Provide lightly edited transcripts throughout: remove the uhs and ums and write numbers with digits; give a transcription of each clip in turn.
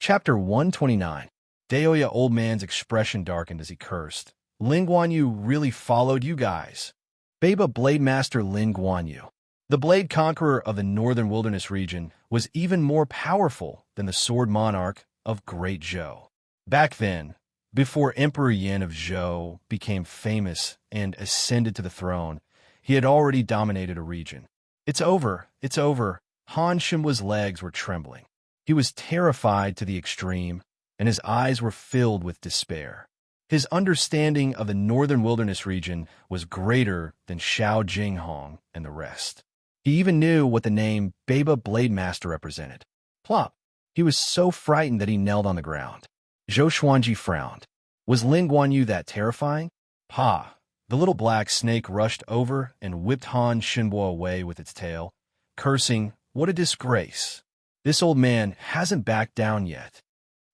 Chapter 129. Daoya Old Man's expression darkened as he cursed. Lin Guanyu really followed you guys. Baba Blade Master Lin Guanyu, the Blade Conqueror of the Northern Wilderness region, was even more powerful than the Sword Monarch of Great Zhou. Back then, before Emperor Yin of Zhou became famous and ascended to the throne, he had already dominated a region. It's over, it's over. Han Shenhua's legs were trembling. He was terrified to the extreme, and his eyes were filled with despair. His understanding of the Northern Wilderness region was greater than Xiao Jinghong and the rest. He even knew what the name Baba Blade Master represented. Plop! He was so frightened that he knelt on the ground. Zhou Xuanji frowned. Was Lin Guanyu that terrifying? Pa! The little black snake rushed over and whipped Han Shenhua away with its tail, cursing, "What a disgrace! This old man hasn't backed down yet."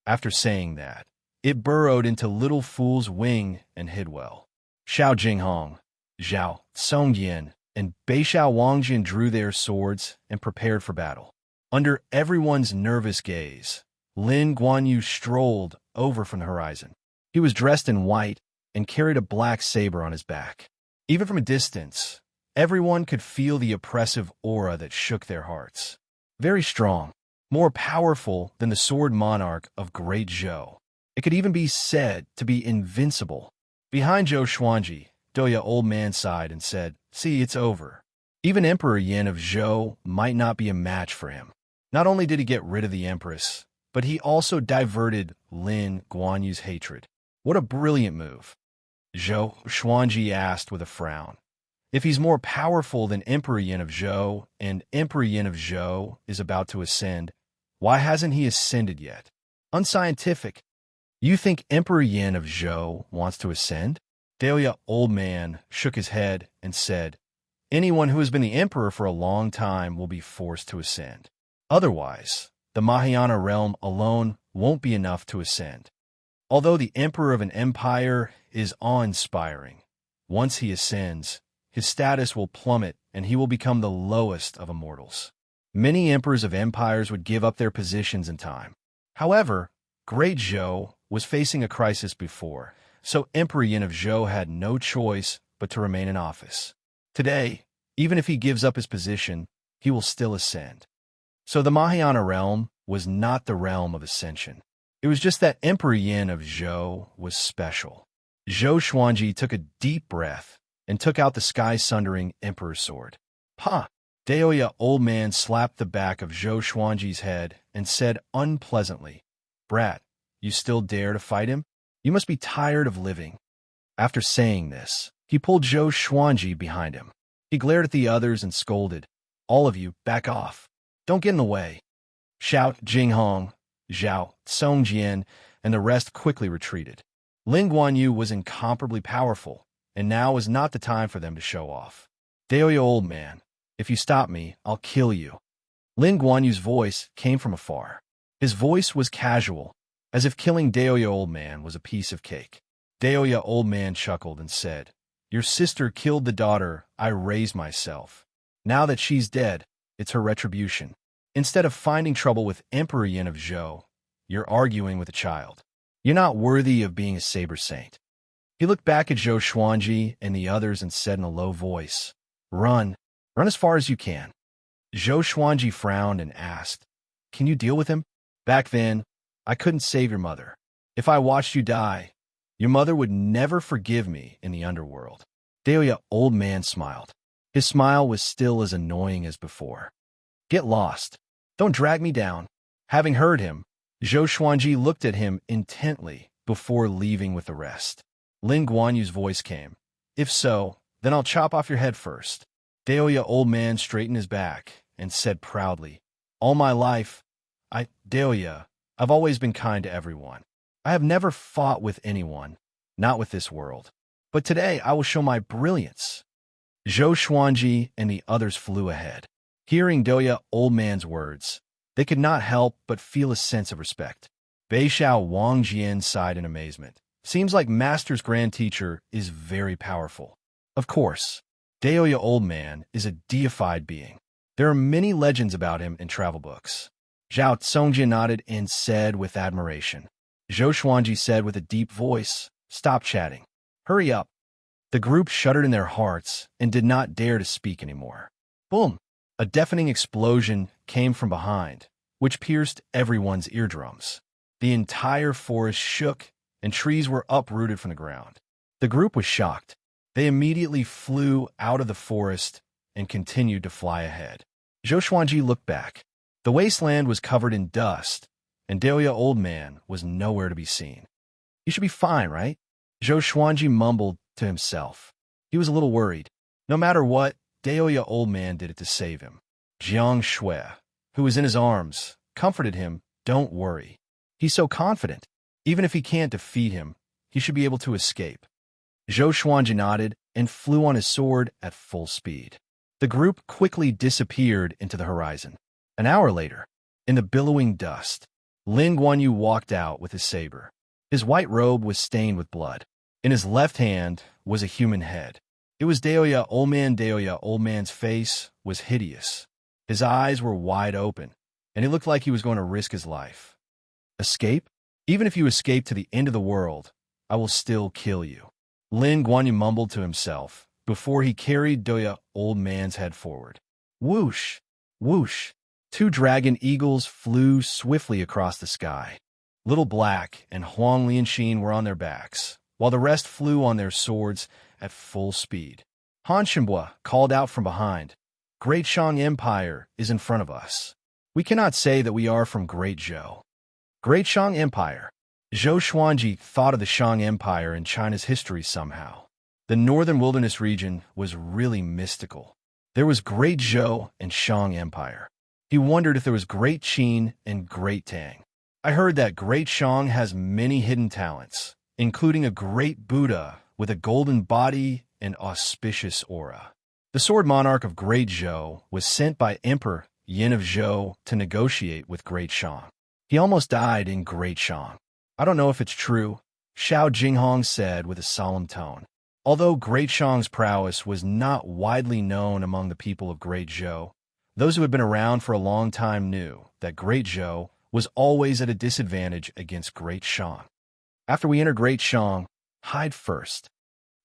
After saying that, it burrowed into Little Fool's wing and hid well. Xiao Jinghong, Zhao Songyin, and Beishao Wangjian drew their swords and prepared for battle. Under everyone's nervous gaze, Lin Guanyu strolled over from the horizon. He was dressed in white and carried a black saber on his back. Even from a distance, everyone could feel the oppressive aura that shook their hearts. Very strong, more powerful than the Sword Monarch of Great Zhou. It could even be said to be invincible. Behind Zhou Xuanji, Daoya Old Man sighed and said, "See, it's over." Even Emperor Yin of Zhou might not be a match for him. Not only did he get rid of the Empress, but he also diverted Lin Guanyu's hatred. What a brilliant move. Zhou Xuanji asked with a frown. If he's more powerful than Emperor Yin of Zhou, and Emperor Yin of Zhou is about to ascend, why hasn't he ascended yet? Unscientific. You think Emperor Yin of Zhou wants to ascend? Daoya Old Man shook his head and said, "Anyone who has been the emperor for a long time will be forced to ascend. Otherwise, the Mahayana realm alone won't be enough to ascend. Although the emperor of an empire is awe-inspiring, once he ascends, his status will plummet and he will become the lowest of immortals. Many emperors of empires would give up their positions in time. However, Great Zhou was facing a crisis before, so Emperor Yin of Zhou had no choice but to remain in office. Today, even if he gives up his position, he will still ascend. So the Mahayana realm was not the realm of ascension. It was just that Emperor Yin of Zhou was special. Zhou Xuanji took a deep breath and took out the sky-sundering Emperor's sword. "Pa!" Daoya Old Man slapped the back of Zhou Xuanji's head and said unpleasantly, "Brat, you still dare to fight him? You must be tired of living." After saying this, he pulled Zhou Xuanji behind him. He glared at the others and scolded, "All of you, back off. Don't get in the way." Xiao Jinghong, Zhao Songjian, and the rest quickly retreated. Lin Guanyu was incomparably powerful, and now was not the time for them to show off. "Daoya Old Man, if you stop me, I'll kill you." Lin Guanyu's voice came from afar. His voice was casual, as if killing Daoya Old Man was a piece of cake. Daoya Old Man chuckled and said, "Your sister killed the daughter I raised myself. Now that she's dead, it's her retribution. Instead of finding trouble with Emperor Yin of Zhou, you're arguing with a child. You're not worthy of being a saber saint." He looked back at Zhou Xuanji and the others and said in a low voice, "Run. Run as far as you can." Zhou Xuanji frowned and asked, "Can you deal with him? Back then, I couldn't save your mother. If I watched you die, your mother would never forgive me in the underworld." Daoya Old Man smiled. His smile was still as annoying as before. "Get lost. Don't drag me down." Having heard him, Zhou Xuanji looked at him intently before leaving with the rest. Lin Guanyu's voice came, "If so, then I'll chop off your head first." Daoya Old Man straightened his back and said proudly, "All my life, Daoya, I've always been kind to everyone. I have never fought with anyone, not with this world. But today I will show my brilliance." Zhou Xuanji and the others flew ahead. Hearing Daoya Old Man's words, they could not help but feel a sense of respect. Beishao Wangjian sighed in amazement. Seems like Master's grand teacher is very powerful. Of course, Daoya Old Man is a deified being. There are many legends about him in travel books. Zhao Songjia nodded and said with admiration. Zhou Xuanji said with a deep voice, "Stop chatting. Hurry up." The group shuddered in their hearts and did not dare to speak anymore. Boom! A deafening explosion came from behind, which pierced everyone's eardrums. The entire forest shook, and trees were uprooted from the ground. The group was shocked. They immediately flew out of the forest and continued to fly ahead. Zhou Xuanji looked back. The wasteland was covered in dust, and Deoya Old Man was nowhere to be seen. "You should be fine, right?" Zhou Xuanji mumbled to himself. He was a little worried. No matter what, Deoya Old Man did it to save him. Xianxia, who was in his arms, comforted him. "Don't worry. He's so confident. Even if he can't defeat him, he should be able to escape." Zhou Xuanji nodded and flew on his sword at full speed. The group quickly disappeared into the horizon. An hour later, in the billowing dust, Lin Guanyu walked out with his saber. His white robe was stained with blood. In his left hand was a human head. It was Deoya Old Man. Deoya Old Man's face was hideous. His eyes were wide open, and he looked like he was going to risk his life. "Escape? Even if you escape to the end of the world, I will still kill you," Lin Guanyu mumbled to himself before he carried Deoya Old Man's head forward. Whoosh! Whoosh! Two dragon eagles flew swiftly across the sky. Little Black and Huang Lianxin were on their backs, while the rest flew on their swords at full speed. Han Shenbua called out from behind, "Great Shang Empire is in front of us. We cannot say that we are from Great Zhou." Great Shang Empire. Zhou Xuanji thought of the Shang Empire in China's history somehow. The northern wilderness region was really mystical. There was Great Zhou and Shang Empire. He wondered if there was Great Qin and Great Tang. "I heard that Great Shang has many hidden talents, including a great Buddha with a golden body and auspicious aura." The sword monarch of Great Zhou was sent by Emperor Yin of Zhou to negotiate with Great Shang. He almost died in Great Shang. "I don't know if it's true," Xiao Jinghong said with a solemn tone. Although Great Shang's prowess was not widely known among the people of Great Zhou, those who had been around for a long time knew that Great Zhou was always at a disadvantage against Great Shang. "After we enter Great Shang, hide first,"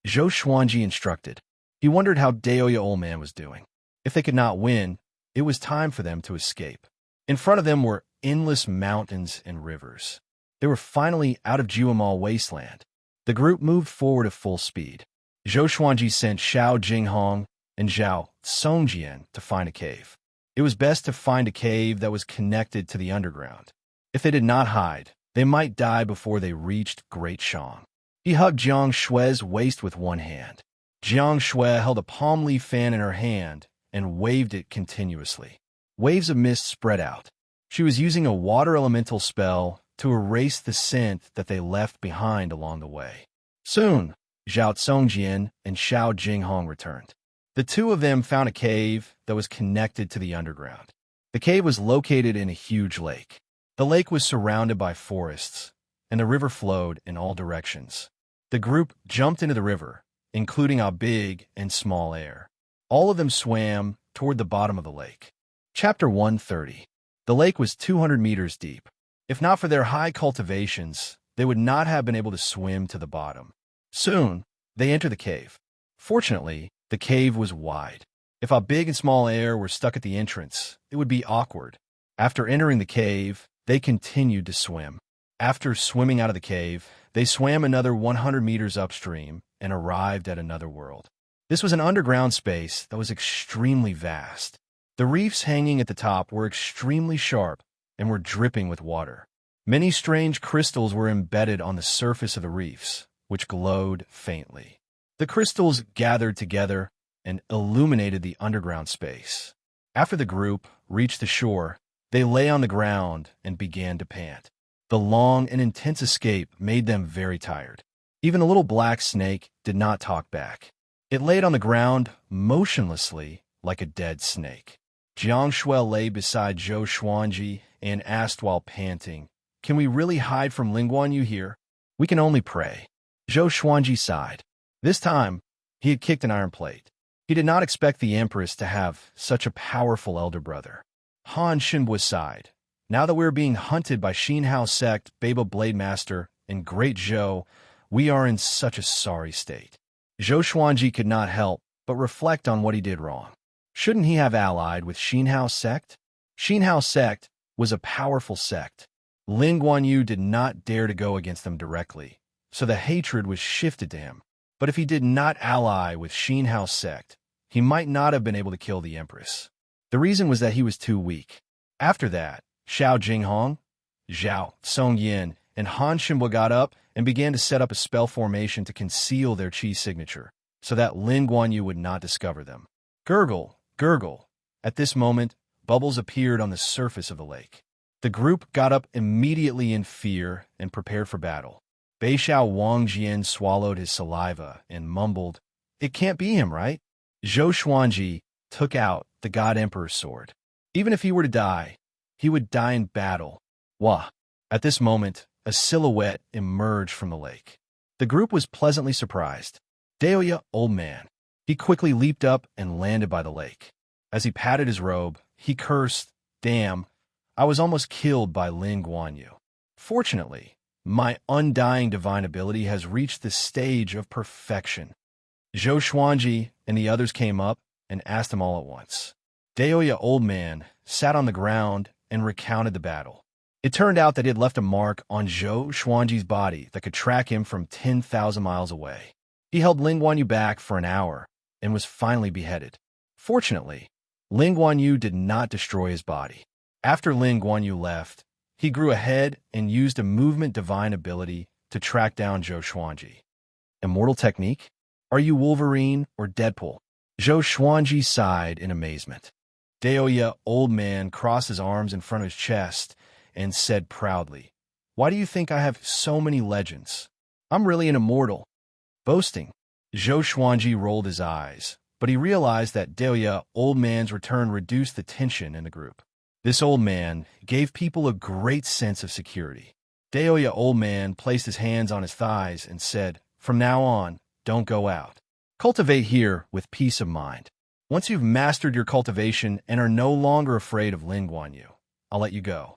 Zhou Xuanji instructed. He wondered how Deoya Old Man was doing. If they could not win, it was time for them to escape. In front of them were endless mountains and rivers. They were finally out of Jiwamal wasteland. The group moved forward at full speed. Zhou Xuanji sent Xiao Jinghong and Zhao Songjian to find a cave. It was best to find a cave that was connected to the underground. If they did not hide, they might die before they reached Great Shang. He hugged Jiang Shui's waist with one hand. Jiang Shui held a palm leaf fan in her hand and waved it continuously. Waves of mist spread out. She was using a water elemental spell to erase the scent that they left behind along the way. Soon, Zhao Songjian and Xiao Jinghong returned. The two of them found a cave that was connected to the underground. The cave was located in a huge lake. The lake was surrounded by forests, and the river flowed in all directions. The group jumped into the river, including a big and small air. All of them swam toward the bottom of the lake. Chapter 130. The lake was 200 meters deep. If not for their high cultivations, they would not have been able to swim to the bottom. Soon, they entered the cave. Fortunately, the cave was wide. If a big and small air were stuck at the entrance, it would be awkward. After entering the cave, they continued to swim. After swimming out of the cave, they swam another 100 meters upstream and arrived at another world. This was an underground space that was extremely vast. The reefs hanging at the top were extremely sharp and were dripping with water. Many strange crystals were embedded on the surface of the reefs, which glowed faintly. The crystals gathered together and illuminated the underground space. After the group reached the shore, they lay on the ground and began to pant. The long and intense escape made them very tired. Even a little black snake did not talk back. It laid on the ground motionlessly like a dead snake. Jiang Shui lay beside Zhou Xuanji and asked while panting, "Can we really hide from Lin Guanyu here? We can only pray." Zhou Xuanji sighed. This time, he had kicked an iron plate. He did not expect the Empress to have such a powerful elder brother. Han Shenbua sighed. Now that we're being hunted by Xianxia sect, Baba Blade Master, and Great Zhou, we are in such a sorry state. Zhou Xuanji could not help but reflect on what he did wrong. Shouldn't he have allied with Xianxia sect? Xianxia sect was a powerful sect. Lin Guanyu did not dare to go against them directly, so the hatred was shifted to him. But if he did not ally with Xianxia sect, he might not have been able to kill the empress. The reason was that he was too weak. After that, Xiao Jinghong, Zhao Songyin, and Han Xinbo got up and began to set up a spell formation to conceal their chi signature, so that Lin Guanyu would not discover them. Gurgle, gurgle. At this moment, bubbles appeared on the surface of the lake. The group got up immediately in fear and prepared for battle. Beixiao Wangjian swallowed his saliva and mumbled, "It can't be him, right?" Zhou Xuanji took out the God Emperor's sword. Even if he were to die, he would die in battle. Wah! At this moment, a silhouette emerged from the lake. The group was pleasantly surprised. Daoya, old man. He quickly leaped up and landed by the lake. As he patted his robe, he cursed, "Damn, I was almost killed by Lin Guanyu. Fortunately, my undying divine ability has reached the stage of perfection." Zhou Xuanji and the others came up and asked him all at once. Daoya, old man, sat on the ground and recounted the battle. It turned out that he had left a mark on Zhou Xuanji's body that could track him from 10,000 miles away. He held Lin Guanyu back for an hour and was finally beheaded. Fortunately, Lin Guanyu did not destroy his body. After Lin Guanyu left, he grew ahead and used a movement divine ability to track down Zhou Xuanji. Immortal technique? Are you Wolverine or Deadpool? Zhou Xuanji sighed in amazement. Daoya, old man, crossed his arms in front of his chest and said proudly, "Why do you think I have so many legends? I'm really an immortal." Boasting. Zhou Xuanji rolled his eyes, but he realized that Daoya, old man's return reduced the tension in the group. This old man gave people a great sense of security. Daoya, old man, placed his hands on his thighs and said, "From now on, don't go out. Cultivate here with peace of mind. Once you've mastered your cultivation and are no longer afraid of Lin Guanyu, I'll let you go."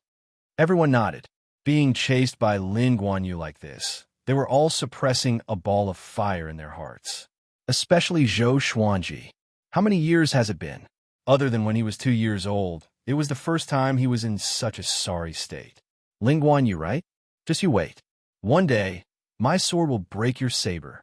Everyone nodded. Being chased by Lin Guanyu like this, they were all suppressing a ball of fire in their hearts. Especially Zhou Xuanji. How many years has it been? Other than when he was 2 years old, it was the first time he was in such a sorry state. Lin Guanyu, right? Just you wait. One day, my sword will break your saber.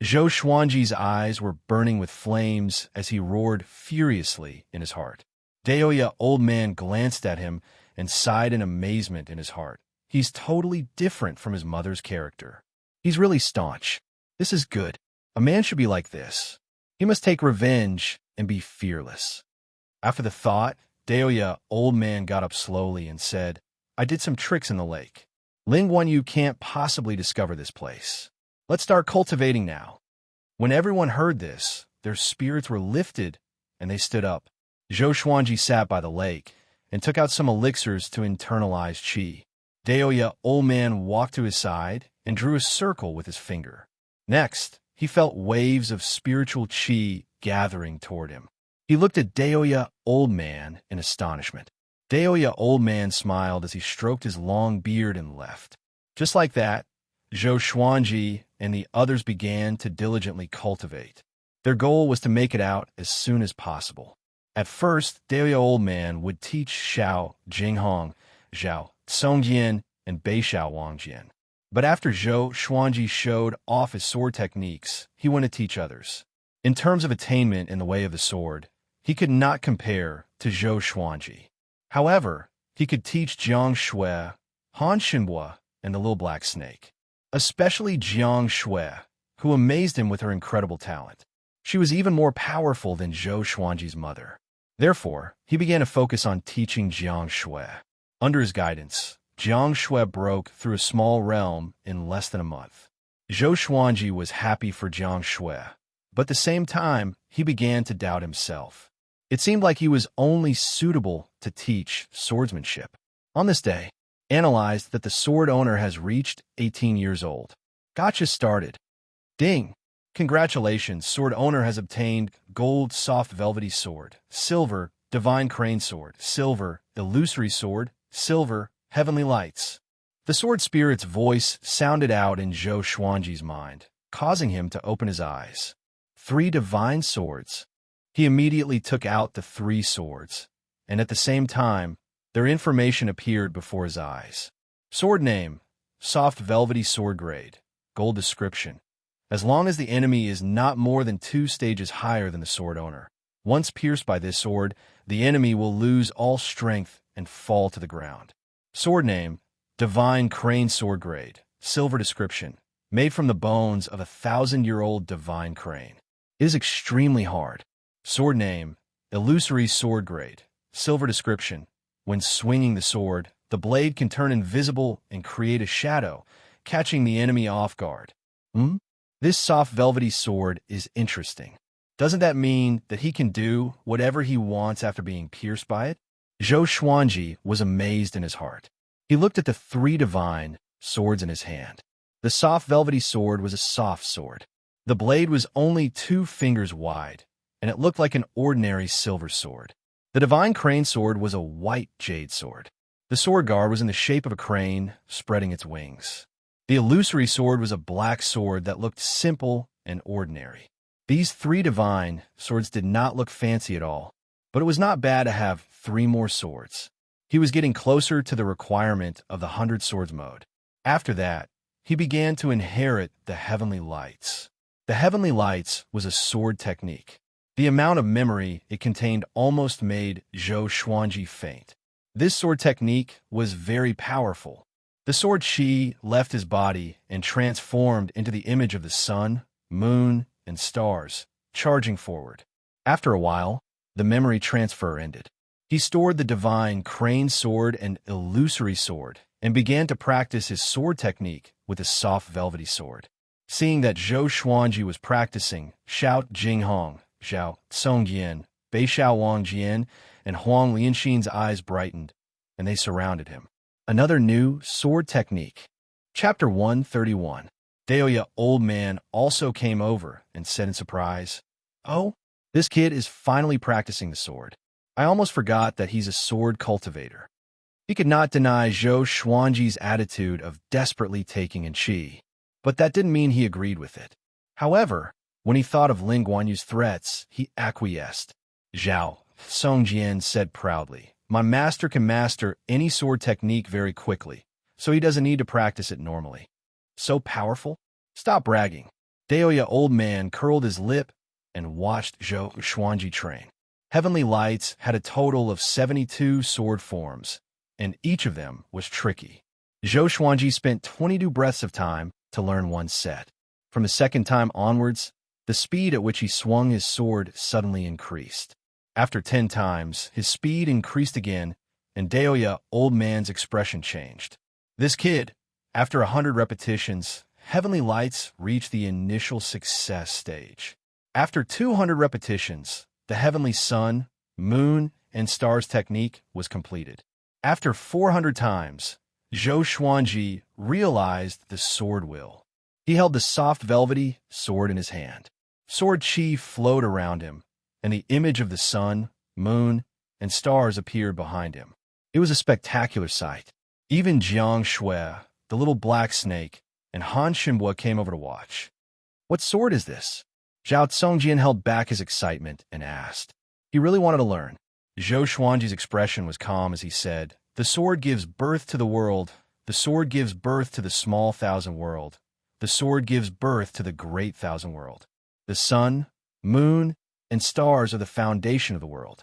Zhou Xuanji's eyes were burning with flames as he roared furiously in his heart. Daoya, old man, glanced at him and sighed in amazement in his heart. He's totally different from his mother's character. He's really staunch. This is good. A man should be like this. He must take revenge and be fearless. After the thought, Daoya, old man, got up slowly and said, "I did some tricks in the lake. Lin Guanyu can't possibly discover this place. Let's start cultivating now." When everyone heard this, their spirits were lifted and they stood up. Zhou Xuanji sat by the lake and took out some elixirs to internalize qi. Daoya, old man, walked to his side and drew a circle with his finger. Next, he felt waves of spiritual qi gathering toward him. He looked at Daoya, old man, in astonishment. Daoya, old man, smiled as he stroked his long beard and left. Just like that, Zhou Xuanji and the others began to diligently cultivate. Their goal was to make it out as soon as possible. At first, Daoya, old man, would teach Xiao Jinghong, Zhao Songyin, and Beixiao Wangjian. But after Zhou Xuanji showed off his sword techniques, he went to teach others. In terms of attainment in the way of the sword, he could not compare to Zhou Xuanji. However, he could teach Jiang Shui, Han Xinbo, and the little black snake. Especially Jiang Shui, who amazed him with her incredible talent. She was even more powerful than Zhou Xuanji's mother. Therefore, he began to focus on teaching Jiang Shui. Under his guidance, Jiang Shui broke through a small realm in less than a month. Zhou Xuanji was happy for Jiang Shui, but at the same time, he began to doubt himself. It seemed like he was only suitable to teach swordsmanship. On this day, analyzed that the sword owner has reached 18 years old. Gotcha started. Ding! Congratulations, sword owner has obtained gold soft velvety sword, silver divine crane sword, silver illusory sword, silver, heavenly lights. The sword spirit's voice sounded out in Zhou Xuanji's mind, causing him to open his eyes. 3 divine swords. He immediately took out the 3 swords, and at the same time, their information appeared before his eyes. Sword name, soft velvety sword grade, gold description. As long as the enemy is not more than 2 stages higher than the sword owner. Once pierced by this sword, the enemy will lose all strength and fall to the ground. Sword name, divine crane sword grade, silver description, made from the bones of a 1,000-year-old divine crane. It is extremely hard. Sword name, illusory sword grade, silver description. When swinging the sword, the blade can turn invisible and create a shadow, catching the enemy off guard. This soft velvety sword is interesting. Doesn't that mean that he can do whatever he wants after being pierced by it? Zhou Xuanji was amazed in his heart. He looked at the 3 divine swords in his hand. The soft velvety sword was a soft sword. The blade was only 2 fingers wide, and it looked like an ordinary silver sword. The divine crane sword was a white jade sword. The sword guard was in the shape of a crane, spreading its wings. The illusory sword was a black sword that looked simple and ordinary. These 3 divine swords did not look fancy at all, but it was not bad to have 3 more swords. He was getting closer to the requirement of the 100 swords mode. After that, he began to inherit the heavenly lights. The heavenly lights was a sword technique. The amount of memory it contained almost made Zhou Xuanji faint. This sword technique was very powerful. The sword Qi left his body and transformed into the image of the sun, moon, and stars, charging forward. After a while, the memory transfer ended. He stored the divine crane sword and illusory sword and began to practice his sword technique with a soft velvety sword. Seeing that Zhou Xuanji was practicing, Xiao Jinghong, Zhao Songjian, Bei Xiao Wangjian, and Huang Lianxin's eyes brightened, and they surrounded him. Another new sword technique. Chapter 131. Daoya old man also came over and said in surprise, "Oh, this kid is finally practicing the sword. I almost forgot that he's a sword cultivator." He could not deny Zhou Xuanji's attitude of desperately taking in Qi, but that didn't mean he agreed with it. However, when he thought of Ling Guanyu's threats, he acquiesced. Zhao Songjian said proudly, "My master can master any sword technique very quickly, so he doesn't need to practice it normally." "So powerful? Stop bragging." Daoya old man curled his lip and watched Zhou Xuanji train. Heavenly lights had a total of 72 sword forms, and each of them was tricky. Zhou Xuanji spent 22 breaths of time to learn one set. From the second time onwards, the speed at which he swung his sword suddenly increased. After 10 times, his speed increased again, and Daoya old man's expression changed. This kid, after 100 repetitions, heavenly lights reached the initial success stage. After 200 repetitions, the heavenly sun, moon, and stars technique was completed. After 400 times, Zhou Xuanji realized the sword will. He held the soft velvety sword in his hand. Sword Qi flowed around him, and the image of the sun, moon, and stars appeared behind him. It was a spectacular sight. Even Xianxia, the little black snake, and Han Xinbo came over to watch. "What sword is this?" Zhao Songjian held back his excitement and asked. He really wanted to learn. Zhou Xuanji's expression was calm as he said, "The sword gives birth to the world. The sword gives birth to the small thousand world. The sword gives birth to the great thousand world. The sun, moon, and stars are the foundation of the world.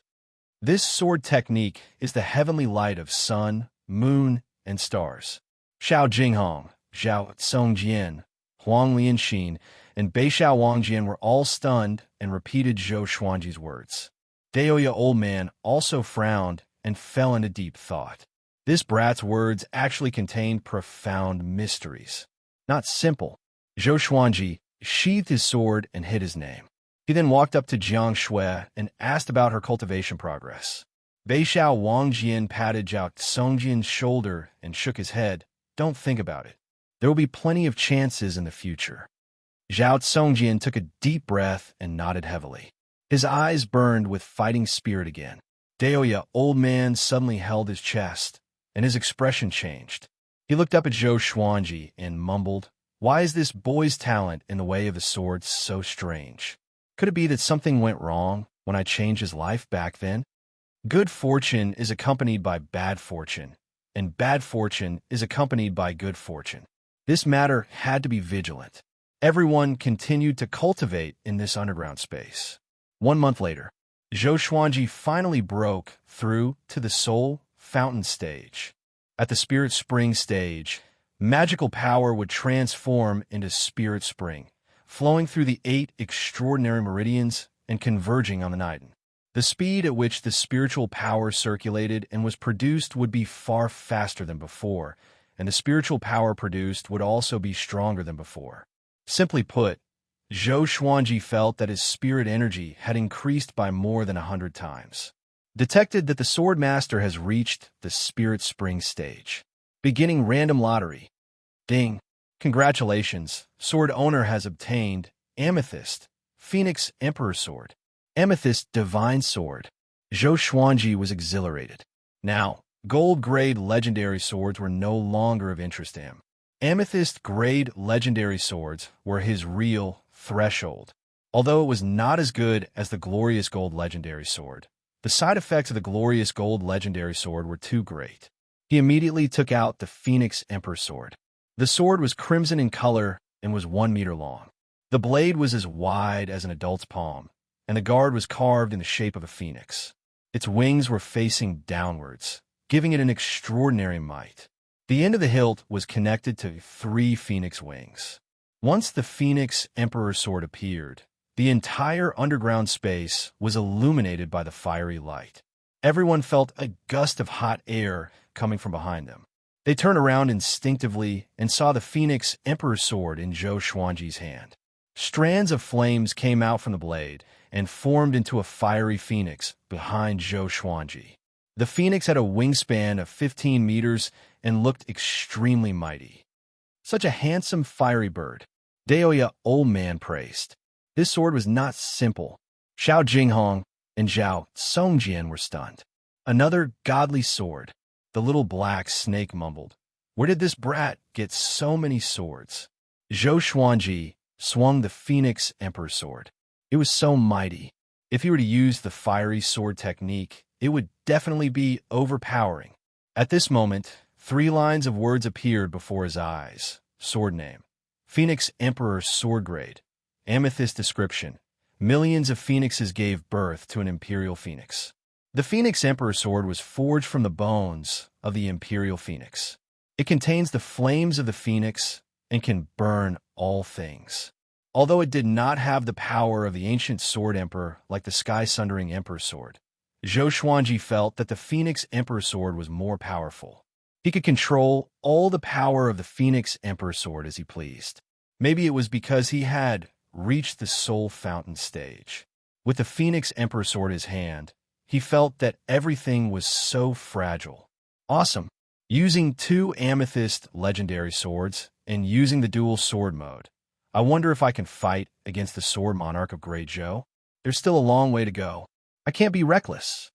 This sword technique is the heavenly light of sun, moon, and stars." Xiao Jinghong, Zhao Songjian, Huang Lianxin, and Bei Xiao Wangjian were all stunned and repeated Zhou Xuanji's words. Daoya old man also frowned and fell into deep thought. This brat's words actually contained profound mysteries. Not simple. Zhou Xuanji sheathed his sword and hid his name. He then walked up to Xianxia and asked about her cultivation progress. Bei Xiao Wangjian patted Zhao Songjian's shoulder and shook his head. "Don't think about it. There will be plenty of chances in the future." Zhao Songjian took a deep breath and nodded heavily. His eyes burned with fighting spirit again. Daoya old man suddenly held his chest, and his expression changed. He looked up at Zhou Xuanji and mumbled, "Why is this boy's talent in the way of the sword so strange? Could it be that something went wrong when I changed his life back then?" Good fortune is accompanied by bad fortune, and bad fortune is accompanied by good fortune. This matter had to be vigilant. Everyone continued to cultivate in this underground space. 1 month later, Zhou Xuanji finally broke through to the Soul Fountain stage. At the Spirit Spring stage, magical power would transform into Spirit Spring, flowing through the 8 extraordinary meridians and converging on the Nighten. The speed at which the spiritual power circulated and was produced would be far faster than before, and the spiritual power produced would also be stronger than before. Simply put, Zhou Xuanji felt that his spirit energy had increased by more than 100 times. Detected that the Sword Master has reached the Spirit Spring stage. Beginning random lottery. Ding. Congratulations, sword owner has obtained Amethyst, Phoenix Emperor Sword. Amethyst Divine Sword. Zhou Xuanji was exhilarated. Now, gold-grade legendary swords were no longer of interest to him. Amethyst-grade legendary swords were his real threshold. Although it was not as good as the glorious gold legendary sword, the side effects of the glorious gold legendary sword were too great. He immediately took out the Phoenix Emperor Sword. The sword was crimson in color and was 1 meter long. The blade was as wide as an adult's palm, and the guard was carved in the shape of a phoenix. Its wings were facing downwards, giving it an extraordinary might. The end of the hilt was connected to 3 phoenix wings. Once the Phoenix Emperor Sword appeared, the entire underground space was illuminated by the fiery light. Everyone felt a gust of hot air coming from behind them. They turned around instinctively and saw the Phoenix Emperor Sword in Zhou Xuanji's hand. Strands of flames came out from the blade and formed into a fiery phoenix behind Zhou Xuanji. The phoenix had a wingspan of 15 meters and looked extremely mighty. Such a handsome fiery bird, Daoya Old Man praised. This sword was not simple. Xiao Jinghong and Zhao Songjian were stunned. Another godly sword, the little black snake mumbled. Where did this brat get so many swords? Zhou Xuanji swung the Phoenix Emperor Sword. It was so mighty. If he were to use the fiery sword technique, it would definitely be overpowering. At this moment, 3 lines of words appeared before his eyes. Sword name. Phoenix Emperor Sword Grade. Amethyst description. Millions of phoenixes gave birth to an imperial phoenix. The Phoenix Emperor Sword was forged from the bones of the imperial phoenix. It contains the flames of the phoenix and can burn all things. Although it did not have the power of the ancient sword emperor like the sky-sundering Emperor Sword, Zhou Xuanji felt that the Phoenix Emperor Sword was more powerful. He could control all the power of the Phoenix Emperor Sword as he pleased. Maybe it was because he had reached the Soul Fountain stage. With the Phoenix Emperor Sword in his hand, he felt that everything was so fragile. Awesome. Using 2 Amethyst legendary swords and using the dual sword mode, I wonder if I can fight against the Sword Monarch of Great Zhou. There's still a long way to go. I can't be reckless.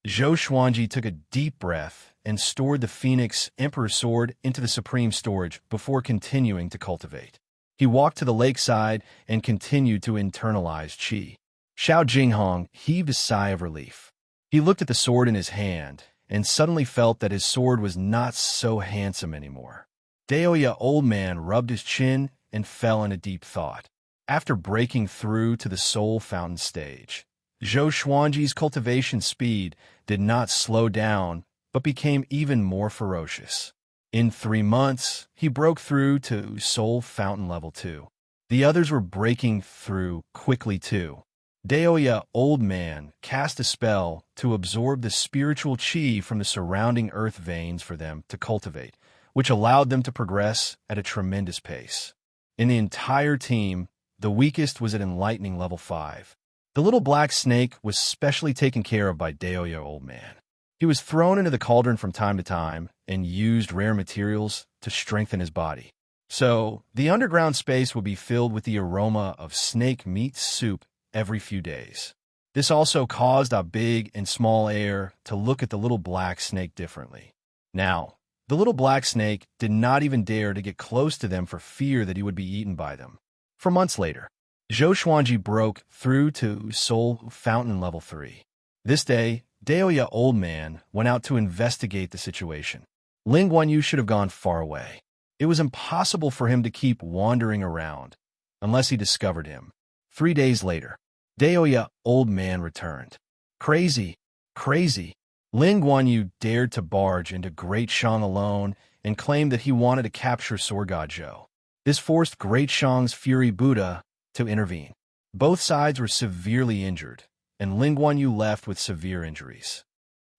Zhou Xuanji took a deep breath and stored the Phoenix Emperor Sword into the Supreme Storage before continuing to cultivate. He walked to the lakeside and continued to internalize qi. Xiao Jinghong heaved a sigh of relief. He looked at the sword in his hand and suddenly felt that his sword was not so handsome anymore. Daoya Old Man rubbed his chin and fell in a deep thought. After breaking through to the Soul Fountain stage, Zhou Xuanji's cultivation speed did not slow down, but became even more ferocious. In 3 months, he broke through to Soul Fountain Level 2. The others were breaking through quickly too. Daoya Old Man cast a spell to absorb the spiritual qi from the surrounding earth veins for them to cultivate, which allowed them to progress at a tremendous pace. In the entire team, the weakest was at Enlightening Level 5. The little black snake was specially taken care of by Daoya Old Man. He was thrown into the cauldron from time to time and used rare materials to strengthen his body. So, the underground space would be filled with the aroma of snake meat soup every few days. This also caused a big and small air to look at the little black snake differently. Now, the little black snake did not even dare to get close to them for fear that he would be eaten by them. For months later, Zhou Xuanji broke through to Soul Fountain Level 3. This day, Daoya Old Man went out to investigate the situation. Ling Guanyu should have gone far away. It was impossible for him to keep wandering around unless he discovered him. 3 days later, Daoya Old Man returned. Crazy, crazy. Ling Guanyu dared to barge into Great Shang alone and claimed that he wanted to capture Sword God Zhou. This forced Great Shang's Fury Buddha to intervene. Both sides were severely injured, and Ling Guanyu left with severe injuries.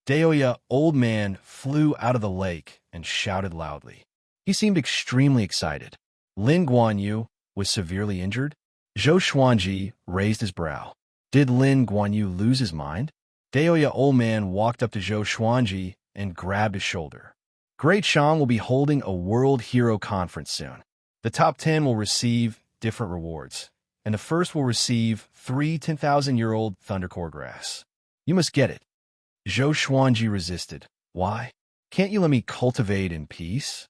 Daoya Old Man flew out of the lake and shouted loudly. He seemed extremely excited. Ling Guanyu was severely injured? Zhou Xuanji raised his brow. Did Ling Guanyu lose his mind? Daoya Old Man walked up to Zhou Xuanji and grabbed his shoulder. Great Shang will be holding a World Hero Conference soon. The top 10 will receive different rewards, and the first will receive 3 10,000-year-old Thundercore grass. You must get it. Zhou Xuanji resisted. Why? Can't you let me cultivate in peace?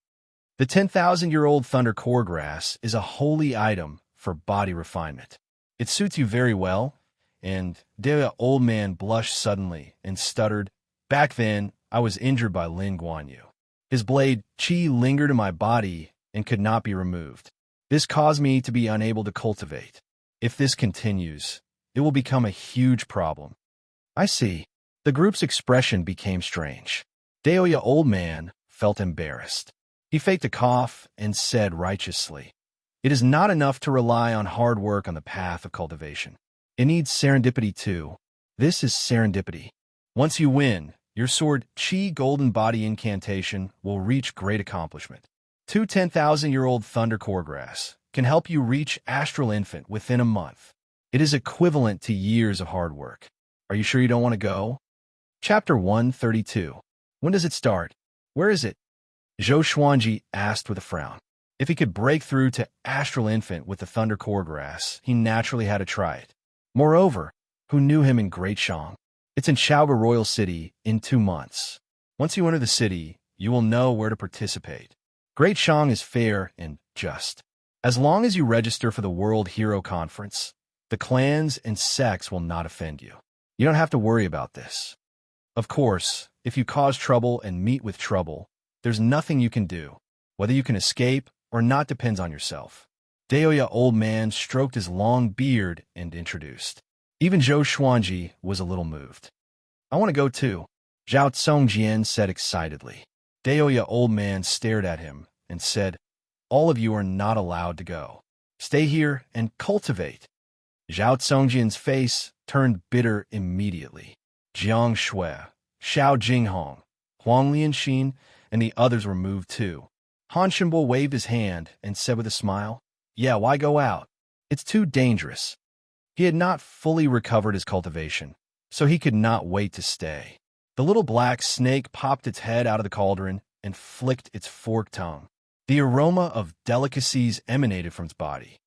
The 10,000-year-old Thundercore grass is a holy item for body refinement. It suits you very well, and Daoya Old Man blushed suddenly and stuttered, Back then, I was injured by Ling Guanyu. His blade, qi, lingered in my body and could not be removed. This caused me to be unable to cultivate. If this continues, it will become a huge problem. I see. The group's expression became strange. Daoya Old Man felt embarrassed. He faked a cough and said righteously, It is not enough to rely on hard work on the path of cultivation. It needs serendipity too. This is serendipity. Once you win, your sword Qi Golden Body Incantation will reach great accomplishment. 2 10,000-year-old Thundercore grass can help you reach Astral Infant within a month. It is equivalent to years of hard work. Are you sure you don't want to go? Chapter 132. When does it start? Where is it? Zhou Xuanji asked with a frown. If he could break through to Astral Infant with the Thundercore grass, he naturally had to try it. Moreover, who knew him in Great Shang? It's in Chaoga Royal City in 2 months. Once you enter the city, you will know where to participate. Great Shang is fair and just. As long as you register for the World Hero Conference, the clans and sects will not offend you. You don't have to worry about this. Of course, if you cause trouble and meet with trouble, there's nothing you can do. Whether you can escape or not depends on yourself. Daoya Old Man stroked his long beard and introduced. Even Zhou Xuanji was a little moved. I want to go too, Zhao Tsongjian said excitedly. Daoya Old Man stared at him and said, All of you are not allowed to go. Stay here and cultivate. Zhao Tsongjian's face turned bitter immediately. Jiang Shui, Xiao Jinghong, Huang Lianxin, and the others were moved too. Han Shenbo waved his hand and said with a smile, Yeah, why go out? It's too dangerous. He had not fully recovered his cultivation, so he could not wait to stay. The little black snake popped its head out of the cauldron and flicked its forked tongue. The aroma of delicacies emanated from its body.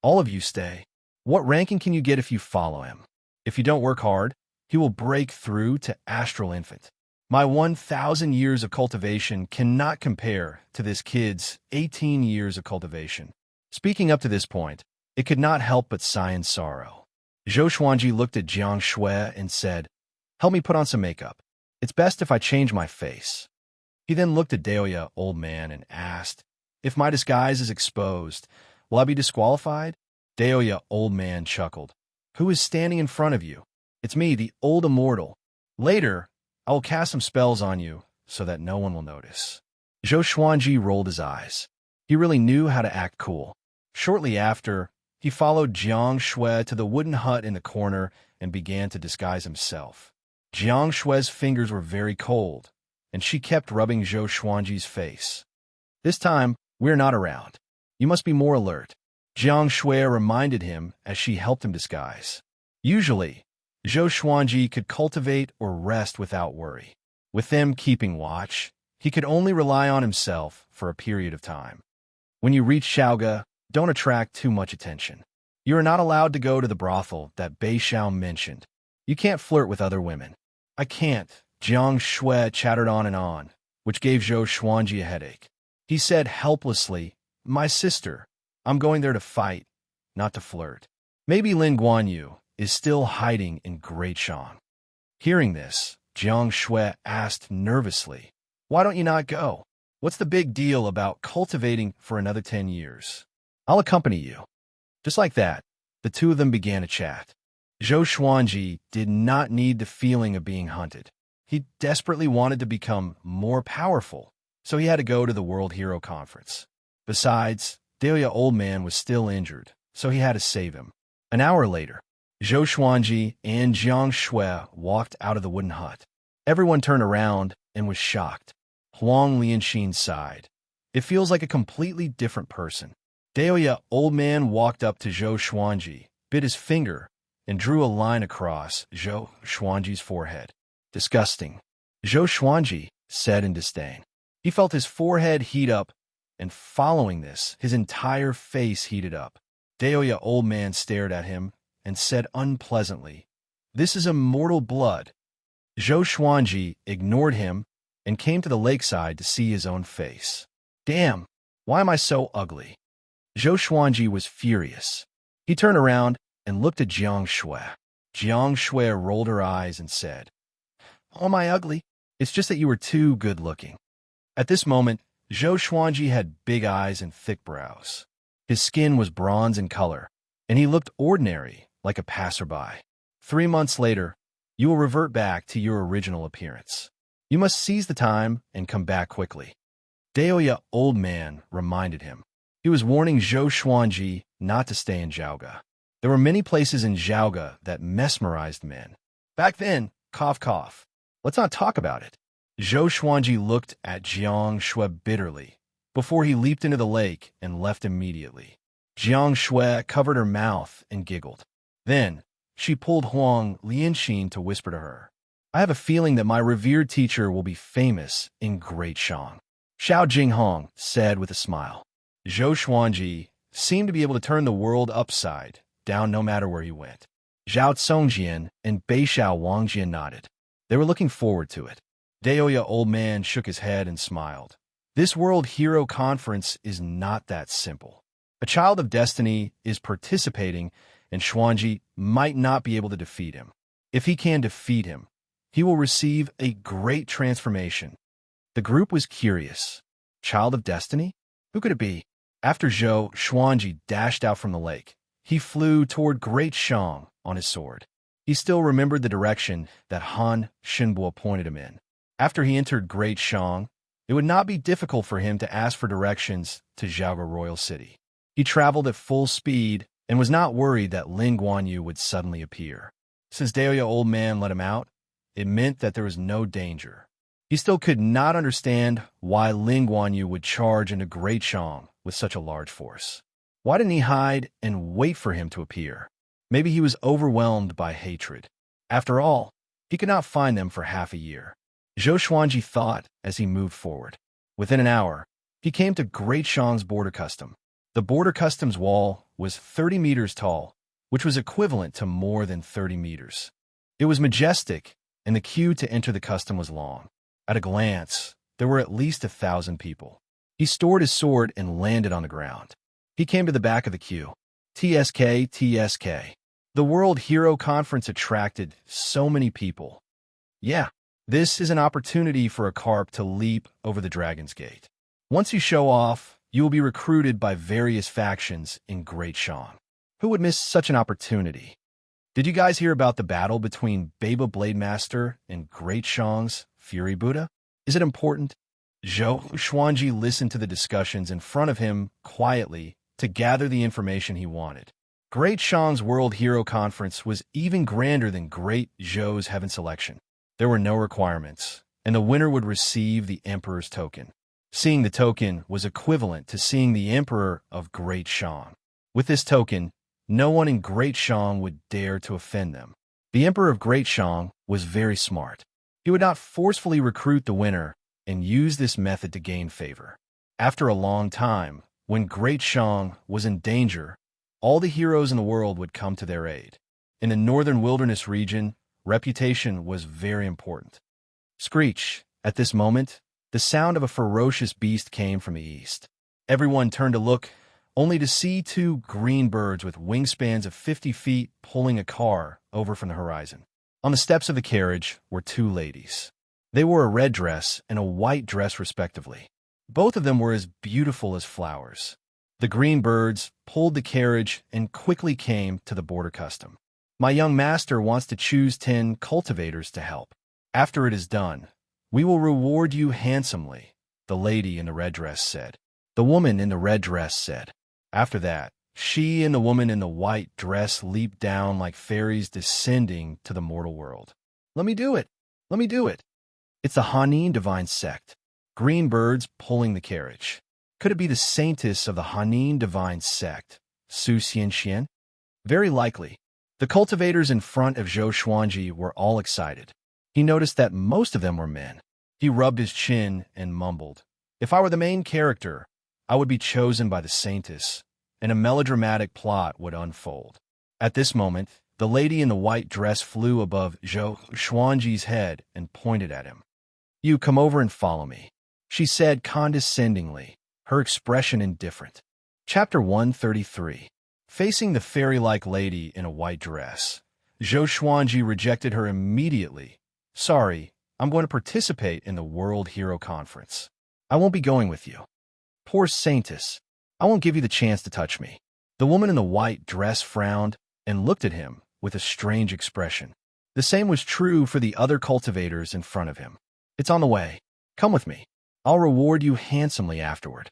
All of you stay. What ranking can you get if you follow him? If you don't work hard, he will break through to Astral Infant. My 1,000 years of cultivation cannot compare to this kid's 18 years of cultivation. Speaking up to this point, it could not help but sigh in sorrow. Zhou Xuanji looked at Jiang Shui and said, Help me put on some makeup. It's best if I change my face. He then looked at Daoya Old Man and asked, If my disguise is exposed, will I be disqualified? Daoya Old Man chuckled. Who is standing in front of you? It's me, the old immortal. Later, I will cast some spells on you so that no one will notice. Zhou Xuanji rolled his eyes. He really knew how to act cool. Shortly after, he followed Jiang Shui to the wooden hut in the corner and began to disguise himself. Jiang Shui's fingers were very cold, and she kept rubbing Zhou Xuanji's face. This time, we're not around. You must be more alert. Jiang Shui reminded him as she helped him disguise. Usually, Zhou Xuanji could cultivate or rest without worry. With them keeping watch, he could only rely on himself for a period of time. When you reach Xiaoga, don't attract too much attention. You are not allowed to go to the brothel that Bei Xiao mentioned. You can't flirt with other women. I can't, Jiang Shui chattered on and on, which gave Zhou Xuanji a headache. He said helplessly, "My sister, I'm going there to fight, not to flirt." Maybe Lin Guanyu is still hiding in Great Shang. Hearing this, Jiang Shui asked nervously, "Why don't you not go? What's the big deal about cultivating for another 10 years? I'll accompany you." Just like that, the two of them began a chat. Zhou Xuanji did not need the feeling of being hunted. He desperately wanted to become more powerful, so he had to go to the World Hero Conference. Besides, Deoya Old Man was still injured, so he had to save him. An hour later, Zhou Xuanji and Jiang Shui walked out of the wooden hut. Everyone turned around and was shocked. Huang Lianxin sighed. "It feels like a completely different person." Deoya Old Man walked up to Zhou Xuanji, bit his finger, and drew a line across Zhou Xuanji's forehead. "Disgusting," Zhou Xuanji said in disdain. He felt his forehead heat up, and following this, his entire face heated up. Deoya Old Man stared at him and said unpleasantly, "This is immortal blood." Zhou Xuanji ignored him and came to the lakeside to see his own face. "Damn, why am I so ugly?" Zhou Xuanji was furious. He turned around and looked at Jiang Shui. Jiang Shui rolled her eyes and said, "Oh, am I ugly? It's just that you were too good-looking." At this moment, Zhou Xuanji had big eyes and thick brows. His skin was bronze in color, and he looked ordinary, like a passerby. 3 months later, you will revert back to your original appearance. You must seize the time and come back quickly." Deoya Old Man reminded him. He was warning Zhou Xuanji not to stay in Zhaoga. There were many places in Zhaoga that mesmerized men. Back then, cough cough. Let's not talk about it. Zhou Xuanji looked at Jiang Shui bitterly before he leaped into the lake and left immediately. Jiang Shui covered her mouth and giggled. Then, she pulled Huang Lianxin to whisper to her, "I have a feeling that my revered teacher will be famous in Great Shang." Xiao Jinghong said with a smile. Zhou Xuanji seemed to be able to turn the world upside down no matter where he went. Zhao Congjian and Beishao Wangjian nodded. They were looking forward to it. Deoya Old Man shook his head and smiled. This World Hero Conference is not that simple. A child of destiny is participating, and Xuanji might not be able to defeat him. If he can defeat him, he will receive a great transformation. The group was curious. Child of destiny? Who could it be? After Zhou Xuanji dashed out from the lake, he flew toward Great Shang on his sword. He still remembered the direction that Han Shinbo pointed him in. After he entered Great Shang, it would not be difficult for him to ask for directions to Zhaoga Royal City. He traveled at full speed and was not worried that Lin Guanyu would suddenly appear. Since Deoya Old Man let him out, it meant that there was no danger. He still could not understand why Lin Guanyu would charge into Great Shang with such a large force. Why didn't he hide and wait for him to appear? Maybe he was overwhelmed by hatred. After all, he could not find them for half a year. Zhou Xuanji thought as he moved forward. Within an hour, he came to Great Shang's border custom. The border customs wall was 30 meters tall, which was equivalent to more than 30 meters. It was majestic, and the queue to enter the custom was long. At a glance, there were at least 1,000 people. He stored his sword and landed on the ground. He came to the back of the queue. TSK, TSK. The World Hero Conference attracted so many people. Yeah, this is an opportunity for a carp to leap over the Dragon's Gate. Once you show off, you will be recruited by various factions in Great Shang. Who would miss such an opportunity? Did you guys hear about the battle between Baba Blade Master and Great Shang's Fury Buddha? Is it important? Zhou Xuanji listened to the discussions in front of him quietly to gather the information he wanted. Great Shang's World Hero Conference was even grander than Great Zhou's Heaven Selection. There were no requirements, and the winner would receive the Emperor's token. Seeing the token was equivalent to seeing the Emperor of Great Shang. With this token, no one in Great Shang would dare to offend them. The Emperor of Great Shang was very smart. He would not forcefully recruit the winner and use this method to gain favor. After a long time, when Great Shang was in danger, all the heroes in the world would come to their aid. In the northern wilderness region, reputation was very important. Screech, at this moment, The sound of a ferocious beast came from the east. Everyone turned to look, only to see two green birds with wingspans of 50 feet pulling a car over from the horizon. On the steps of the carriage were two ladies. They wore a red dress and a white dress respectively. Both of them were as beautiful as flowers. The green birds pulled the carriage and quickly came to the border custom. My young master wants to choose 10 cultivators to help. After it is done, we will reward you handsomely, the lady in the red dress said. The woman in the red dress said. After that, she and the woman in the white dress leaped down like fairies descending to the mortal world. Let me do it! Let me do it! It's the Hanin divine sect. Green birds pulling the carriage. Could it be the saintess of the Hanin divine sect, Xianxia? Very likely. The cultivators in front of Zhou Xuanji were all excited. He noticed that most of them were men. He rubbed his chin and mumbled, "If I were the main character, I would be chosen by the saintess, and a melodramatic plot would unfold." At this moment, the lady in the white dress flew above Zhou Xuanji's head and pointed at him. "You come over and follow me," she said condescendingly, her expression indifferent. Chapter 133. Facing the fairy-like lady in a white dress, Zhou Xuanji rejected her immediately. "Sorry, I'm going to participate in the World Hero Conference. I won't be going with you." "Poor saintess, I won't give you the chance to touch me." The woman in the white dress frowned and looked at him with a strange expression. The same was true for the other cultivators in front of him. "It's on the way. Come with me. I'll reward you handsomely afterward."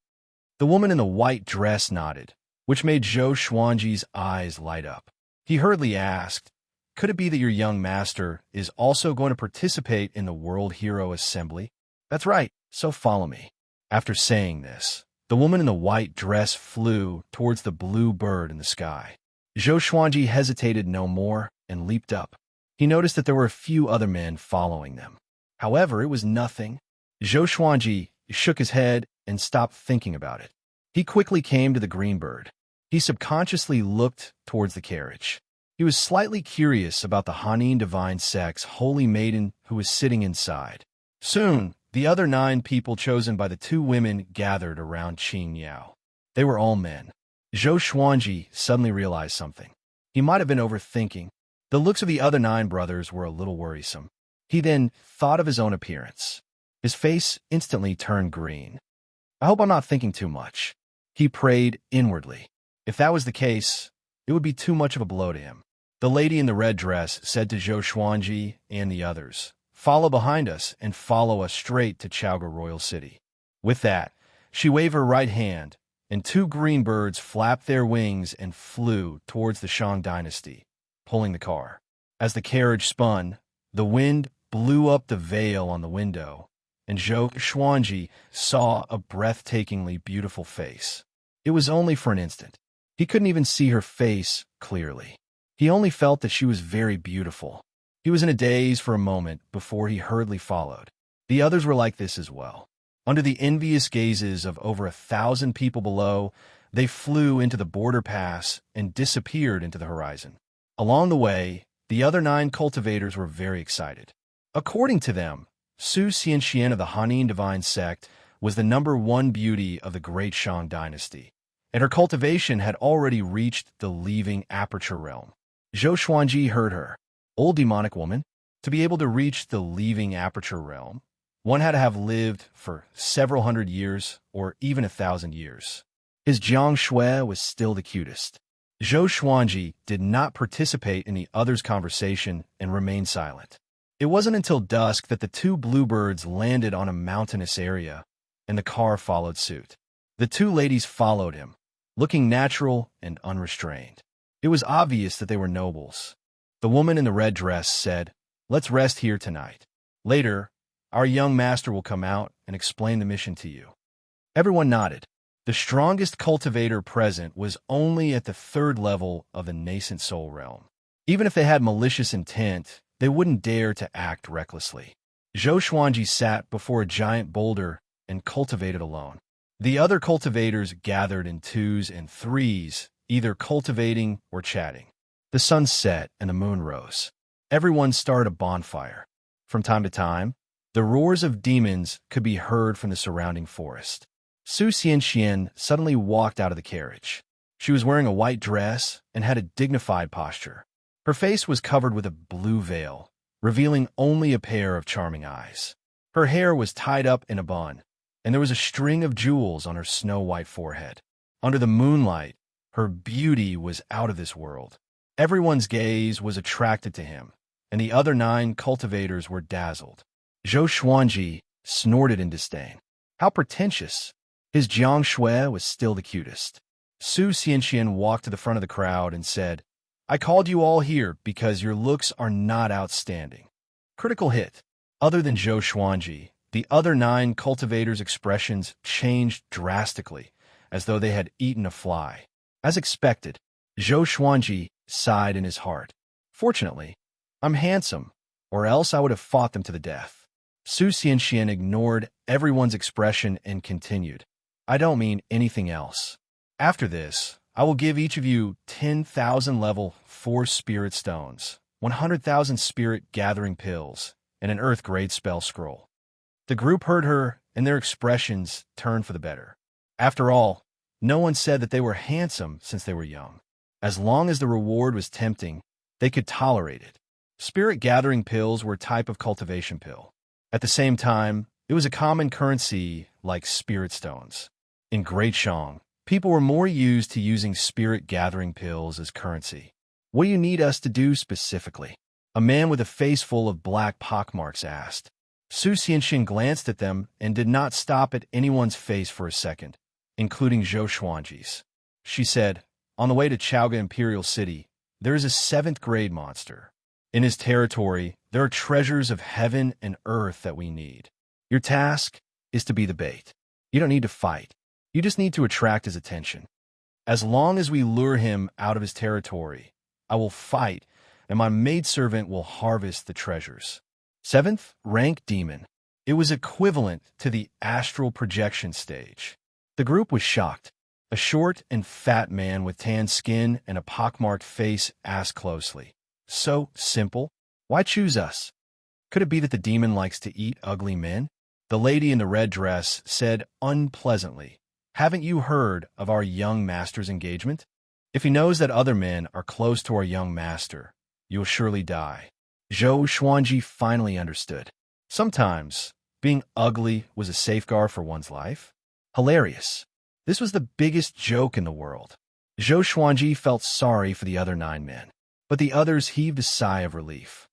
The woman in the white dress nodded, which made Zhou Xuanji's eyes light up. He hurriedly asked, "Could it be that your young master is also going to participate in the World Hero Assembly?" "That's right, so follow me." After saying this, the woman in the white dress flew towards the blue bird in the sky. Zhou Xuanji hesitated no more and leaped up. He noticed that there were a few other men following them. However, it was nothing. Zhou Xuanji shook his head and stopped thinking about it. He quickly came to the green bird. He subconsciously looked towards the carriage. He was slightly curious about the Hanin divine sect's holy maiden who was sitting inside. Soon, the other 9 people chosen by the 2 women gathered around Xianxia. They were all men. Zhou Xuanji suddenly realized something. He might have been overthinking. The looks of the other 9 brothers were a little worrisome. He then thought of his own appearance. His face instantly turned green. "I hope I'm not thinking too much," he prayed inwardly. If that was the case, it would be too much of a blow to him. The lady in the red dress said to Zhou Xuanji and the others, "Follow behind us and follow us straight to Chaoga Royal City." With that, she waved her right hand, and 2 green birds flapped their wings and flew towards the Shang dynasty, pulling the car. As the carriage spun, the wind blew up the veil on the window, and Zhou Xuanji saw a breathtakingly beautiful face. It was only for an instant. He couldn't even see her face clearly. He only felt that she was very beautiful. He was in a daze for a moment before he hurriedly followed. The others were like this as well. Under the envious gazes of over 1,000 people below, they flew into the border pass and disappeared into the horizon. Along the way, the other 9 cultivators were very excited. According to them, Xianxia of the Hanin divine sect was the #1 beauty of the great Shang dynasty, and her cultivation had already reached the leaving aperture realm. Zhou Xuanji heard her. "Old demonic woman, to be able to reach the leaving aperture realm, one had to have lived for several hundred years or even 1,000 years. His Xianxia was still the cutest." Zhou Xuanji did not participate in the others' conversation and remained silent. It wasn't until dusk that the 2 bluebirds landed on a mountainous area, and the car followed suit. The 2 ladies followed him, looking natural and unrestrained. It was obvious that they were nobles. The woman in the red dress said, "Let's rest here tonight. Later, our young master will come out and explain the mission to you." Everyone nodded. The strongest cultivator present was only at the 3rd level of the nascent soul realm. Even if they had malicious intent, they wouldn't dare to act recklessly. Zhou Xuanji sat before a giant boulder and cultivated alone. The other cultivators gathered in 2s and 3s, either cultivating or chatting. The sun set and the moon rose. Everyone started a bonfire. From time to time, The roars of demons could be heard from the surrounding forest. Xianxia suddenly walked out of the carriage. She was wearing a white dress and had a dignified posture. Her face was covered with a blue veil, revealing only a pair of charming eyes. Her hair was tied up in a bun, and there was a string of jewels on her snow-white forehead. Under the moonlight, her beauty was out of this world. Everyone's gaze was attracted to him, and the other 9 cultivators were dazzled. Zhou Xuanji snorted in disdain. How pretentious! His Xianxia was still the cutest. Xianxia walked to the front of the crowd and said, I called you all here because your looks are not outstanding. Critical hit. Other than Zhou Xuanji, the other 9 cultivators' expressions changed drastically, as though they had eaten a fly. As expected, Zhou Xuanji sighed in his heart. Fortunately, I'm handsome, or else I would have fought them to the death. Xianxia ignored everyone's expression and continued. I don't mean anything else. After this, I will give each of you 10,000 level 4 spirit stones, 100,000 spirit gathering pills, and an earth-grade spell scroll. The group heard her, and their expressions turned for the better. After all, no one said that they were handsome since they were young. As long as the reward was tempting, they could tolerate it. Spirit gathering pills were a type of cultivation pill. At the same time, it was a common currency like spirit stones. In Great Shang, people were more used to using spirit gathering pills as currency. What do you need us to do specifically? A man with a face full of black pockmarks asked. Xianxia glanced at them and did not stop at anyone's face for a second, including Zhou Xuanji's. She said, on the way to Chaoga Imperial City, there is a 7th grade monster. In his territory, there are treasures of heaven and earth that we need. Your task is to be the bait. You don't need to fight. You just need to attract his attention. As long as we lure him out of his territory, I will fight, and my maidservant will harvest the treasures. 7th rank demon. It was equivalent to the astral projection stage. The group was shocked. A short and fat man with tan skin and a pockmarked face asked closely. So simple? Why choose us? Could it be that the demon likes to eat ugly men? The lady in the red dress said unpleasantly, Haven't you heard of our young master's engagement? If he knows that other men are close to our young master, you will surely die. Zhou Xuanji finally understood. Sometimes, being ugly was a safeguard for one's life. Hilarious. This was the biggest joke in the world. Zhou Xuanji felt sorry for the other 9 men, but the others heaved a sigh of relief.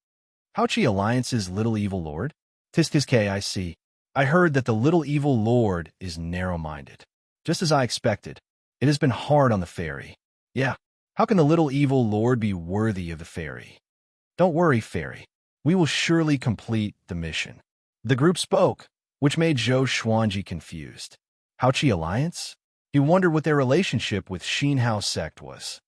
Houchi Alliance's little evil lord? Tis KIC. I heard that the little evil lord is narrow-minded. Just as I expected, it has been hard on the fairy. Yeah, how can the little evil lord be worthy of the fairy? Don't worry, fairy. We will surely complete the mission. The group spoke, which made Zhou Xuanji confused. Houchi Alliance? He wondered what their relationship with Xinhao sect was.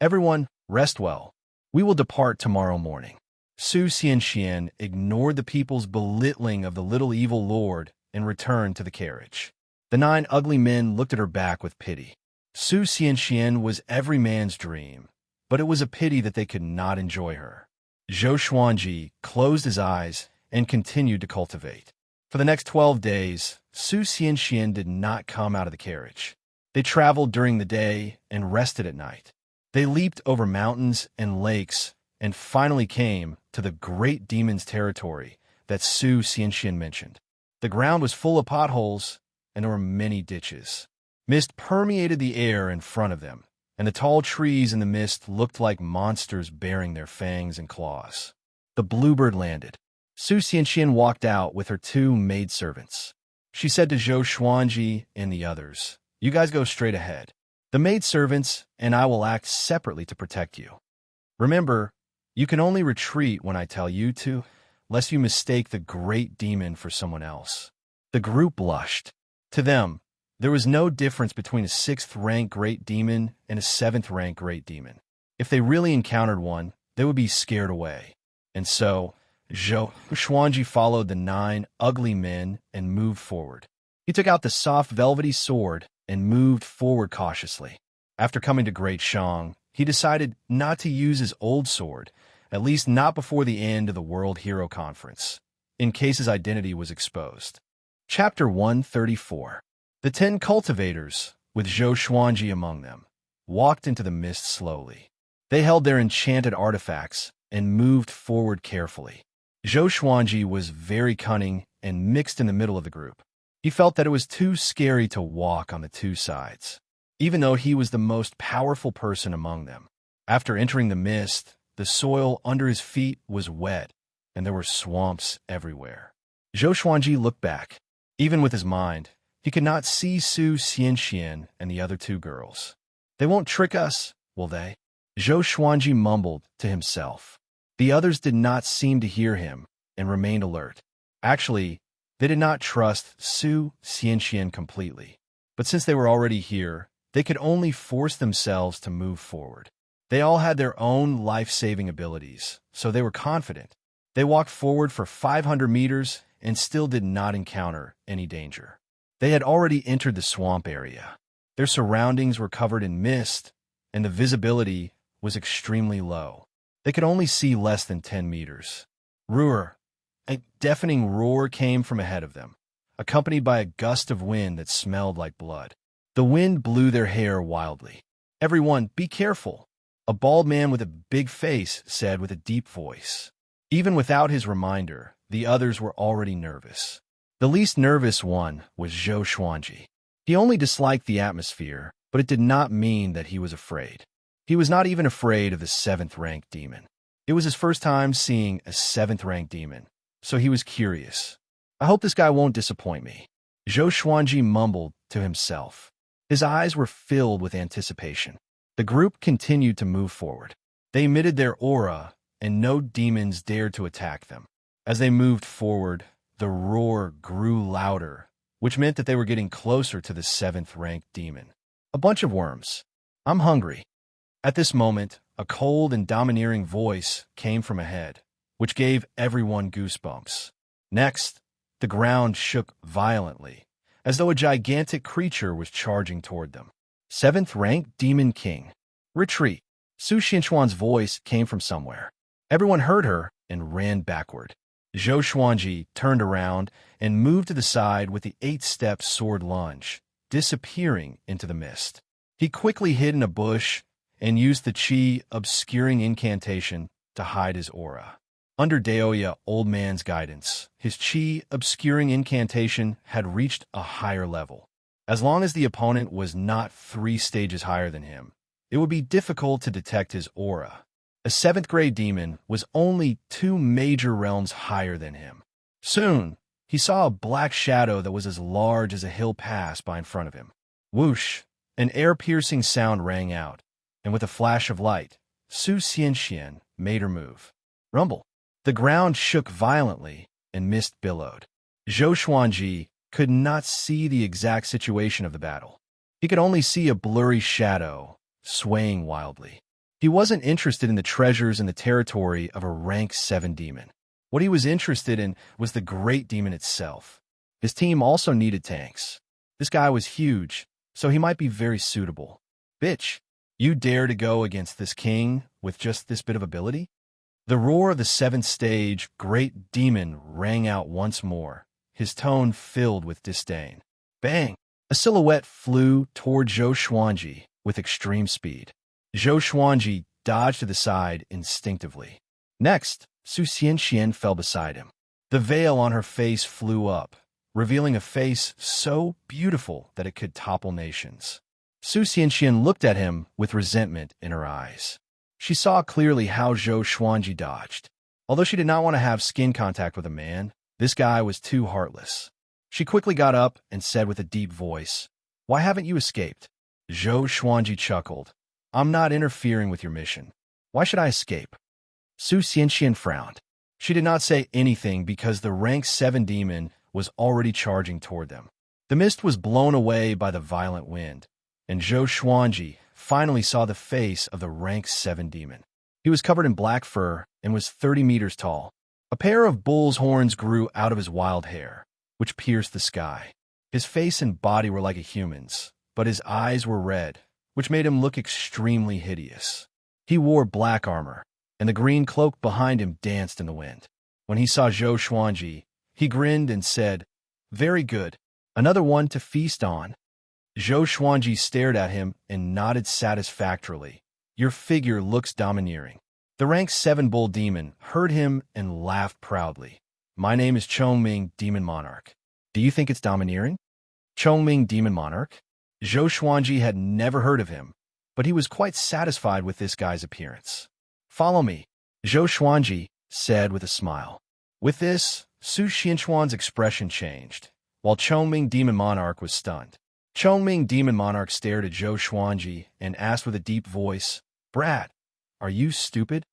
Everyone, rest well. We will depart tomorrow morning. Xianxia ignored the people's belittling of the little evil lord and returned to the carriage. The 9 ugly men looked at her back with pity. Xianxia was every man's dream, but it was a pity that they could not enjoy her. Zhou Xuanji closed his eyes and continued to cultivate. For the next 12 days, Xianxia did not come out of the carriage. They traveled during the day and rested at night. They leaped over mountains and lakes and finally came to the great demon's territory that Xianxia mentioned. The ground was full of potholes, and there were many ditches. Mist permeated the air in front of them, and the tall trees in the mist looked like monsters bearing their fangs and claws. The bluebird landed. Xianxia walked out with her 2 maidservants. She said to Zhou Xuanji and the others, You guys go straight ahead. The maidservants and I will act separately to protect you. Remember, you can only retreat when I tell you to, lest you mistake the great demon for someone else. The group blushed. To them, there was no difference between a 6th rank great demon and a 7th rank great demon. If they really encountered one, they would be scared away. And so, Zhou Xuanji followed the 9 ugly men and moved forward. He took out the soft velvety sword and moved forward cautiously. After coming to Great Shang, he decided not to use his old sword, at least not before the end of the World Hero Conference. in case his identity was exposed. Chapter 134. The 10 cultivators, with Zhou Xuanji among them, walked into the mist slowly. They held their enchanted artifacts and moved forward carefully. Zhou Xuanji was very cunning and mixed in the middle of the group. He felt that it was too scary to walk on the two sides, even though he was the most powerful person among them. After entering the mist, the soil under his feet was wet, and there were swamps everywhere. Zhou Xuanji looked back. Even with his mind, he could not see Xianxia and the other two girls. They won't trick us, will they? Zhou Xuanji mumbled to himself. The others did not seem to hear him and remained alert. Actually, they did not trust Xianxia completely. But since they were already here, they could only force themselves to move forward. They all had their own life-saving abilities, so they were confident. They walked forward for 500 meters and still did not encounter any danger. They had already entered the swamp area. Their surroundings were covered in mist, and the visibility was extremely low. They could only see less than 10 meters. Roar! A deafening roar came from ahead of them, accompanied by a gust of wind that smelled like blood. The wind blew their hair wildly. "Everyone, be careful," a bald man with a big face said with a deep voice. Even without his reminder, the others were already nervous. The least nervous one was Zhou Xuanji. He only disliked the atmosphere, but it did not mean that he was afraid. He was not even afraid of the 7th-rank demon. It was his first time seeing a 7th-rank demon, so he was curious. "I hope this guy won't disappoint me," Zhou Xuanji mumbled to himself. His eyes were filled with anticipation. The group continued to move forward. They emitted their aura, and no demons dared to attack them. As they moved forward, the roar grew louder, which meant that they were getting closer to the 7th-ranked demon. "A bunch of worms. I'm hungry." At this moment, a cold and domineering voice came from ahead, which gave everyone goosebumps. Next, the ground shook violently, as though a gigantic creature was charging toward them. 7th-ranked Demon King. "Retreat." Su Xianxuan's voice came from somewhere. Everyone heard her and ran backward. Zhou Xuanji turned around and moved to the side with the 8-step sword lunge, disappearing into the mist. He quickly hid in a bush and used the Qi obscuring incantation to hide his aura. Under Daoya Old Man's guidance, his Qi obscuring incantation had reached a higher level. As long as the opponent was not 3 stages higher than him, it would be difficult to detect his aura. A 7th-grade demon was only 2 major realms higher than him. Soon, he saw a black shadow that was as large as a hill pass by in front of him. Whoosh! An air-piercing sound rang out, and with a flash of light, Su Xianxia made her move. Rumble! The ground shook violently, and mist billowed. Zhou Xuanji could not see the exact situation of the battle. He could only see a blurry shadow, swaying wildly. He wasn't interested in the treasures in the territory of a rank 7 demon. What he was interested in was the great demon itself. His team also needed tanks. This guy was huge, so he might be very suitable. "Bitch, you dare to go against this king with just this bit of ability?" The roar of the 7th stage great demon rang out once more, his tone filled with disdain. Bang! A silhouette flew toward Zhou Xuanji with extreme speed. Zhou Xuanji dodged to the side instinctively. Next, Su Xianxia fell beside him. The veil on her face flew up, revealing a face so beautiful that it could topple nations. Su Xianxia looked at him with resentment in her eyes. She saw clearly how Zhou Xuanji dodged. Although she did not want to have skin contact with a man, this guy was too heartless. She quickly got up and said with a deep voice, "Why haven't you escaped?" Zhou Xuanji chuckled. "I'm not interfering with your mission. Why should I escape?" Su Xianxia frowned. She did not say anything because the rank 7 demon was already charging toward them. The mist was blown away by the violent wind, and Zhou Xuanji finally saw the face of the rank 7 demon. He was covered in black fur and was 30 meters tall. A pair of bull's horns grew out of his wild hair, which pierced the sky. His face and body were like a human's, but his eyes were red, which made him look extremely hideous. He wore black armor, and the green cloak behind him danced in the wind. When he saw Zhou Xuanji, He grinned and said, "Very good. Another one to feast on." Zhou Xuanji stared at him and nodded satisfactorily. "Your figure looks domineering." The rank 7 bull demon heard him and laughed proudly. "My name is Chongming, Demon Monarch. Do you think it's domineering?" Chongming, Demon Monarch? Zhou Xuanji had never heard of him, but he was quite satisfied with this guy's appearance. "Follow me," Zhou Xuanji said with a smile. With this, Su Xianxuan's expression changed, while Chongming, Demon Monarch, was stunned. Chongming, Demon Monarch stared at Zhou Xuanji and asked with a deep voice, "Brad, are you stupid?"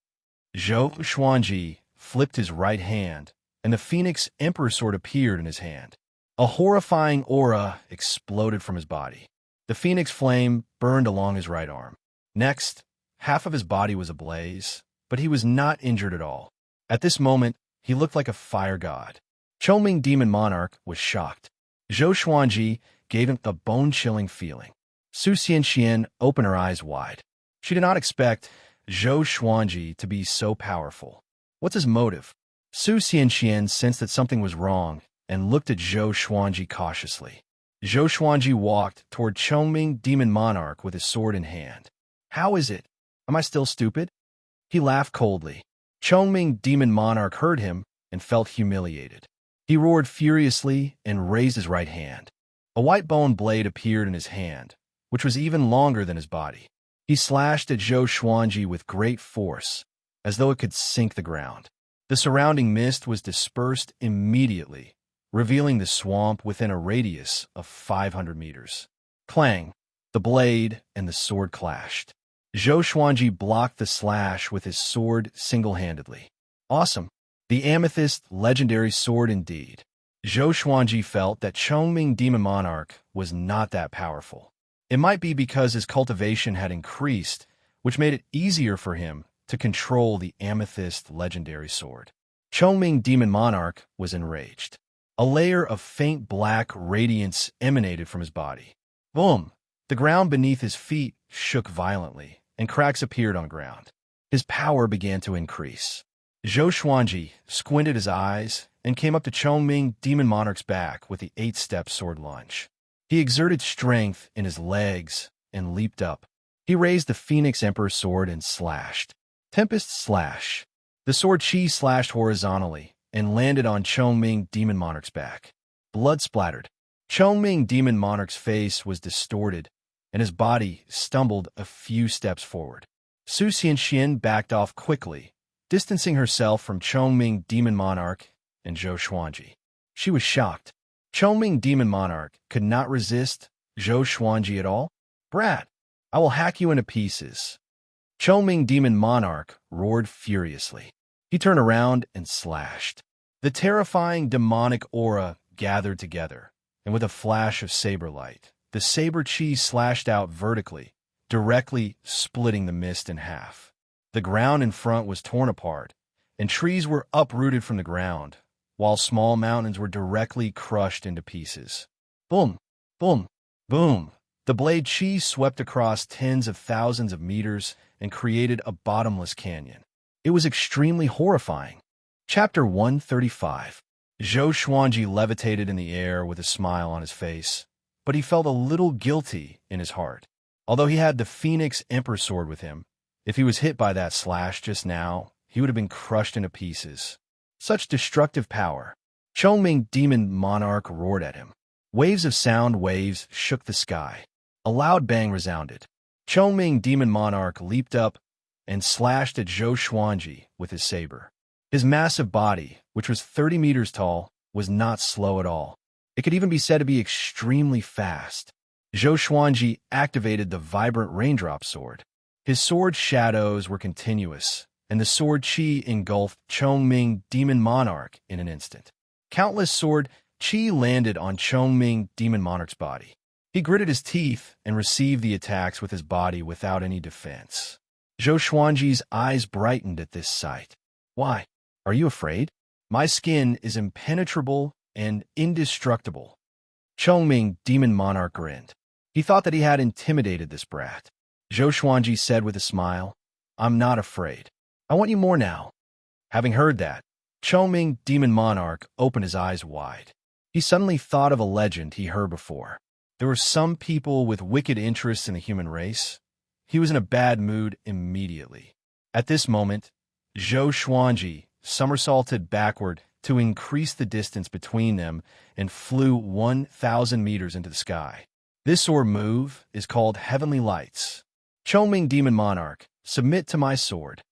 Zhou Xuanji flipped his right hand, and the Phoenix Emperor sword appeared in his hand. A horrifying aura exploded from his body. The Phoenix flame burned along his right arm. Next, half of his body was ablaze, but he was not injured at all. At this moment, he looked like a fire god. Chongming, Demon Monarch, was shocked. Zhou Xuanji gave him the bone-chilling feeling. Su Xianxian opened her eyes wide. She did not expect Zhou Xuanji to be so powerful. What's his motive? Su Xianxian sensed that something was wrong and looked at Zhou Xuanji cautiously. Zhou Xuanji walked toward Chongming, Demon Monarch, with his sword in hand. "How is it? Am I still stupid?" He laughed coldly. Chongming, Demon Monarch, heard him and felt humiliated. He roared furiously and raised his right hand. A white bone blade appeared in his hand, which was even longer than his body. He slashed at Zhou Xuanji with great force, as though it could sink the ground. The surrounding mist was dispersed immediately, revealing the swamp within a radius of 500 meters. Clang! The blade and the sword clashed. Zhou Xuanji blocked the slash with his sword single-handedly. Awesome! The amethyst legendary sword indeed. Zhou Xuanji felt that Chongming, Demon Monarch, was not that powerful. It might be because his cultivation had increased, which made it easier for him to control the amethyst legendary sword. Chongming, Demon Monarch, was enraged. A layer of faint black radiance emanated from his body. Boom! The ground beneath his feet shook violently, and cracks appeared on the ground. His power began to increase. Zhou Xuanji squinted his eyes and came up to Chongming, Demon Monarch's back with the 8-step sword lunge. He exerted strength in his legs and leaped up. He raised the Phoenix Emperor sword and slashed. Tempest slash. The sword chi slashed horizontally and landed on Chongming, Demon Monarch's back. Blood splattered. Chongming, Demon Monarch's face was distorted, and his body stumbled a few steps forward. Su Xianxian backed off quickly, distancing herself from Chongming, Demon Monarch, and Zhou Xuanji. She was shocked. Chongming, Demon Monarch, could not resist Zhou Xuanji at all. "Brad, I will hack you into pieces." Chongming, Demon Monarch, roared furiously. He turned around and slashed. The terrifying demonic aura gathered together, and with a flash of saber light, the saber chi slashed out vertically, directly splitting the mist in half. The ground in front was torn apart, and trees were uprooted from the ground, while small mountains were directly crushed into pieces. Boom! Boom! Boom! The blade chi swept across tens of thousands of meters and created a bottomless canyon. It was extremely horrifying. Chapter 135. Zhou Xuanji levitated in the air with a smile on his face, but he felt a little guilty in his heart. Although he had the Phoenix Emperor sword with him, if he was hit by that slash just now, he would have been crushed into pieces. Such destructive power. Chongming, Demon Monarch, roared at him. Waves of sound waves shook the sky. A loud bang resounded. Chongming, Demon Monarch, leaped up and slashed at Zhou Xuanji with his saber. His massive body, which was 30 meters tall, was not slow at all. It could even be said to be extremely fast. Zhou Xuanji activated the vibrant raindrop sword. His sword shadows were continuous, and the sword chi engulfed Chongming, Demon Monarch, in an instant. Countless sword chi landed on Chongming, Demon Monarch's body. He gritted his teeth and received the attacks with his body without any defense. Zhou Xuanji's eyes brightened at this sight. "Why? Are you afraid? My skin is impenetrable and indestructible." Chongming, Demon Monarch, grinned. He thought that he had intimidated this brat. Zhou Xuanji said with a smile, "I'm not afraid. I want you more now." Having heard that, Chongming, demon monarch, opened his eyes wide. He suddenly thought of a legend he heard before. There were some people with wicked interests in the human race. He was in a bad mood immediately. At this moment, Zhou Xuanji somersaulted backward to increase the distance between them and flew 1,000 meters into the sky. This sword move is called Heavenly Lights. Chongming, demon monarch, submit to my sword.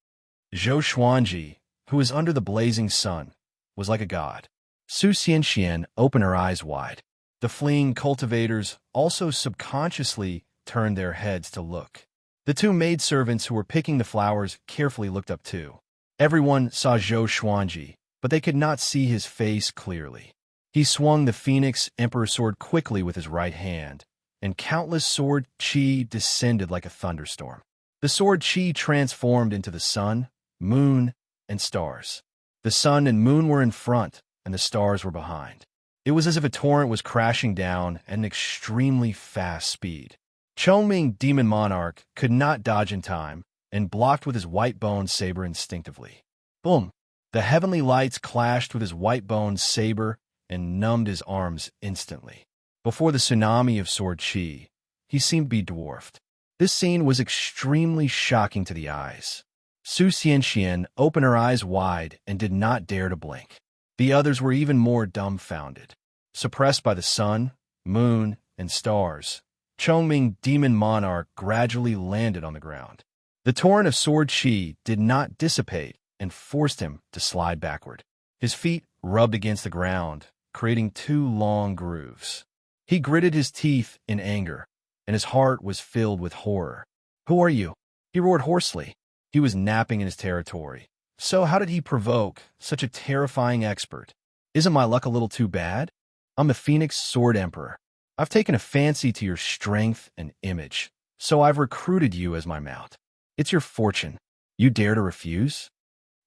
Zhou Xuanji, who was under the blazing sun, was like a god. Xianxia opened her eyes wide. The fleeing cultivators also subconsciously turned their heads to look. The two maidservants who were picking the flowers carefully looked up too. Everyone saw Zhou Xuanji, but they could not see his face clearly. He swung the Phoenix Emperor sword quickly with his right hand, and countless sword chi descended like a thunderstorm. The sword chi transformed into the sun, moon, and stars. The sun and moon were in front, and the stars were behind. It was as if a torrent was crashing down at an extremely fast speed. Chongming, demon monarch, could not dodge in time, and blocked with his white-boned saber instinctively. Boom! The heavenly lights clashed with his white-boned saber and numbed his arms instantly. Before the tsunami of sword chi, he seemed to be dwarfed. This scene was extremely shocking to the eyes. Xianxia opened her eyes wide and did not dare to blink. The others were even more dumbfounded. Suppressed by the sun, moon, and stars, Chongming, demon monarch, gradually landed on the ground. The torrent of sword chi did not dissipate and forced him to slide backward. His feet rubbed against the ground, creating two long grooves. He gritted his teeth in anger, and his heart was filled with horror. "Who are you?" he roared hoarsely. He was napping in his territory. So how did he provoke such a terrifying expert? Isn't my luck a little too bad? I'm the Phoenix Sword Emperor. I've taken a fancy to your strength and image, so I've recruited you as my mount. It's your fortune. You dare to refuse?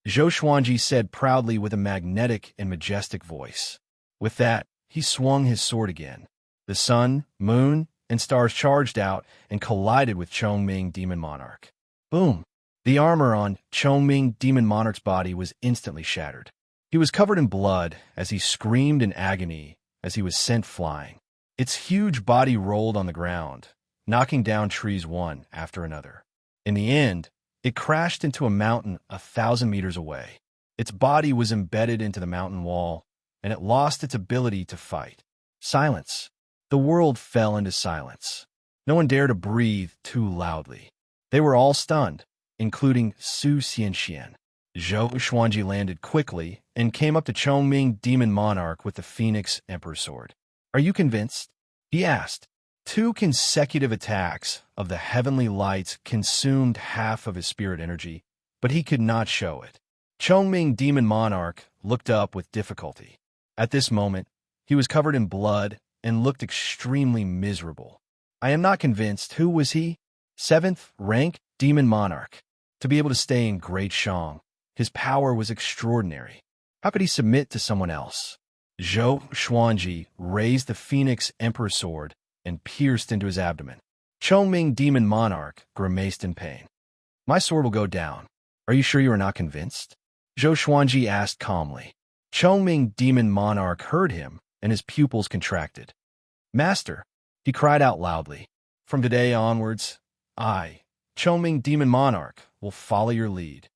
Zhou Xuanji said proudly with a magnetic and majestic voice. With that, he swung his sword again. The sun, moon, and stars charged out and collided with Chongming, demon monarch. Boom! The armor on Chongming, demon monarch's body was instantly shattered. He was covered in blood as he screamed in agony as he was sent flying. Its huge body rolled on the ground, knocking down trees one after another. In the end, it crashed into a mountain 1,000 meters away. Its body was embedded into the mountain wall, and it lost its ability to fight. Silence. The world fell into silence. No one dared to breathe too loudly. They were all stunned, including Xianxia. Zhou Xuanji landed quickly and came up to Chongming, demon monarch, with the Phoenix Emperor sword. "Are you convinced?" he asked. 2 consecutive attacks of the heavenly lights consumed half of his spirit energy, but he could not show it. Chongming, demon monarch, looked up with difficulty. At this moment, he was covered in blood and looked extremely miserable. "I am not convinced. Who was he?" 7th rank demon monarch. To be able to stay in Great Shang, his power was extraordinary. How could he submit to someone else? Zhou Xuanji raised the Phoenix Emperor sword and pierced into his abdomen. Chongming, demon monarch, grimaced in pain. "My sword will go down. Are you sure you are not convinced?" Zhou Xuanji asked calmly. Chongming, demon monarch, heard him, and his pupils contracted. "Master," he cried out loudly, "from today onwards, I, Chongming, demon monarch, will follow your lead."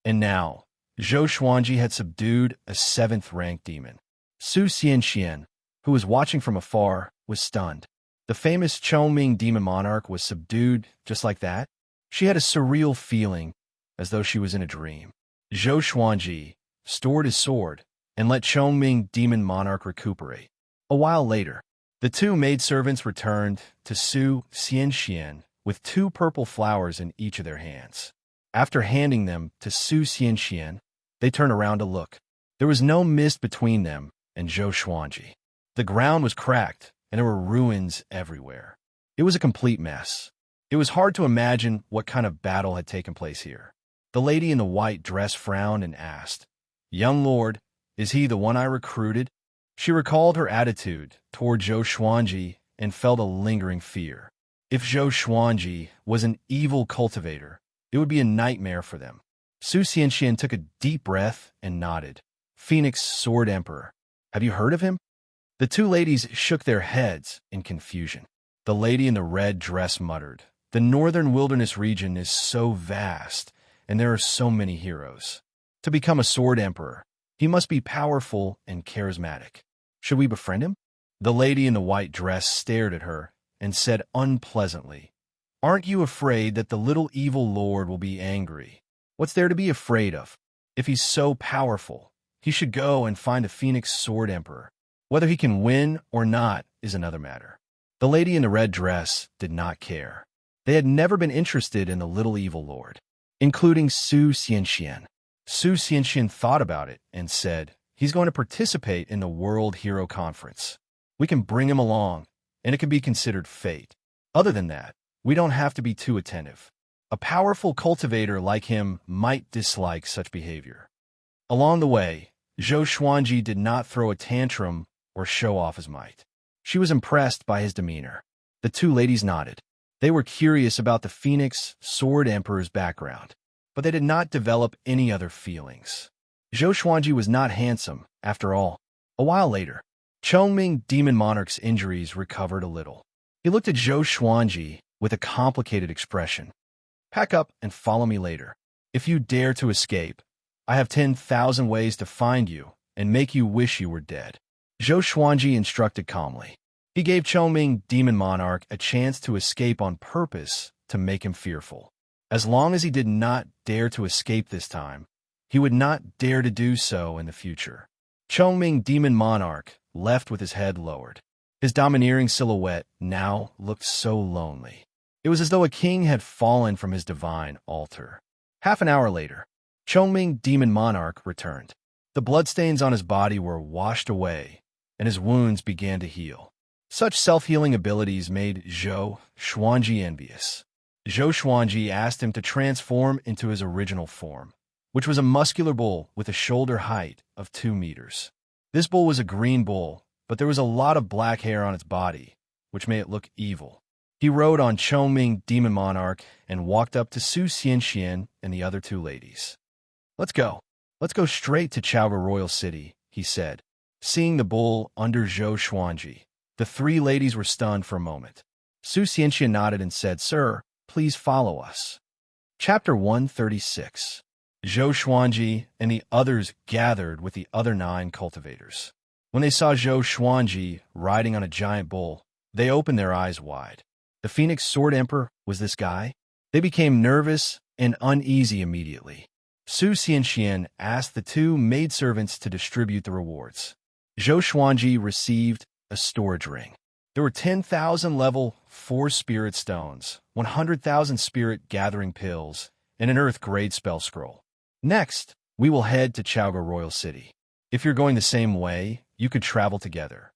And now, Zhou Xuanji had subdued a 7th-rank demon. Xianxia, who was watching from afar, was stunned. The famous Chongming, demon monarch, was subdued just like that. She had a surreal feeling, as though she was in a dream. Zhou Xuanji stored his sword and let Chongming, demon monarch, recuperate. A while later, the 2 maidservants returned to Xianxia with 2 purple flowers in each of their hands. After handing them to Xianxia, they turned around to look. There was no mist between them and Zhou Xuanji. The ground was cracked, and there were ruins everywhere. It was a complete mess. It was hard to imagine what kind of battle had taken place here. The lady in the white dress frowned and asked, "Young lord, is he the one I recruited?" She recalled her attitude toward Zhou Xuanji and felt a lingering fear. If Zhou Xuanji was an evil cultivator, it would be a nightmare for them. Xianxia took a deep breath and nodded. Phoenix Sword Emperor. Have you heard of him? The two ladies shook their heads in confusion. The lady in the red dress muttered, "The northern wilderness region is so vast, and there are so many heroes. To become a Sword Emperor, he must be powerful and charismatic. Should we befriend him?" The lady in the white dress stared at her and said unpleasantly, "Aren't you afraid that the little evil lord will be angry? What's there to be afraid of? If he's so powerful, he should go and find a Phoenix Sword Emperor. Whether he can win or not is another matter." The lady in the red dress did not care. They had never been interested in the little evil lord, including Xianxia. Xianxia thought about it and said, "He's going to participate in the World Hero Conference. We can bring him along, and it can be considered fate. Other than that, we don't have to be too attentive. A powerful cultivator like him might dislike such behavior." Along the way, Zhou Xuanji did not throw a tantrum or show off his might. She was impressed by his demeanor. The two ladies nodded. They were curious about the Phoenix Sword Emperor's background, but they did not develop any other feelings. Zhou Xuanji was not handsome, after all. A while later, Chongming Demon Monarch's injuries recovered a little. He looked at Zhou Xuanji with a complicated expression. "Pack up and follow me later. If you dare to escape, I have 10,000 ways to find you and make you wish you were dead." Zhou Xuanji instructed calmly. He gave Chongming Demon Monarch a chance to escape on purpose to make him fearful. As long as he did not dare to escape this time, he would not dare to do so in the future. Chongming Demon Monarch left with his head lowered. His domineering silhouette now looked so lonely. It was as though a king had fallen from his divine altar. Half an hour later, Chongming Demon Monarch returned. The bloodstains on his body were washed away, and his wounds began to heal. Such self-healing abilities made Zhou Xuanji envious. Zhou Xuanji asked him to transform into his original form, which was a muscular bull with a shoulder height of 2 meters. This bull was a green bull, but there was a lot of black hair on its body, which made it look evil. He rode on Chongming Demon Monarch and walked up to Xianxia and the other two ladies. Let's go straight to Chaoga Royal City," he said. Seeing the bull under Zhou Xuanji, the three ladies were stunned for a moment. Xianxia nodded and said, "Sir, please follow us." Chapter 136. Zhou Xuanji and the others gathered with the other 9 cultivators. When they saw Zhou Xuanji riding on a giant bull, they opened their eyes wide. The Phoenix Sword Emperor was this guy? They became nervous and uneasy immediately. Xianxia asked the 2 maidservants to distribute the rewards. Zhou Xuanji received a storage ring. There were 10,000 level 4 spirit stones, 100,000 spirit gathering pills, and an earth-grade spell scroll. Next, we will head to Chaoga Royal City. If you're going the same way, you could travel together.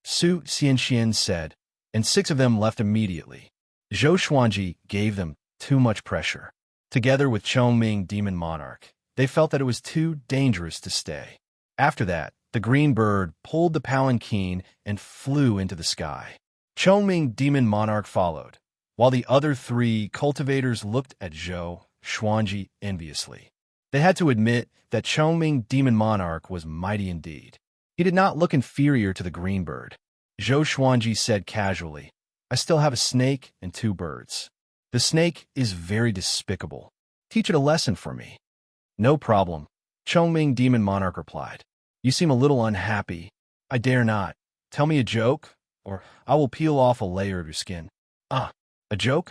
Xianxia said, and 6 of them left immediately. Zhou Xuanji gave them too much pressure. Together with Chongming Demon Monarch, they felt that it was too dangerous to stay. After that, the green bird pulled the palanquin and flew into the sky. Chongming Demon Monarch followed, while the other 3 cultivators looked at Zhou Xuanji enviously. They had to admit that Chongming Demon Monarch was mighty indeed. He did not look inferior to the green bird. Zhou Xuanji said casually, "I still have a snake and 2 birds. The snake is very despicable. Teach it a lesson for me." "No problem," Chongming Demon Monarch replied. "You seem a little unhappy. I dare not. Tell me a joke, or I will peel off a layer of your skin." "Ah, a joke?"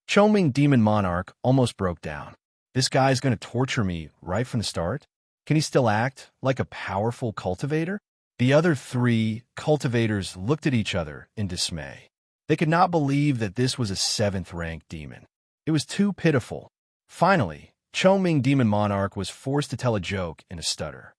Chongming Demon Monarch almost broke down. This guy's going to torture me right from the start? Can he still act like a powerful cultivator? The other 3 cultivators looked at each other in dismay. They could not believe that this was a 7th-ranked demon. It was too pitiful. Finally, Chongming Demon Monarch was forced to tell a joke in a stutter.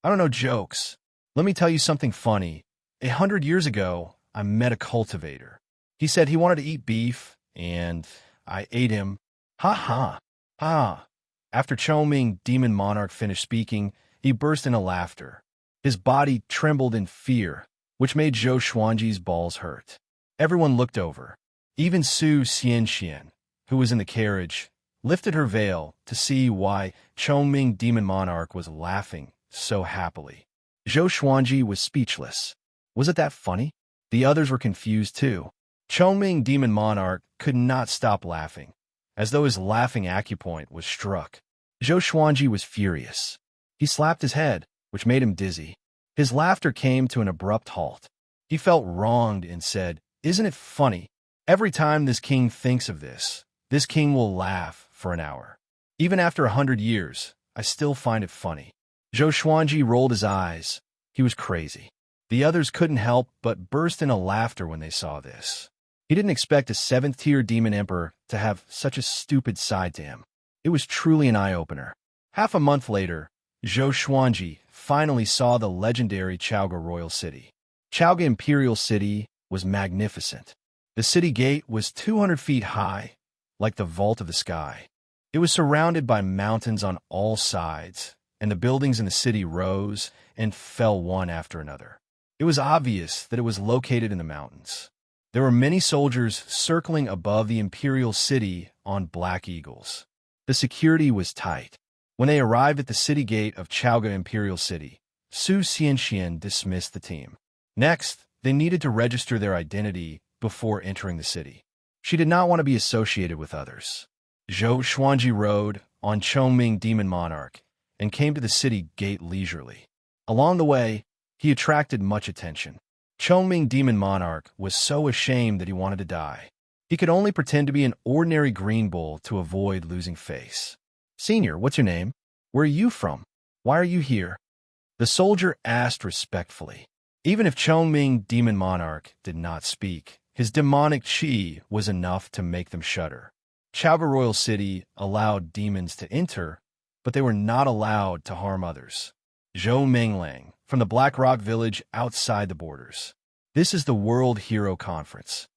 "I don't know jokes. Let me tell you something funny. 100 years ago, I met a cultivator. He said he wanted to eat beef, and I ate him. Ha ha, ha." After Chongming Demon Monarch finished speaking, he burst into laughter. His body trembled in fear, which made Zhou Xuanji's balls hurt. Everyone looked over. Even Xianxia, who was in the carriage, lifted her veil to see why Chongming Demon Monarch was laughing so happily. Zhou Xuanji was speechless. Was it that funny? The others were confused too. Chongming Demon Monarch could not stop laughing, as though his laughing acupoint was struck. Zhou Xuanji was furious. He slapped his head, which made him dizzy. His laughter came to an abrupt halt. He felt wronged and said, "Isn't it funny? Every time this king thinks of this king will laugh for an hour. Even after 100 years, I still find it funny." Zhou Xuanji rolled his eyes. He was crazy. The others couldn't help but burst into laughter when they saw this. He didn't expect a 7th-tier demon emperor to have such a stupid side to him. It was truly an eye-opener. Half a month later, Zhou Xuanji finally saw the legendary Chaoga Royal City. Chaoga Imperial City was magnificent. The city gate was 200 feet high, like the vault of the sky. It was surrounded by mountains on all sides, and the buildings in the city rose and fell one after another. It was obvious that it was located in the mountains. There were many soldiers circling above the imperial city on black eagles. The security was tight. When they arrived at the city gate of Chaoga Imperial City, Su Xianxia dismissed the team. Next, they needed to register their identity before entering the city. She did not want to be associated with others. Zhou Xuanji rode on Chongming Demon Monarch and came to the city gate leisurely. Along the way, he attracted much attention. Chongming Demon Monarch was so ashamed that he wanted to die. He could only pretend to be an ordinary green bull to avoid losing face. "Senior, what's your name? Where are you from? Why are you here?" The soldier asked respectfully. Even if Chongming Demon Monarch did not speak, his demonic qi was enough to make them shudder. Chaoga Royal City allowed demons to enter, but they were not allowed to harm others. Zhou Menglang, from the Black Rock village outside the borders. "This is the World Hero Conference."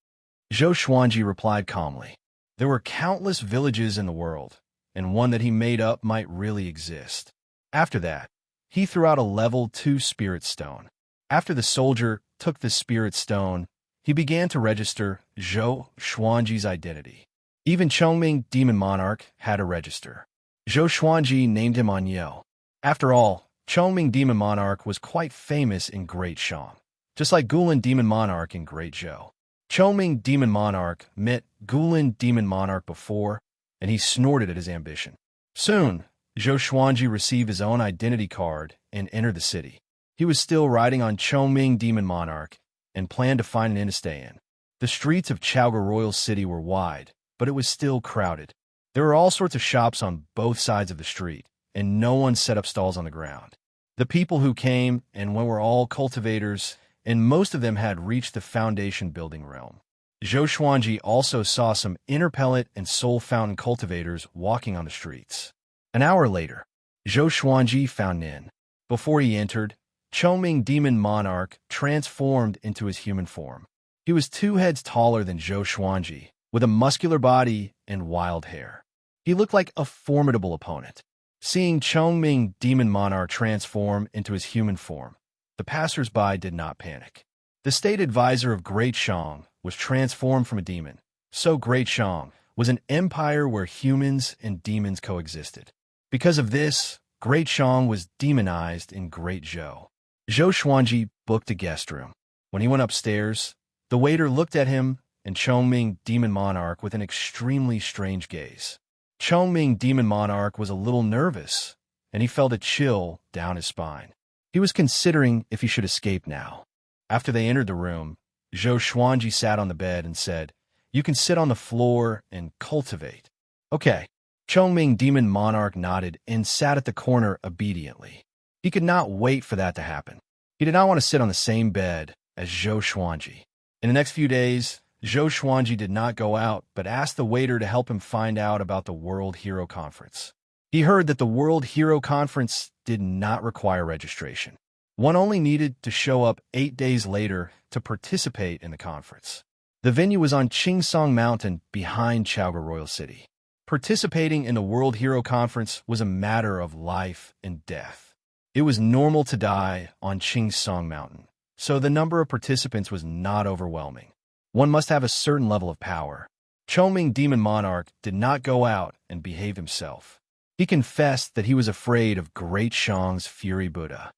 Zhou Xuanji replied calmly. There were countless villages in the world, and one that he made up might really exist. After that, he threw out a level 2 spirit stone. After the soldier took the spirit stone, he began to register Zhou Xuanji's identity. Even Chongming Demon Monarch had a register. Zhou Xuanji named him Anyeo. After all, Chongming Demon Monarch was quite famous in Great Shang, just like Guilin Demon Monarch in Great Zhou. Chongming Demon Monarch met Guilin Demon Monarch before, and he snorted at his ambition. Soon, Zhou Xuanji received his own identity card and entered the city. He was still riding on Chongming Demon Monarch and planned to find an inn to stay in. The streets of Chaoga Royal City were wide, but it was still crowded. There were all sorts of shops on both sides of the street, and no one set up stalls on the ground. The people who came and went were all cultivators, and most of them had reached the foundation building realm. Zhou Xuanji also saw some inner pellet and soul fountain cultivators walking on the streets. An hour later, Zhou Xuanji found an inn. Before he entered, Chongming Demon Monarch transformed into his human form. He was 2 heads taller than Zhou Xuanji, with a muscular body and wild hair. He looked like a formidable opponent. Seeing Chongming Demon Monarch transform into his human form, the passers-by did not panic. The state advisor of Great Shang was transformed from a demon, so Great Shang was an empire where humans and demons coexisted. Because of this, Great Shang was demonized in Great Zhou. Zhou Xuanji booked a guest room. When he went upstairs, the waiter looked at him and Chongming Demon Monarch with an extremely strange gaze. Chongming Demon Monarch was a little nervous, and he felt a chill down his spine. He was considering if he should escape now. After they entered the room, Zhou Xuanji sat on the bed and said, "You can sit on the floor and cultivate." "Okay." Chongming Demon Monarch nodded and sat at the corner obediently. He could not wait for that to happen. He did not want to sit on the same bed as Zhou Xuanji. In the next few days, Zhou Xuanji did not go out, but asked the waiter to help him find out about the World Hero Conference. He heard that the World Hero Conference did not require registration. One only needed to show up 8 days later to participate in the conference. The venue was on Qingsong Mountain behind Chaoga Royal City. Participating in the World Hero Conference was a matter of life and death. It was normal to die on Qingsong Mountain, so the number of participants was not overwhelming. One must have a certain level of power. Chongming Demon Monarch did not go out and behave himself. He confessed that he was afraid of Great Xiang's Fury Buddha.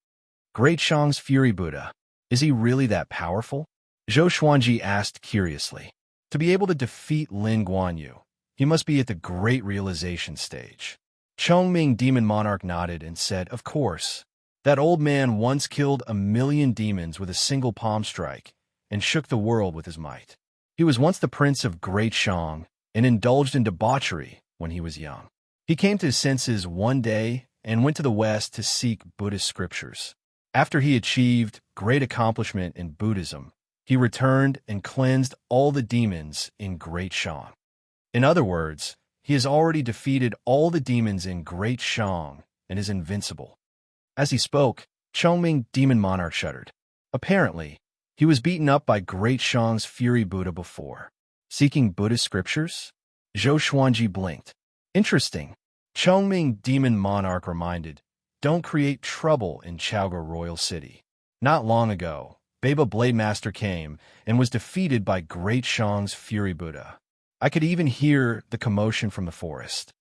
Great Xiang's Fury Buddha, is he really that powerful? Zhou Xuanji asked curiously. To be able to defeat Lin Guanyu, he must be at the great realization stage. Chongming Demon Monarch nodded and said, of course. That old man once killed 1,000,000 demons with a single palm strike and shook the world with his might. He was once the prince of Great Xiang and indulged in debauchery when he was young. He came to his senses one day and went to the West to seek Buddhist scriptures. After he achieved great accomplishment in Buddhism, he returned and cleansed all the demons in Great Xiang. In other words, he has already defeated all the demons in Great Xiang and is invincible. As he spoke, Chongming Demon Monarch shuddered. Apparently, he was beaten up by Great Xiang's Fury Buddha before. Seeking Buddhist scriptures? Zhou Xuanji blinked. Interesting. Chongming Demon Monarch reminded, don't create trouble in Chaoga Royal City. Not long ago, Baba Blade Master came and was defeated by Great Xiang's Fury Buddha. I could even hear the commotion from the forest.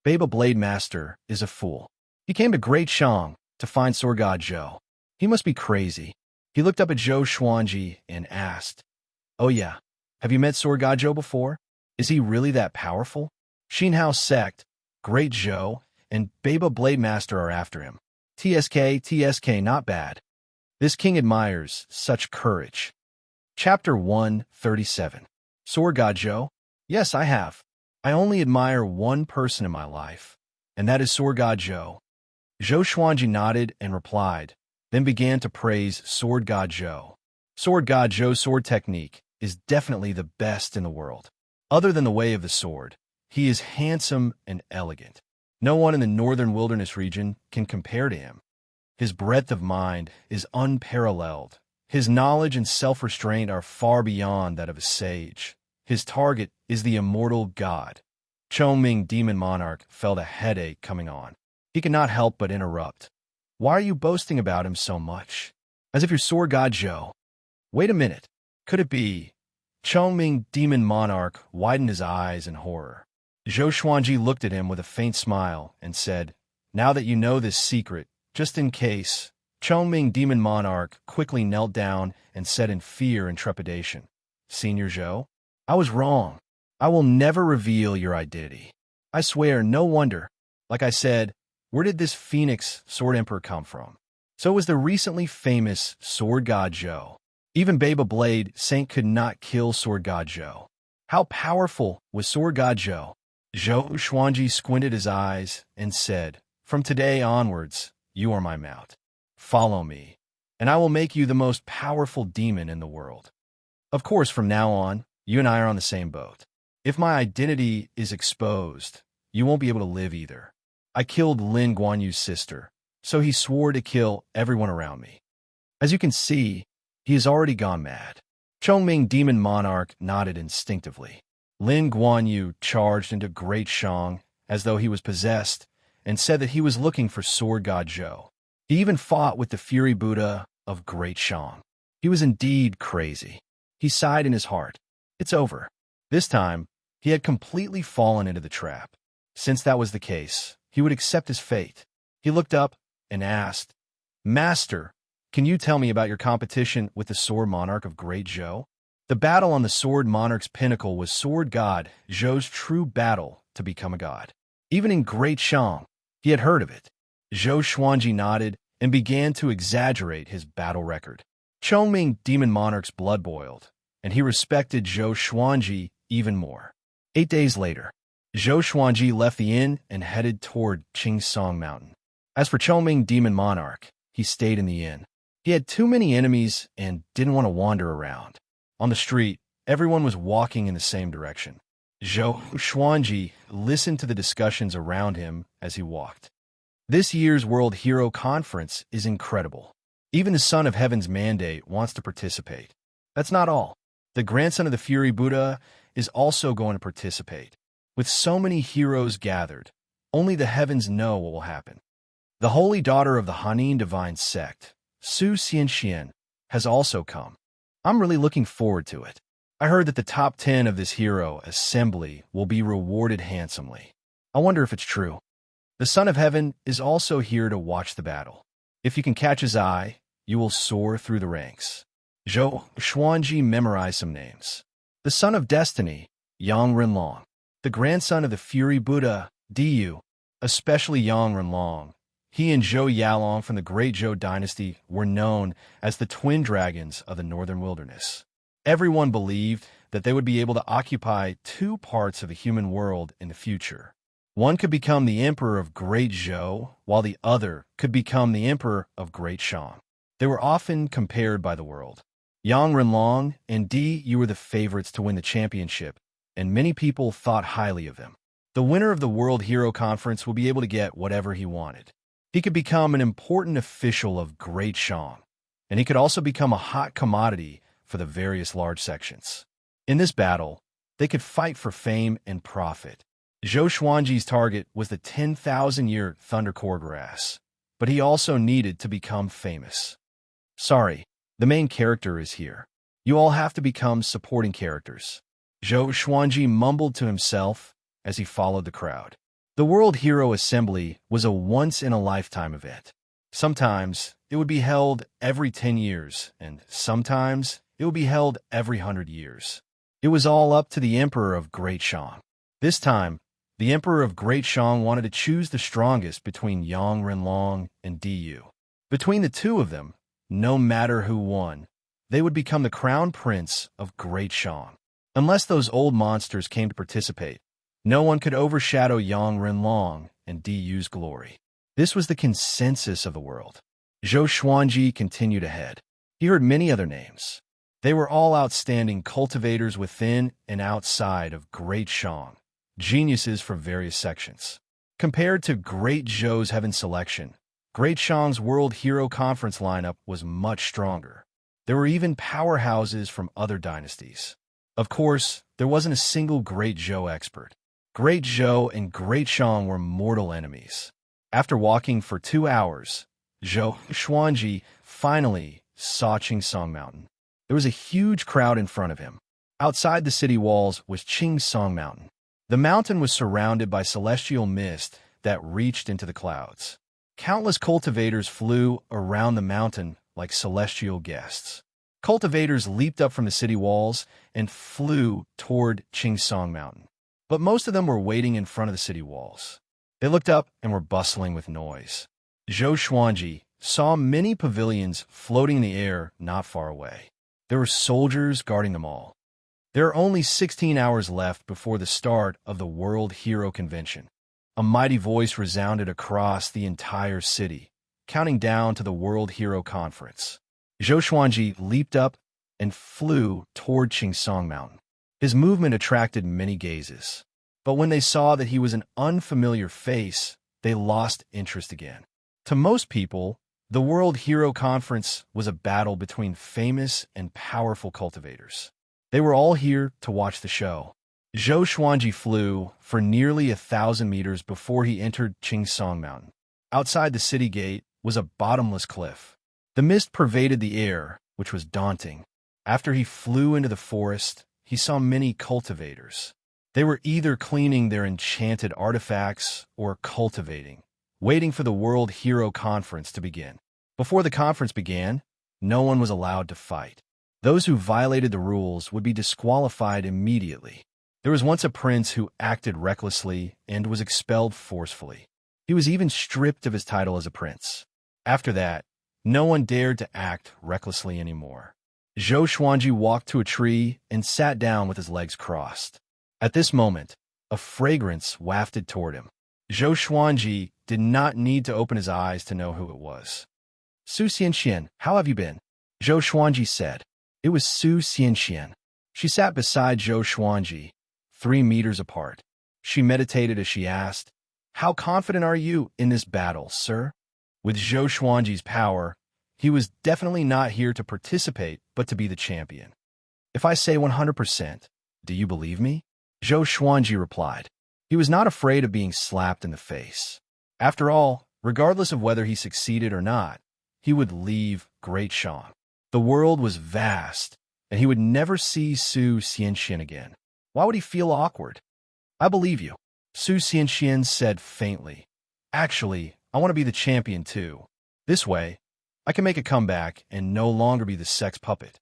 Baba Blade Master is a fool. He came to Great Xiang to find Sword God Zhou. He must be crazy. He looked up at Zhou Xuanji and asked, oh yeah, have you met Sword God Zhou before? Is he really that powerful? Xinhao Sect, Great Zhou, and Baba Blade Master are after him. TSK, not bad. This king admires such courage. Chapter 137. Sword God Zhou? Yes, I have. I only admire one person in my life, and that is Sword God Zhou. Zhou Xuanji nodded and replied, then began to praise Sword God Zhou. Sword God Zhou's sword technique is definitely the best in the world. Other than the way of the sword, he is handsome and elegant. No one in the northern wilderness region can compare to him. His breadth of mind is unparalleled. His knowledge and self-restraint are far beyond that of a sage. His target is the immortal god. Chongming Demon Monarch felt a headache coming on. He could not help but interrupt. Why are you boasting about him so much? As if you're Sword God Zhou. Wait a minute. Could it be? Chongming Demon Monarch widened his eyes in horror. Zhou Xuanji looked at him with a faint smile and said, now that you know this secret, just in case, Chongming Demon Monarch quickly knelt down and said in fear and trepidation, Senior Zhou, I was wrong. I will never reveal your identity. I swear, no wonder. Like I said, where did this Phoenix Sword Emperor come from? So it was the recently famous Sword God Zhou. Even Baba Blade Saint could not kill Sword God Zhou. How powerful was Sword God Zhou? Zhou Xuanji squinted his eyes and said, from today onwards, you are my mount. Follow me, and I will make you the most powerful demon in the world. Of course, from now on, you and I are on the same boat. If my identity is exposed, you won't be able to live either. I killed Lin Guanyu's sister, so he swore to kill everyone around me. As you can see, he has already gone mad. Chongming Demon Monarch nodded instinctively. Lin Guanyu charged into Great Xiang as though he was possessed and said that he was looking for Sword God Zhou. He even fought with the Fury Buddha of Great Xiang. He was indeed crazy. He sighed in his heart. It's over. This time, he had completely fallen into the trap. Since that was the case, he would accept his fate. He looked up and asked, Master, can you tell me about your competition with the Sword Monarch of Great Zhou? The battle on the Sword Monarch's pinnacle was Sword God Zhou's true battle to become a god. Even in Great Xiang, he had heard of it. Zhou Xuanji nodded and began to exaggerate his battle record. Chongming Demon Monarch's blood boiled, and he respected Zhou Xuanji even more. 8 days later, Zhou Xuanji left the inn and headed toward Qingsong Mountain. As for Chongming Demon Monarch, he stayed in the inn. He had too many enemies and didn't want to wander around. On the street, everyone was walking in the same direction. Zhou Xuanji listened to the discussions around him as he walked. This year's World Hero Conference is incredible. Even the Son of Heaven's mandate wants to participate. That's not all. The grandson of the Fury Buddha is also going to participate. With so many heroes gathered, only the heavens know what will happen. The holy daughter of the Hanin divine sect, Su Xianxia, has also come. I'm really looking forward to it. I heard that the top 10 of this hero assembly will be rewarded handsomely. I wonder if it's true. The Son of Heaven is also here to watch the battle. If you can catch his eye, you will soar through the ranks. Zhou Xuanji memorized some names. The Son of Destiny, Yang Renlong. The grandson of the Fury Buddha, Diyu, especially Yang Renlong. He and Zhou Yalong from the Great Zhou dynasty were known as the twin dragons of the northern wilderness. Everyone believed that they would be able to occupy two parts of the human world in the future. One could become the emperor of Great Zhou, while the other could become the emperor of Great Shang. They were often compared by the world. Yang Renlong and Diyu were the favorites to win the championship, and many people thought highly of them. The winner of the World Hero Conference will be able to get whatever he wanted. He could become an important official of Great Shang, and he could also become a hot commodity for the various large sections. In this battle, they could fight for fame and profit. Zhou Xuanji's target was the 10,000-year Thundercore grass, but he also needed to become famous. Sorry, the main character is here. You all have to become supporting characters. Zhou Xuanji mumbled to himself as he followed the crowd. The World Hero Assembly was a once-in-a-lifetime event. Sometimes it would be held every 10 years, and sometimes it would be held every 100 years. It was all up to the Emperor of Great Shang. This time, the Emperor of Great Shang wanted to choose the strongest between Yang Renlong and Diyu. Between the two of them, no matter who won, they would become the crown prince of Great Shang. Unless those old monsters came to participate, no one could overshadow Yang Renlong and Diyu's glory. This was the consensus of the world. Zhou Xuanji continued ahead. He heard many other names. They were all outstanding cultivators within and outside of Great Shang, geniuses from various sections. Compared to Great Zhou's Heaven Selection, Great Shang's World Hero Conference lineup was much stronger. There were even powerhouses from other dynasties. Of course, there wasn't a single Great Zhou expert. Great Zhou and Great Shang were mortal enemies. After walking for 2 hours, Zhou Xuanji finally saw Xianxia Mountain. There was a huge crowd in front of him. Outside the city walls was Xianxia Mountain. The mountain was surrounded by celestial mist that reached into the clouds. Countless cultivators flew around the mountain like celestial guests. Cultivators leaped up from the city walls and flew toward Xianxia Mountain. But most of them were waiting in front of the city walls. They looked up and were bustling with noise. Zhou Xuanji saw many pavilions floating in the air not far away. There were soldiers guarding them all. There are only 16 hours left before the start of the World Hero Convention. A mighty voice resounded across the entire city, counting down to the World Hero Conference. Zhou Xuanji leaped up and flew toward Xianxia Mountain. His movement attracted many gazes, but when they saw that he was an unfamiliar face, they lost interest again. To most people, the World Hero Conference was a battle between famous and powerful cultivators. They were all here to watch the show. Zhou Xuanji flew for nearly 1,000 meters before he entered Xianxia Mountain. Outside the city gate was a bottomless cliff. The mist pervaded the air, which was daunting. After he flew into the forest, he saw many cultivators. They were either cleaning their enchanted artifacts or cultivating, waiting for the World Hero Conference to begin. Before the conference began, no one was allowed to fight. Those who violated the rules would be disqualified immediately. There was once a prince who acted recklessly and was expelled forcefully. He was even stripped of his title as a prince. After that, no one dared to act recklessly anymore. Zhou Xuanji walked to a tree and sat down with his legs crossed. At this moment, a fragrance wafted toward him. Zhou Xuanji did not need to open his eyes to know who it was. "Su Xianxian, how have you been?" Zhou Xuanji said. It was Su Xianxian. She sat beside Zhou Xuanji, 3 meters apart. She meditated as she asked, "How confident are you in this battle, sir?" With Zhou Xuanji's power, he was definitely not here to participate, but to be the champion. "If I say 100%, do you believe me?" Zhou Xuanji replied. He was not afraid of being slapped in the face. After all, regardless of whether he succeeded or not, he would leave Great Shang. The world was vast, and he would never see Su Xianxian again. Why would he feel awkward? "I believe you," Su Xianxian said faintly. Actually, I want to be the champion too. This way, I can make a comeback and no longer be the sex puppet.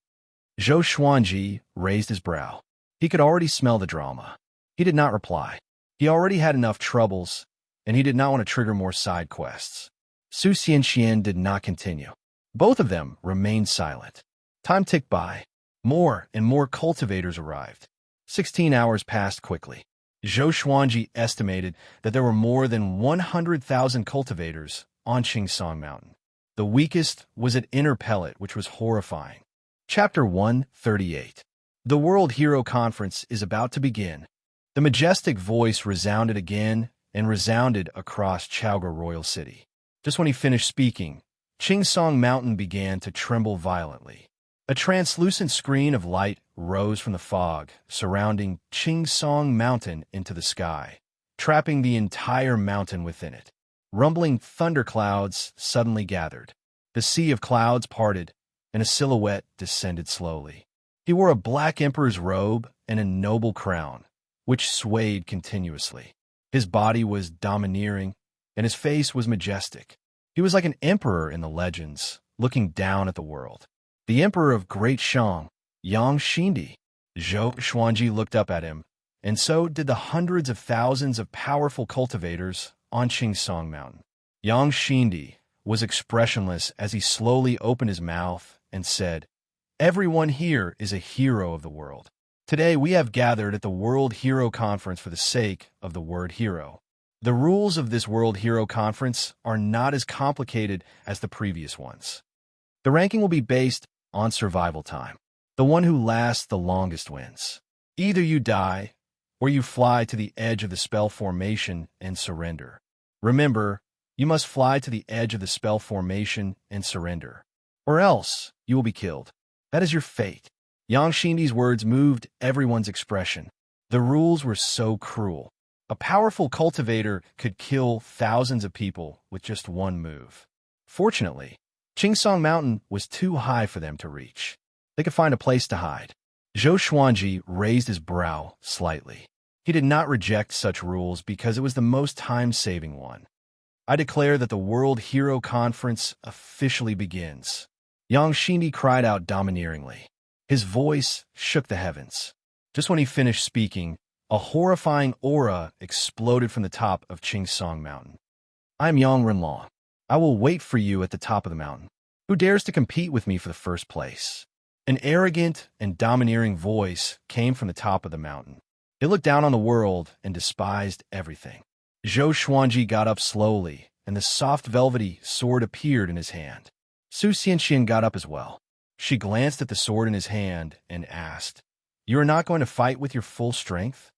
Zhou Xuanji raised his brow. He could already smell the drama. He did not reply. He already had enough troubles, and he did not want to trigger more side quests. Su Xianxian did not continue. Both of them remained silent. Time ticked by. More and more cultivators arrived. 16 hours passed quickly. Zhou Xuanji estimated that there were more than 100,000 cultivators on Qingsong Mountain. The weakest was at Inner Pellet, which was horrifying. Chapter 138. The World Hero Conference is about to begin. The majestic voice resounded again and resounded across Chaoga Royal City. Just when he finished speaking, Qingsong Mountain began to tremble violently. A translucent screen of light rose from the fog surrounding Qingsong Mountain into the sky, trapping the entire mountain within it. Rumbling thunderclouds suddenly gathered. The sea of clouds parted, and a silhouette descended slowly. He wore a black emperor's robe and a noble crown, which swayed continuously. His body was domineering, and his face was majestic. He was like an emperor in the legends, looking down at the world. The emperor of Great Shang, Yang Xindi. Zhou Xuanji looked up at him, and so did the hundreds of thousands of powerful cultivators on Qingsong Mountain. Yang Xindi was expressionless as he slowly opened his mouth and said, "Everyone here is a hero of the world. Today we have gathered at the World Hero Conference for the sake of the word hero. The rules of this World Hero Conference are not as complicated as the previous ones. The ranking will be based on survival time. The one who lasts the longest wins. Either you die, or you fly to the edge of the spell formation and surrender. Remember, you must fly to the edge of the spell formation and surrender, or else you will be killed. That is your fate." Yang Xindi's words moved everyone's expression. The rules were so cruel. A powerful cultivator could kill thousands of people with just one move. Fortunately, Qingsong Mountain was too high for them to reach. They could find a place to hide. Zhou Xuanji raised his brow slightly. He did not reject such rules because it was the most time-saving one. "I declare that the World Hero Conference officially begins." Yang Xindi cried out domineeringly. His voice shook the heavens. Just when he finished speaking, a horrifying aura exploded from the top of Qingsong Mountain. "I am Yang Renlong. I will wait for you at the top of the mountain. Who dares to compete with me for the first place?" An arrogant and domineering voice came from the top of the mountain. It looked down on the world and despised everything. Zhou Xuanji got up slowly, and the soft velvety sword appeared in his hand. Su Xianxian got up as well. She glanced at the sword in his hand and asked, "You are not going to fight with your full strength?"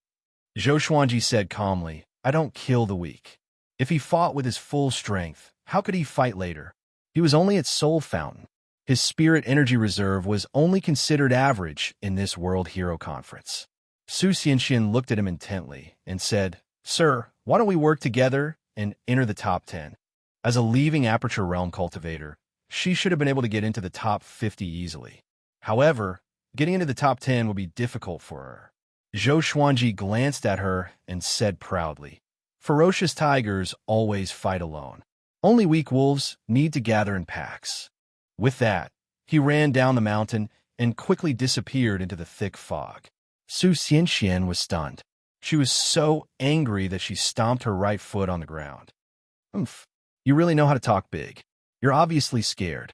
Zhou Xuanji said calmly, "I don't kill the weak. If he fought with his full strength, how could he fight later? He was only at Soul Fountain. His spirit energy reserve was only considered average in this World Hero Conference." Su Xianxian looked at him intently and said, "Sir, why don't we work together and enter the top 10? As a leaving Aperture Realm cultivator, she should have been able to get into the top 50 easily. However, getting into the top 10 would be difficult for her." Zhou Xuanji glanced at her and said proudly, "Ferocious tigers always fight alone. Only weak wolves need to gather in packs." With that, he ran down the mountain and quickly disappeared into the thick fog. Su Xianxian was stunned. She was so angry that she stomped her right foot on the ground. "Oomph, you really know how to talk big. You're obviously scared."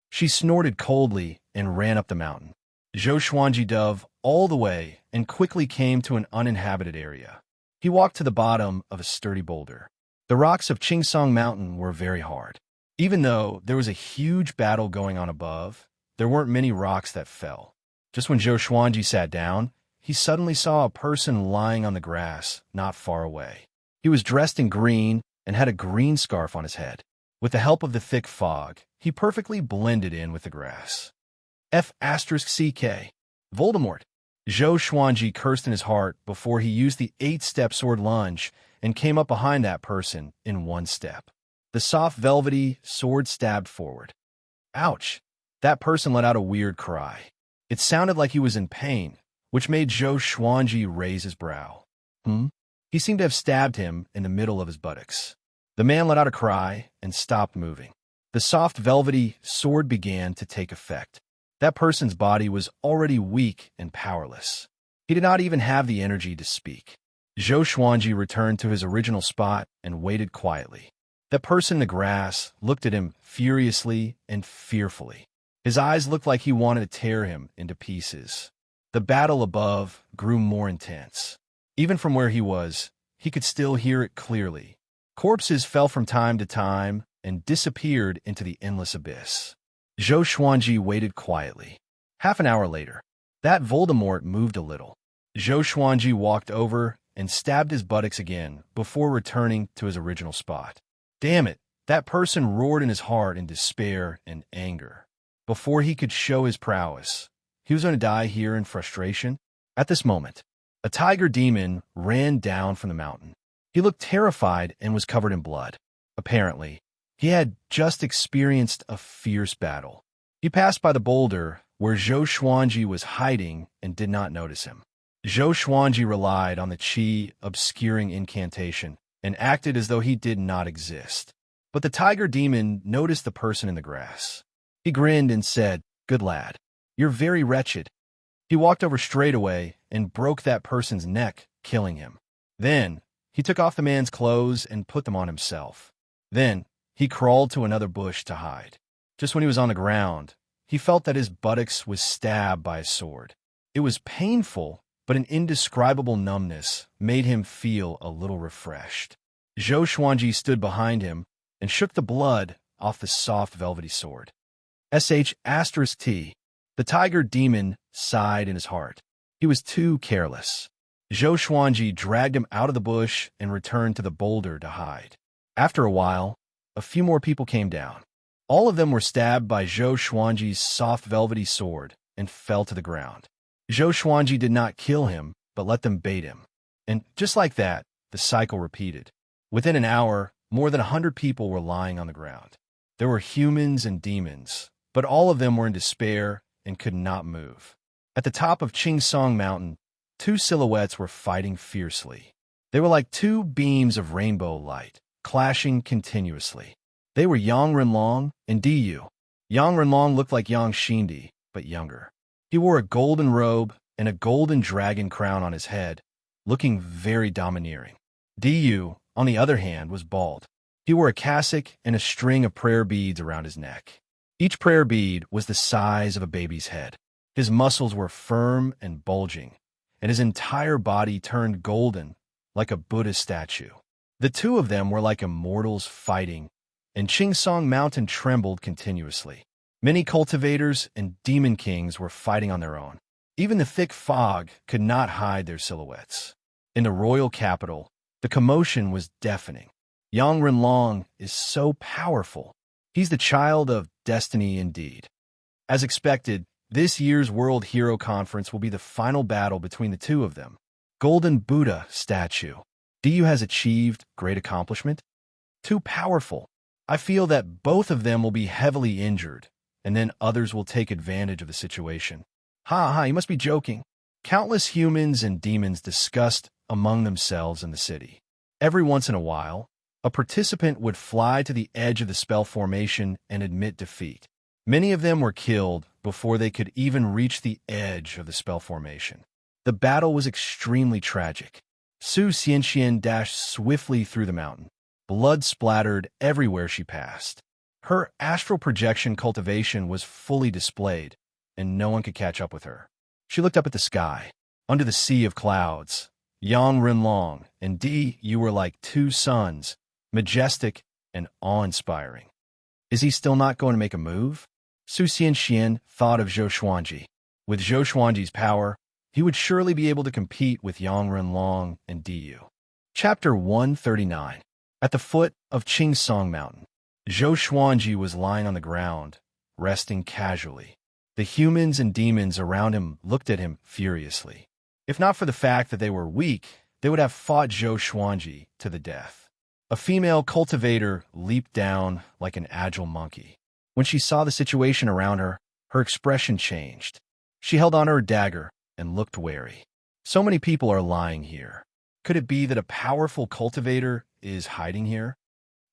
She snorted coldly and ran up the mountain. Zhou Xuanji dove all the way and quickly came to an uninhabited area. He walked to the bottom of a sturdy boulder. The rocks of Qingsong Mountain were very hard. Even though there was a huge battle going on above, there weren't many rocks that fell. Just when Zhou Xuanji sat down, he suddenly saw a person lying on the grass not far away. He was dressed in green and had a green scarf on his head. With the help of the thick fog, he perfectly blended in with the grass. F***CK. Voldemort. Zhou Xuanji cursed in his heart before he used the 8-step sword lunge and came up behind that person in 1 step. The soft velvety sword stabbed forward. Ouch! That person let out a weird cry. It sounded like he was in pain, which made Zhou Xuanji raise his brow. He seemed to have stabbed him in the middle of his buttocks. The man let out a cry and stopped moving. The soft, velvety sword began to take effect. That person's body was already weak and powerless. He did not even have the energy to speak. Zhou Xuanji returned to his original spot and waited quietly. That person in the grass looked at him furiously and fearfully. His eyes looked like he wanted to tear him into pieces. The battle above grew more intense. Even from where he was, he could still hear it clearly. Corpses fell from time to time and disappeared into the endless abyss. Zhou Xuanji waited quietly. Half an hour later, that Voldemort moved a little. Zhou Xuanji walked over and stabbed his buttocks again before returning to his original spot. Damn it, that person roared in his heart in despair and anger. Before he could show his prowess, he was going to die here in frustration. At this moment, a tiger demon ran down from the mountain. He looked terrified and was covered in blood. Apparently, he had just experienced a fierce battle. He passed by the boulder where Zhou Xuanji was hiding and did not notice him. Zhou Xuanji relied on the qi obscuring incantation and acted as though he did not exist. But the tiger demon noticed the person in the grass. He grinned and said, "Good lad, you're very wretched." He walked over straight away and broke that person's neck, killing him. Then, he took off the man's clothes and put them on himself. Then, he crawled to another bush to hide. Just when he was on the ground, he felt that his buttocks was stabbed by a sword. It was painful, but an indescribable numbness made him feel a little refreshed. Zhou Xuanji stood behind him and shook the blood off the soft velvety sword. *T. The tiger demon sighed in his heart. He was too careless. Zhou Xuanji dragged him out of the bush and returned to the boulder to hide. After a while, a few more people came down. All of them were stabbed by Zhou Xuanji's soft velvety sword and fell to the ground. Zhou Xuanji did not kill him, but let them bait him. And just like that, the cycle repeated. Within an hour, more than 100 people were lying on the ground. There were humans and demons, but all of them were in despair and could not move. At the top of Xianxia Mountain, two silhouettes were fighting fiercely. They were like two beams of rainbow light, clashing continuously. They were Yang Renlong and Diyu. Yang Renlong looked like Yang Xindi, but younger. He wore a golden robe and a golden dragon crown on his head, looking very domineering. Diyu, on the other hand, was bald. He wore a cassock and a string of prayer beads around his neck. Each prayer bead was the size of a baby's head. His muscles were firm and bulging, and his entire body turned golden, like a Buddha statue. The two of them were like immortals fighting, and Xianxia Mountain trembled continuously. Many cultivators and demon kings were fighting on their own. Even the thick fog could not hide their silhouettes. In the royal capital, the commotion was deafening. Yang Renlong is so powerful. He's the child of destiny indeed. As expected, this year's World Hero Conference will be the final battle between the two of them. Golden Buddha statue. Diyu has achieved great accomplishment. Too powerful. I feel that both of them will be heavily injured, and then others will take advantage of the situation. Ha, you must be joking. Countless humans and demons discussed among themselves in the city. Every once in a while, a participant would fly to the edge of the spell formation and admit defeat. Many of them were killed before they could even reach the edge of the spell formation. The battle was extremely tragic. Su Xianxia dashed swiftly through the mountain. Blood splattered everywhere she passed. Her astral projection cultivation was fully displayed, and no one could catch up with her. She looked up at the sky. Under the sea of clouds, Yang Renlong and Diyu were like two suns, majestic and awe-inspiring. Is he still not going to make a move? Su Xianxia thought of Zhou Xuanji. With Zhou Xuanji's power, he would surely be able to compete with Yang Renlong and Diyu. Chapter 139. At the foot of Xianxia Mountain, Zhou Xuanji was lying on the ground, resting casually. The humans and demons around him looked at him furiously. If not for the fact that they were weak, they would have fought Zhou Xuanji to the death. A female cultivator leaped down like an agile monkey. When she saw the situation around her, her expression changed. She held on her dagger and looked wary. So many people are lying here. Could it be that a powerful cultivator is hiding here?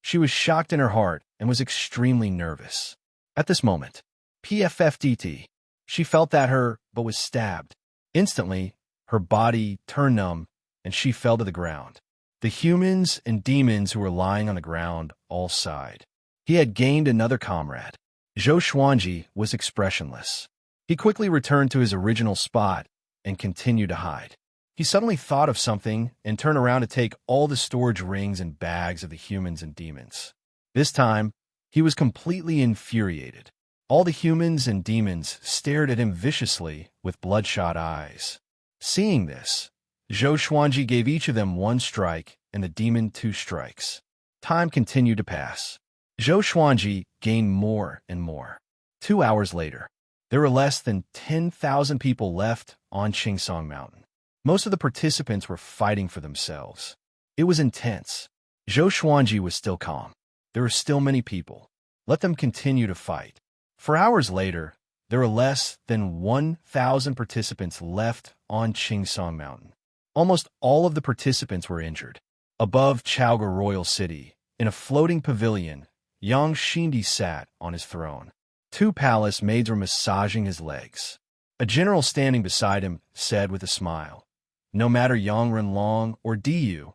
She was shocked in her heart and was extremely nervous. At this moment, PFFDT, she felt that but was stabbed. Instantly, her body turned numb and she fell to the ground. The humans and demons who were lying on the ground all sighed. He had gained another comrade. Zhou Xuanji was expressionless. He quickly returned to his original spot and continued to hide. He suddenly thought of something and turned around to take all the storage rings and bags of the humans and demons. This time, he was completely infuriated. All the humans and demons stared at him viciously with bloodshot eyes. Seeing this, Zhou Xuanji gave each of them 1 strike and the demon 2 strikes. Time continued to pass. Zhou Xuanji gained more and more. 2 hours later, there were less than 10,000 people left on Qingsong Mountain. Most of the participants were fighting for themselves. It was intense. Zhou Xuanji was still calm. There were still many people. Let them continue to fight. 4 hours later, there were less than 1,000 participants left on Qingsong Mountain. Almost all of the participants were injured. Above Chaoga Royal City, in a floating pavilion, Yang Xindi sat on his throne. 2 palace maids were massaging his legs. A general standing beside him said with a smile, "No matter Yang Renlong or Diyu,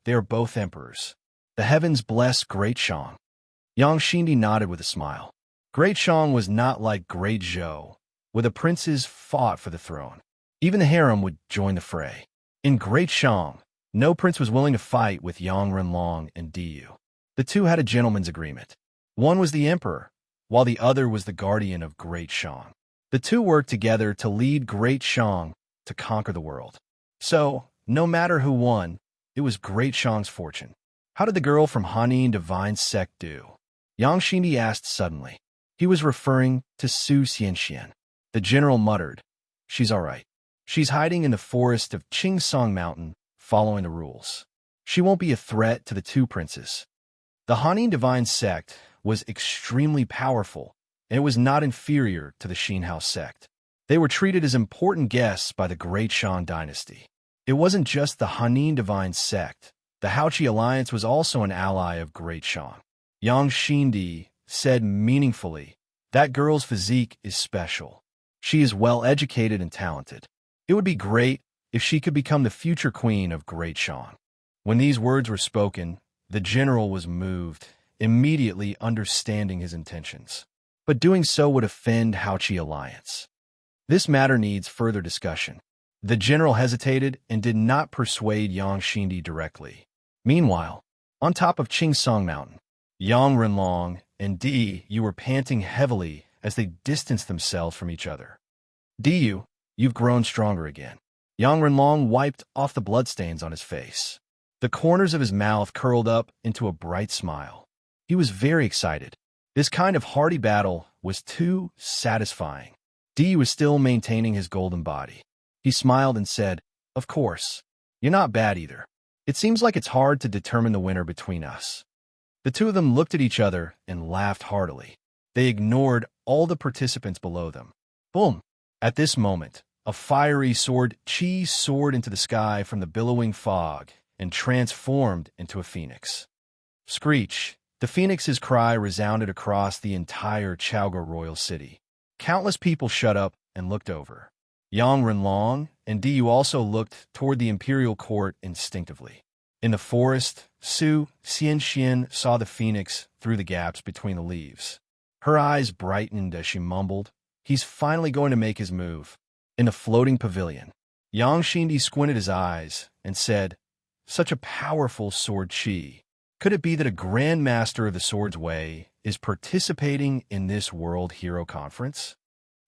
they are both emperors. The heavens bless Great Shang." Yang Xindi nodded with a smile. Great Shang was not like Great Zhou, where the princes fought for the throne. Even the harem would join the fray. In Great Shang, no prince was willing to fight with Yang Renlong and Diyu. The two had a gentleman's agreement. One was the emperor, while the other was the guardian of Great Shang. The two worked together to lead Great Shang to conquer the world. So, no matter who won, it was Great Shang's fortune. How did the girl from Hanin Divine Sect do? Yang Xindi asked suddenly. He was referring to Su Xianxia. The general muttered, "She's all right. She's hiding in the forest of Qingsong Mountain, following the rules. She won't be a threat to the 2 princes." The Hanin Divine Sect was extremely powerful, and it was not inferior to the Xinhao sect. They were treated as important guests by the Great Shang dynasty. It wasn't just the Hanin Divine Sect. The Haoqi Alliance was also an ally of Great Shang. Yang Xindi said meaningfully, "That girl's physique is special. She is well-educated and talented. It would be great if she could become the future queen of Great Shang." When these words were spoken, the general was moved, immediately understanding his intentions. But doing so would offend Haoqi Alliance. This matter needs further discussion. The general hesitated and did not persuade Yang Xindi directly. Meanwhile, on top of Qingsong Mountain, Yang Renlong and Diyu were panting heavily as they distanced themselves from each other. "Diyu, you've grown stronger again." Yang Renlong wiped off the bloodstains on his face. The corners of his mouth curled up into a bright smile. He was very excited. This kind of hearty battle was too satisfying. Diyu was still maintaining his golden body. He smiled and said, "Of course. You're not bad either. It seems like it's hard to determine the winner between us." The two of them looked at each other and laughed heartily. They ignored all the participants below them. Boom! At this moment, a fiery sword chi soared into the sky from the billowing fog and transformed into a phoenix. Screech! The phoenix's cry resounded across the entire Chaoga royal city. Countless people shut up and looked over. Yang Renlong and Diyu also looked toward the imperial court instinctively. In the forest, Su Xianxia saw the phoenix through the gaps between the leaves. Her eyes brightened as she mumbled, "He's finally going to make his move." In the floating pavilion, Yang Xindi squinted his eyes and said, "Such a powerful sword chi. Could it be that a Grand Master of the Sword's Way is participating in this World Hero Conference?"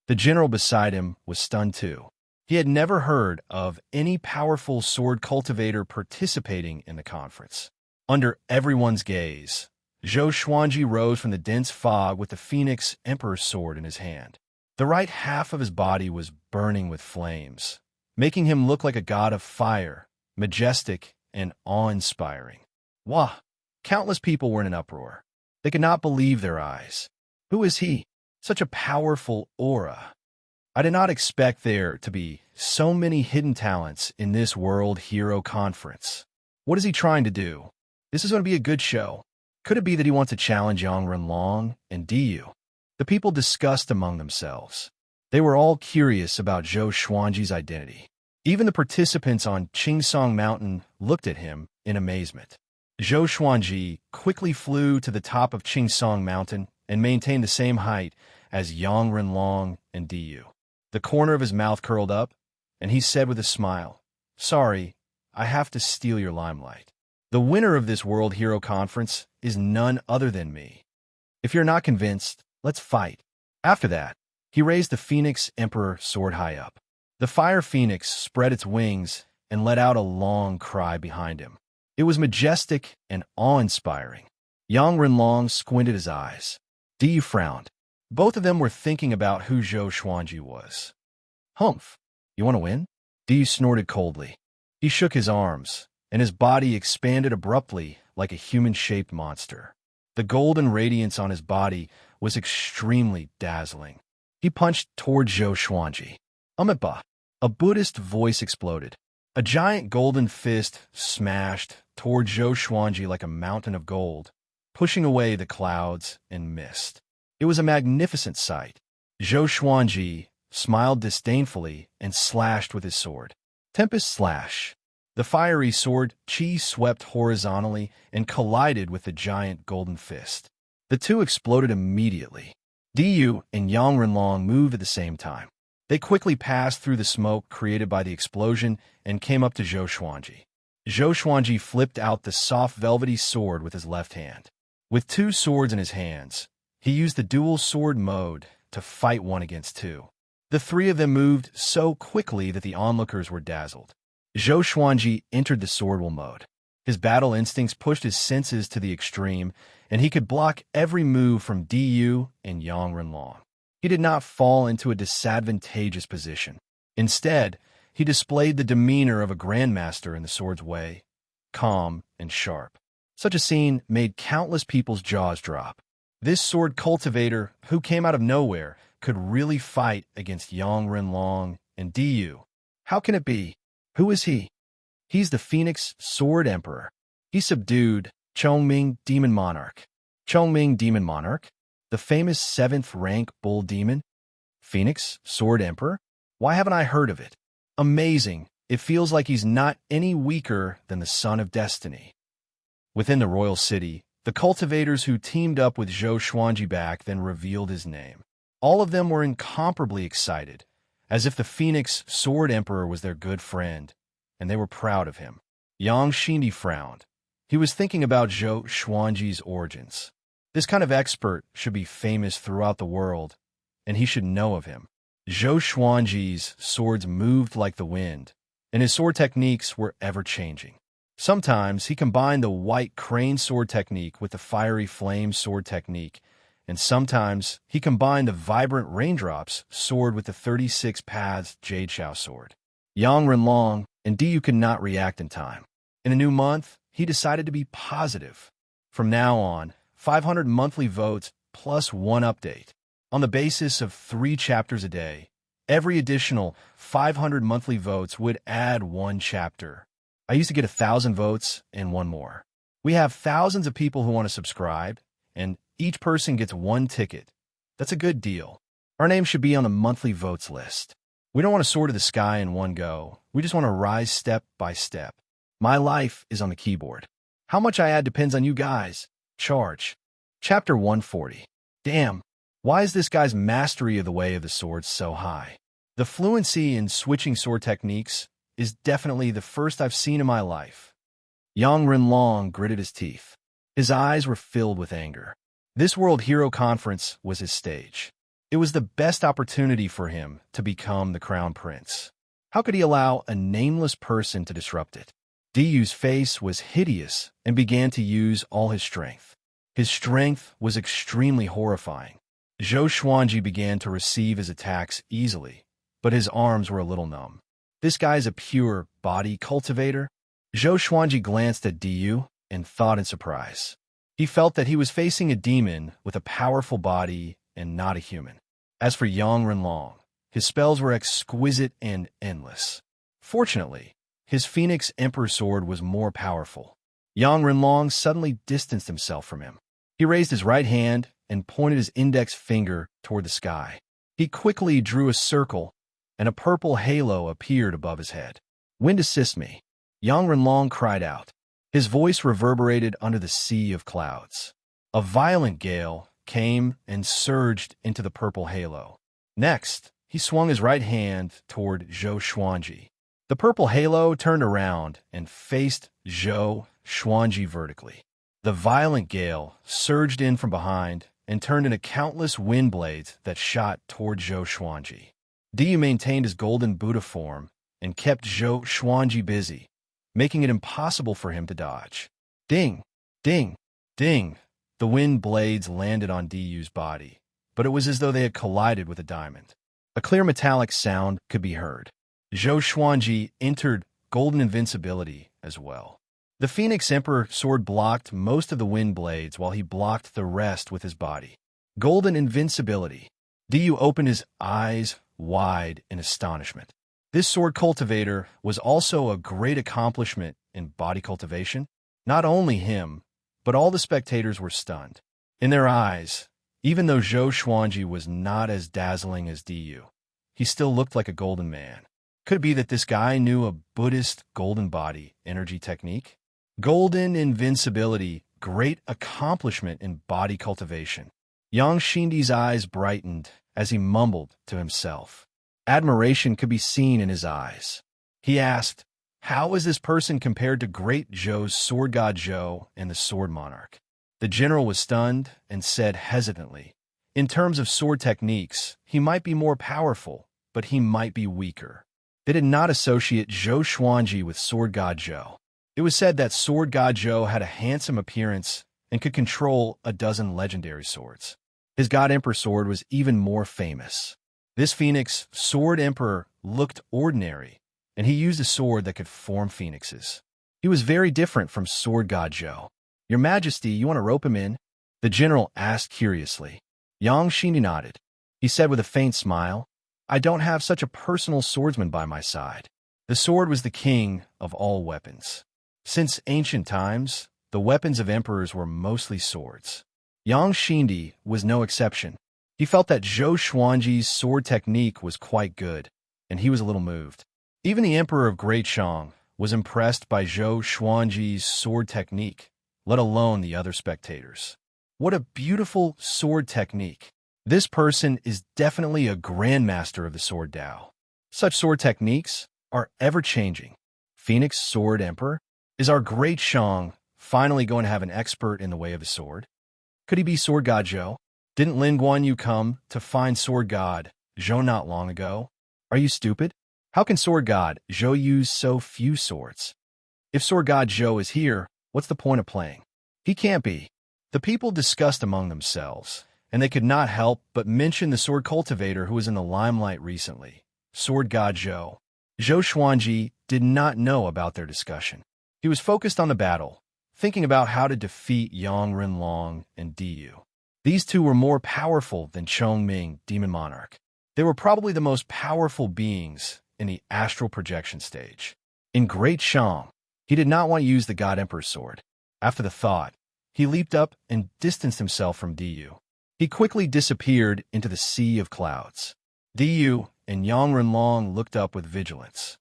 The general beside him was stunned too. He had never heard of any powerful sword cultivator participating in the conference. Under everyone's gaze, Zhou Xuanji rose from the dense fog with the Phoenix Emperor's sword in his hand. The right half of his body was burning with flames, making him look like a god of fire, majestic and awe-inspiring. Wah! Countless people were in an uproar. They could not believe their eyes. Who is he? Such a powerful aura. I did not expect there to be so many hidden talents in this World Hero Conference. What is he trying to do? This is going to be a good show. Could it be that he wants to challenge Yang Renlong and Du? The people discussed among themselves. They were all curious about Zhou Xuanji's identity. Even the participants on Qingsong Mountain looked at him in amazement. Zhou Xuanji quickly flew to the top of Qingsong Mountain and maintained the same height as Yang Renlong and Du. The corner of his mouth curled up, and he said with a smile, "Sorry, I have to steal your limelight. The winner of this World Hero Conference is none other than me. If you're not convinced, let's fight." After that, he raised the Phoenix Emperor sword high up. The fire phoenix spread its wings and let out a long cry behind him. It was majestic and awe-inspiring. Yang Renlong squinted his eyes. Du frowned. Both of them were thinking about who Zhou Xuanji was. "Humph, you want to win?" Du snorted coldly. He shook his arms, and his body expanded abruptly like a human-shaped monster. The golden radiance on his body was extremely dazzling. He punched toward Zhou Xuanji. "Amipa!" A Buddhist voice exploded. A giant golden fist smashed toward Zhou Xuanji like a mountain of gold, pushing away the clouds and mist. It was a magnificent sight. Zhou Xuanji smiled disdainfully and slashed with his sword. Tempest slash. The fiery sword chi swept horizontally and collided with the giant golden fist. The two exploded immediately. Du and Yang Renlong moved at the same time. They quickly passed through the smoke created by the explosion and came up to Zhou Xuanji. Zhou Xuanji flipped out the soft velvety sword with his left hand. With two swords in his hands, he used the dual sword mode to fight one against two. The three of them moved so quickly that the onlookers were dazzled. Zhou Xuanji entered the swordwheel mode. His battle instincts pushed his senses to the extreme, and he could block every move from Du and Yang Renlong. He did not fall into a disadvantageous position. Instead, he displayed the demeanor of a grandmaster in the sword's way, calm and sharp. Such a scene made countless people's jaws drop. This sword cultivator, who came out of nowhere, could really fight against Yang Renlong and Du. How can it be? Who is he? He's the Phoenix Sword Emperor. He subdued Chongming Demon Monarch. Chongming Demon Monarch? The famous 7th rank bull demon? Phoenix Sword Emperor? Why haven't I heard of it? Amazing. It feels like he's not any weaker than the Son of Destiny. Within the royal city, the cultivators who teamed up with Zhou Xuanji back then revealed his name. All of them were incomparably excited, as if the Phoenix Sword Emperor was their good friend, and they were proud of him. Yang Xindi frowned. He was thinking about Zhou Xuanji's origins. This kind of expert should be famous throughout the world, and he should know of him. Zhou Xuanji's swords moved like the wind, and his sword techniques were ever-changing. Sometimes he combined the white crane sword technique with the fiery flame sword technique, and sometimes he combined the vibrant raindrops sword with the 36 paths Jade Xiao sword. Yang Renlong and Du could not react in time. In a new month, he decided to be positive. From now on, 500 monthly votes plus one update. On the basis of 3 chapters a day, every additional 500 monthly votes would add 1 chapter. I used to get 1,000 votes and 1 more. We have thousands of people who want to subscribe, and each person gets 1 ticket. That's a good deal. Our name should be on the monthly votes list. We don't want to soar to the sky in one go. We just want to rise step by step. My life is on the keyboard. How much I add depends on you guys. Charge. Chapter 140. Damn, why is this guy's mastery of the way of the sword so high? The fluency in switching sword techniques is definitely the first I've seen in my life. Yang Renlong gritted his teeth. His eyes were filled with anger. This World Hero Conference was his stage. It was the best opportunity for him to become the Crown Prince. How could he allow a nameless person to disrupt it? Du's face was hideous and began to use all his strength. His strength was extremely horrifying. Zhou Xuanji began to receive his attacks easily, but his arms were a little numb. This guy's a pure body cultivator? Zhou Xuanji glanced at Du and thought in surprise. He felt that he was facing a demon with a powerful body and not a human. As for Yang Renlong, his spells were exquisite and endless. Fortunately, his Phoenix Emperor sword was more powerful. Yang Renlong suddenly distanced himself from him. He raised his right hand and pointed his index finger toward the sky. He quickly drew a circle, and a purple halo appeared above his head. "Wind assist me," Yang Renlong cried out. His voice reverberated under the sea of clouds. A violent gale came and surged into the purple halo. Next, he swung his right hand toward Zhou Xuanji. The purple halo turned around and faced Zhou Xuanji vertically. The violent gale surged in from behind and turned into countless wind blades that shot toward Zhou Xuanji. Diyu maintained his golden Buddha form and kept Zhou Xuanji busy, making it impossible for him to dodge. Ding! Ding! Ding! The wind blades landed on Diyu's body, but it was as though they had collided with a diamond. A clear metallic sound could be heard. Zhou Xuanji entered golden invincibility as well. The Phoenix Emperor sword blocked most of the wind blades while he blocked the rest with his body. Golden invincibility. Diyu opened his eyes wide in astonishment. This sword cultivator was also a great accomplishment in body cultivation. Not only him, but all the spectators were stunned. In their eyes, even though Zhou Xuanji was not as dazzling as Diyu, he still looked like a golden man. Could it be that this guy knew a Buddhist golden body energy technique? Golden invincibility, great accomplishment in body cultivation. Yang Xindi's eyes brightened as he mumbled to himself. Admiration could be seen in his eyes. He asked, "How is this person compared to great Zhou's sword god Zhou and the sword monarch?" The general was stunned and said hesitantly, "In terms of sword techniques, he might be more powerful, but he might be weaker." They did not associate Zhou Xuanji with sword god Zhou. It was said that sword god Zhou had a handsome appearance and could control a dozen legendary swords. His god emperor sword was even more famous. This Phoenix sword emperor looked ordinary, and he used a sword that could form phoenixes. He was very different from sword god Zhou. "Your Majesty, you want to rope him in?" the general asked curiously. Yang Xindi nodded. He said with a faint smile, "I don't have such a personal swordsman by my side." The sword was the king of all weapons. Since ancient times, the weapons of emperors were mostly swords. Yang Xindi was no exception. He felt that Zhou Xuanji's sword technique was quite good, and he was a little moved. Even the Emperor of Great Shang was impressed by Zhou Xuanji's sword technique, let alone the other spectators. What a beautiful sword technique. This person is definitely a grandmaster of the sword Dao. Such sword techniques are ever-changing. Phoenix Sword Emperor? Is our Great Shang finally going to have an expert in the way of the sword? Could he be Sword God Zhou? Didn't Lin Guanyu come to find Sword God Zhou not long ago? Are you stupid? How can Sword God Zhou use so few swords? If Sword God Zhou is here, what's the point of playing? He can't be. The people discussed among themselves, and they could not help but mention the sword cultivator who was in the limelight recently, Sword God Zhou. Zhou Xuanji did not know about their discussion. He was focused on the battle, thinking about how to defeat Yang Renlong and Diyu. These two were more powerful than Chongming, Demon Monarch. They were probably the most powerful beings in the astral projection stage. In Great Shang, he did not want to use the God Emperor's sword. After the thought, he leaped up and distanced himself from Diyu. He quickly disappeared into the sea of clouds. Diyu and Yang Renlong looked up with vigilance.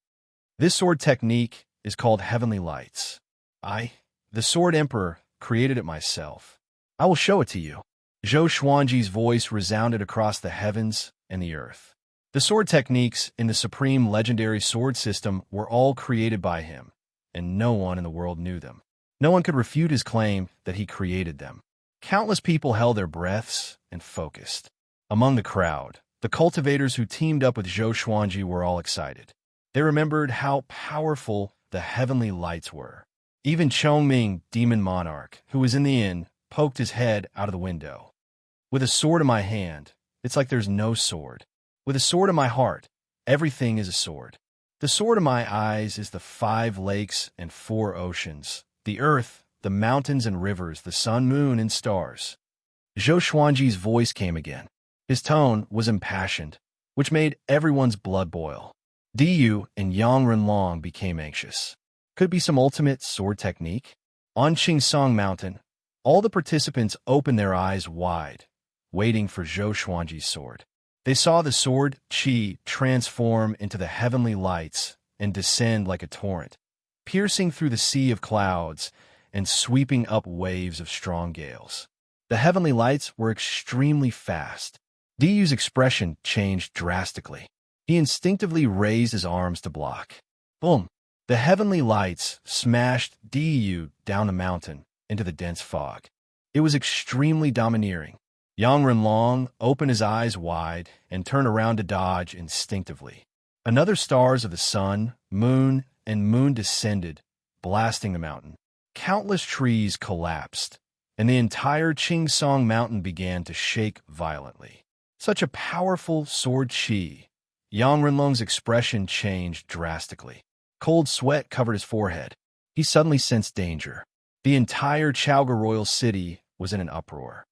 This sword technique is called Heavenly Lights. I, the Sword Emperor, created it myself. I will show it to you. Zhou Xuanji's voice resounded across the heavens and the earth. The sword techniques in the Supreme Legendary Sword System were all created by him, and no one in the world knew them. No one could refute his claim that he created them. Countless people held their breaths and focused. Among the crowd, the cultivators who teamed up with Zhou Xuanji were all excited. They remembered how powerful the heavenly lights were. Even Chongming, Demon Monarch, who was in the inn, poked his head out of the window. With a sword in my hand, it's like there's no sword. With a sword in my heart, everything is a sword. The sword in my eyes is the 5 lakes and 4 oceans, the earth, the mountains and rivers, the sun, moon, and stars. Zhou Xuanji's voice came again. His tone was impassioned, which made everyone's blood boil. Diyu and Yang Renlong became anxious. Could it be some ultimate sword technique? On Qingsong Mountain, all the participants opened their eyes wide, waiting for Zhou Xuanji's sword. They saw the sword, Qi, transform into the heavenly lights and descend like a torrent, piercing through the sea of clouds and sweeping up waves of strong gales. The heavenly lights were extremely fast. Diyu's expression changed drastically. He instinctively raised his arms to block. Boom! The heavenly lights smashed Diyu down the mountain into the dense fog. It was extremely domineering. Yang Renlong opened his eyes wide and turned around to dodge instinctively. Another stars of the sun, moon, and moon descended, blasting the mountain. Countless trees collapsed, and the entire Qingsong Mountain began to shake violently. Such a powerful sword Qi. Yang Renlong's expression changed drastically. Cold sweat covered his forehead. He suddenly sensed danger. The entire Chaoga royal city was in an uproar.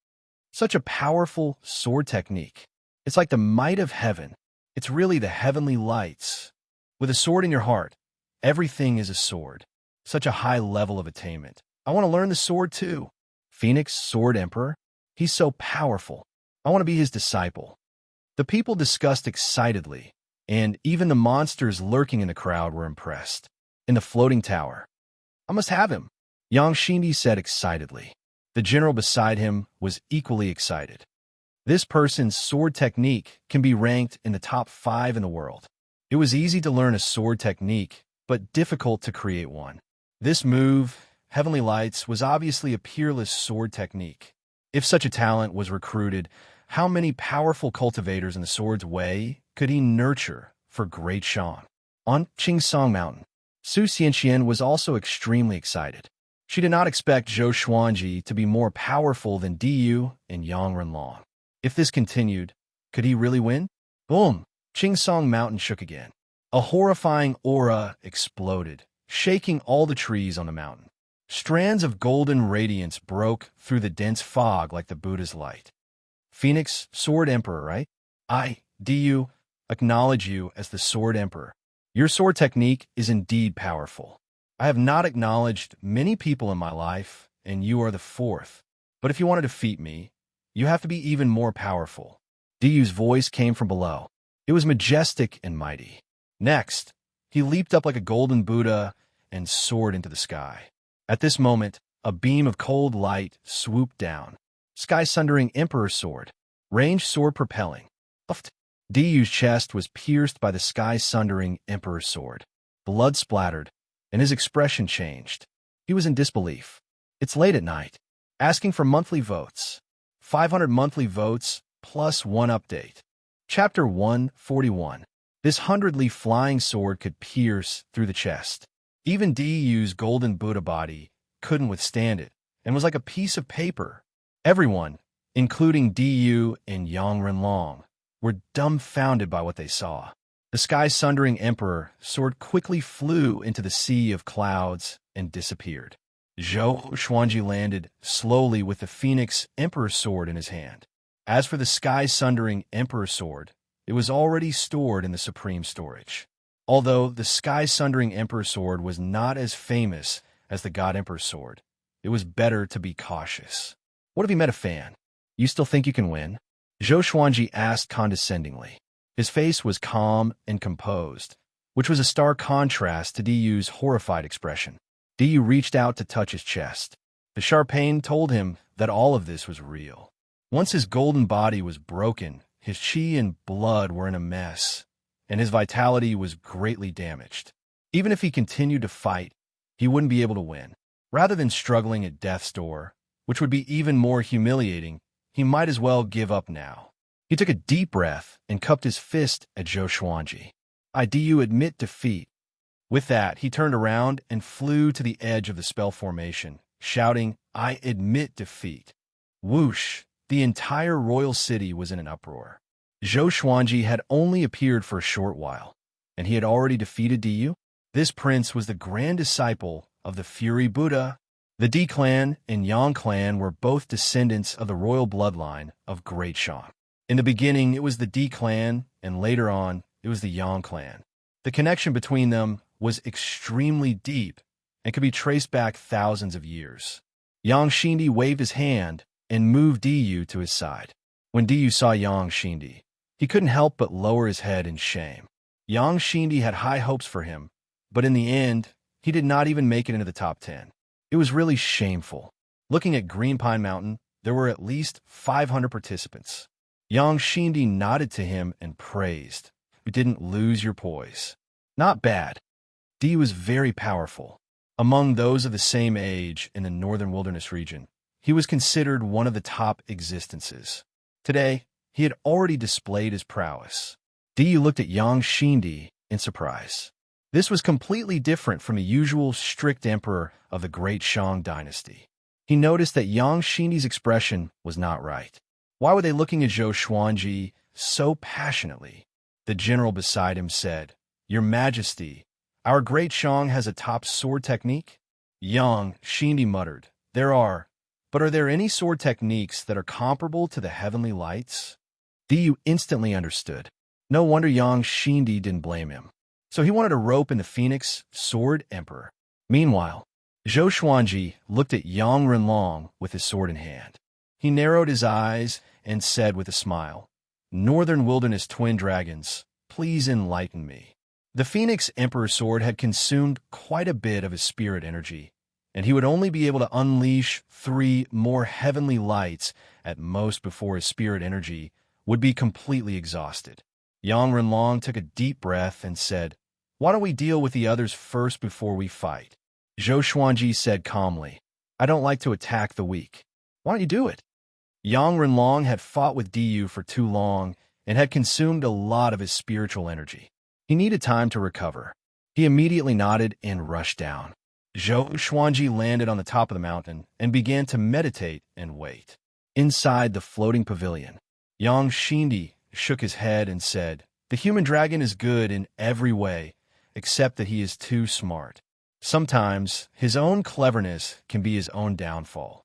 Such a powerful sword technique. It's like the might of heaven. It's really the heavenly lights. With a sword in your heart, everything is a sword. Such a high level of attainment. I want to learn the sword too. Phoenix, Sword Emperor. He's so powerful. I want to be his disciple. The people discussed excitedly, and even the monsters lurking in the crowd were impressed. In the floating tower. I must have him, Yang Xindi said excitedly. The general beside him was equally excited. This person's sword technique can be ranked in the top 5 in the world. It was easy to learn a sword technique, but difficult to create one. This move, Heavenly Lights, was obviously a peerless sword technique. If such a talent was recruited, how many powerful cultivators in the sword's way could he nurture for Great Shang? On Qingsong Mountain, Su Xianxian was also extremely excited. She did not expect Zhou Xuanji to be more powerful than Diyu and Yang Renlong. If this continued, could he really win? Boom! Qingsong Mountain shook again. A horrifying aura exploded, shaking all the trees on the mountain. Strands of golden radiance broke through the dense fog like the Buddha's light. Phoenix, Sword Emperor, right? I, Diyu, acknowledge you as the Sword Emperor. Your sword technique is indeed powerful. I have not acknowledged many people in my life, and you are the 4th. But if you want to defeat me, you have to be even more powerful. Diyu's voice came from below. It was majestic and mighty. Next, he leaped up like a golden Buddha and soared into the sky. At this moment, a beam of cold light swooped down. Sky-sundering Emperor Sword. Range sword propelling. Uft. Diyu's chest was pierced by the sky-sundering Emperor Sword. Blood splattered, and his expression changed. He was in disbelief. It's late at night. Asking for monthly votes. 500 monthly votes, plus 1 update. Chapter 141. This 100-leaf flying sword could pierce through the chest. Even Diyu's golden Buddha body couldn't withstand it, and was like a piece of paper. Everyone, including Diyu and Yang Renlong, were dumbfounded by what they saw. The sky-sundering Emperor Sword quickly flew into the sea of clouds and disappeared. Zhou Xuanji landed slowly with the Phoenix Emperor Sword in his hand. As for the sky-sundering Emperor Sword, it was already stored in the Supreme Storage. Although the sky-sundering Emperor Sword was not as famous as the God Emperor Sword, it was better to be cautious. What if he met a fan? You still think you can win? Zhou Xuanji asked condescendingly. His face was calm and composed, which was a stark contrast to Diyu's horrified expression. Diyu reached out to touch his chest. The sharp pain told him that all of this was real. Once his golden body was broken, his qi and blood were in a mess, and his vitality was greatly damaged. Even if he continued to fight, he wouldn't be able to win. Rather than struggling at death's door, which would be even more humiliating, he might as well give up now. He took a deep breath and cupped his fist at Zhou Xuanji. I do you admit defeat. With that, he turned around and flew to the edge of the spell formation, shouting, I admit defeat. Whoosh! The entire royal city was in an uproar. Zhou Xuanji had only appeared for a short while, and he had already defeated Diyu. This prince was the grand disciple of the Fury Buddha. The Di clan and Yang clan were both descendants of the royal bloodline of Great Shang. In the beginning, it was the Di clan, and later on, it was the Yang clan. The connection between them was extremely deep, and could be traced back thousands of years. Yang Xindi waved his hand and moved Diyu to his side. When Diyu saw Yang Xindi, he couldn't help but lower his head in shame. Yang Xindi had high hopes for him, but in the end, he did not even make it into the top 10. It was really shameful. Looking at Green Pine Mountain, there were at least 500 participants. Yang Xindi nodded to him and praised. You didn't lose your poise. Not bad. Di was very powerful. Among those of the same age in the northern wilderness region, he was considered one of the top existences. Today, he had already displayed his prowess. Di looked at Yang Xindi in surprise. This was completely different from the usual strict emperor of the Great Shang dynasty. He noticed that Yang Xindi's expression was not right. Why were they looking at Zhou Xuanji so passionately? The general beside him said, "Your Majesty, our Great Shang has a top sword technique?" Yang Xindi muttered, But are there any sword techniques that are comparable to the heavenly lights?" Diyu instantly understood. No wonder Yang Xindi didn't blame him. So he wanted a rope in the Phoenix Sword Emperor. Meanwhile, Zhou Xuanji looked at Yang Renlong with his sword in hand. He narrowed his eyes and said with a smile, "Northern Wilderness Twin Dragons, please enlighten me." The Phoenix Emperor's sword had consumed quite a bit of his spirit energy, and he would only be able to unleash 3 more heavenly lights at most before his spirit energy would be completely exhausted. Yang Renlong took a deep breath and said, "Why don't we deal with the others first before we fight?" Zhou Xuanji said calmly, "I don't like to attack the weak. Why don't you do it?" Yang Renlong had fought with Diyu for too long and had consumed a lot of his spiritual energy. He needed time to recover. He immediately nodded and rushed down. Zhou Xuanji landed on the top of the mountain and began to meditate and wait. Inside the floating pavilion, Yang Xindi shook his head and said, "The human dragon is good in every way, except that he is too smart. Sometimes his own cleverness can be his own downfall."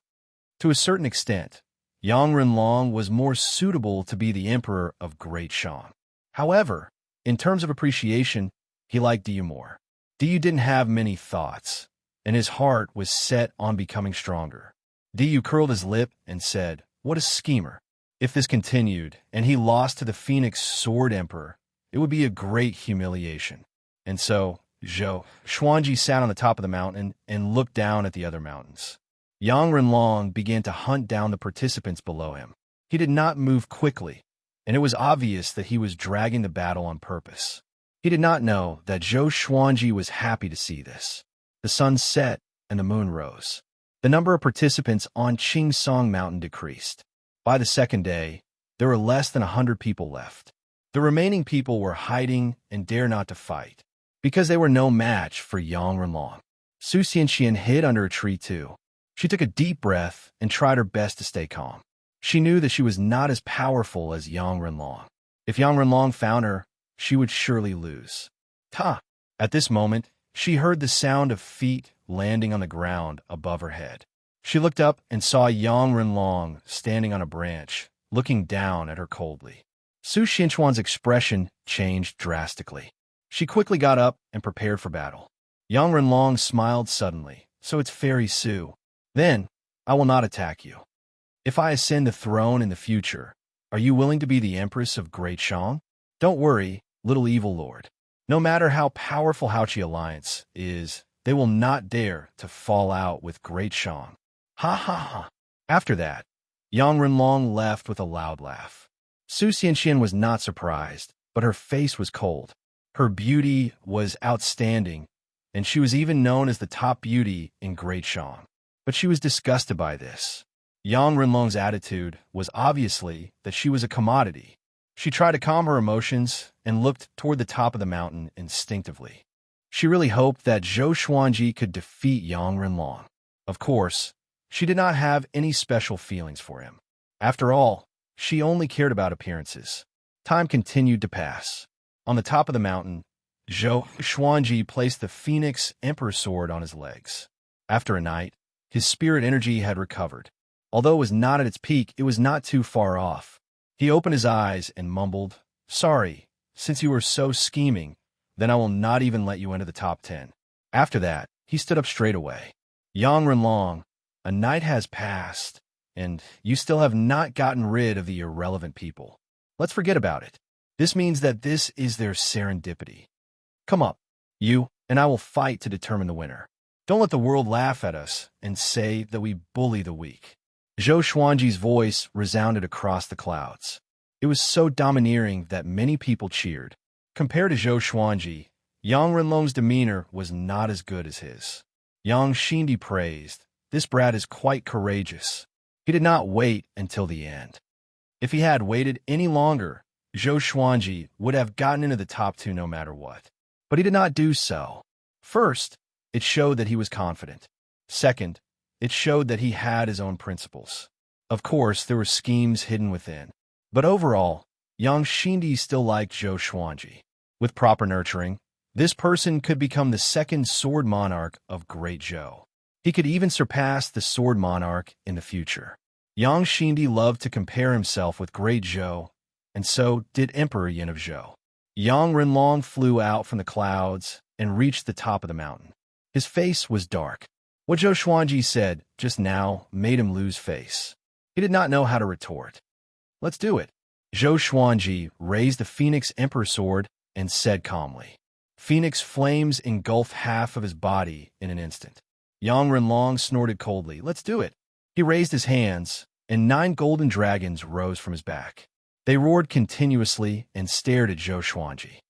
To a certain extent, Yang Renlong was more suitable to be the emperor of Great Shang. However, in terms of appreciation, he liked Diyu more. Diyu didn't have many thoughts, and his heart was set on becoming stronger. Diyu curled his lip and said, "What a schemer. If this continued, and he lost to the Phoenix Sword Emperor, it would be a great humiliation." And so, Zhou Xuanji sat on the top of the mountain and looked down at the other mountains. Yang Renlong began to hunt down the participants below him. He did not move quickly, and it was obvious that he was dragging the battle on purpose. He did not know that Zhou Xuanji was happy to see this. The sun set and the moon rose. The number of participants on Qingsong Mountain decreased. By the second day, there were less than 100 people left. The remaining people were hiding and dare not to fight, because they were no match for Yang Renlong. Xianxia hid under a tree too. She took a deep breath and tried her best to stay calm. She knew that she was not as powerful as Yang Renlong. If Yang Renlong found her, she would surely lose. Ta! At this moment, she heard the sound of feet landing on the ground above her head. She looked up and saw Yang Renlong standing on a branch, looking down at her coldly. Su Xianxuan's expression changed drastically. She quickly got up and prepared for battle. Yang Renlong smiled suddenly. "So it's Fairy Su. Then, I will not attack you. If I ascend the throne in the future, are you willing to be the Empress of Great Shang? Don't worry, little evil lord. No matter how powerful Haoqi Alliance is, they will not dare to fall out with Great Shang." Ha ha ha. After that, Yang Renlong left with a loud laugh. Su Xianxian was not surprised, but her face was cold. Her beauty was outstanding, and she was even known as the top beauty in Great Shang. But she was disgusted by this. Yang Renlong's attitude was obviously that she was a commodity. She tried to calm her emotions and looked toward the top of the mountain instinctively. She really hoped that Zhou Xuanji could defeat Yang Renlong. Of course, she did not have any special feelings for him. After all, she only cared about appearances. Time continued to pass. On the top of the mountain, Zhou Xuanji placed the Phoenix Emperor sword on his legs. After a night, his spirit energy had recovered. Although it was not at its peak, it was not too far off. He opened his eyes and mumbled, "Sorry, since you were so scheming, then I will not even let you into the top 10. After that, He stood up straight away. Yang Renlong, a night has passed, and you still have not gotten rid of the irrelevant people. Let's forget about it. This means that this is their serendipity. Come up, you and I will fight to determine the winner. Don't let the world laugh at us and say that we bully the weak. Zhou Xuanji's voice resounded across the clouds. It was so domineering that many people cheered. Compared to Zhou Xuanji, Yang Renlong's demeanor was not as good as his. Yang Xindi praised, "This brat is quite courageous." He did not wait until the end. If he had waited any longer, Zhou Xuanji would have gotten into the top 2 no matter what. But he did not do so. First, it showed that he was confident. Second, it showed that he had his own principles. Of course, there were schemes hidden within. But overall, Yang Xindi still liked Zhou Xuanji. With proper nurturing, this person could become the second sword monarch of Great Zhou. He could even surpass the sword monarch in the future. Yang Xindi loved to compare himself with Great Zhou, and so did Emperor Yin of Zhou. Yang Renlong flew out from the clouds and reached the top of the mountain. His face was dark. What Zhou Xuanji said just now made him lose face. He did not know how to retort. "Let's do it." Zhou Xuanji raised the Phoenix Emperor sword and said calmly. Phoenix flames engulfed half of his body in an instant. Yang Renlong snorted coldly. "Let's do it." He raised his hands, and 9 golden dragons rose from his back. They roared continuously and stared at Zhou Xuanji.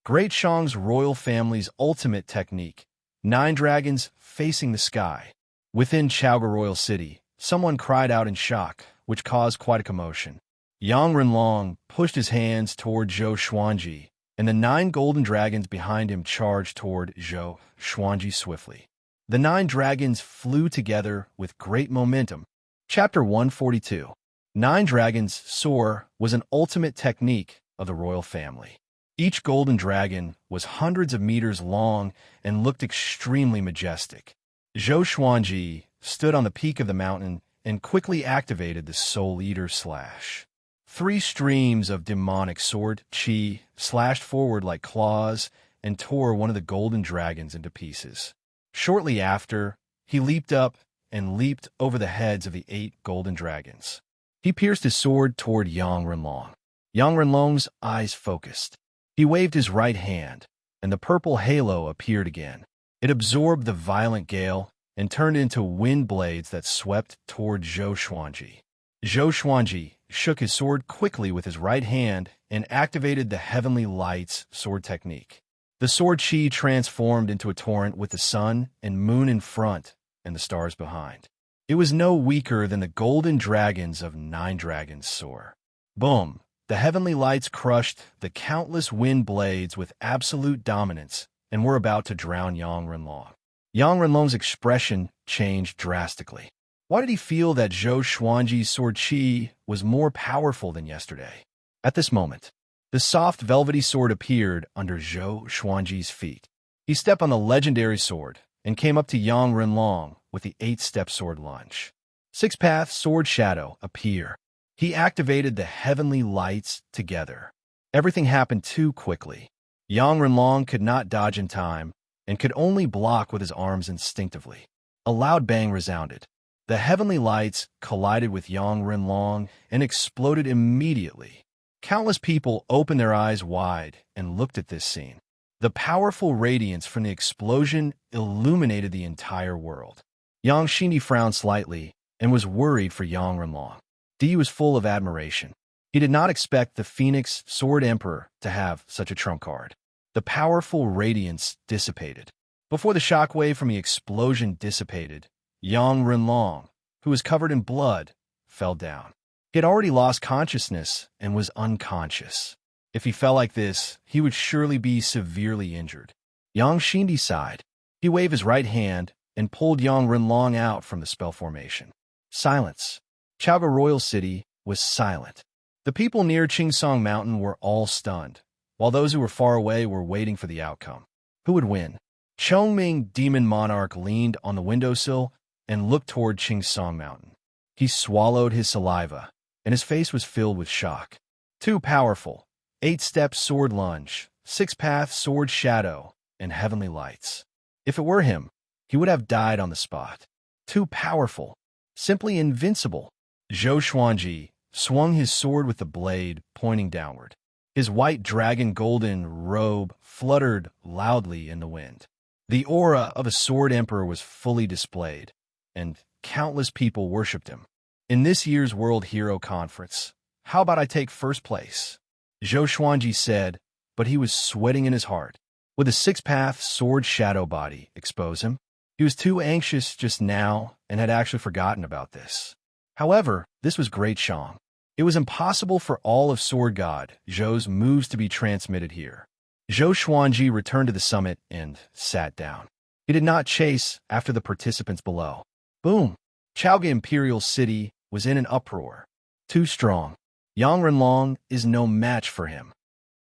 Great Shang's royal family's ultimate technique, 9 dragons facing the sky. Within Chaoga Royal City, someone cried out in shock, which caused quite a commotion. Yang Renlong pushed his hands toward Zhou Xuanji, and the 9 golden dragons behind him charged toward Zhou Xuanji swiftly. The 9 dragons flew together with great momentum. Chapter 142. 9 Dragons Soar was an ultimate technique of the royal family. Each golden dragon was hundreds of meters long and looked extremely majestic. Zhou Xuanji stood on the peak of the mountain and quickly activated the Soul Eater Slash. 3 streams of demonic sword chi slashed forward like claws and tore one of the golden dragons into pieces. Shortly after, he leaped up and leaped over the heads of the 8 golden dragons. He pierced his sword toward Yang Renlong. Yang Renlong's eyes focused. He waved his right hand, and the purple halo appeared again. It absorbed the violent gale and turned into wind blades that swept toward Zhou Xuanji. Zhou Xuanji shook his sword quickly with his right hand and activated the Heavenly Lights sword technique. The sword chi transformed into a torrent with the sun and moon in front and the stars behind. It was no weaker than the golden dragons of 9 Dragons Soar. Boom! The Heavenly Lights crushed the countless wind blades with absolute dominance and were about to drown Yang Renlong. Yang Renlong's expression changed drastically. Why did he feel that Zhou Xuanji's sword chi was more powerful than yesterday? At this moment, the soft velvety sword appeared under Zhou Xuanji's feet. He stepped on the legendary sword and came up to Yang Renlong with the 8-step sword lunge. 6-path sword shadow appear. He activated the Heavenly Lights together. Everything happened too quickly. Yang Renlong could not dodge in time and could only block with his arms instinctively. A loud bang resounded. The Heavenly Lights collided with Yang Renlong and exploded immediately. Countless people opened their eyes wide and looked at this scene. The powerful radiance from the explosion illuminated the entire world. Yang Xindi frowned slightly and was worried for Yang Renlong. Di was full of admiration. He did not expect the Phoenix Sword Emperor to have such a trump card. The powerful radiance dissipated. Before the shockwave from the explosion dissipated, Yang Renlong, who was covered in blood, fell down. He had already lost consciousness and was unconscious. If he fell like this, he would surely be severely injured. Yang Xindi sighed. He waved his right hand and pulled Yang Renlong out from the spell formation. Silence. Chaoga Royal City was silent. The people near Qingsong Mountain were all stunned, while those who were far away were waiting for the outcome. Who would win? Chongming Demon Monarch leaned on the windowsill and looked toward Qingsong Mountain. He swallowed his saliva, and his face was filled with shock. Too powerful. 8-step sword lunge, 6-path sword shadow, and Heavenly Lights. If it were him, he would have died on the spot. Too powerful. Simply invincible. Zhou Xuanji swung his sword with the blade pointing downward. His white dragon golden robe fluttered loudly in the wind. The aura of a sword emperor was fully displayed, and countless people worshipped him. In this year's World Hero Conference, how about I take first place? Zhou Xuanji said, but he was sweating in his heart. Would the six-path sword shadow body expose him? He was too anxious just now and had actually forgotten about this. However, this was Great Shang. It was impossible for all of Sword God Zhou's moves to be transmitted here. Zhou Xuanji returned to the summit and sat down. He did not chase after the participants below. Boom! Chaoga Imperial City was in an uproar. Too strong. Yang Renlong is no match for him.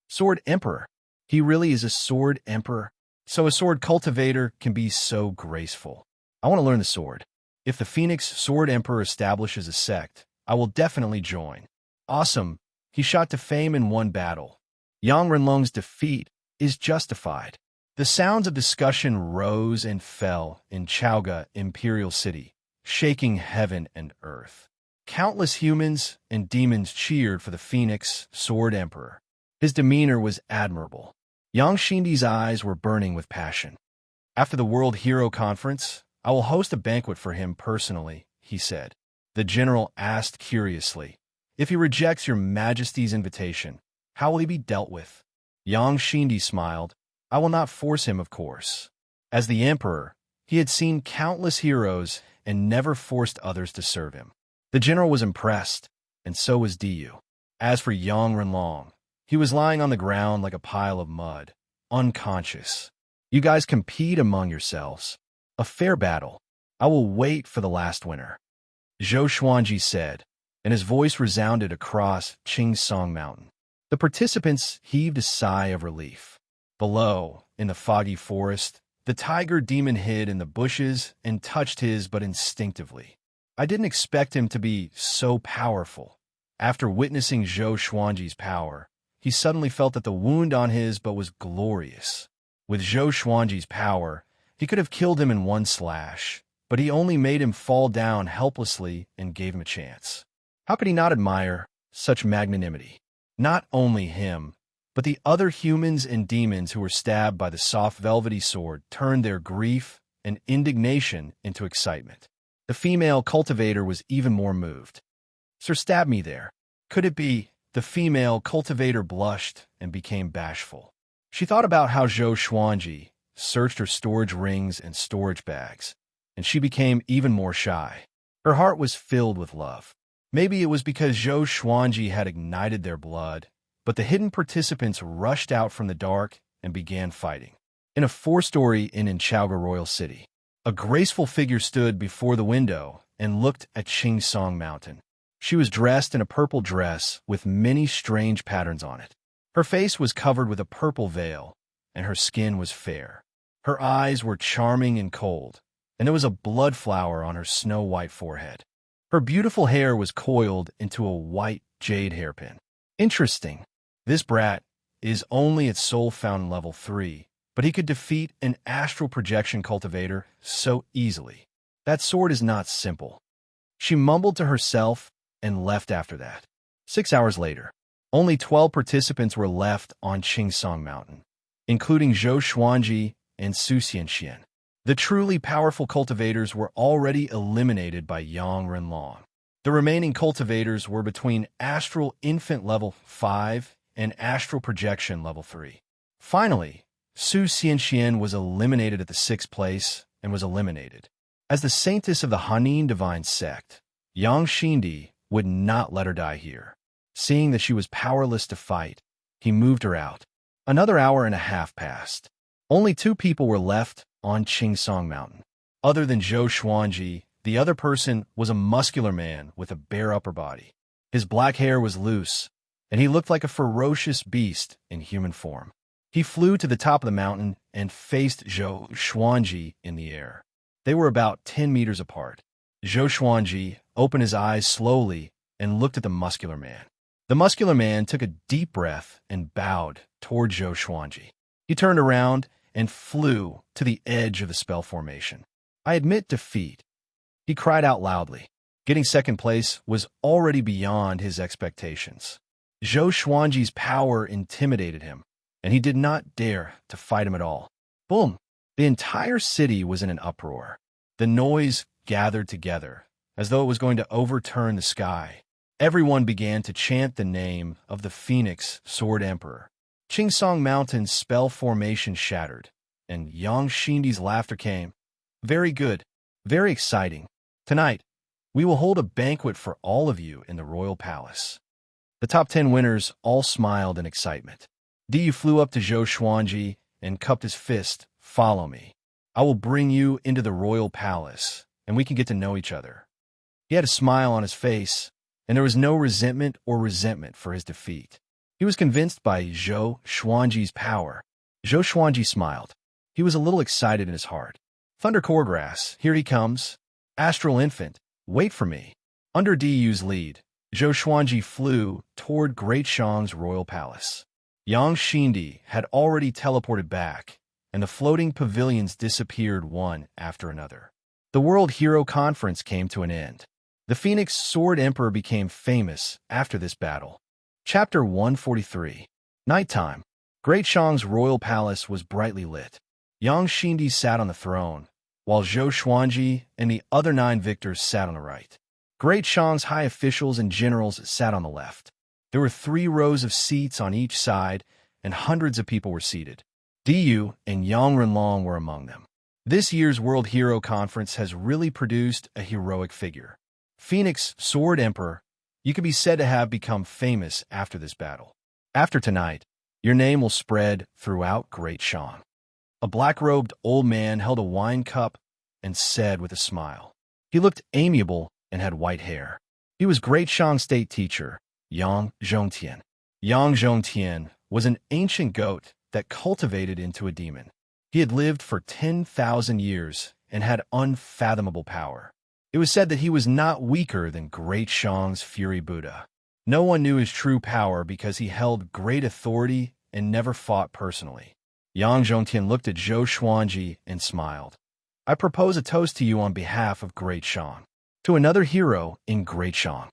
Sword Emperor. He really is a Sword Emperor. So a sword cultivator can be so graceful. I want to learn the sword. If the Phoenix Sword Emperor establishes a sect, I will definitely join. Awesome. He shot to fame in one battle. Yang Renlong's defeat is justified. The sounds of discussion rose and fell in Chaoga Imperial City, shaking heaven and earth. Countless humans and demons cheered for the Phoenix Sword Emperor. His demeanor was admirable. Yang Xindi's eyes were burning with passion. After the World Hero Conference, I will host a banquet for him personally, he said. The general asked curiously, if he rejects your majesty's invitation, how will he be dealt with? Yang Xindi smiled. I will not force him, of course. As the emperor, he had seen countless heroes and never forced others to serve him. The general was impressed, and so was Diyu. As for Yang Renlong, he was lying on the ground like a pile of mud, unconscious. You guys compete among yourselves. A fair battle. I will wait for the last winner. Zhou Xuanji said, and his voice resounded across Qingsong Mountain. The participants heaved a sigh of relief. Below, in the foggy forest, the tiger demon hid in the bushes and touched his but instinctively. I didn't expect him to be so powerful. After witnessing Zhou Xuanji's power, he suddenly felt that the wound on his but was glorious. With Zhou Xuanji's power, he could have killed him in one slash, but he only made him fall down helplessly and gave him a chance. How could he not admire such magnanimity? Not only him, but the other humans and demons who were stabbed by the soft velvety sword turned their grief and indignation into excitement. The female cultivator was even more moved. Sir, stab me there. Could it be? The female cultivator blushed and became bashful. She thought about how Zhou Xuanji searched her storage rings and storage bags, and she became even more shy. Her heart was filled with love. Maybe it was because Zhou Xuanji had ignited their blood, but the hidden participants rushed out from the dark and began fighting. In a four-story inn in Chaoga Royal City, a graceful figure stood before the window and looked at Qingsong Mountain. She was dressed in a purple dress with many strange patterns on it. Her face was covered with a purple veil, and her skin was fair. Her eyes were charming and cold, and there was a blood flower on her snow-white forehead. Her beautiful hair was coiled into a white jade hairpin. Interesting. This brat is only at Soul Fountain level 3, but he could defeat an astral projection cultivator so easily. That sword is not simple. She mumbled to herself and left after that. 6 hours later, only 12 participants were left on Qingsong Mountain, including Zhou Xuanji and Su Xianxia. The truly powerful cultivators were already eliminated by Yang Renlong. The remaining cultivators were between Astral Infant level 5 and Astral Projection level 3. Finally, Su Xianxia was eliminated at the 6th place and was eliminated. As the saintess of the Hanin Divine Sect, Yang Xindi would not let her die here. Seeing that she was powerless to fight, he moved her out. Another hour and a half passed. Only 2 people were left on Qingsong Mountain. Other than Zhou Xuanji, the other person was a muscular man with a bare upper body. His black hair was loose, and he looked like a ferocious beast in human form. He flew to the top of the mountain and faced Zhou Xuanji in the air. They were about 10 meters apart. Zhou Xuanji opened his eyes slowly and looked at the muscular man. The muscular man took a deep breath and bowed toward Zhou Xuanji. He turned around and flew to the edge of the spell formation. I admit defeat. He cried out loudly. Getting second place was already beyond his expectations. Zhou Xuanji's power intimidated him, and he did not dare to fight him at all. Boom! The entire city was in an uproar. The noise gathered together, as though it was going to overturn the sky. Everyone began to chant the name of the Phoenix Sword Emperor. Qingsong Mountain's spell formation shattered, and Yang Xindi's laughter came. Very good, very exciting. Tonight, we will hold a banquet for all of you in the royal palace. The top 10 winners all smiled in excitement. Diyu flew up to Zhou Xuanji and cupped his fist. Follow me. I will bring you into the royal palace, and we can get to know each other. He had a smile on his face, and there was no resentment for his defeat. He was convinced by Zhou Xuanji's power. Zhou Xuanji smiled. He was a little excited in his heart. Thunder Coregrass, here he comes. Astral Infant, wait for me. Under Diyu's lead, Zhou Xuanji flew toward Great Shang's royal palace. Yang Xindi had already teleported back, and the floating pavilions disappeared one after another. The World Hero Conference came to an end. The Phoenix Sword Emperor became famous after this battle. Chapter 143. Nighttime. Great Shang's royal palace was brightly lit. Yang Xindi sat on the throne, while Zhou Xuanji and the other 9 victors sat on the right. Great Shang's high officials and generals sat on the left. There were 3 rows of seats on each side, and hundreds of people were seated. Diyu and Yang Renlong were among them. This year's World Hero Conference has really produced a heroic figure. Phoenix Sword Emperor, you could be said to have become famous after this battle. After tonight, your name will spread throughout Great Shang. A black-robed old man held a wine cup and said with a smile. He looked amiable and had white hair. He was Great Shang State Teacher, Yang Zhongtian. Yang Zhongtian was an ancient goat that cultivated into a demon. He had lived for 10,000 years and had unfathomable power. It was said that he was not weaker than Great Shang's Fury Buddha. No one knew his true power because he held great authority and never fought personally. Yang Zhongtian looked at Zhou Xuanji and smiled. I propose a toast to you on behalf of Great Shang. To another hero in Great Shang.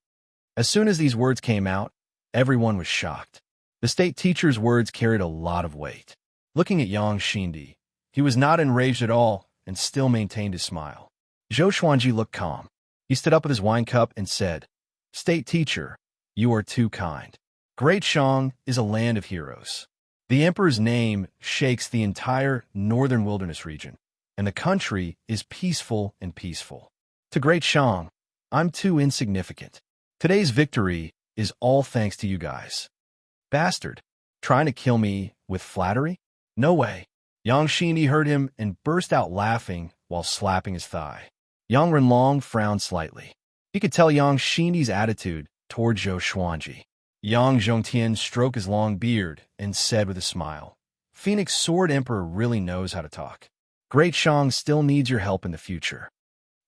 As soon as these words came out, everyone was shocked. The state teacher's words carried a lot of weight. Looking at Yang Xindi, he was not enraged at all and still maintained his smile. Zhou Xuanji looked calm. He stood up with his wine cup and said, State teacher, you are too kind. Great Shang is a land of heroes. The emperor's name shakes the entire northern wilderness region, and the country is peaceful and peaceful. To Great Shang, I'm too insignificant. Today's victory is all thanks to you guys. Bastard, trying to kill me with flattery? No way. Yang Xindi heard him and burst out laughing while slapping his thigh. Yang Renlong frowned slightly. He could tell Yang Xindi's attitude toward Zhou Xuanji. Yang Zhongtian stroked his long beard and said with a smile, Phoenix Sword Emperor really knows how to talk. Great Shang still needs your help in the future.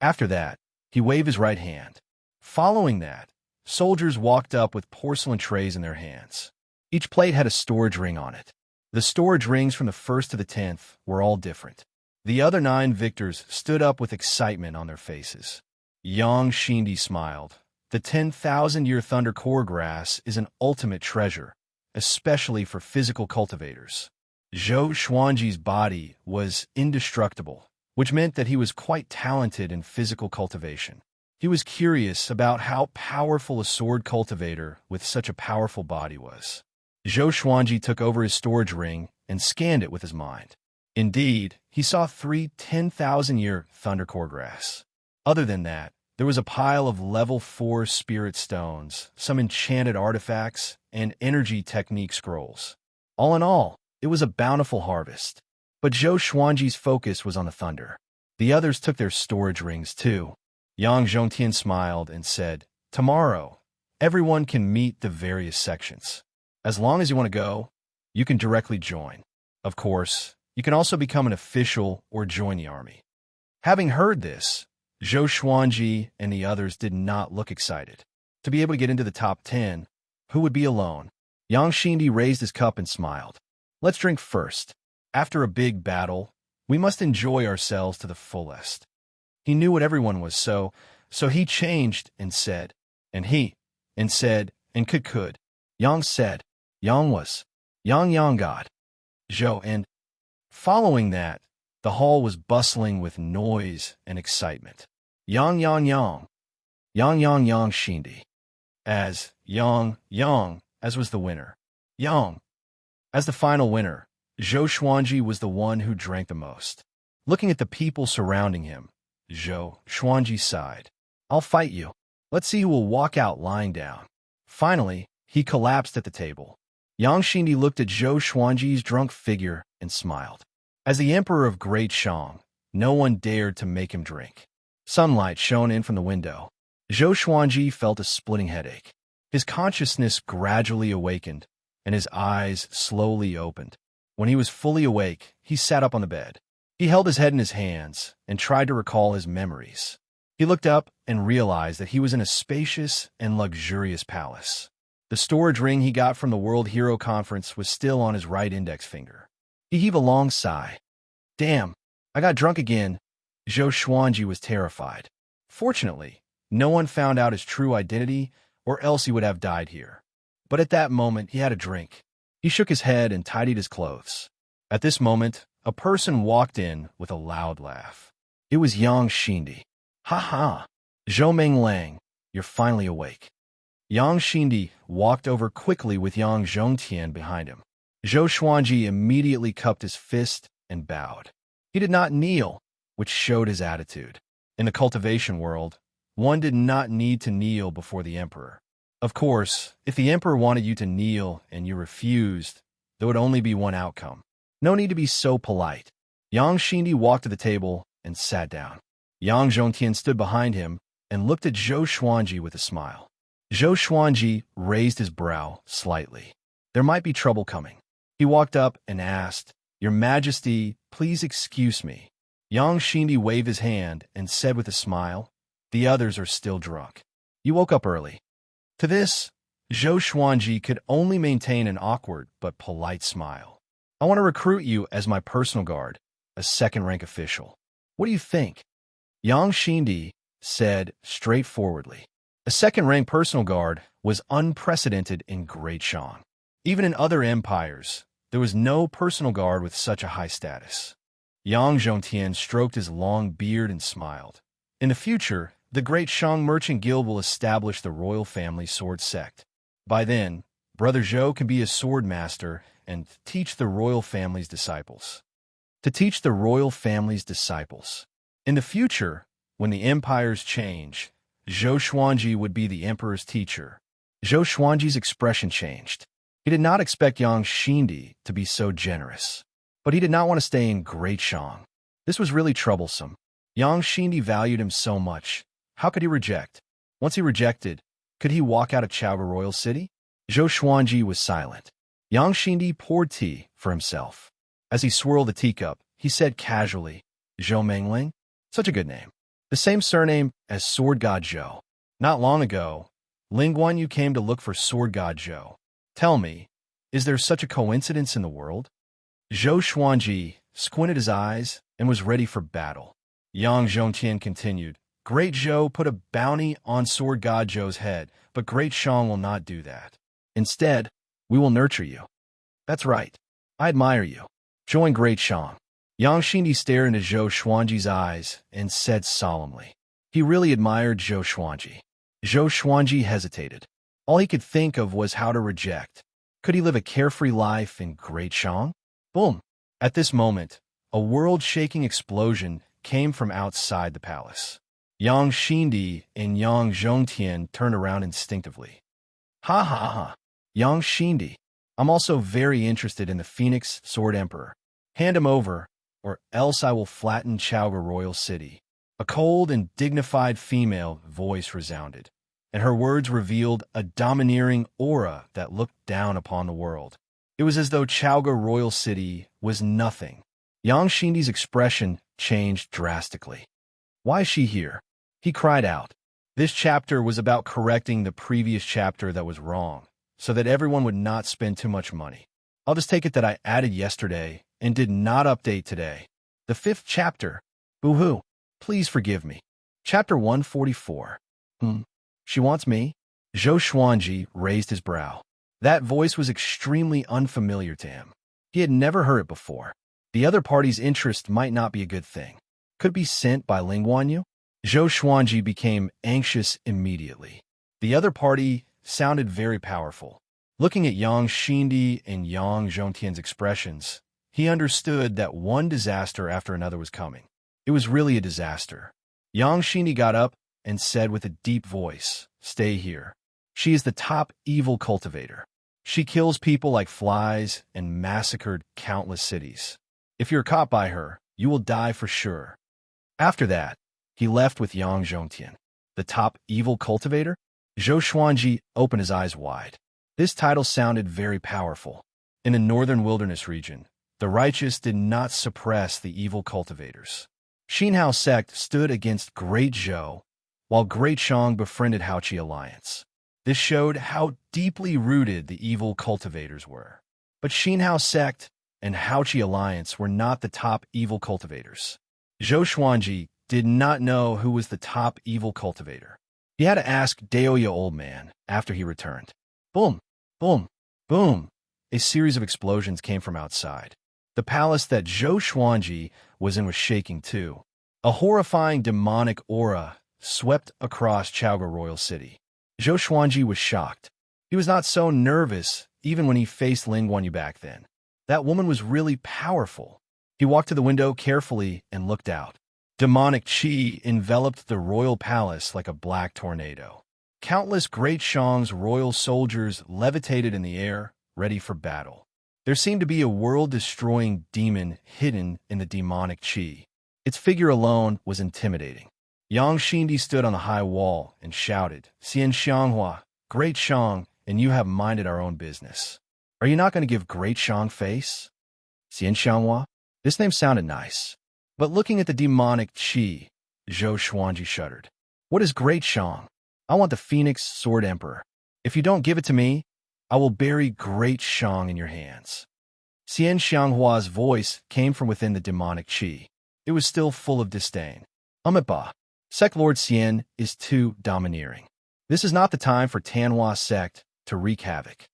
After that, he waved his right hand. Following that, soldiers walked up with porcelain trays in their hands. Each plate had a storage ring on it. The storage rings from the 1st to the 10th were all different. The other 9 victors stood up with excitement on their faces. Yang Xindi smiled. The 10,000-year Thunder Core Grass is an ultimate treasure, especially for physical cultivators. Zhou Xuanji's body was indestructible, which meant that he was quite talented in physical cultivation. He was curious about how powerful a sword cultivator with such a powerful body was. Zhou Xuanji took over his storage ring and scanned it with his mind. Indeed, he saw 3 10,000-year Thunder Core Grass. Other than that, there was a pile of level 4 spirit stones, some enchanted artifacts, and energy technique scrolls. All in all, it was a bountiful harvest. But Zhou Xuanji's focus was on the thunder. The others took their storage rings too. Yang Zhongtian smiled and said, Tomorrow, everyone can meet the various sections. As long as you want to go, you can directly join. Of course, you can also become an official or join the army. Having heard this, Zhou Xuanji and the others did not look excited. To be able to get into the top 10, who would be alone? Yang Xindi raised his cup and smiled. Let's drink first. After a big battle, we must enjoy ourselves to the fullest. He knew what everyone was, so he changed and said, and he, and said, and could. Yang said, Yang was, Yang God, Zhou, and following that, the hall was bustling with noise and excitement. Yang Shindi. As Yang, as was the winner. Yang. As the final winner, Zhou Xuanji was the one who drank the most. Looking at the people surrounding him, Zhou Xuanji sighed. I'll fight you. Let's see who will walk out lying down. Finally, he collapsed at the table. Yang Xindi looked at Zhou Xuanji's drunk figure and smiled. As the emperor of Great Shang, no one dared to make him drink. Sunlight shone in from the window. Zhou Xuanji felt a splitting headache. His consciousness gradually awakened, and his eyes slowly opened. When he was fully awake, he sat up on the bed. He held his head in his hands and tried to recall his memories. He looked up and realized that he was in a spacious and luxurious palace. The storage ring he got from the World Hero Conference was still on his right index finger. He heaved a long sigh. Damn, I got drunk again. Zhou Xuanji was terrified. Fortunately, no one found out his true identity, or else he would have died here. But at that moment, he had a drink. He shook his head and tidied his clothes. At this moment, a person walked in with a loud laugh. It was Yang Xindi. Ha ha! Zhou Menglang, you're finally awake. Yang Xindi walked over quickly with Yang Zhongtian behind him. Zhou Xuanji immediately cupped his fist and bowed. He did not kneel, which showed his attitude. In the cultivation world, one did not need to kneel before the emperor. Of course, if the emperor wanted you to kneel and you refused, there would only be one outcome. No need to be so polite. Yang Xindi walked to the table and sat down. Yang Zhongtian stood behind him and looked at Zhou Xuanji with a smile. Zhou Xuanji raised his brow slightly. There might be trouble coming. He walked up and asked, Your Majesty, please excuse me. Yang Xindi waved his hand and said with a smile, The others are still drunk. You woke up early. To this, Zhou Xuanji could only maintain an awkward but polite smile. I want to recruit you as my personal guard, a second-rank official. What do you think? Yang Xindi said straightforwardly. A second-rank personal guard was unprecedented in Great Shang. Even in other empires, there was no personal guard with such a high status. Yang Zhongtian stroked his long beard and smiled. In the future, the Great Shang Merchant Guild will establish the royal family sword sect. By then, Brother Zhou can be a sword master and teach the royal family's disciples. To teach the royal family's disciples. In the future, when the empires change, Zhou Xuanji would be the emperor's teacher. Zhou Xuanji's expression changed. He did not expect Yang Xindi to be so generous. But he did not want to stay in Great Shang. This was really troublesome. Yang Xindi valued him so much. How could he reject? Once he rejected, could he walk out of Chaoga Royal City? Zhou Xuanji was silent. Yang Xindi poured tea for himself. As he swirled the teacup, he said casually, Zhou Mengling? Such a good name. The same surname as Sword God Zhou. Not long ago, Ling Guanyu came to look for Sword God Zhou. Tell me, is there such a coincidence in the world? Zhou Xuanji squinted his eyes and was ready for battle. Yang Zhongtian continued, Great Zhou put a bounty on Sword God Zhou's head, but Great Shang will not do that. Instead, we will nurture you. That's right. I admire you. Join Great Shang. Yang Xindi stared into Zhou Xuanji's eyes and said solemnly. He really admired Zhou Xuanji. Zhou Xuanji hesitated. All he could think of was how to reject. Could he live a carefree life in Great Shang? Boom! At this moment, a world-shaking explosion came from outside the palace. Yang Xindi and Yang Zhongtian turned around instinctively. Ha ha ha! Yang Xindi, I'm also very interested in the Phoenix Sword Emperor. Hand him over, or else I will flatten Chaoga Royal City. A cold and dignified female voice resounded, and her words revealed a domineering aura that looked down upon the world. It was as though Chaoga Royal City was nothing. Yang Xindi's expression changed drastically. Why is she here? He cried out. This chapter was about correcting the previous chapter that was wrong, so that everyone would not spend too much money. I'll just take it that I added yesterday and did not update today. The 5th chapter. Boo-hoo. Please forgive me. Chapter 144. She wants me? Zhou Xuanji raised his brow. That voice was extremely unfamiliar to him. He had never heard it before. The other party's interest might not be a good thing. Could it be sent by Ling Guanyu? Zhou Xuanji became anxious immediately. The other party sounded very powerful. Looking at Yang Xindi and Yang Zhongtian's expressions, he understood that one disaster after another was coming. It was really a disaster. Yang Xindi got up and said with a deep voice, "Stay here. She is the top evil cultivator. She kills people like flies and massacred countless cities. If you're caught by her, you will die for sure." After that, he left with Yang Zhongtian. The top evil cultivator? Zhou Xuanji opened his eyes wide. This title sounded very powerful. In a northern wilderness region, the righteous did not suppress the evil cultivators. Xinhao sect stood against Great Zhou, while Great Shang befriended Haoqi alliance. This showed how deeply rooted the evil cultivators were. But Xinhao sect and Haoqi alliance were not the top evil cultivators. Zhou Xuanji did not know who was the top evil cultivator. He had to ask Daoya Old Man after he returned. Boom, boom, boom. A series of explosions came from outside. The palace that Zhou Xuanji was in was shaking too. A horrifying demonic aura swept across Chaoga Royal City. Zhou Xuanji was shocked. He was not so nervous even when he faced Ling Guanyu back then. That woman was really powerful. He walked to the window carefully and looked out. Demonic qi enveloped the royal palace like a black tornado. Countless Great Shang's royal soldiers levitated in the air, ready for battle. There seemed to be a world-destroying demon hidden in the demonic qi. Its figure alone was intimidating. Yang Xindi stood on the high wall and shouted, "Xianxia, Great Shang, and you have minded our own business. Are you not going to give Great Shang face?" Xianxia? This name sounded nice. But looking at the demonic qi, Zhou Xuanji shuddered. "What is Great Shang? I want the Phoenix Sword Emperor. If you don't give it to me, I will bury Great Shang in your hands." Xianxia's voice came from within the demonic qi. It was still full of disdain. "Ba. Sect Lord Xian is too domineering. This is not the time for Tanhua sect to wreak havoc."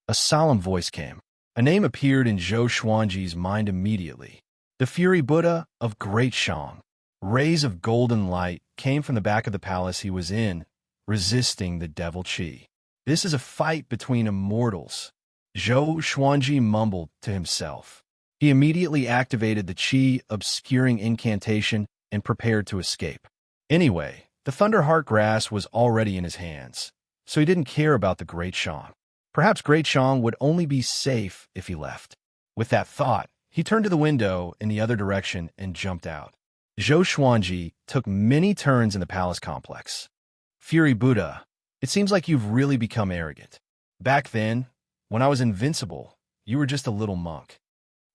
A solemn voice came. A name appeared in Zhou Xuanji's mind immediately. The Fury Buddha of Great Shang. Rays of golden light came from the back of the palace he was in, resisting the devil qi. "This is a fight between immortals," Zhou Xuanji mumbled to himself. He immediately activated the qi obscuring incantation and prepared to escape. Anyway, the Thunderheart grass was already in his hands, so he didn't care about the Great Shang. Perhaps Great Shang would only be safe if he left. With that thought, he turned to the window in the other direction and jumped out. Zhou Xuanji took many turns in the palace complex. "Fury Buddha, it seems like you've really become arrogant. Back then, when I was invincible, you were just a little monk."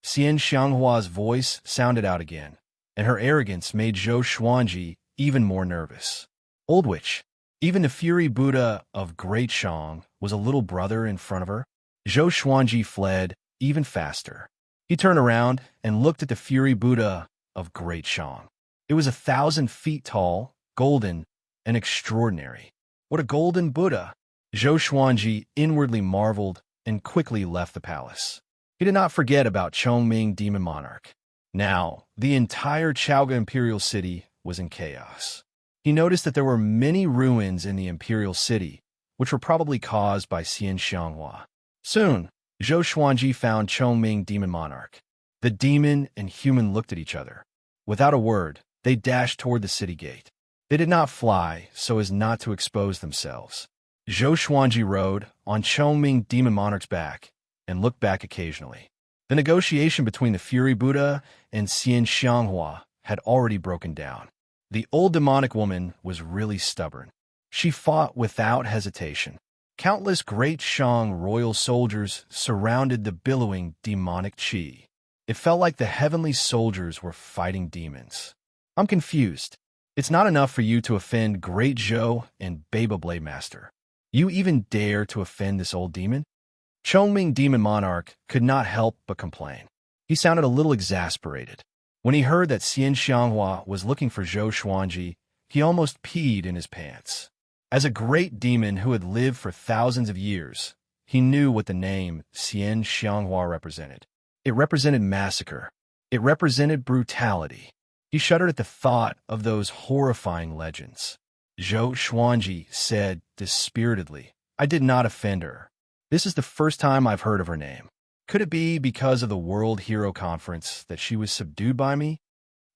Xianxia's voice sounded out again, and her arrogance made Zhou Xuanji even more nervous. Old witch, even the Fury Buddha of Great Shang was a little brother in front of her. Zhou Xuanji fled even faster. He turned around and looked at the Fury Buddha of Great Shang. It was 1,000 feet tall, golden, and extraordinary. What a golden Buddha! Zhou Xuanji inwardly marveled and quickly left the palace. He did not forget about Chongming Demon Monarch. Now, the entire Chaoga Imperial City was in chaos. He noticed that there were many ruins in the Imperial City, which were probably caused by Xianxia. Soon, Zhou Xuanji found Chongming Demon Monarch. The demon and human looked at each other. Without a word, they dashed toward the city gate. They did not fly so as not to expose themselves. Zhou Xuanji rode on Chongming Demon Monarch's back and looked back occasionally. The negotiation between the Fury Buddha and Xianxia had already broken down. The old demonic woman was really stubborn. She fought without hesitation. Countless Great Shang royal soldiers surrounded the billowing demonic qi. It felt like the heavenly soldiers were fighting demons. "I'm confused. It's not enough for you to offend Great Zhou and Baba Blade Master. You even dare to offend this old demon?" Chongming Demon Monarch could not help but complain. He sounded a little exasperated. When he heard that Xianxia was looking for Zhou Xuanji, he almost peed in his pants. As a great demon who had lived for thousands of years, he knew what the name Xianxia represented. It represented massacre. It represented brutality. He shuddered at the thought of those horrifying legends. Zhou Xuanji said dispiritedly, "I did not offend her. This is the first time I've heard of her name. Could it be because of the World Hero Conference that she was subdued by me?"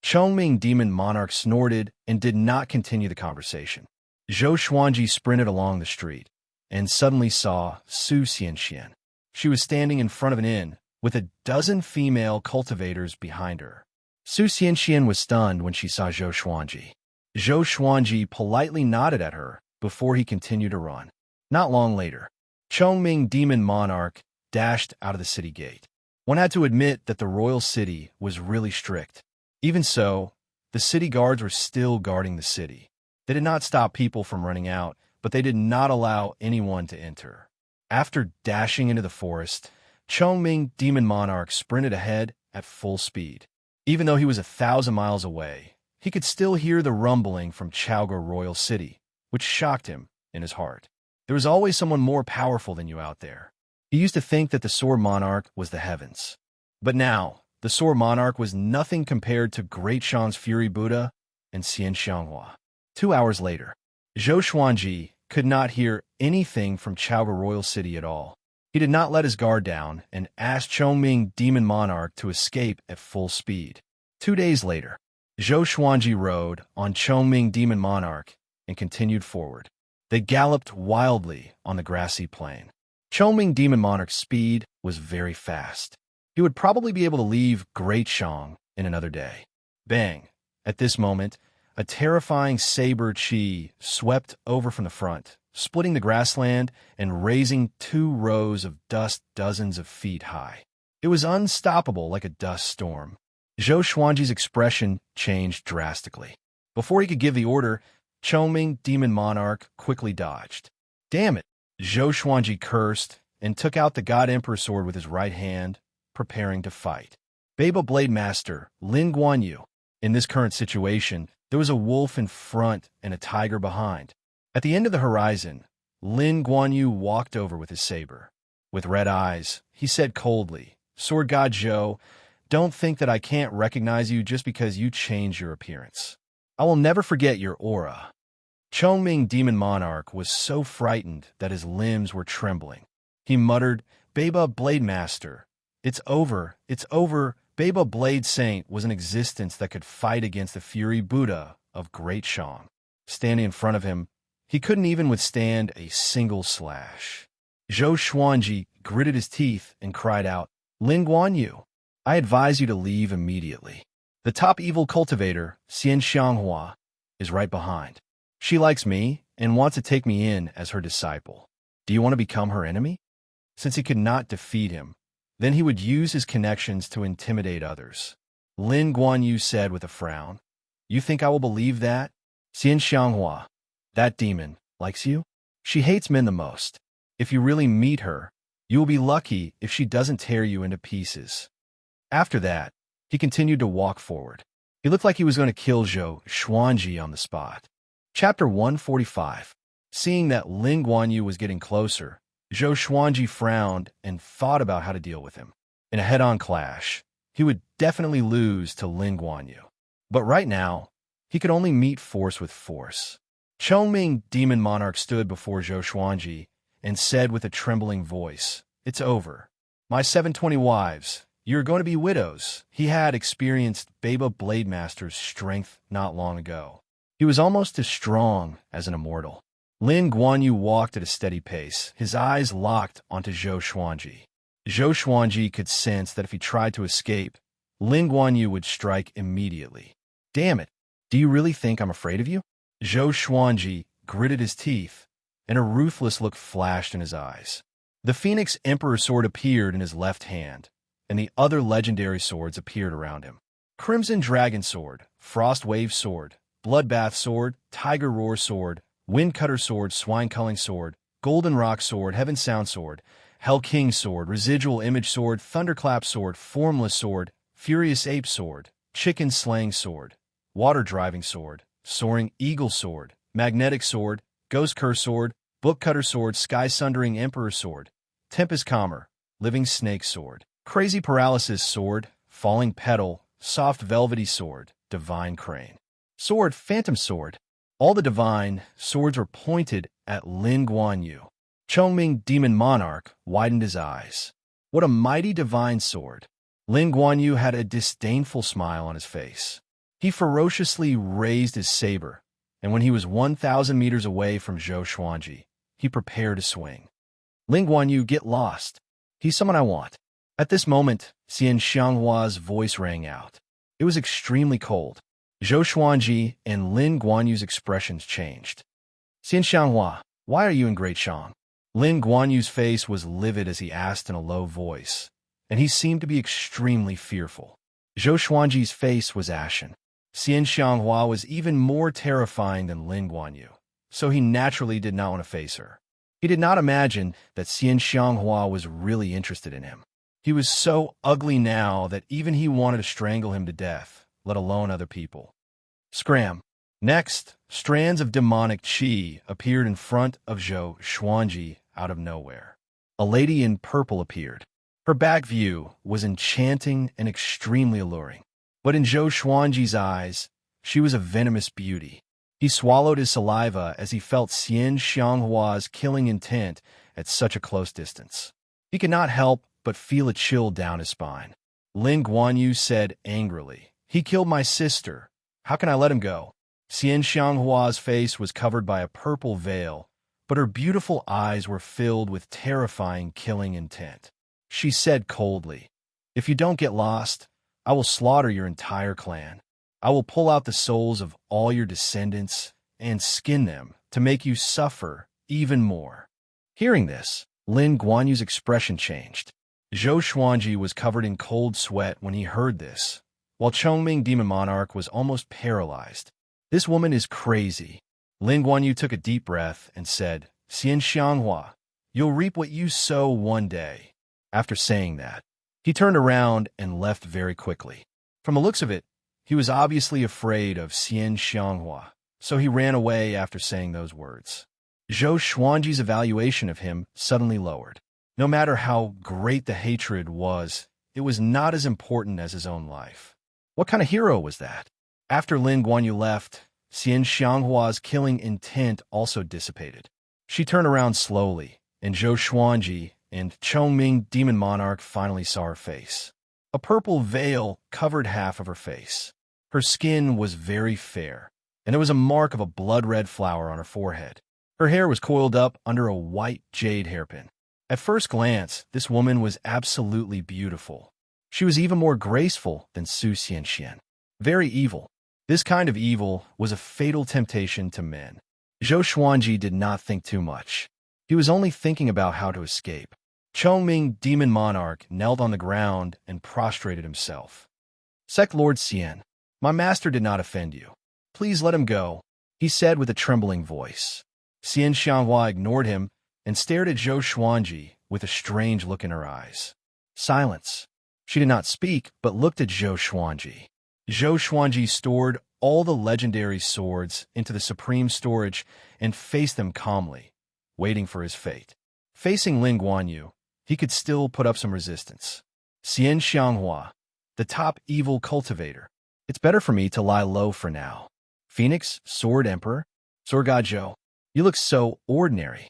Chongming Demon Monarch snorted and did not continue the conversation. Zhou Xuanji sprinted along the street and suddenly saw Su Xianxian. She was standing in front of an inn with a dozen female cultivators behind her. Su Xianxian was stunned when she saw Zhou Xuanji. Zhou Xuanji politely nodded at her before he continued to run. Not long later, Chongming Demon Monarch dashed out of the city gate. One had to admit that the royal city was really strict. Even so, the city guards were still guarding the city. They did not stop people from running out, but they did not allow anyone to enter. After dashing into the forest, Chongming Demon Monarch sprinted ahead at full speed. Even though he was 1,000 miles away, he could still hear the rumbling from Chaoga Royal City, which shocked him in his heart. There was always someone more powerful than you out there. He used to think that the Sword Monarch was the heavens. But now, the Sword Monarch was nothing compared to Great Shan's Fury Buddha and Xianxia. 2 hours later, Zhou Xuanji could not hear anything from Chaoga Royal City at all. He did not let his guard down and asked Chongming Demon Monarch to escape at full speed. 2 days later, Zhou Xuanji rode on Chongming Demon Monarch and continued forward. They galloped wildly on the grassy plain. Chongming Demon Monarch's speed was very fast. He would probably be able to leave Great Shang in another day. Bang! At this moment, a terrifying saber chi swept over from the front, splitting the grassland and raising 2 rows of dust dozens of feet high. It was unstoppable like a dust storm. Zhou Xuanji's expression changed drastically. Before he could give the order, Chongming Demon Monarch quickly dodged. "Damn it!" Zhou Xuanji cursed and took out the God Emperor sword with his right hand, preparing to fight. Baba Blade Master Lin Guanyu. In this current situation, there was a wolf in front and a tiger behind. At the end of the horizon, Lin Guanyu walked over with his saber. With red eyes, he said coldly, "Sword God Zhou, don't think that I can't recognize you just because you change your appearance. I will never forget your aura." Chongming Demon Monarch was so frightened that his limbs were trembling. He muttered, "Baba Blade Master, it's over, it's over." Baba Blade Saint was an existence that could fight against the Fury Buddha of Great Shang. Standing in front of him, he couldn't even withstand a single slash. Zhou Xuanji gritted his teeth and cried out, "Lin Guanyu, I advise you to leave immediately. The top evil cultivator, Xianxia, is right behind. She likes me and wants to take me in as her disciple. Do you want to become her enemy?" Since he could not defeat him, then he would use his connections to intimidate others. Lin Guanyu said with a frown, "You think I will believe that? Xianxia, that demon, likes you? She hates men the most. If you really meet her, you will be lucky if she doesn't tear you into pieces." After that, he continued to walk forward. He looked like he was going to kill Zhou Xuanji on the spot. Chapter 145. Seeing that Lin Guanyu was getting closer, Zhou Xuanji frowned and thought about how to deal with him. In a head-on clash, he would definitely lose to Lin Guanyu. But right now, he could only meet force with force. Chongming Demon Monarch stood before Zhou Xuanji and said with a trembling voice, "It's over. My 720 wives, you're going to be widows." He had experienced Baba Blade Master's strength not long ago. He was almost as strong as an immortal. Lin Guanyu walked at a steady pace, his eyes locked onto Zhou Xuanji. Zhou Xuanji could sense that if he tried to escape, Lin Guanyu would strike immediately. "Damn it, do you really think I'm afraid of you?" Zhou Xuanji gritted his teeth, and a ruthless look flashed in his eyes. The Phoenix Emperor sword appeared in his left hand, and the other legendary swords appeared around him. Crimson Dragon Sword, Frost Wave Sword, Bloodbath Sword, Tiger Roar Sword, Windcutter Sword, Swine Culling Sword, Golden Rock Sword, Heaven Sound Sword, Hell King Sword, Residual Image Sword, Thunderclap Sword, Formless Sword, Furious Ape Sword, chicken-slaying sword, water-driving sword, soaring eagle sword, magnetic sword, ghost curse sword, book-cutter sword, sky-sundering emperor sword, tempest calmer, living snake sword, crazy paralysis sword, falling petal, soft velvety sword, divine crane. Sword, phantom sword. All the divine swords were pointed at Lin Guanyu. Chongming, demon monarch, widened his eyes. What a mighty divine sword! Lin Guanyu had a disdainful smile on his face. He ferociously raised his saber, and when he was 1,000 meters away from Zhou Xuanji, he prepared to swing. Lin Guanyu, get lost. He's someone I want. At this moment, Xianxia's voice rang out. It was extremely cold. Zhou Xuanji and Lin Guanyu's expressions changed. Xianxia, why are you in Great Shang? Lin Guanyu's face was livid as he asked in a low voice, and he seemed to be extremely fearful. Zhou Xuanji's face was ashen. Xianxia was even more terrifying than Lin Guanyu, so he naturally did not want to face her. He did not imagine that Xianxia was really interested in him. He was so ugly now that even he wanted to strangle him to death, let alone other people. Scram. Next, strands of demonic qi appeared in front of Zhou Xuanji out of nowhere. A lady in purple appeared. Her back view was enchanting and extremely alluring. But in Zhou Xuanji's eyes, she was a venomous beauty. He swallowed his saliva as he felt Xianxia's killing intent at such a close distance. He could not help but feel a chill down his spine. Lin Guanyu said angrily, "He killed my sister. How can I let him go?" Xianxia's face was covered by a purple veil, but her beautiful eyes were filled with terrifying killing intent. She said coldly, "If you don't get lost, I will slaughter your entire clan. I will pull out the souls of all your descendants and skin them to make you suffer even more." Hearing this, Lin Guanyu's expression changed. Zhou Xuanji was covered in cold sweat when he heard this, while Chongming Demon Monarch was almost paralyzed. This woman is crazy. Lin Guanyu took a deep breath and said, "Xianxia, you'll reap what you sow one day." After saying that, he turned around and left very quickly. From the looks of it, he was obviously afraid of Xianxia, so he ran away after saying those words. Zhou Xuanji's evaluation of him suddenly lowered. No matter how great the hatred was, it was not as important as his own life. What kind of hero was that? After Lin Guanyu left, Xianxia's killing intent also dissipated. She turned around slowly, and Zhou Xuanji and Chongming Demon Monarch finally saw her face. A purple veil covered half of her face. Her skin was very fair, and there was a mark of a blood-red flower on her forehead. Her hair was coiled up under a white jade hairpin. At first glance, this woman was absolutely beautiful. She was even more graceful than Su Xianxian. Very evil. This kind of evil was a fatal temptation to men. Zhou Xuanji did not think too much. He was only thinking about how to escape. Chongming Demon Monarch knelt on the ground and prostrated himself. "Sect Lord Xian, my master did not offend you. Please let him go," he said with a trembling voice. Xianxia ignored him and stared at Zhou Xuanji with a strange look in her eyes. Silence. She did not speak, but looked at Zhou Xuanji. Zhou Xuanji stored all the legendary swords into the supreme storage and faced them calmly, waiting for his fate. Facing Lin Guanyu, he could still put up some resistance. Xianxia, the top evil cultivator. It's better for me to lie low for now. Phoenix, Sword Emperor, Sword God Zhou, you look so ordinary,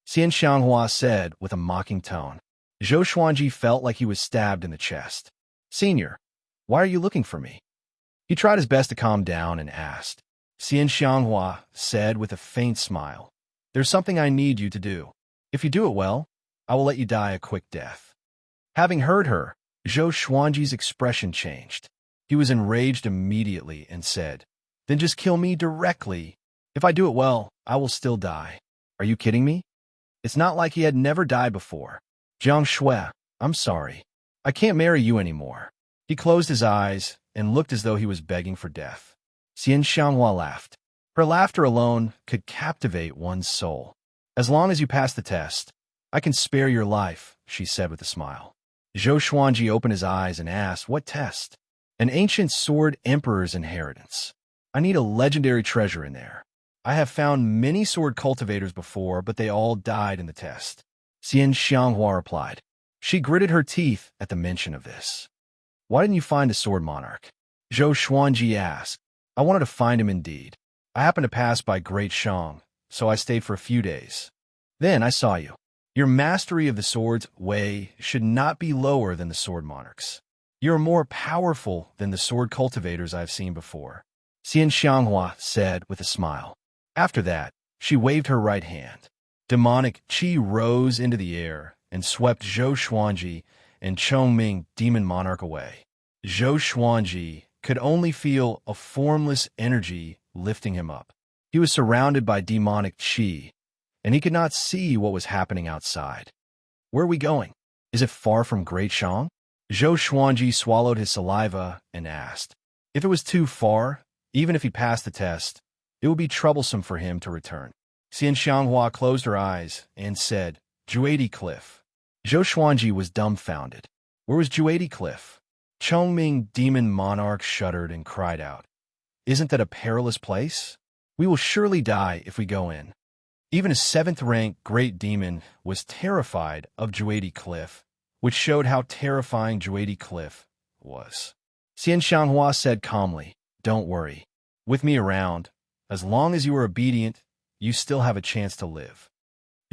Xianxia said with a mocking tone. Zhou Xuanji felt like he was stabbed in the chest. "Senior, why are you looking for me?" He tried his best to calm down and asked. Xianxia said with a faint smile, "There's something I need you to do. If you do it well, I will let you die a quick death." Having heard her, Zhou Xuanji's expression changed. He was enraged immediately and said, "Then just kill me directly. If I do it well, I will still die." Are you kidding me? It's not like he had never died before. "Jiang Shui, I'm sorry. I can't marry you anymore." He closed his eyes and looked as though he was begging for death. Xianxia laughed. Her laughter alone could captivate one's soul. "As long as you pass the test, I can spare your life," she said with a smile. Zhou Xuanji opened his eyes and asked, "What test?" An ancient sword emperor's inheritance. I need a legendary treasure in there. I have found many sword cultivators before, but they all died in the test. Xianxia replied. She gritted her teeth at the mention of this. Why didn't you find a sword monarch? Zhou Xuanji asked. I wanted to find him indeed. I happened to pass by Great Shang, so I stayed for a few days. Then I saw you. Your mastery of the sword's way should not be lower than the sword monarchs. You are more powerful than the sword cultivators I have seen before, Xianxia said with a smile. After that, she waved her right hand. Demonic qi rose into the air and swept Zhou Xuanji and Chongming, demon monarch, away. Zhou Xuanji could only feel a formless energy lifting him up. He was surrounded by demonic qi, and he could not see what was happening outside. Where are we going? Is it far from Great Shang? Zhou Xuanji swallowed his saliva and asked. If it was too far, even if he passed the test, it would be troublesome for him to return. Xianxia closed her eyes and said, Juadi Cliff. Zhou Xuanji was dumbfounded. Where was Juadi Cliff? Chongming, demon monarch, shuddered and cried out. Isn't that a perilous place? We will surely die if we go in. Even a 7th-rank great demon was terrified of Juadi Cliff, which showed how terrifying Juadi Cliff was. Xianxia said calmly, Don't worry. With me around, as long as you are obedient, you still have a chance to live.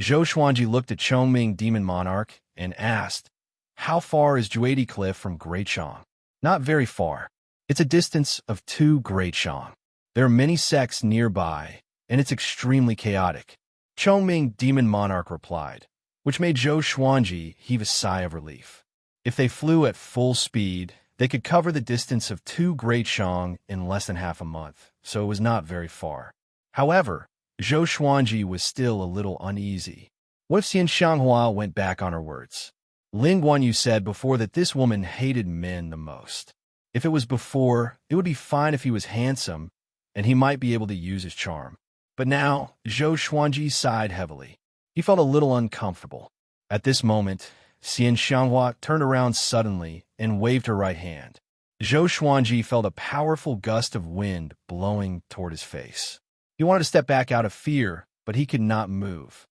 Zhou Xuanji looked at Chongming, demon monarch, and asked, How far is Juadi Cliff from Great Shang? Not very far. It's a distance of 2 Great Shang. There are many sects nearby, and it's extremely chaotic. Chongming, demon monarch, replied, which made Zhou Xuanji heave a sigh of relief. If they flew at full speed, they could cover the distance of 2 Great Shang in less than half a month, so it was not very far. However, Zhou Xuanji was still a little uneasy. What if Xianxia went back on her words? Ling Guanyu said before that this woman hated men the most. If it was before, it would be fine if he was handsome, and he might be able to use his charm. But now, Zhou Xuanji sighed heavily. He felt a little uncomfortable. At this moment, Xianxia turned around suddenly and waved her right hand. Zhou Xuanji felt a powerful gust of wind blowing toward his face. He wanted to step back out of fear, but he could not move.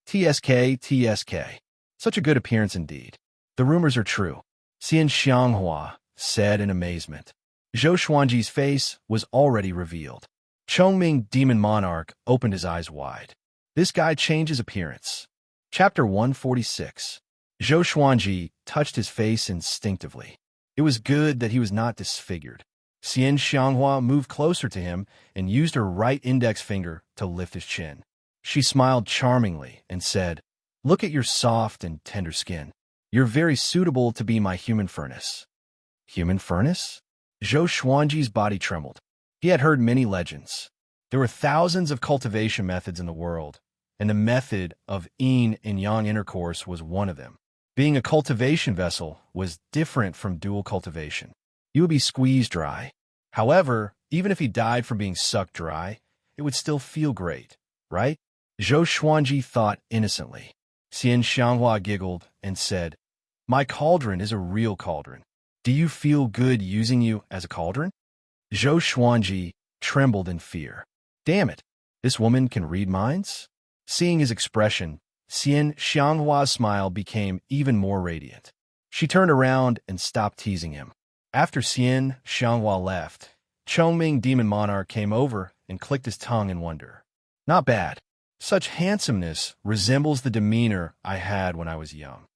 TSK. Such a good appearance indeed. The rumors are true, Xianxia said in amazement. Zhou Xuanji's face was already revealed. Chongming, demon monarch, opened his eyes wide. This guy changed his appearance. Chapter 146. Zhou Xuanji touched his face instinctively. It was good that he was not disfigured. Xianxia moved closer to him and used her right index finger to lift his chin. She smiled charmingly and said, Look at your soft and tender skin. You're very suitable to be my human furnace. Human furnace? Zhou Xuanji's body trembled. He had heard many legends. There were thousands of cultivation methods in the world, and the method of yin and yang intercourse was one of them. Being a cultivation vessel was different from dual cultivation. You would be squeezed dry. However, even if he died from being sucked dry, it would still feel great, right? Zhou Xuanji thought innocently. Xianxia giggled and said, My cauldron is a real cauldron. Do you feel good using you as a cauldron? Zhou Xuanji trembled in fear. Damn it, this woman can read minds? Seeing his expression, Xianxia's smile became even more radiant. She turned around and stopped teasing him. After Xianxia left, Chongming, demon monarch, came over and clicked his tongue in wonder. Not bad. Such handsomeness resembles the demeanor I had when I was young.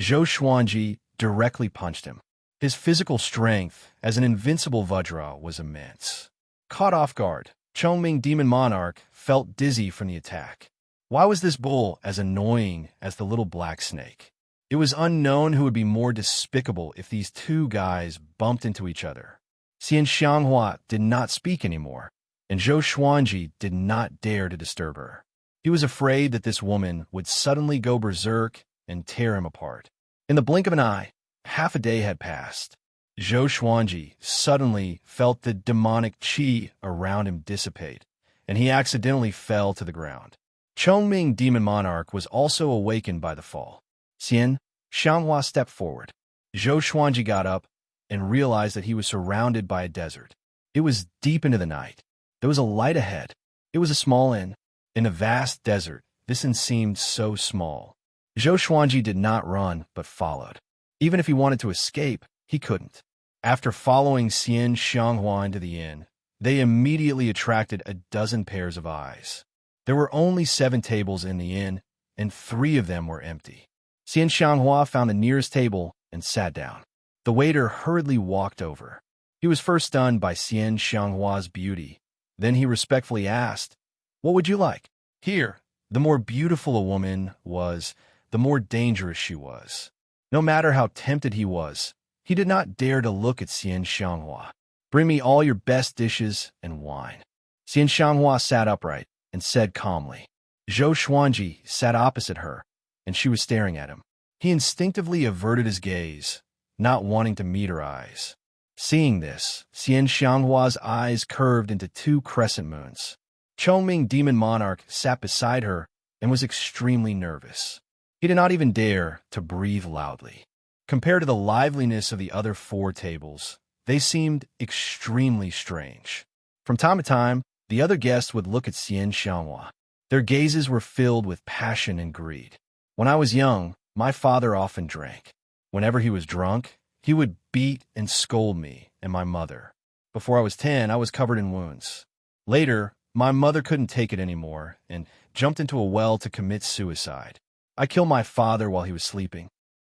Zhou Xuanji directly punched him. His physical strength as an invincible Vajra was immense. Caught off guard, Chongming, demon monarch, felt dizzy from the attack. Why was this bull as annoying as the little black snake? It was unknown who would be more despicable if these 2 guys bumped into each other. Xianxia did not speak anymore, and Zhou Xuanji did not dare to disturb her. He was afraid that this woman would suddenly go berserk and tear him apart. In the blink of an eye, half a day had passed. Zhou Xuanji suddenly felt the demonic qi around him dissipate, and he accidentally fell to the ground. Chongming, demon monarch, was also awakened by the fall. Xianxia stepped forward. Zhou Xuanji got up, and realized that he was surrounded by a desert. It was deep into the night. There was a light ahead. It was a small inn. In a vast desert, this inn seemed so small. Zhou Xuanji did not run, but followed. Even if he wanted to escape, he couldn't. After following Xianxia into the inn, they immediately attracted a dozen pairs of eyes. There were only 7 tables in the inn, and 3 of them were empty. Xianxia found the nearest table and sat down. The waiter hurriedly walked over. He was first stunned by Xianxia's beauty. Then he respectfully asked, "What would you like?" Here, the more beautiful a woman was, the more dangerous she was. No matter how tempted he was, he did not dare to look at Xianxia. "Bring me all your best dishes and wine." Xianxia sat upright and said calmly. Zhou Xuanji sat opposite her, and she was staring at him. He instinctively averted his gaze, not wanting to meet her eyes. Seeing this, Xianxia's eyes curved into 2 crescent moons. Chongming Demon Monarch sat beside her and was extremely nervous. He did not even dare to breathe loudly. Compared to the liveliness of the other 4 tables, they seemed extremely strange. From time to time, the other guests would look at Xianxia. Their gazes were filled with passion and greed. When I was young, my father often drank. Whenever he was drunk, he would beat and scold me and my mother. Before I was 10, I was covered in wounds. Later, my mother couldn't take it anymore and jumped into a well to commit suicide. I killed my father while he was sleeping.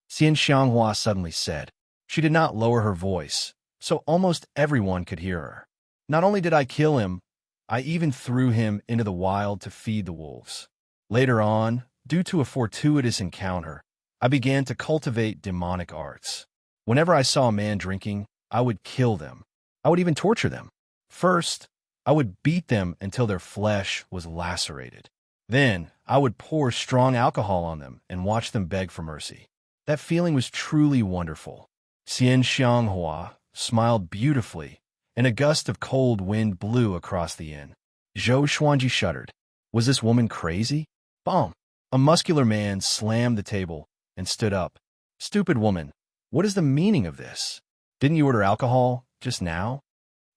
Xianxia suddenly said. She did not lower her voice, so almost everyone could hear her. Not only did I kill him, I even threw him into the wild to feed the wolves. Later on, due to a fortuitous encounter, I began to cultivate demonic arts. Whenever I saw a man drinking, I would kill them. I would even torture them. First, I would beat them until their flesh was lacerated. Then, I would pour strong alcohol on them and watch them beg for mercy. That feeling was truly wonderful. Xianxia smiled beautifully, and a gust of cold wind blew across the inn. Zhou Xuanji shuddered. Was this woman crazy? Bomb! A muscular man slammed the table and stood up. Stupid woman, what is the meaning of this? Didn't you order alcohol just now?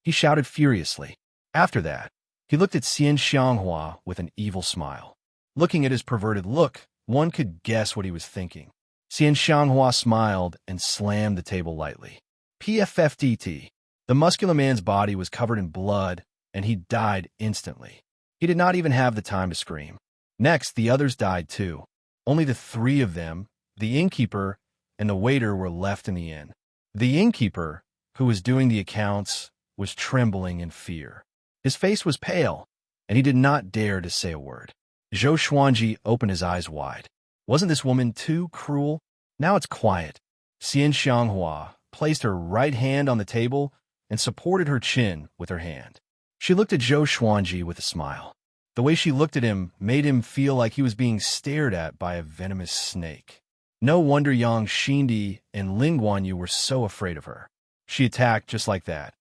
He shouted furiously. After that, he looked at Xianxia with an evil smile. Looking at his perverted look, one could guess what he was thinking. Xianxia smiled and slammed the table lightly. PFFDT. The muscular man's body was covered in blood, and he died instantly. He did not even have the time to scream. Next, the others died too. Only the 3 of them, the innkeeper and the waiter, were left in the inn. The innkeeper, who was doing the accounts, was trembling in fear. His face was pale, and he did not dare to say a word. Zhou Xuanji opened his eyes wide. Wasn't this woman too cruel? Now it's quiet. Xianxia placed her right hand on the table and supported her chin with her hand. She looked at Zhou Xuanji with a smile. The way she looked at him made him feel like he was being stared at by a venomous snake. No wonder Yang Xindi and Ling Guanyu were so afraid of her. She attacked just like that,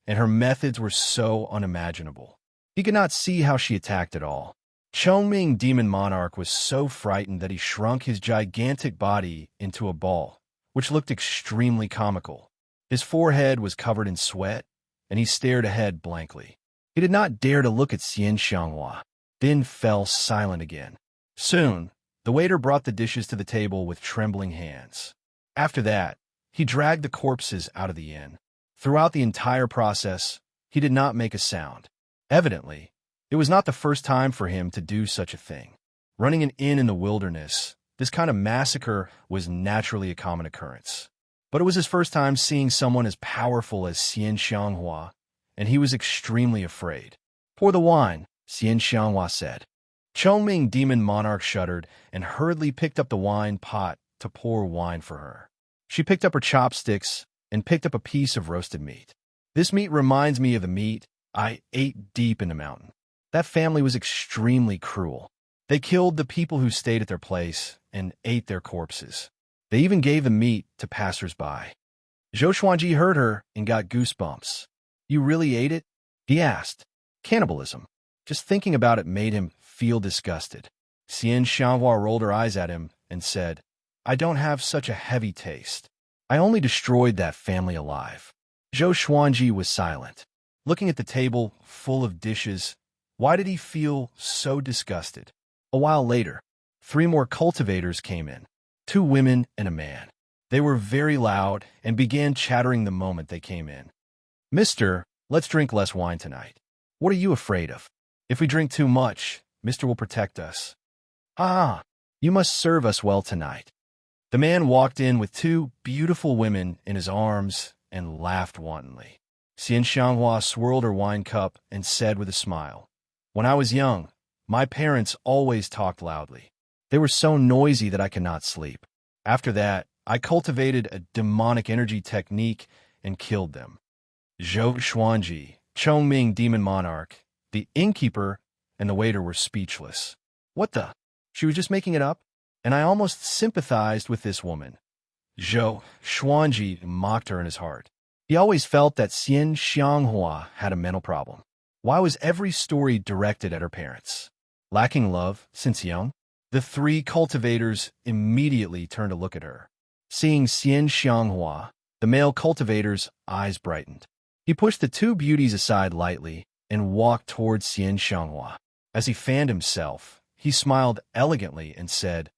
and her methods were so unimaginable. He could not see how she attacked at all. Chongming Demon Monarch was so frightened that he shrunk his gigantic body into a ball, which looked extremely comical. His forehead was covered in sweat, and he stared ahead blankly. He did not dare to look at Xianxia, then fell silent again. Soon, the waiter brought the dishes to the table with trembling hands. After that, he dragged the corpses out of the inn. Throughout the entire process, he did not make a sound. Evidently, it was not the first time for him to do such a thing. Running an inn in the wilderness, this kind of massacre was naturally a common occurrence. But it was his first time seeing someone as powerful as Xianxia, and he was extremely afraid. Pour the wine, Xianxia said. Chongming Demon Monarch shuddered and hurriedly picked up the wine pot to pour wine for her. She picked up her chopsticks and picked up a piece of roasted meat. This meat reminds me of the meat I ate deep in the mountain. That family was extremely cruel. They killed the people who stayed at their place and ate their corpses. They even gave the meat to passers-by. Zhou Xuanji heard her and got goosebumps. You really ate it? He asked. Cannibalism. Just thinking about it made him feel disgusted. Xianxia rolled her eyes at him and said, I don't have such a heavy taste. I only destroyed that family alive. Zhou Xuanji was silent, looking at the table full of dishes. Why did he feel so disgusted? A while later, 3 more cultivators came in, 2 women and a man. They were very loud and began chattering the moment they came in. Mister, let's drink less wine tonight. What are you afraid of? If we drink too much, Mister will protect us. Ah, you must serve us well tonight. The man walked in with 2 beautiful women in his arms and laughed wantonly. Xianxia swirled her wine cup and said with a smile, "When I was young, my parents always talked loudly. They were so noisy that I could not sleep. After that, I cultivated a demonic energy technique and killed them." Zhou Xuanji, Chongming Demon Monarch, the innkeeper, and the waiter were speechless. What the? She was just making it up? And I almost sympathized with this woman. Zhou Xuanji mocked her in his heart. He always felt that Xianxia had a mental problem. Why was every story directed at her parents? Lacking love since young? The 3 cultivators immediately turned to look at her. Seeing Xianxia, the male cultivator's eyes brightened. He pushed the 2 beauties aside lightly and walked towards Xianxia. As he fanned himself, he smiled elegantly and said,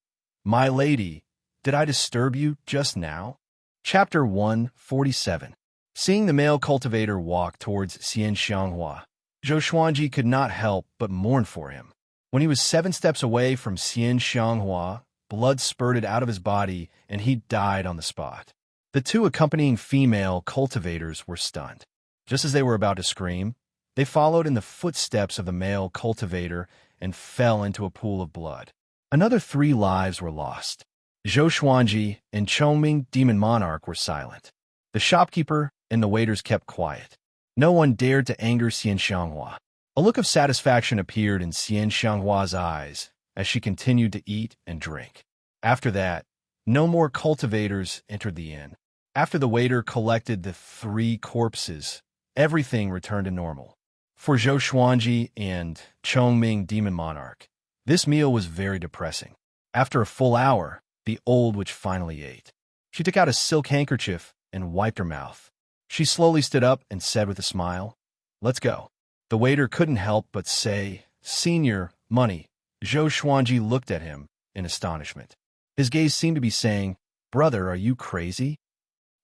"My lady, did I disturb you just now?" Chapter 147. Seeing the male cultivator walk towards Xianxia, Zhou Xuanji could not help but mourn for him. When he was 7 steps away from Xianxia, blood spurted out of his body and he died on the spot. The 2 accompanying female cultivators were stunned. Just as they were about to scream, they followed in the footsteps of the male cultivator and fell into a pool of blood. Another 3 lives were lost. Zhou Xuanji and Chongming Demon Monarch were silent. The shopkeeper and the waiters kept quiet. No one dared to anger Xianxia. A look of satisfaction appeared in Xianxia's eyes as she continued to eat and drink. After that, no more cultivators entered the inn. After the waiter collected the 3 corpses, everything returned to normal. For Zhou Xuanji and Chongming Demon Monarch, this meal was very depressing. After a full hour, the old witch finally ate. She took out a silk handkerchief and wiped her mouth. She slowly stood up and said with a smile, "Let's go." The waiter couldn't help but say, "Senior, money." Zhou Xuanji looked at him in astonishment. His gaze seemed to be saying, "Brother, are you crazy?"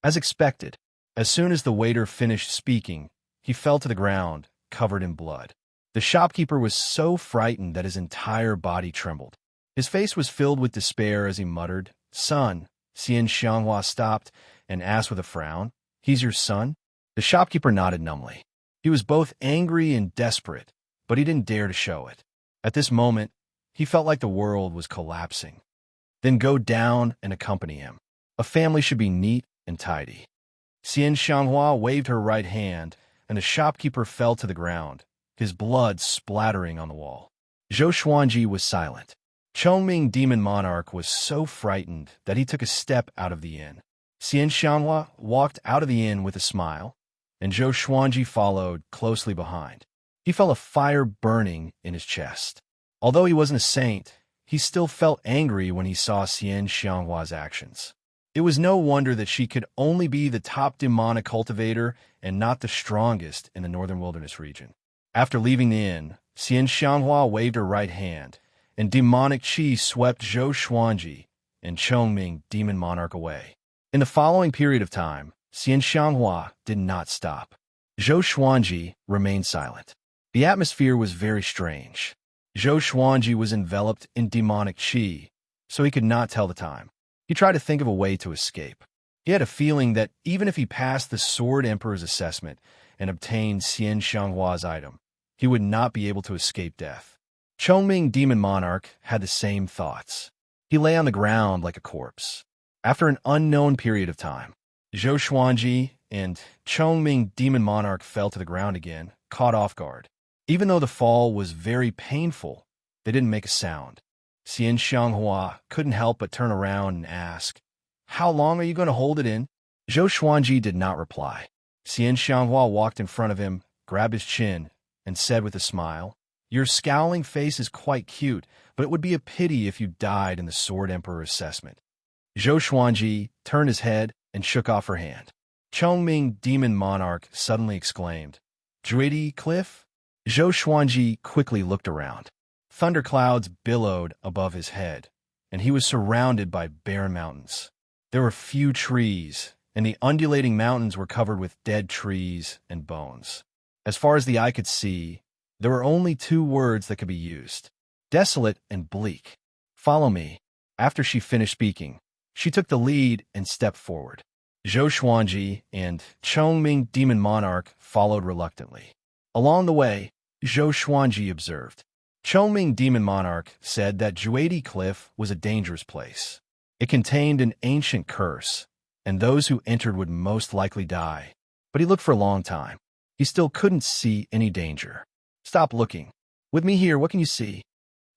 As expected, as soon as the waiter finished speaking, he fell to the ground, covered in blood. The shopkeeper was so frightened that his entire body trembled. His face was filled with despair as he muttered, "Son." Xianxia stopped and asked with a frown, "He's your son?" The shopkeeper nodded numbly. He was both angry and desperate, but he didn't dare to show it. At this moment, he felt like the world was collapsing. Then go down and accompany him. A family should be neat and tidy. Xianxia waved her right hand, and the shopkeeper fell to the ground, his blood splattering on the wall. Zhou Xuanji was silent. Chongming Demon Monarch was so frightened that he took a step out of the inn. Xianxia walked out of the inn with a smile, and Zhou Xuanji followed closely behind. He felt a fire burning in his chest. Although he wasn't a saint, he still felt angry when he saw Xianxia's actions. It was no wonder that she could only be the top demonic cultivator and not the strongest in the northern wilderness region. After leaving the inn, Xianxia waved her right hand, and demonic chi swept Zhou Xuanji and Chongming Demon Monarch away. In the following period of time, Xianxia did not stop. Zhou Xuanji remained silent. The atmosphere was very strange. Zhou Xuanji was enveloped in demonic chi, so he could not tell the time. He tried to think of a way to escape. He had a feeling that even if he passed the Sword Emperor's assessment and obtained Xianxia's item, he would not be able to escape death. Chongming Demon Monarch had the same thoughts. He lay on the ground like a corpse. After an unknown period of time, Zhou Xuanji and Chongming Demon Monarch fell to the ground again, caught off guard. Even though the fall was very painful, they didn't make a sound. Xianxia couldn't help but turn around and ask, "How long are you going to hold it in?" Zhou Xuanji did not reply. Xianxia walked in front of him, grabbed his chin, and said with a smile, "Your scowling face is quite cute, but it would be a pity if you died in the Sword Emperor assessment." Zhou Xuanji turned his head and shook off her hand. Chongming, demon monarch, suddenly exclaimed, "Druidi cliff?" Zhou Xuanji quickly looked around. Thunderclouds billowed above his head, and he was surrounded by barren mountains. There were few trees, and the undulating mountains were covered with dead trees and bones. As far as the eye could see, there were only two words that could be used: desolate and bleak. "Follow me." After she finished speaking, she took the lead and stepped forward. Zhou Xuanji and Chongming, demon monarch, followed reluctantly. Along the way, Zhou Xuanji observed. Chongming, demon monarch, said that Juadi Cliff was a dangerous place. It contained an ancient curse, and those who entered would most likely die. But he looked for a long time. He still couldn't see any danger. "Stop looking. With me here, what can you see?"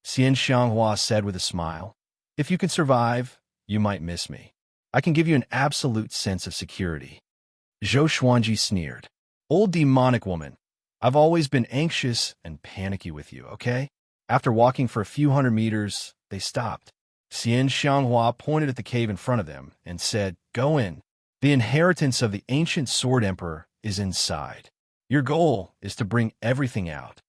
Xianxia said with a smile. "If you can survive, you might miss me. I can give you an absolute sense of security." Zhou Xuanji sneered. "Old demonic woman, I've always been anxious and panicky with you, okay?" After walking for a few hundred meters, they stopped. Xianxia pointed at the cave in front of them and said, "Go in. The inheritance of the ancient Sword Emperor is inside. Your goal is to bring everything out."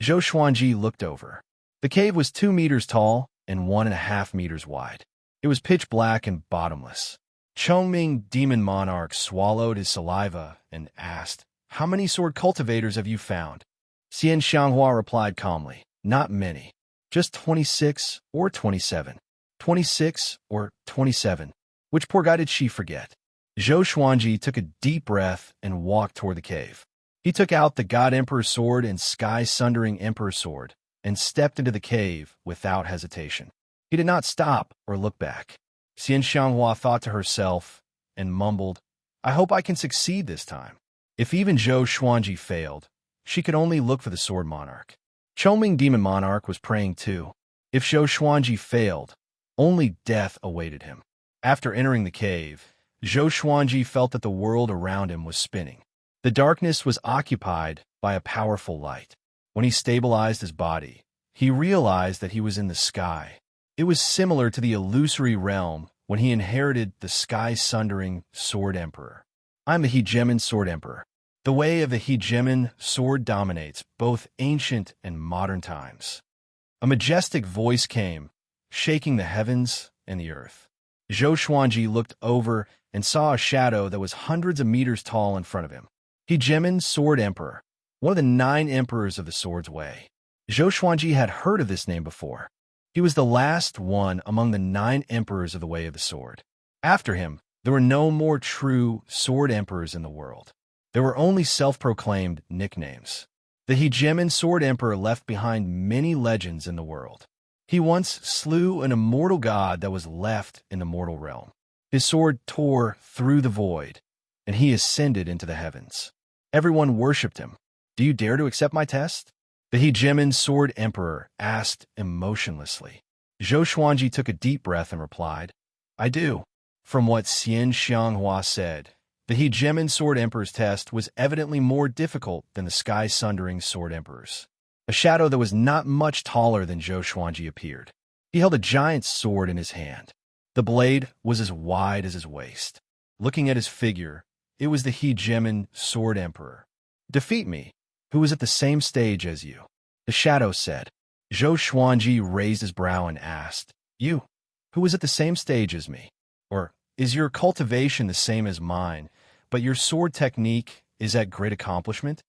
Zhou Xuanji looked over. The cave was 2 meters tall and 1.5 meters wide. It was pitch black and bottomless. Chongming, demon monarch, swallowed his saliva and asked, "How many sword cultivators have you found?" Xianxia replied calmly, "Not many. Just 26 or 27. 26 or 27. Which poor guy did she forget?" Zhou Xuanji took a deep breath and walked toward the cave. He took out the God Emperor's sword and Sky-Sundering Emperor's sword and stepped into the cave without hesitation. He did not stop or look back. Xianxia thought to herself and mumbled, "I hope I can succeed this time." If even Zhou Xuanji failed, she could only look for the Sword Monarch. Chongming Demon Monarch was praying too. If Zhou Xuanji failed, only death awaited him. After entering the cave, Zhou Xuanji felt that the world around him was spinning. The darkness was occupied by a powerful light. When he stabilized his body, he realized that he was in the sky. It was similar to the illusory realm when he inherited the Sky-Sundering Sword Emperor. "I'm the Hegemon Sword Emperor. The way of the Hegemon sword dominates both ancient and modern times." A majestic voice came, shaking the heavens and the earth. Zhou Xuanji looked over and saw a shadow that was hundreds of meters tall in front of him. Hegemon Sword Emperor, one of the 9 emperors of the Sword's Way. Zhou Xuanji had heard of this name before. He was the last one among the 9 emperors of the Way of the Sword. After him, there were no more true sword emperors in the world. There were only self-proclaimed nicknames. The Hegemon Sword Emperor left behind many legends in the world. He once slew an immortal god that was left in the mortal realm. His sword tore through the void, and he ascended into the heavens. Everyone worshipped him. "Do you dare to accept my test?" The Hegemon Sword Emperor asked emotionlessly. Zhou Xuanji took a deep breath and replied, "I do." From what Xianxia said, the Hegemon Sword Emperor's test was evidently more difficult than the Sky-Sundering Sword Emperor's. A shadow that was not much taller than Zhou Xuanji appeared. He held a giant sword in his hand. The blade was as wide as his waist. Looking at his figure, it was the Hegemon Sword Emperor. "Defeat me, who was at the same stage as you," the shadow said. Zhou Xuanji raised his brow and asked, "You, who was at the same stage as me? Or is your cultivation the same as mine, but your sword technique is at great accomplishment?"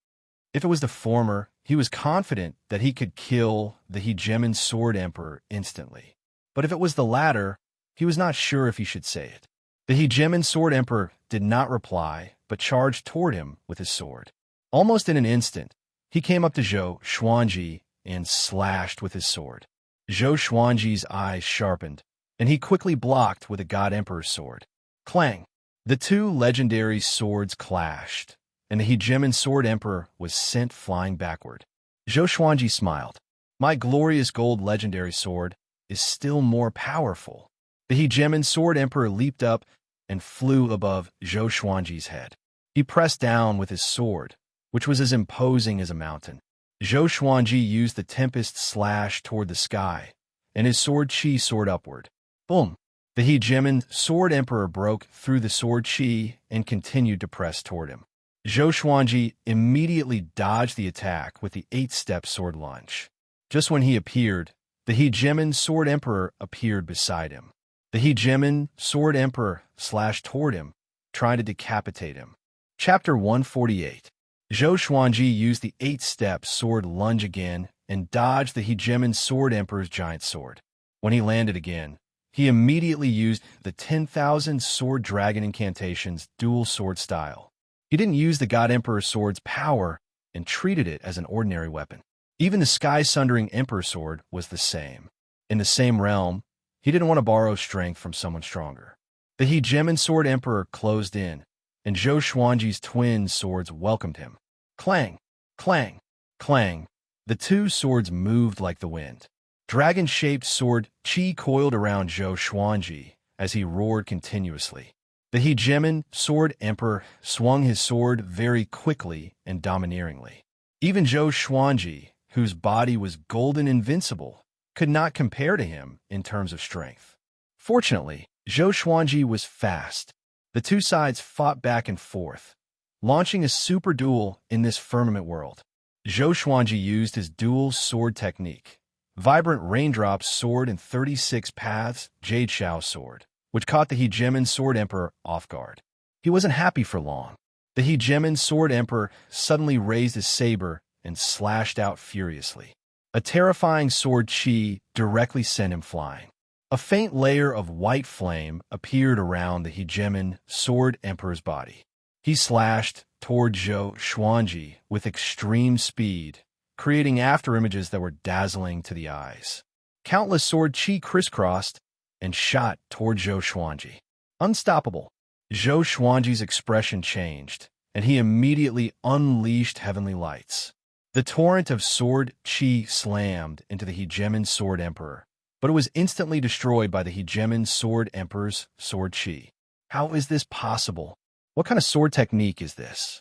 If it was the former, he was confident that he could kill the Hegemon Sword Emperor instantly. But if it was the latter, he was not sure if he should say it. The Hegemon Sword Emperor did not reply, but charged toward him with his sword. Almost in an instant, he came up to Zhou Xuanji and slashed with his sword. Zhou Xuanji's eyes sharpened, and he quickly blocked with a God Emperor's sword. Clang! The 2 legendary swords clashed, and the Hegemon Sword Emperor was sent flying backward. Zhou Xuanji smiled. "My glorious gold legendary sword is still more powerful." The Hegemon Sword Emperor leaped up and flew above Zhou Xuanji's head. He pressed down with his sword, which was as imposing as a mountain. Zhou Xuanji used the Tempest Slash toward the sky, and his sword chi soared upward. Boom! The hegemon Sword Emperor broke through the sword chi and continued to press toward him. Zhou Xuanji immediately dodged the attack with the 8-step sword lunge. Just when he appeared, the hegemon Sword Emperor appeared beside him. The hegemon Sword Emperor slashed toward him, trying to decapitate him. Chapter 148. Zhou Xuanji used the 8-step sword lunge again and dodged the hegemon Sword Emperor's giant sword. When he landed again, he immediately used the 10,000 Sword Dragon Incantation's dual sword style. He didn't use the God Emperor sword's power and treated it as an ordinary weapon. Even the Sky-Sundering Emperor sword was the same. In the same realm, he didn't want to borrow strength from someone stronger. The hegemon Sword Emperor closed in, and Zhou Xuanji's twin swords welcomed him. Clang, clang, clang. The two swords moved like the wind. Dragon-shaped sword chi coiled around Zhou Xuanji as he roared continuously. The hegemon Sword Emperor swung his sword very quickly and domineeringly. Even Zhou Xuanji, whose body was golden invincible, could not compare to him in terms of strength. Fortunately, Zhou Xuanji was fast. The two sides fought back and forth, launching a super duel in this firmament world. Zhou Xuanji used his dual sword technique, Vibrant Raindrops Sword and 36 Paths Jade Shao Sword, which caught the hegemon Sword Emperor off guard. He wasn't happy for long. The hegemon Sword Emperor suddenly raised his saber and slashed out furiously. A terrifying sword chi directly sent him flying. A faint layer of white flame appeared around the hegemon Sword Emperor's body. He slashed toward Zhou Xuanji with extreme speed, creating afterimages that were dazzling to the eyes. Countless sword chi crisscrossed and shot toward Zhou Xuanji. Unstoppable. Zhou Xuanji's expression changed, and he immediately unleashed heavenly lights. The torrent of sword chi slammed into the hegemon Sword Emperor, but it was instantly destroyed by the hegemon Sword Emperor's sword chi. How is this possible? What kind of sword technique is this?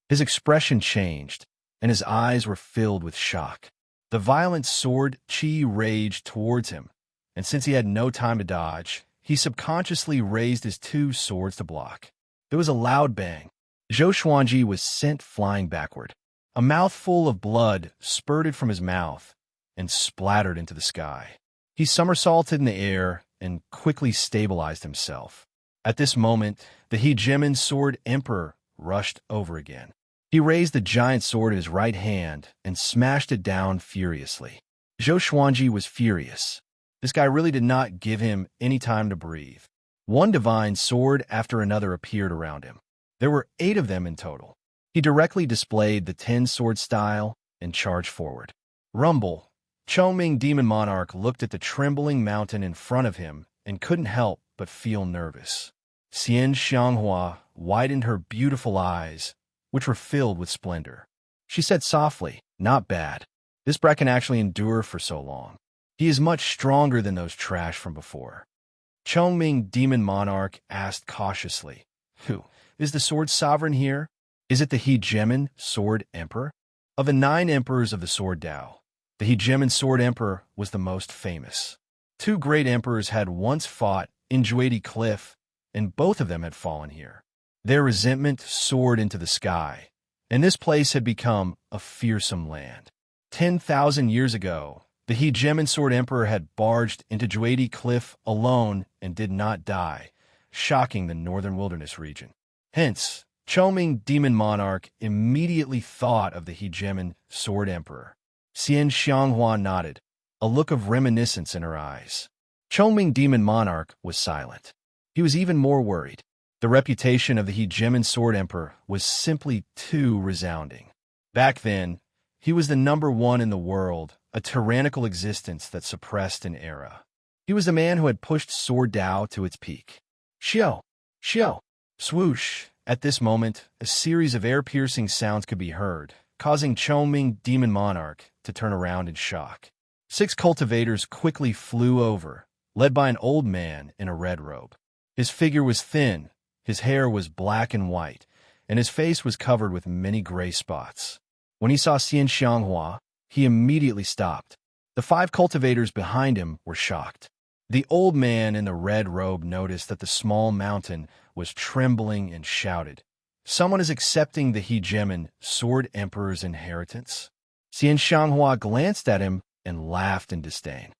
His expression changed, and his eyes were filled with shock. The violent sword chi raged towards him, and since he had no time to dodge, he subconsciously raised his two swords to block. There was a loud bang. Zhou Xuanji was sent flying backward. A mouthful of blood spurted from his mouth and splattered into the sky. He somersaulted in the air and quickly stabilized himself. At this moment, the hegemon Sword Emperor rushed over again. He raised the giant sword in his right hand and smashed it down furiously. Zhou Xuanji was furious. This guy really did not give him any time to breathe. One divine sword after another appeared around him. There were 8 of them in total. He directly displayed the 10-sword style and charged forward. Rumble. Chongming Demon Monarch looked at the trembling mountain in front of him and couldn't help but feel nervous. Xianxia widened her beautiful eyes, which were filled with splendor. She said softly, "Not bad. This brat can actually endure for so long. He is much stronger than those trash from before." Chongming Demon Monarch asked cautiously, "Who is the sword sovereign here? Is it the hegemon Sword Emperor?" Of the 9 emperors of the Sword Dao, the hegemon Sword Emperor was the most famous. 2 great emperors had once fought in Juedi Cliff, and both of them had fallen here. Their resentment soared into the sky, and this place had become a fearsome land. 10,000 years ago, the hegemon Sword Emperor had barged into Juedi Cliff alone and did not die, shocking the northern wilderness region. Hence, Chongming Demon Monarch immediately thought of the hegemon Sword Emperor. Xianxia nodded, a look of reminiscence in her eyes. Chongming Demon Monarch was silent. He was even more worried. The reputation of the hegemon Sword Emperor was simply too resounding. Back then, he was the #1 in the world, a tyrannical existence that suppressed an era. He was the man who had pushed Sword Dao to its peak. Xiao! Xiao! Swoosh! At this moment, a series of air-piercing sounds could be heard, causing Chongming Demon Monarch to turn around in shock. 6 cultivators quickly flew over, led by an old man in a red robe. His figure was thin, his hair was black and white, and his face was covered with many gray spots. When he saw Xianxia, he immediately stopped. The 5 cultivators behind him were shocked. The old man in the red robe noticed that the small mountain was trembling and shouted, "Someone is accepting the hegemon Sword Emperor's inheritance." Xianxia glanced at him and laughed in disdain.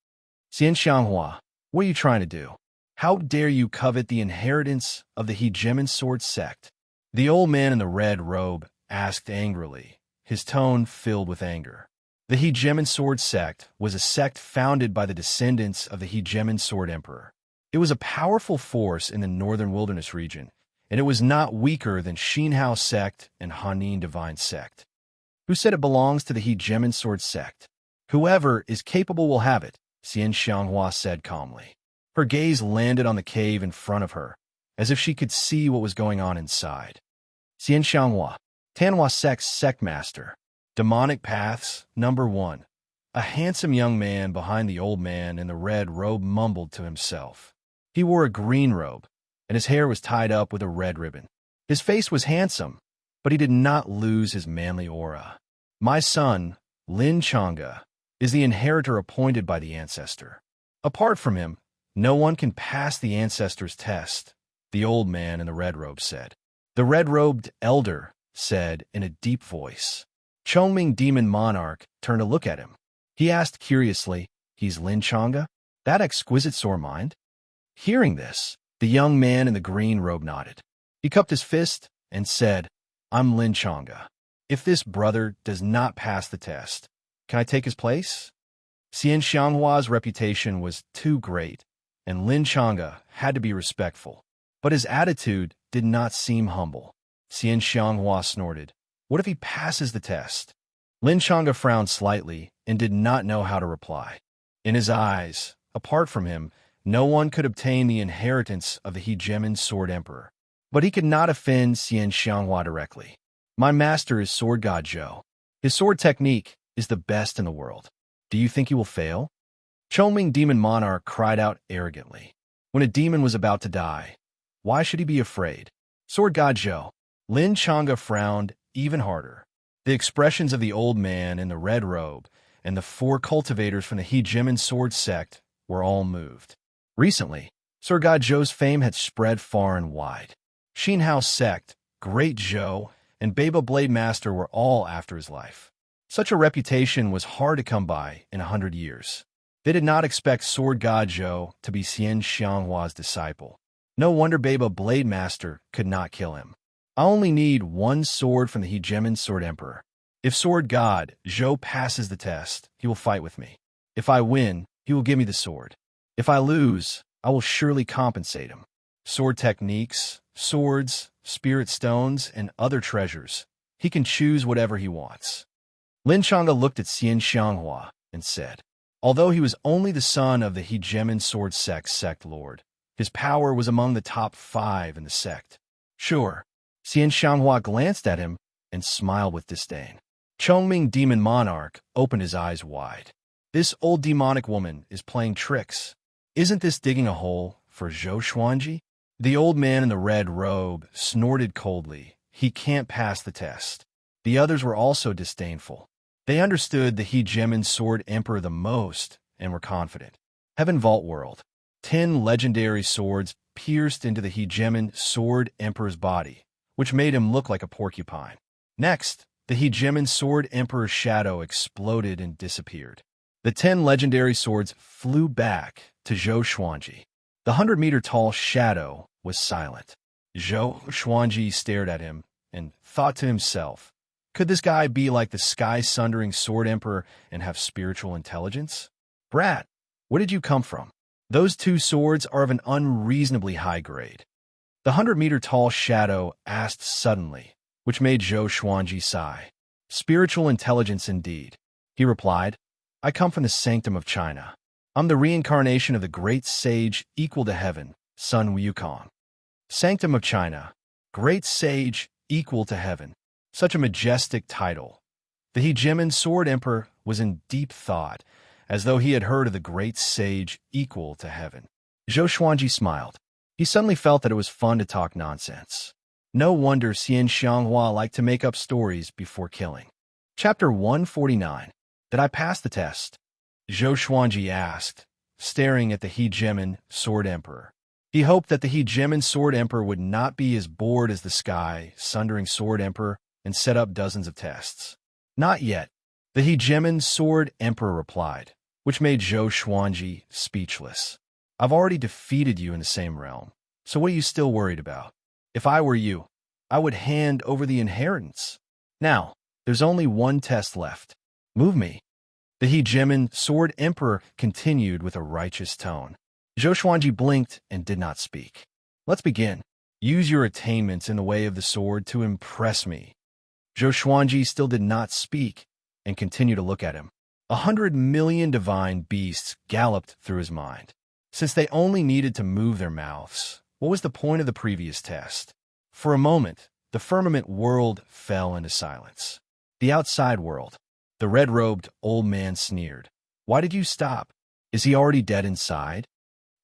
"Xianxia, what are you trying to do? How dare you covet the inheritance of the hegemon sword sect?" The old man in the red robe asked angrily, his tone filled with anger. The hegemon sword sect was a sect founded by the descendants of the hegemon sword emperor. It was a powerful force in the northern wilderness region, and it was not weaker than Xianxia sect and Hanin divine sect. "Who said it belongs to the hegemon sword sect? Whoever is capable will have it," Xianxia said calmly. Her gaze landed on the cave in front of her, as if she could see what was going on inside. Xianxia, Tanhua sect's sect master. Demonic Paths, number 1. A handsome young man behind the old man in the red robe mumbled to himself. He wore a green robe, and his hair was tied up with a red ribbon. His face was handsome, but he did not lose his manly aura. "My son, Lin Changa, is the inheritor appointed by the ancestor. Apart from him, no one can pass the ancestor's test," the old man in the red robe said. The red-robed elder said in a deep voice. Chongming Demon Monarch turned to look at him. He asked curiously, "He's Lin Changa? That exquisite sore mind?" Hearing this, the young man in the green robe nodded. He cupped his fist and said, "I'm Lin Changa. If this brother does not pass the test, can I take his place?" Xianxia's reputation was too great, and Lin Changa had to be respectful. But his attitude did not seem humble. Xianxia snorted. "What if he passes the test?" Lin Changa frowned slightly and did not know how to reply. In his eyes, apart from him, no one could obtain the inheritance of the hegemon sword emperor. But he could not offend Xianxia directly. "My master is sword god Zhou. His sword technique is the best in the world. Do you think he will fail?" Chongming Demon Monarch cried out arrogantly. When a demon was about to die, why should he be afraid? "Sword god Zhou." Lin Changa frowned even harder. The expressions of the old man in the red robe and the 4 cultivators from the hegemon sword sect were all moved. Recently, Sword god Zhou's fame had spread far and wide. Xianxia sect, Great Zhou, and Baba Blade Master were all after his life. Such a reputation was hard to come by in 100 years. They did not expect Sword god Zhou to be Xianxia's disciple. No wonder Baba Blade Master could not kill him. "I only need 1 sword from the hegemon sword emperor. If Sword god Zhou passes the test, he will fight with me. If I win, he will give me the sword. If I lose, I will surely compensate him. Sword techniques, swords, spirit stones, and other treasures. He can choose whatever he wants." Lin Changa looked at Xianxia and said, although he was only the son of the hegemon sword sect lord, his power was among the top 5 in the sect. "Sure." Xianxia glanced at him and smiled with disdain. Chongming Demon Monarch opened his eyes wide. "This old demonic woman is playing tricks. Isn't this digging a hole for Zhou Xuanji?" The old man in the red robe snorted coldly. "He can't pass the test." The others were also disdainful. They understood the hegemon sword emperor the most and were confident. Heaven Vault World. 10 legendary swords pierced into the hegemon sword emperor's body, which made him look like a porcupine. Next, the hegemon sword emperor's shadow exploded and disappeared. The 10 legendary swords flew back to Zhou Xuanji. The 100-meter-tall shadow was silent. Zhou Xuanji stared at him and thought to himself, could this guy be like the sky-sundering sword emperor and have spiritual intelligence? "Brat, where did you come from? Those 2 swords are of an unreasonably high grade." The 100-meter-tall shadow asked suddenly, which made Zhou Xuanji sigh. "Spiritual intelligence indeed," he replied. "I come from the sanctum of China. I'm the reincarnation of the great sage equal to heaven, Sun Wukong." Sanctum of China, great sage equal to heaven. Such a majestic title. The hegemon sword emperor was in deep thought, as though he had heard of the great sage equal to heaven. Zhou Xuanji smiled. He suddenly felt that it was fun to talk nonsense. No wonder Xianxia liked to make up stories before killing. Chapter 149. Did I pass the test? Zhou Xuanji asked, staring at the hegemon Sword Emperor. He hoped that the hegemon Sword Emperor would not be as bored as the sky, sundering Sword Emperor, and set up dozens of tests. Not yet, the hegemon Sword Emperor replied, which made Zhou Xuanji speechless. I've already defeated you in the same realm, so what are you still worried about? If I were you, I would hand over the inheritance. Now, there's only one test left. Move me. The hegemon Sword Emperor continued with a righteous tone. Zhou Xuanji blinked and did not speak. Let's begin. Use your attainments in the way of the sword to impress me. Zhou Xuanji still did not speak and continued to look at him. 100 million divine beasts galloped through his mind. Since they only needed to move their mouths, what was the point of the previous test? For a moment, the firmament world fell into silence. The outside world. The red-robed old man sneered. Why did you stop? Is he already dead inside?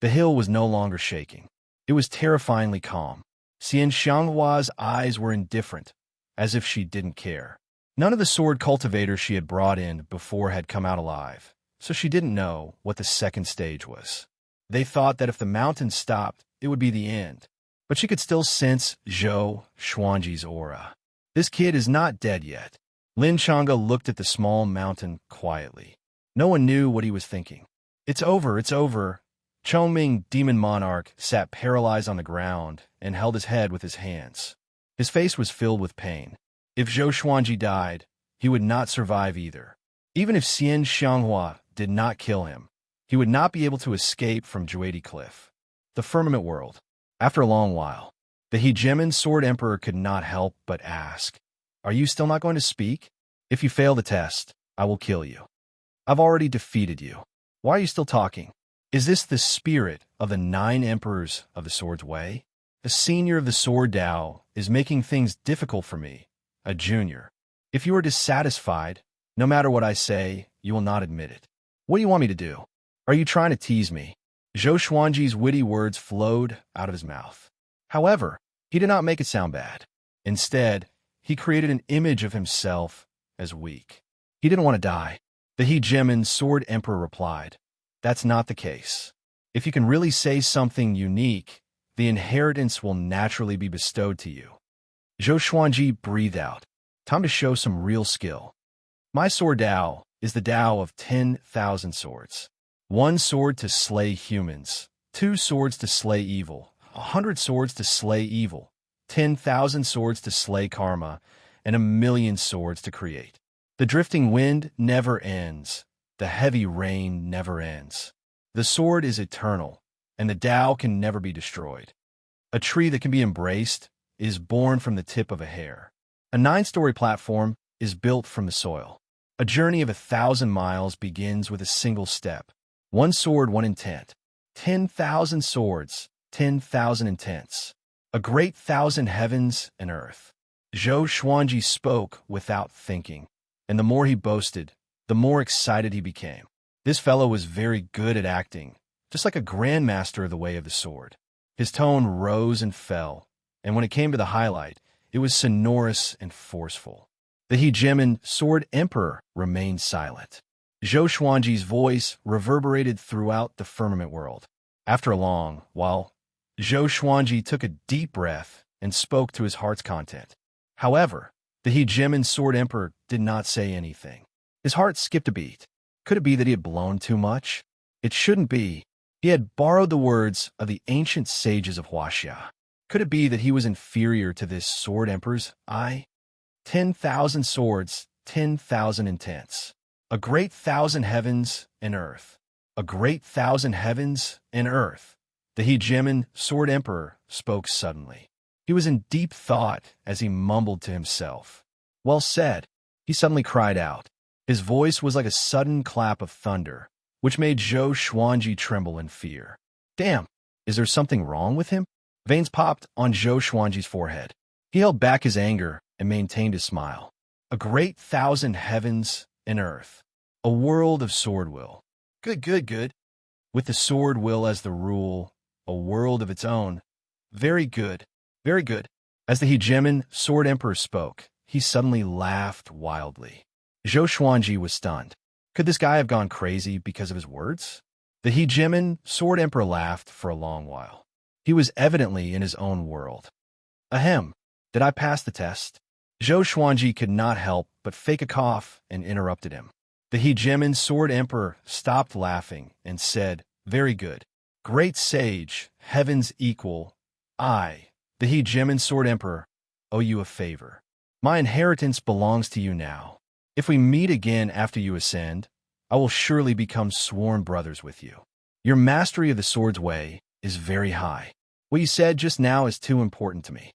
The hill was no longer shaking. It was terrifyingly calm. Xianxia's eyes were indifferent, as if she didn't care. None of the sword cultivators she had brought in before had come out alive, so she didn't know what the second stage was. They thought that if the mountain stopped, it would be the end, but she could still sense Zhou Xuanji's aura. This kid is not dead yet. Lin Chang'e looked at the small mountain quietly. No one knew what he was thinking. It's over, it's over. Chongming, demon monarch, sat paralyzed on the ground and held his head with his hands. His face was filled with pain. If Zhou Xuanji died, he would not survive either. Even if Xianxia did not kill him, he would not be able to escape from Jewady Cliff. The firmament world. After a long while, the hegemon Sword Emperor could not help but ask, are you still not going to speak? If you fail the test, I will kill you. I've already defeated you. Why are you still talking? Is this the spirit of the 9 emperors of the sword's way? The senior of the sword Dao is making things difficult for me, a junior. If you are dissatisfied, no matter what I say, you will not admit it. What do you want me to do? Are you trying to tease me? Zhou Xuanji's witty words flowed out of his mouth. However, he did not make it sound bad. Instead, he created an image of himself as weak. He didn't want to die. The hegemon Sword Emperor replied, that's not the case. If you can really say something unique, the inheritance will naturally be bestowed to you. Zhou Xuanji breathed out. Time to show some real skill. My sword Dao is the Dao of 10,000 swords. 1 sword to slay humans, 2 swords to slay evil, 100 swords to slay evil, 10,000 swords to slay karma, and 1,000,000 swords to create. The drifting wind never ends. The heavy rain never ends. The sword is eternal, and the Tao can never be destroyed. A tree that can be embraced is born from the tip of a hair. A 9-story platform is built from the soil. A journey of 1,000 miles begins with a single step. 1 sword, 1 intent. 10,000 swords, 10,000 intents. A great 1,000 heavens and earth. Zhou Xuanji spoke without thinking, and the more he boasted, the more excited he became. This fellow was very good at acting, just like a grandmaster of the way of the sword. His tone rose and fell, and when it came to the highlight, it was sonorous and forceful. The hegemon Sword Emperor remained silent. Zhou Xuanji's voice reverberated throughout the firmament world. After a long while, Zhou Xuanji took a deep breath and spoke to his heart's content. However, the hegemon Sword Emperor did not say anything. His heart skipped a beat. Could it be that he had blown too much? It shouldn't be. He had borrowed the words of the ancient sages of Wuxia. Could it be that he was inferior to this Sword Emperor's eye? 10,000 swords, 10,000 intents. A great 1,000 heavens and earth. A great 1,000 heavens and earth. The hegemon Sword Emperor spoke suddenly. He was in deep thought as he mumbled to himself. Well said. He suddenly cried out. His voice was like a sudden clap of thunder, which made Zhou Xuanji tremble in fear. Damn, is there something wrong with him? Veins popped on Zhou Xuanji's forehead. He held back his anger and maintained his smile. A great 1,000 heavens and earth. A world of sword will. Good, good, good. With the sword will as the rule, a world of its own. Very good, very good. As the hegemon Sword Emperor spoke, he suddenly laughed wildly. Zhou Xuanji was stunned. Could this guy have gone crazy because of his words? The hegemon Sword Emperor laughed for a long while. He was evidently in his own world. Ahem, did I pass the test? Zhou Xuanji could not help but fake a cough and interrupted him. The hegemon Sword Emperor stopped laughing and said, very good. Great sage, heaven's equal, I, the hegemon Sword Emperor, owe you a favor. My inheritance belongs to you now. If we meet again after you ascend, I will surely become sworn brothers with you. Your mastery of the sword's way is very high. What you said just now is too important to me.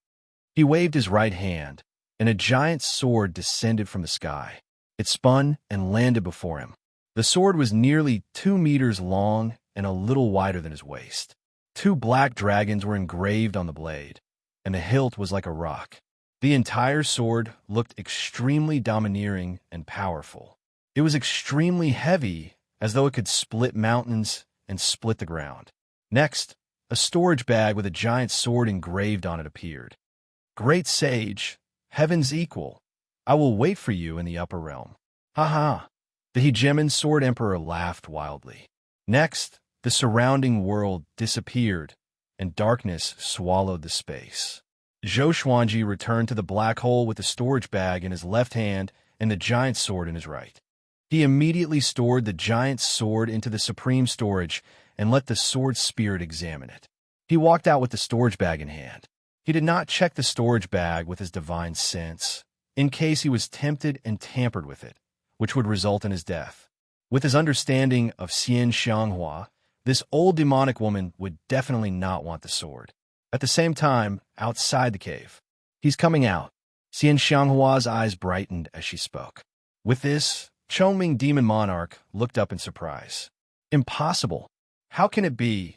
He waved his right hand, and a giant sword descended from the sky. It spun and landed before him. The sword was nearly 2 meters long and a little wider than his waist. 2 black dragons were engraved on the blade, and the hilt was like a rock. The entire sword looked extremely domineering and powerful. It was extremely heavy, as though it could split mountains and split the ground. Next, a storage bag with a giant sword engraved on it appeared. Great sage, heaven's equal, I will wait for you in the upper realm. Ha ha! The hegemon Sword Emperor laughed wildly. Next, the surrounding world disappeared, and darkness swallowed the space. Zhou Xuanji returned to the black hole with the storage bag in his left hand and the giant sword in his right. He immediately stored the giant sword into the supreme storage and let the sword spirit examine it. He walked out with the storage bag in hand. He did not check the storage bag with his divine sense, in case he was tempted and tampered with it, which would result in his death. With his understanding of Xianxia, this old demonic woman would definitely not want the sword. At the same time, outside the cave, he's coming out. Xianxia's eyes brightened as she spoke. With this, Chongming Demon Monarch looked up in surprise. Impossible. How can it be?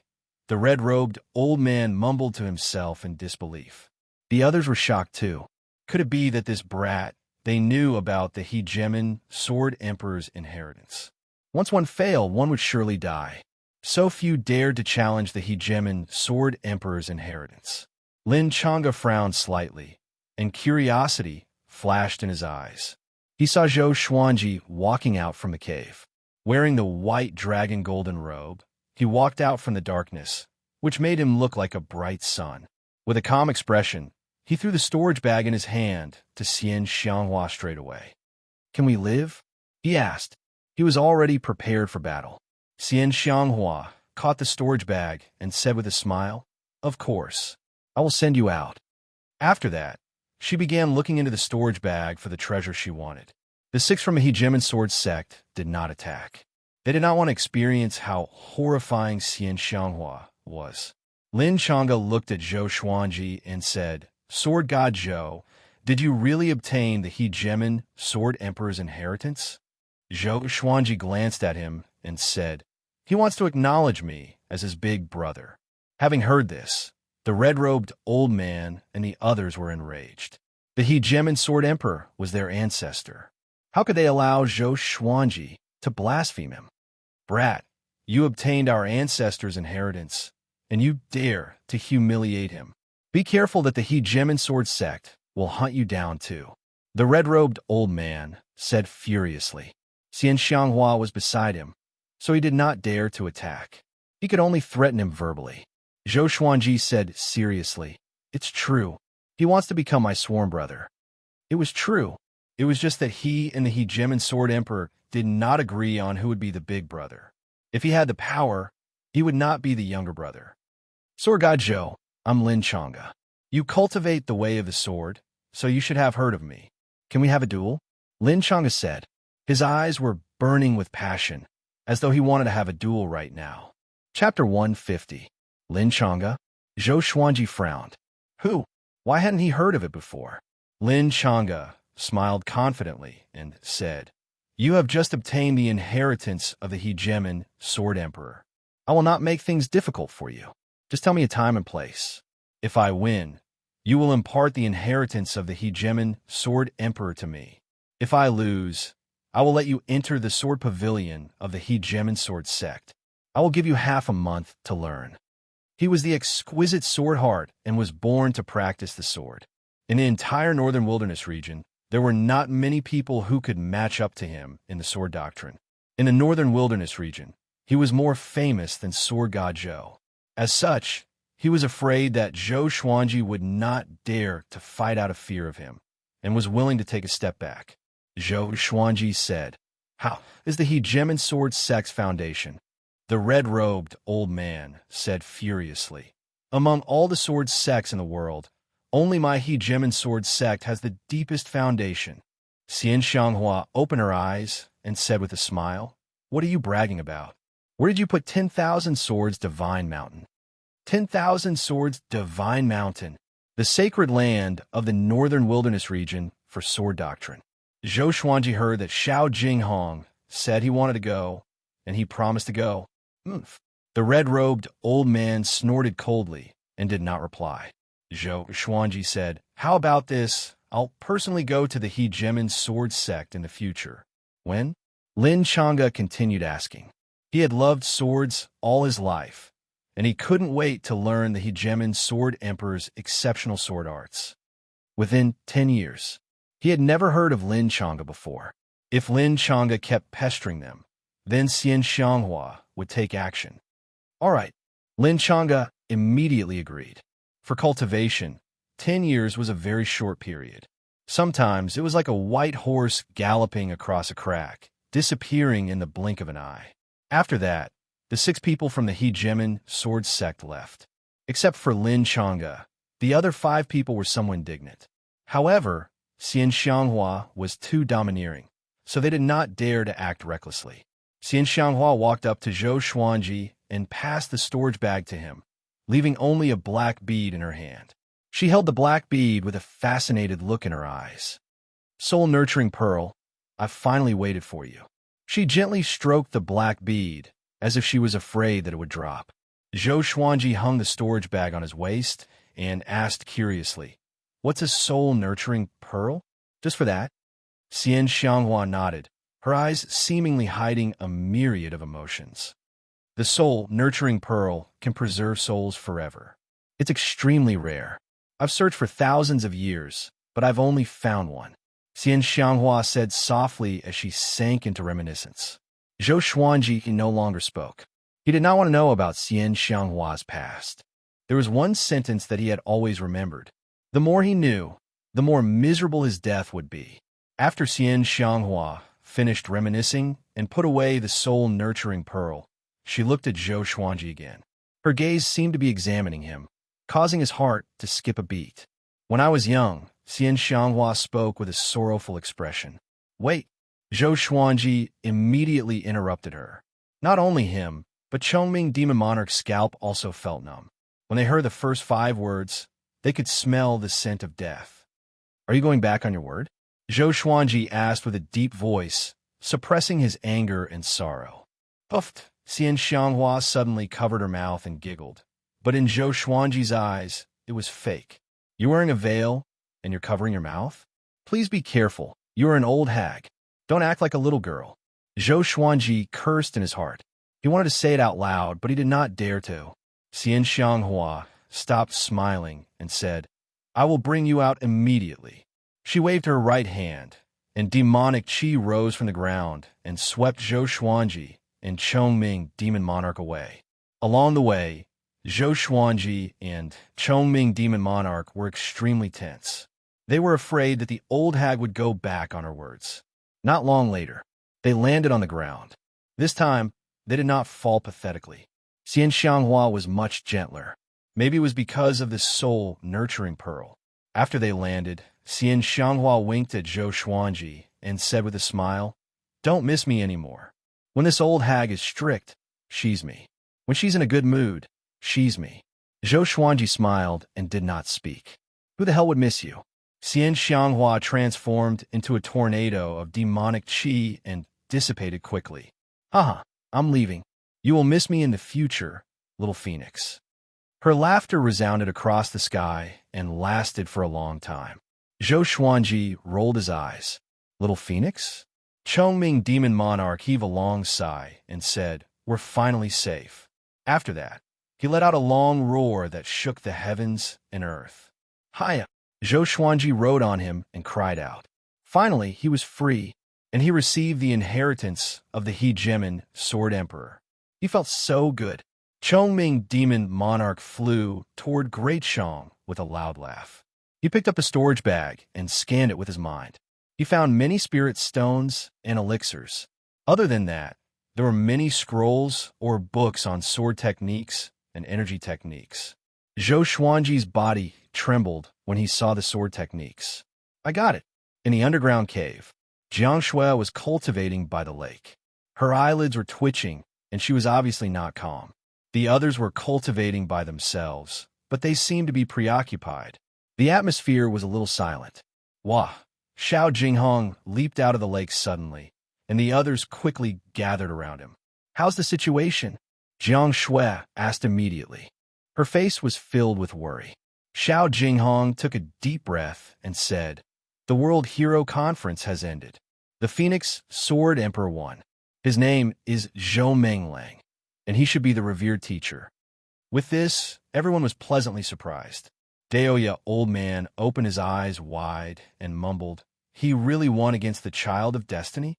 The red-robed old man mumbled to himself in disbelief. The others were shocked too. Could it be that this brat, they knew about the hegemon Sword Emperor's inheritance? Once one failed, one would surely die. So few dared to challenge the hegemon Sword Emperor's inheritance. Lin Chang'e frowned slightly, and curiosity flashed in his eyes. He saw Zhou Xuanji walking out from the cave. Wearing the white dragon golden robe, he walked out from the darkness, which made him look like a bright sun. With a calm expression, he threw the storage bag in his hand to Xianxia straight away. Can we live? He asked. He was already prepared for battle. Xianxia caught the storage bag and said with a smile, Of course, I will send you out. After that, she began looking into the storage bag for the treasure she wanted. The 6 from a hegemon sword sect did not attack. They did not want to experience how horrifying Xianxia was. Lin Chang'e looked at Zhou Xuanji and said, Sword God Zhou, did you really obtain the hegemon Sword Emperor's inheritance? Zhou Xuanji glanced at him and said, He wants to acknowledge me as his big brother. Having heard this, the red-robed old man and the others were enraged. The hegemon Sword Emperor was their ancestor. How could they allow Zhou Xuanji to blaspheme him? Brat, you obtained our ancestor's inheritance, and you dare to humiliate him. Be careful that the hegemon sword sect will hunt you down too. The red-robed old man said furiously. Xianxia was beside him, so he did not dare to attack. He could only threaten him verbally. Zhou Xuanji said seriously, It's true. He wants to become my sworn brother. It was true. It was just that he and the hegemon Sword Emperor did not agree on who would be the big brother. If he had the power, he would not be the younger brother. Sword God Zhou, I'm Lin Chang'e. You cultivate the way of the sword, so you should have heard of me. Can we have a duel? Lin Chang'e said. His eyes were burning with passion, as though he wanted to have a duel right now. Chapter 150. Lin Chang'e. Zhou Xuanji frowned. Who? Why hadn't he heard of it before? Lin Chang'e smiled confidently and said, You have just obtained the inheritance of the hegemon Sword Emperor. I will not make things difficult for you. Just tell me a time and place. If I win, you will impart the inheritance of the hegemon Sword Emperor to me. If I lose, I will let you enter the sword pavilion of the hegemon sword sect. I will give you half a month to learn. He was the exquisite sword heart and was born to practice the sword. In the entire northern wilderness region, there were not many people who could match up to him in the sword doctrine. In the northern wilderness region, He was more famous than sword god Zhou. As such, he was afraid that Zhou Xuanji would not dare to fight out of fear of him, and was willing to take a step back. Zhou Xuanji said, "How is the hegemon sword sect's foundation?" The red-robed old man said furiously, "Among all the sword sects in the world, only my hegemon sword sect has the deepest foundation." Xianxia opened her eyes and said with a smile, "What are you bragging about? Where did you put 10,000 swords Divine Mountain?" 10,000 swords Divine Mountain, the sacred land of the northern wilderness region for sword doctrine. Zhou Xuanji heard that Xiao Jinghong said he wanted to go, and he promised to go. The red-robed old man snorted coldly and did not reply. Zhou Xuanji said, "How about this? I'll personally go to the hegemon sword sect in the future." When? Lin Chang'e continued asking. He had loved swords all his life, and he couldn't wait to learn the hegemon sword emperor's exceptional sword arts. Within 10 years, he had never heard of Lin Chang'e before. If Lin Chang'e kept pestering them, then Xianxia would take action. All right, Lin Chang'e immediately agreed. For cultivation, 10 years was a very short period. Sometimes it was like a white horse galloping across a crack, disappearing in the blink of an eye. After that, the 6 people from the hegemon sword sect left. Except for Lin Chang'e, the other 5 people were somewhat indignant. However, Xianxia was too domineering, so they did not dare to act recklessly. Xianxia walked up to Zhou Xuanji and passed the storage bag to him, leaving only a black bead in her hand. She held the black bead with a fascinated look in her eyes. "Soul-nurturing pearl, I've finally waited for you." She gently stroked the black bead, as if she was afraid that it would drop. Zhou Xuanji hung the storage bag on his waist and asked curiously, "What's a soul-nurturing pearl?" "Just for that?" Xianxia nodded, her eyes seemingly hiding a myriad of emotions. "The soul-nurturing pearl can preserve souls forever. It's extremely rare. I've searched for thousands of years, but I've only found one," Xianxia said softly as she sank into reminiscence. Zhou Xuanji no longer spoke. He did not want to know about Xianxia's past. There was one sentence that he had always remembered. The more he knew, the more miserable his death would be. After Xianxia finished reminiscing and put away the soul-nurturing pearl, she looked at Zhou Xuanji again. Her gaze seemed to be examining him, causing his heart to skip a beat. "When I was young," Xianxia spoke with a sorrowful expression. "Wait." Zhou Xuanji immediately interrupted her. Not only him, but Chongming Demon Monarch's scalp also felt numb. When they heard the first 5 words, they could smell the scent of death. "Are you going back on your word?" Zhou Xuanji asked with a deep voice, suppressing his anger and sorrow. "Puffed." Xianxia suddenly covered her mouth and giggled. But in Zhou Xuanji's eyes, it was fake. "You're wearing a veil, and you're covering your mouth? Please be careful. You're an old hag. Don't act like a little girl." Zhou Xuanji cursed in his heart. He wanted to say it out loud, but he did not dare to. Xianxia stopped smiling and said, "I will bring you out immediately." She waved her right hand, and demonic qi rose from the ground and swept Zhou Xuanji and Chongming Demon Monarch away. Along the way, Zhou Xuanji and Chongming Demon Monarch were extremely tense. They were afraid that the old hag would go back on her words. Not long later, they landed on the ground. This time, they did not fall pathetically. Xianxia was much gentler. Maybe it was because of the soul-nurturing pearl. After they landed, Xianxia winked at Zhou Xuanji and said with a smile, "Don't miss me anymore. When this old hag is strict, she's me. When she's in a good mood, she's me." Zhou Xuanji smiled and did not speak. "Who the hell would miss you?" Xianxia transformed into a tornado of demonic qi and dissipated quickly. "Haha, I'm leaving. You will miss me in the future, little phoenix." Her laughter resounded across the sky and lasted for a long time. Zhou Xuanji rolled his eyes. "Little phoenix?" Chongming Demon Monarch heaved a long sigh and said, "We're finally safe." After that, he let out a long roar that shook the heavens and earth. "Hiya!" Zhou Xuanji rode on him and cried out. Finally, he was free, and he received the inheritance of the hegemon Sword Emperor. He felt so good. Chongming Demon Monarch flew toward Great Shang with a loud laugh. He picked up the storage bag and scanned it with his mind. He found many spirit stones and elixirs. Other than that, there were many scrolls or books on sword techniques and energy techniques. Zhou Xuanji's body trembled when he saw the sword techniques. I got it. In the underground cave, Xianxia was cultivating by the lake. Her eyelids were twitching, and she was obviously not calm. The others were cultivating by themselves, but they seemed to be preoccupied. The atmosphere was a little silent. Wah! Xiao Jinghong leaped out of the lake suddenly, and the others quickly gathered around him. How's the situation? Jiang Shui asked immediately. Her face was filled with worry. Xiao Jinghong took a deep breath and said, "The World Hero Conference has ended. The Phoenix Sword Emperor won. His name is Zhou Menglang, and he should be the revered teacher." With this, everyone was pleasantly surprised. Daoya, old man, opened his eyes wide and mumbled, "He really won against the Child of Destiny?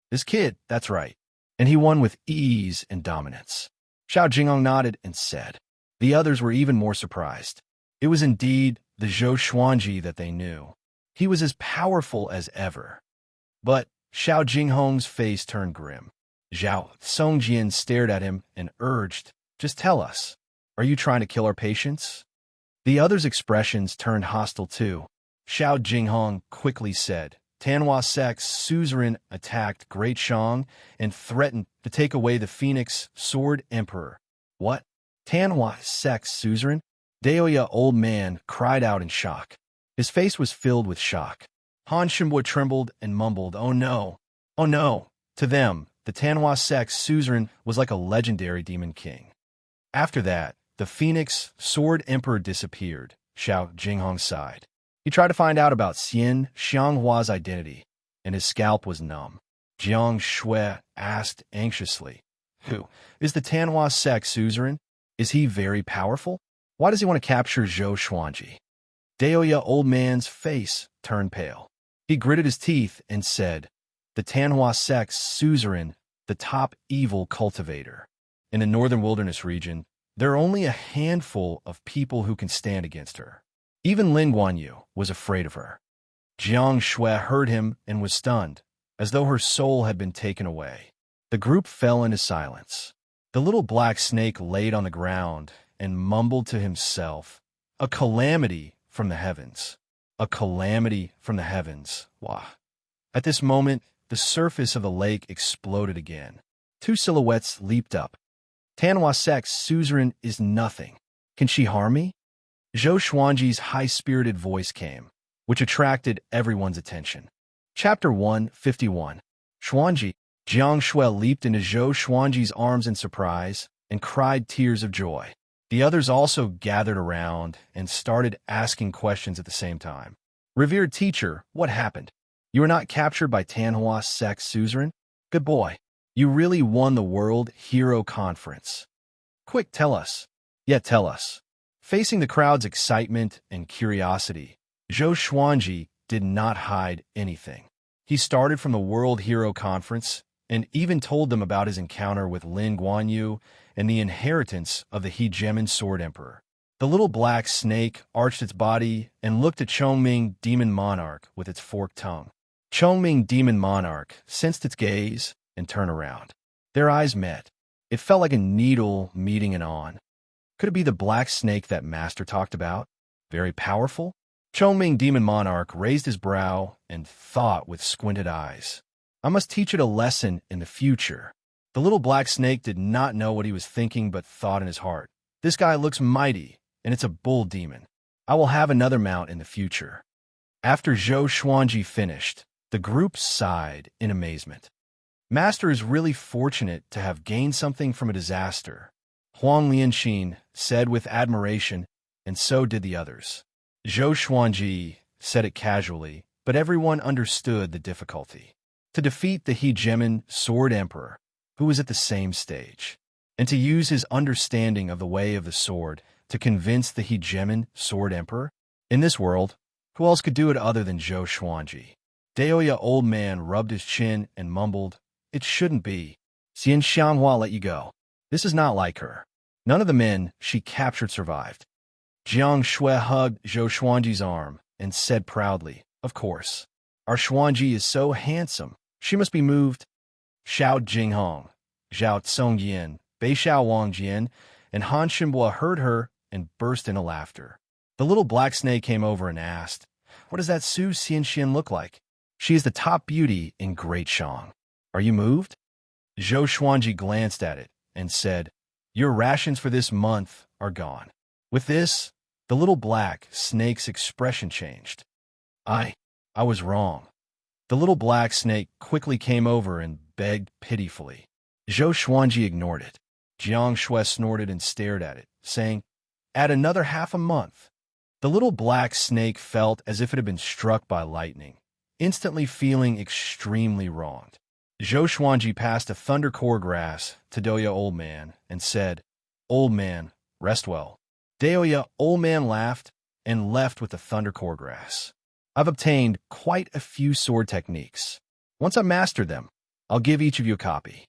This kid, that's right. And he won with ease and dominance." Xiao Jinghong nodded and said. The others were even more surprised. It was indeed the Zhou Xuanji that they knew. He was as powerful as ever. But Xiao Jinghong's face turned grim. Zhao Songjian stared at him and urged, "Just tell us. Are you trying to kill our patients?" The others' expressions turned hostile too. Xiao Jinghong quickly said, "Tanhua sect's suzerain attacked Great Shang and threatened to take away the Phoenix Sword Emperor." What? Tanhua sect's suzerain? Daoya, old man, cried out in shock. His face was filled with shock. Han Shimbo trembled and mumbled, "Oh no! Oh no!" To them, the Tanhua sect's suzerain was like a legendary demon king. After that, the Phoenix Sword Emperor disappeared. Xiao Jinghong sighed. He tried to find out about Xian Xianghua's identity, and his scalp was numb. Jiang Shui asked anxiously, "Who is the Tanhua sect suzerain? Is he very powerful? Why does he want to capture Zhou Xuanji?" Daoya, old man's face turned pale. He gritted his teeth and said, "The Tanhua sect's suzerain, the top evil cultivator. In the northern wilderness region, there are only a handful of people who can stand against her. Even Lin Guanyu was afraid of her." Jiang Shui heard him and was stunned, as though her soul had been taken away. The group fell into silence. The little black snake laid on the ground and mumbled to himself, "A calamity from the heavens. A calamity from the heavens." Wah. At this moment, the surface of the lake exploded again. Two silhouettes leaped up. "Tanhua sect's suzerain is nothing. Can she harm me?" Zhou Xuanji's high-spirited voice came, which attracted everyone's attention. Chapter 151. Xuanji. Jiang Shui leaped into Zhou Xuanji's arms in surprise and cried tears of joy. The others also gathered around and started asking questions at the same time. "Revered teacher, what happened? You were not captured by Tanhua sect's suzerain? Good boy. You really won the World Hero Conference. Quick, tell us. Yeah, tell us." Facing the crowd's excitement and curiosity, Zhou Xuanji did not hide anything. He started from the World Hero Conference and even told them about his encounter with Lin Guanyu and the inheritance of the Hegemon Sword Emperor. The little black snake arched its body and looked at Chongming Demon Monarch with its forked tongue. Chongming Demon Monarch sensed its gaze and turned around. Their eyes met. It felt like a needle meeting an awn. Could it be the black snake that Master talked about? Very powerful? Chongming Demon Monarch raised his brow and thought with squinted eyes. I must teach it a lesson in the future. The little black snake did not know what he was thinking but thought in his heart. This guy looks mighty, and it's a bull demon. I will have another mount in the future. After Zhou Xuanji finished, the group sighed in amazement. Master is really fortunate to have gained something from a disaster, Huang Lianxin said with admiration, and so did the others. Zhou Xuanji said it casually, but everyone understood the difficulty. To defeat the Hegemon Sword Emperor, who was at the same stage, and to use his understanding of the way of the sword to convince the Hegemon Sword Emperor? In this world, who else could do it other than Zhou Xuanji? Daoya, old man, rubbed his chin and mumbled, "It shouldn't be. Xianxia let you go. This is not like her. None of the men she captured survived. Jiang Shui hugged Zhou Xuanji's arm and said proudly, "Of course. Our Xuanji is so handsome. She must be moved." Xiao Jinghong, Zhao Tsongyin, Bei Xiao Wangjian, and Han Shinbua heard her and burst into laughter. The little black snake came over and asked, "What does that Su Xianxian look like? She is the top beauty in Great Shang. Are you moved?" Zhou Xuanji glanced at it and said, "Your rations for this month are gone." With this, the little black snake's expression changed. I was wrong." The little black snake quickly came over and begged pitifully. Zhou Xuanji ignored it. Jiang Shui snorted and stared at it, saying, "Add another half a month." The little black snake felt as if it had been struck by lightning, instantly feeling extremely wronged. Zhou Xuanji passed a thunder core grass to Doya Old Man and said, "Old man, rest well." Doya Old Man laughed and left with the thunder core grass. "I've obtained quite a few sword techniques. Once I master them, I'll give each of you a copy."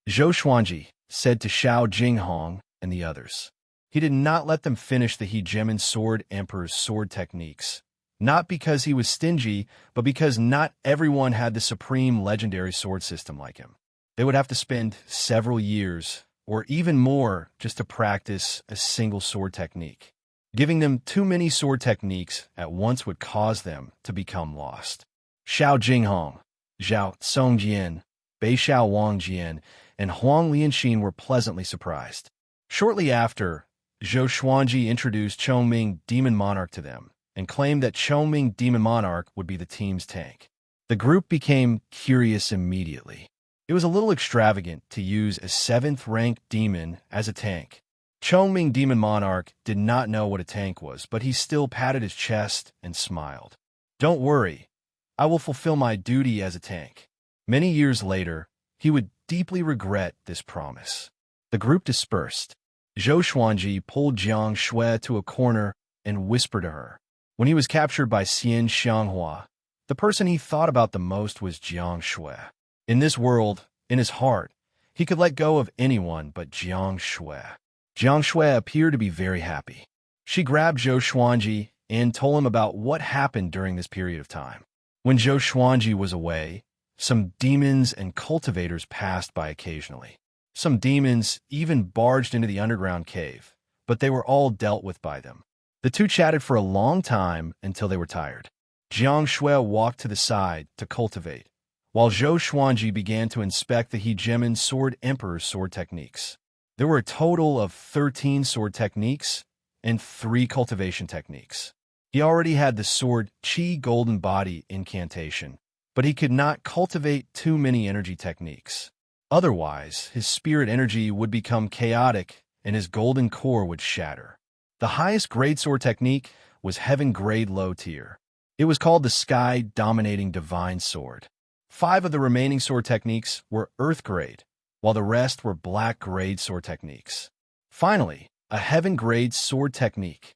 Zhou Xuanji said to Xiao Jinghong and the others. He did not let them finish the Hegemon Sword Emperor's sword techniques, not because he was stingy, but because not everyone had the supreme legendary sword system like him. They would have to spend several years, or even more, just to practice a single sword technique. Giving them too many sword techniques at once would cause them to become lost. Xiao Jinghong, Zhao Tsongjian, Bei Xiao Wangjian, and Huang Lianxin were pleasantly surprised. Shortly after, Zhou Xuanji introduced Chongming Demon Monarch to them and claimed that Chongming Demon Monarch would be the team's tank. The group became curious immediately. It was a little extravagant to use a 7th-ranked demon as a tank. Chongming Demon Monarch did not know what a tank was, but he still patted his chest and smiled. "Don't worry, I will fulfill my duty as a tank." Many years later, he would deeply regret this promise. The group dispersed. Zhou Xuanji pulled Jiang Shui to a corner and whispered to her. When he was captured by Xianxia, the person he thought about the most was Jiang Shui. In this world, in his heart, he could let go of anyone but Jiang Shui. Jiang Shui appeared to be very happy. She grabbed Zhou Xuanji and told him about what happened during this period of time. When Zhou Xuanji was away, some demons and cultivators passed by occasionally. Some demons even barged into the underground cave, but they were all dealt with by them. The two chatted for a long time until they were tired. Jiang Shui walked to the side to cultivate, while Zhou Xuanji began to inspect the Hegemon Sword Emperor's sword techniques. There were a total of 13 sword techniques and 3 cultivation techniques. He already had the sword Qi Golden Body incantation, but he could not cultivate too many energy techniques. Otherwise, his spirit energy would become chaotic and his golden core would shatter. The highest grade sword technique was Heaven Grade Low Tier. It was called the Sky Dominating Divine Sword. 5 of the remaining sword techniques were Earth Grade, while the rest were Black Grade sword techniques. Finally, a Heaven Grade sword technique.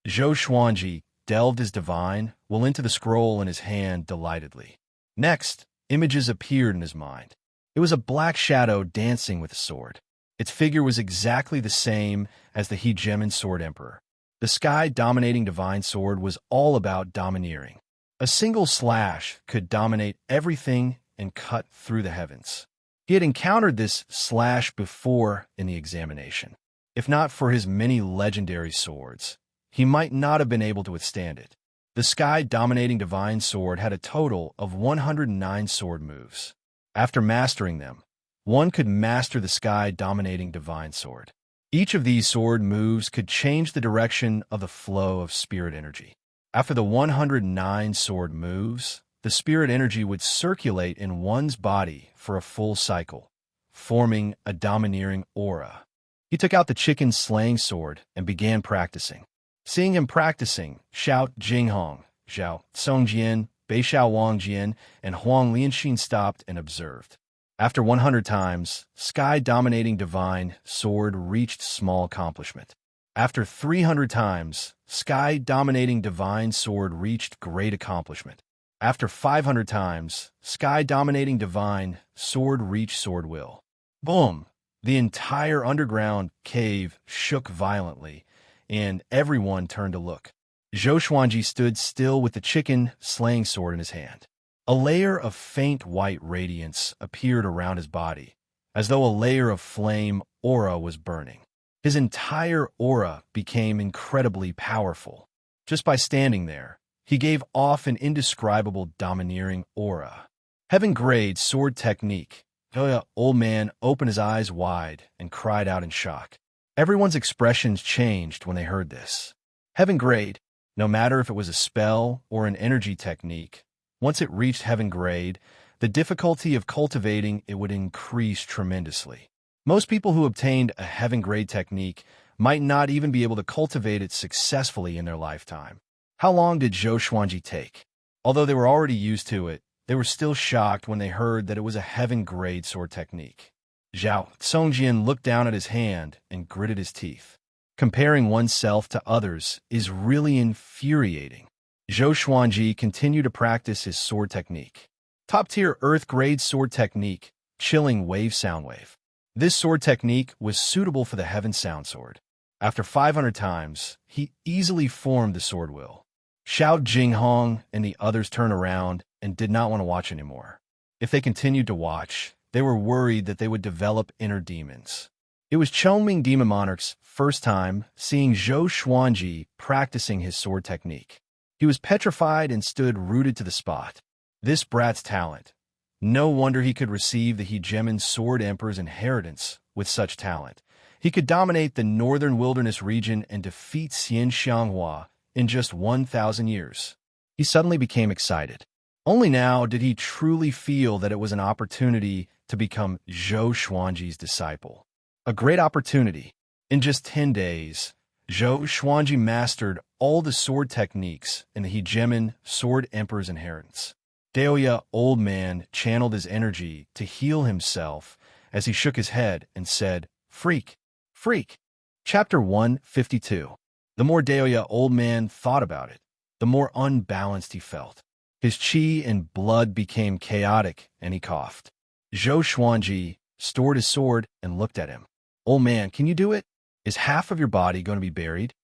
Zhou Xuanji delved his divine will into the scroll in his hand delightedly. Next, images appeared in his mind. It was a black shadow dancing with a sword. Its figure was exactly the same as the Hegemon Sword Emperor. The Sky Dominating Divine Sword was all about domineering. A single slash could dominate everything and cut through the heavens. He had encountered this slash before in the examination. If not for his many legendary swords, he might not have been able to withstand it. The Sky Dominating Divine Sword had a total of 109 sword moves. After mastering them, one could master the Sky Dominating Divine Sword. Each of these sword moves could change the direction of the flow of spirit energy. After the 109 sword moves, the spirit energy would circulate in one's body for a full cycle, forming a domineering aura. He took out the chicken slaying sword and began practicing. Seeing him practicing, Xiao Jinghong, Zhao Tsongjian, Bei Xiao Wangjian, and Huang Lianxin stopped and observed. After 100 times, Sky Dominating Divine Sword reached small accomplishment. After 300 times, Sky Dominating Divine Sword reached great accomplishment. After 500 times, Sky Dominating Divine Sword reached Sword Will. Boom! The entire underground cave shook violently, and everyone turned to look. Zhou Xuanji stood still with the chicken slaying sword in his hand. A layer of faint white radiance appeared around his body, as though a layer of flame aura was burning. His entire aura became incredibly powerful. Just by standing there, he gave off an indescribable domineering aura. Heaven-grade sword technique. The old man opened his eyes wide and cried out in shock. Everyone's expressions changed when they heard this. Heaven-grade, no matter if it was a spell or an energy technique, once it reached heaven-grade, the difficulty of cultivating it would increase tremendously. Most people who obtained a heaven-grade technique might not even be able to cultivate it successfully in their lifetime. How long did Zhou Xuanji take? Although they were already used to it, they were still shocked when they heard that it was a heaven-grade sword technique. Zhao Songjian looked down at his hand and gritted his teeth. Comparing oneself to others is really infuriating. Zhou Xuanji continued to practice his sword technique. Top-tier Earth-grade sword technique, Chilling Wave Sound Wave. This sword technique was suitable for the Heaven Sound Sword. After 500 times, he easily formed the sword will. Xiao Jinghong and the others turned around and did not want to watch anymore. If they continued to watch, they were worried that they would develop inner demons. It was Chongming Demon Monarch's first time seeing Zhou Xuanji practicing his sword technique. He was petrified and stood rooted to the spot. This brat's talent. No wonder he could receive the Hegemon Sword Emperor's inheritance with such talent. He could dominate the northern wilderness region and defeat Xianxia in just 1,000 years. He suddenly became excited. Only now did he truly feel that it was an opportunity to become Zhou Xuanji's disciple. A great opportunity. In just 10 days, Zhou Xuanji mastered all the sword techniques in the Hegemon Sword Emperor's inheritance. Daoya, old man, channeled his energy to heal himself as he shook his head and said, "Freak, freak." Chapter 152. The more Daoya, old man, thought about it, the more unbalanced he felt. His qi and blood became chaotic, and he coughed. Zhou Xuanji stored his sword and looked at him. "Old man, can you do it? Is half of your body going to be buried?"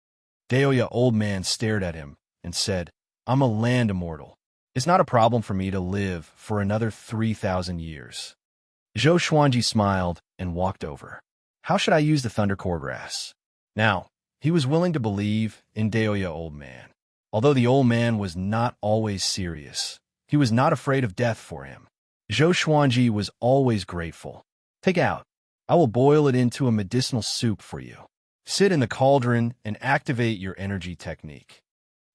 Daoya, old man, stared at him and said, "I'm a land immortal. It's not a problem for me to live for another 3,000 years." Zhou Xuanji smiled and walked over. "How should I use the thunder core grass?" Now, he was willing to believe in Daoya, old man. Although the old man was not always serious, he was not afraid of death for him. Zhou Xuanji was always grateful. "Take out. I will boil it into a medicinal soup for you. Sit in the cauldron and activate your energy technique."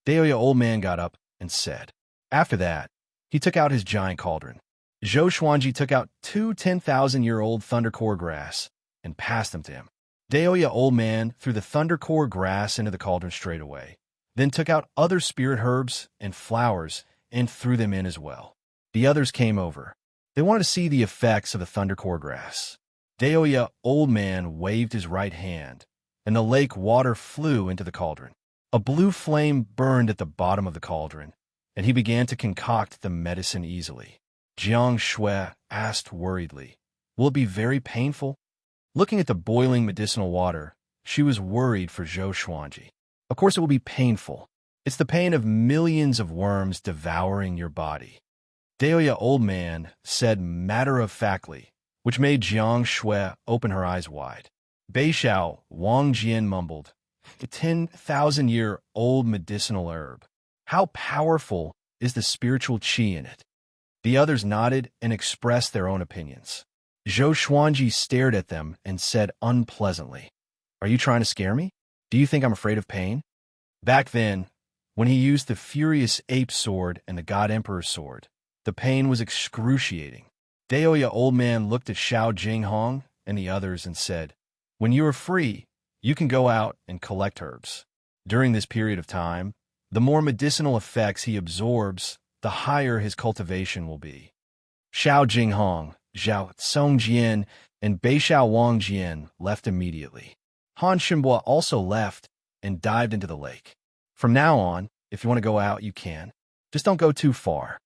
Daoya, old man, got up and said. After that, he took out his giant cauldron. Zhou Xuanji took out 2 10,000-year-old thunder core grass and passed them to him. Daoya, old man, threw the thunder core grass into the cauldron straight away, then took out other spirit herbs and flowers and threw them in as well. The others came over. They wanted to see the effects of the thunder core grass. Daoya, old man, waved his right hand, and the lake water flew into the cauldron. A blue flame burned at the bottom of the cauldron, and he began to concoct the medicine easily. Jiang Shui asked worriedly, "Will it be very painful?" Looking at the boiling medicinal water, she was worried for Zhou Xuanji. "Of course it will be painful. It's the pain of millions of worms devouring your body." Daoya, old man, said matter-of-factly, which made Jiang Shui open her eyes wide. Beishao, Wang Jian mumbled, "A 10,000-year-old medicinal herb. How powerful is the spiritual qi in it?" The others nodded and expressed their own opinions. Zhou Xuanji stared at them and said unpleasantly, "Are you trying to scare me? Do you think I'm afraid of pain?" Back then, when he used the Furious Ape Sword and the God Emperor's Sword, the pain was excruciating. Daoya, old man, looked at Xiao Jinghong and the others and said, "When you are free, you can go out and collect herbs. During this period of time, the more medicinal effects he absorbs, the higher his cultivation will be." Xiao Jinghong, Zhao Songjian, and Beishao Wang Jian left immediately. Han Shenhua also left and dived into the lake. "From now on, if you want to go out, you can. Just don't go too far."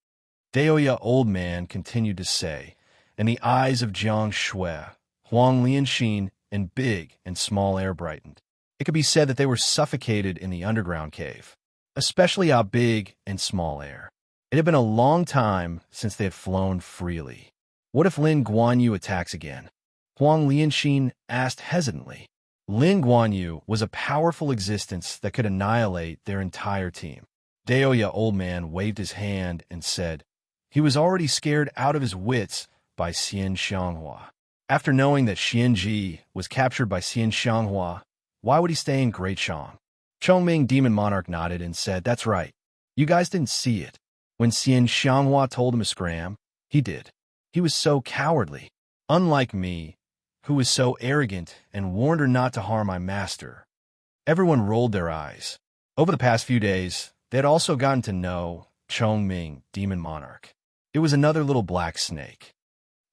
Daoya, old man, continued to say, and the eyes of Jiang Shui, Huang Lianxin, and big and small air brightened. It could be said that they were suffocated in the underground cave, especially out big and small air. It had been a long time since they had flown freely. What if Lin Guanyu attacks again? Huang Lianxin asked hesitantly. Lin Guanyu was a powerful existence that could annihilate their entire team. Daoya Old Man waved his hand and said he was already scared out of his wits by Xianxia. After knowing that Xianji was captured by Xianxia, why would he stay in Great Shang? Chongming Demon Monarch nodded and said, "That's right. You guys didn't see it. When Xianxia told him to scram, he did. He was so cowardly. Unlike me, who was so arrogant and warned her not to harm my master." Everyone rolled their eyes. Over the past few days, they had also gotten to know Chongming Demon Monarch. It was another little black snake.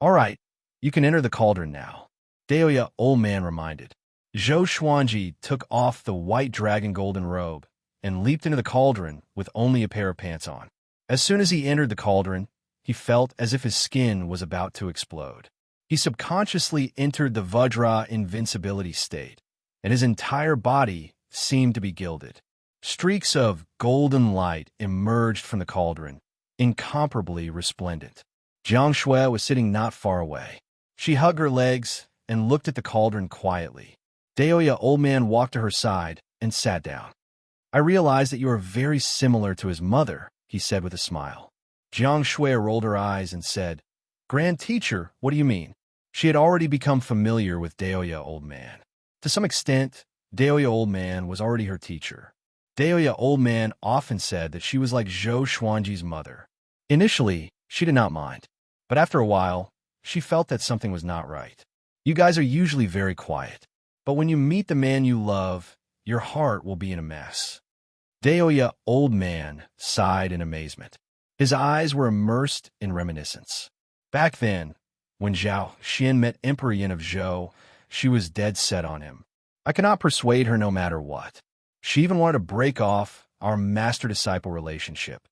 "All right, you can enter the cauldron now," Daoya Old Man reminded. Zhou Xuanji took off the white dragon golden robe and leaped into the cauldron with only a pair of pants on. As soon as he entered the cauldron, he felt as if his skin was about to explode. He subconsciously entered the Vajra invincibility state, and his entire body seemed to be gilded. Streaks of golden light emerged from the cauldron, incomparably resplendent. Xianxia was sitting not far away. She hugged her legs and looked at the cauldron quietly. Daoya Old Man walked to her side and sat down. "I realize that you are very similar to his mother," he said with a smile. Xianxia rolled her eyes and said, "Grand Teacher, what do you mean?" She had already become familiar with Daoya Old Man. To some extent, Daoya Old Man was already her teacher. Daoya Old Man often said that she was like Zhou Xuanji's mother. Initially, she did not mind, but after a while, she felt that something was not right. "You guys are usually very quiet, but when you meet the man you love, your heart will be in a mess." Daoya Old Man sighed in amazement. His eyes were immersed in reminiscence. Back then, when Zhao Xin met Emperor Yin of Zhou, she was dead set on him. "I cannot persuade her no matter what. She even wanted to break off our master-disciple relationship.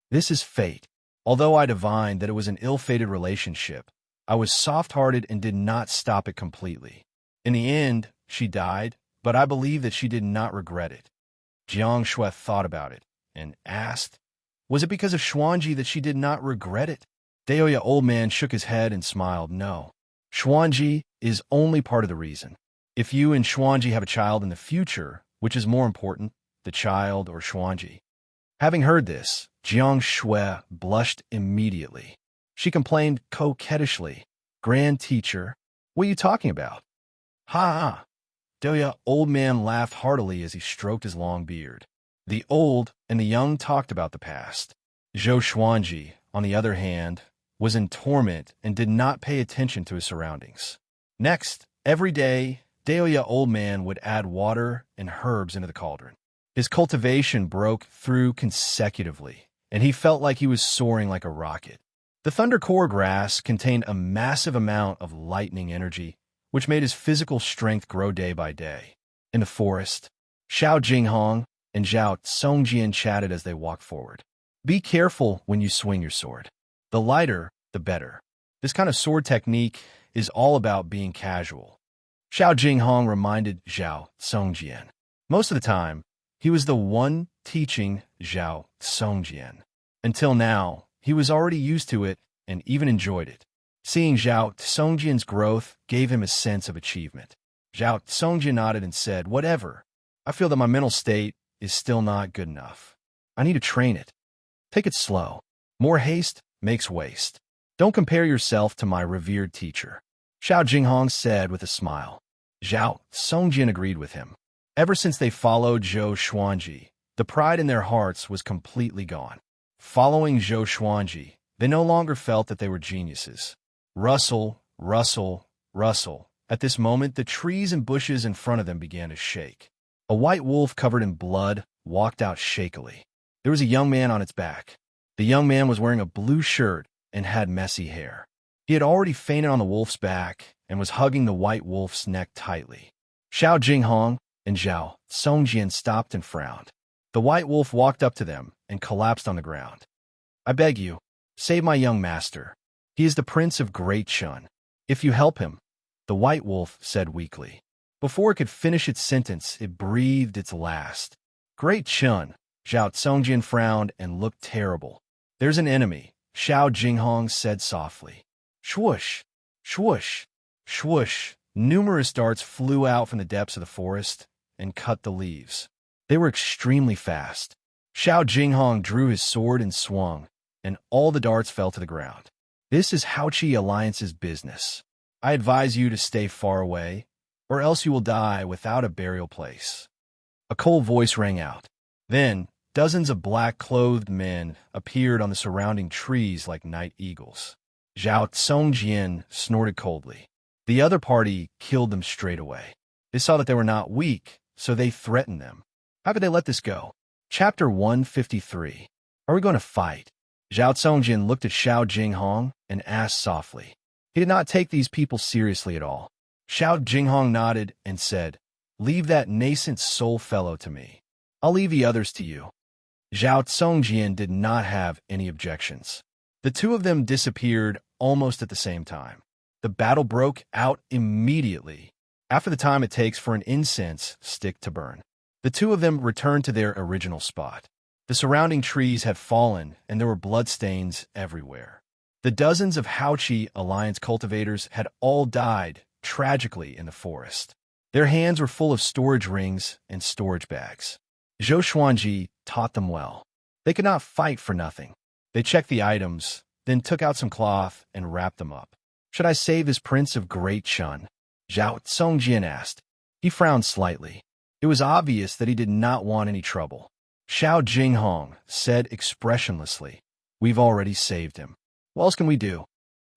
This is fate. Although I divined that it was an ill-fated relationship, I was soft-hearted and did not stop it completely. In the end, she died, but I believe that she did not regret it." Xianxia thought about it and asked, "Was it because of Xuanji that she did not regret it?" Daoya Old Man shook his head and smiled. "No. Xuanji is only part of the reason. If you and Xuanji have a child in the future, which is more important, the child or Xuanji?" Having heard this, Xianxia blushed immediately. She complained coquettishly, "Grand Teacher, what are you talking about?" "Ha ha!" Daoya Old Man laughed heartily as he stroked his long beard. The old and the young talked about the past. Zhou Xuanji, on the other hand, was in torment and did not pay attention to his surroundings. Next, every day, Daoya Old Man would add water and herbs into the cauldron. His cultivation broke through consecutively, and he felt like he was soaring like a rocket. The Thunder Core grass contained a massive amount of lightning energy, which made his physical strength grow day by day. In the forest, Xiao Jinghong and Zhao Songjian chatted as they walked forward. "Be careful when you swing your sword. The lighter, the better. This kind of sword technique is all about being casual." Xiao Jinghong reminded Zhao Songjian. Most of the time, he was the one teaching Zhao Songjian. Until now, he was already used to it and even enjoyed it. Seeing Zhao Songjian's growth gave him a sense of achievement. Zhao Songjian nodded and said, "Whatever. I feel that my mental state is still not good enough. I need to train it. Take it slow. More haste makes waste. Don't compare yourself to my revered teacher," Xiao Jinghong said with a smile. Zhao Songjian agreed with him. Ever since they followed Zhou Xuanji, the pride in their hearts was completely gone. Following Zhou Xuanji, they no longer felt that they were geniuses. Rustle, rustle, rustle. At this moment, the trees and bushes in front of them began to shake. A white wolf covered in blood walked out shakily. There was a young man on its back. The young man was wearing a blue shirt and had messy hair. He had already fainted on the wolf's back and was hugging the white wolf's neck tightly. Xiao Jinghong and Zhao Songjian stopped and frowned. The white wolf walked up to them and collapsed on the ground. "I beg you, save my young master. He is the prince of Great Shun. If you help him, the white wolf said weakly. Before it could finish its sentence, it breathed its last. Great Chun, Zhao Congjian frowned and looked terrible. There's an enemy, Xiao Jinghong said softly. Swoosh, swoosh, swoosh. Numerous darts flew out from the depths of the forest and cut the leaves. They were extremely fast. Xiao Jinghong drew his sword and swung, and all the darts fell to the ground. This is Haoqi Alliance's business. I advise you to stay far away, or else you will die without a burial place. A cold voice rang out. Then, dozens of black-clothed men appeared on the surrounding trees like night eagles. Zhao Congjian snorted coldly. The other party killed them straight away. They saw that they were not weak, so they threatened them. How could they let this go? Chapter 153. Are we going to fight? Zhao Congjian looked at Xiao Jinghong and asked softly. He did not take these people seriously at all. Xiao Jinghong nodded and said, Leave that nascent soul fellow to me. I'll leave the others to you. Zhao Congjian did not have any objections. The two of them disappeared almost at the same time. The battle broke out immediately, after the time it takes for an incense stick to burn. The two of them returned to their original spot. The surrounding trees had fallen, and there were bloodstains everywhere. The dozens of Haoqi Alliance cultivators had all died tragically in the forest. Their hands were full of storage rings and storage bags. Zhou Xuanji taught them well. They could not fight for nothing. They checked the items, then took out some cloth and wrapped them up. Should I save this prince of Great Chun? Zhao Congjian asked. He frowned slightly. It was obvious that he did not want any trouble. Xiao Jinghong said expressionlessly, We've already saved him. What else can we do?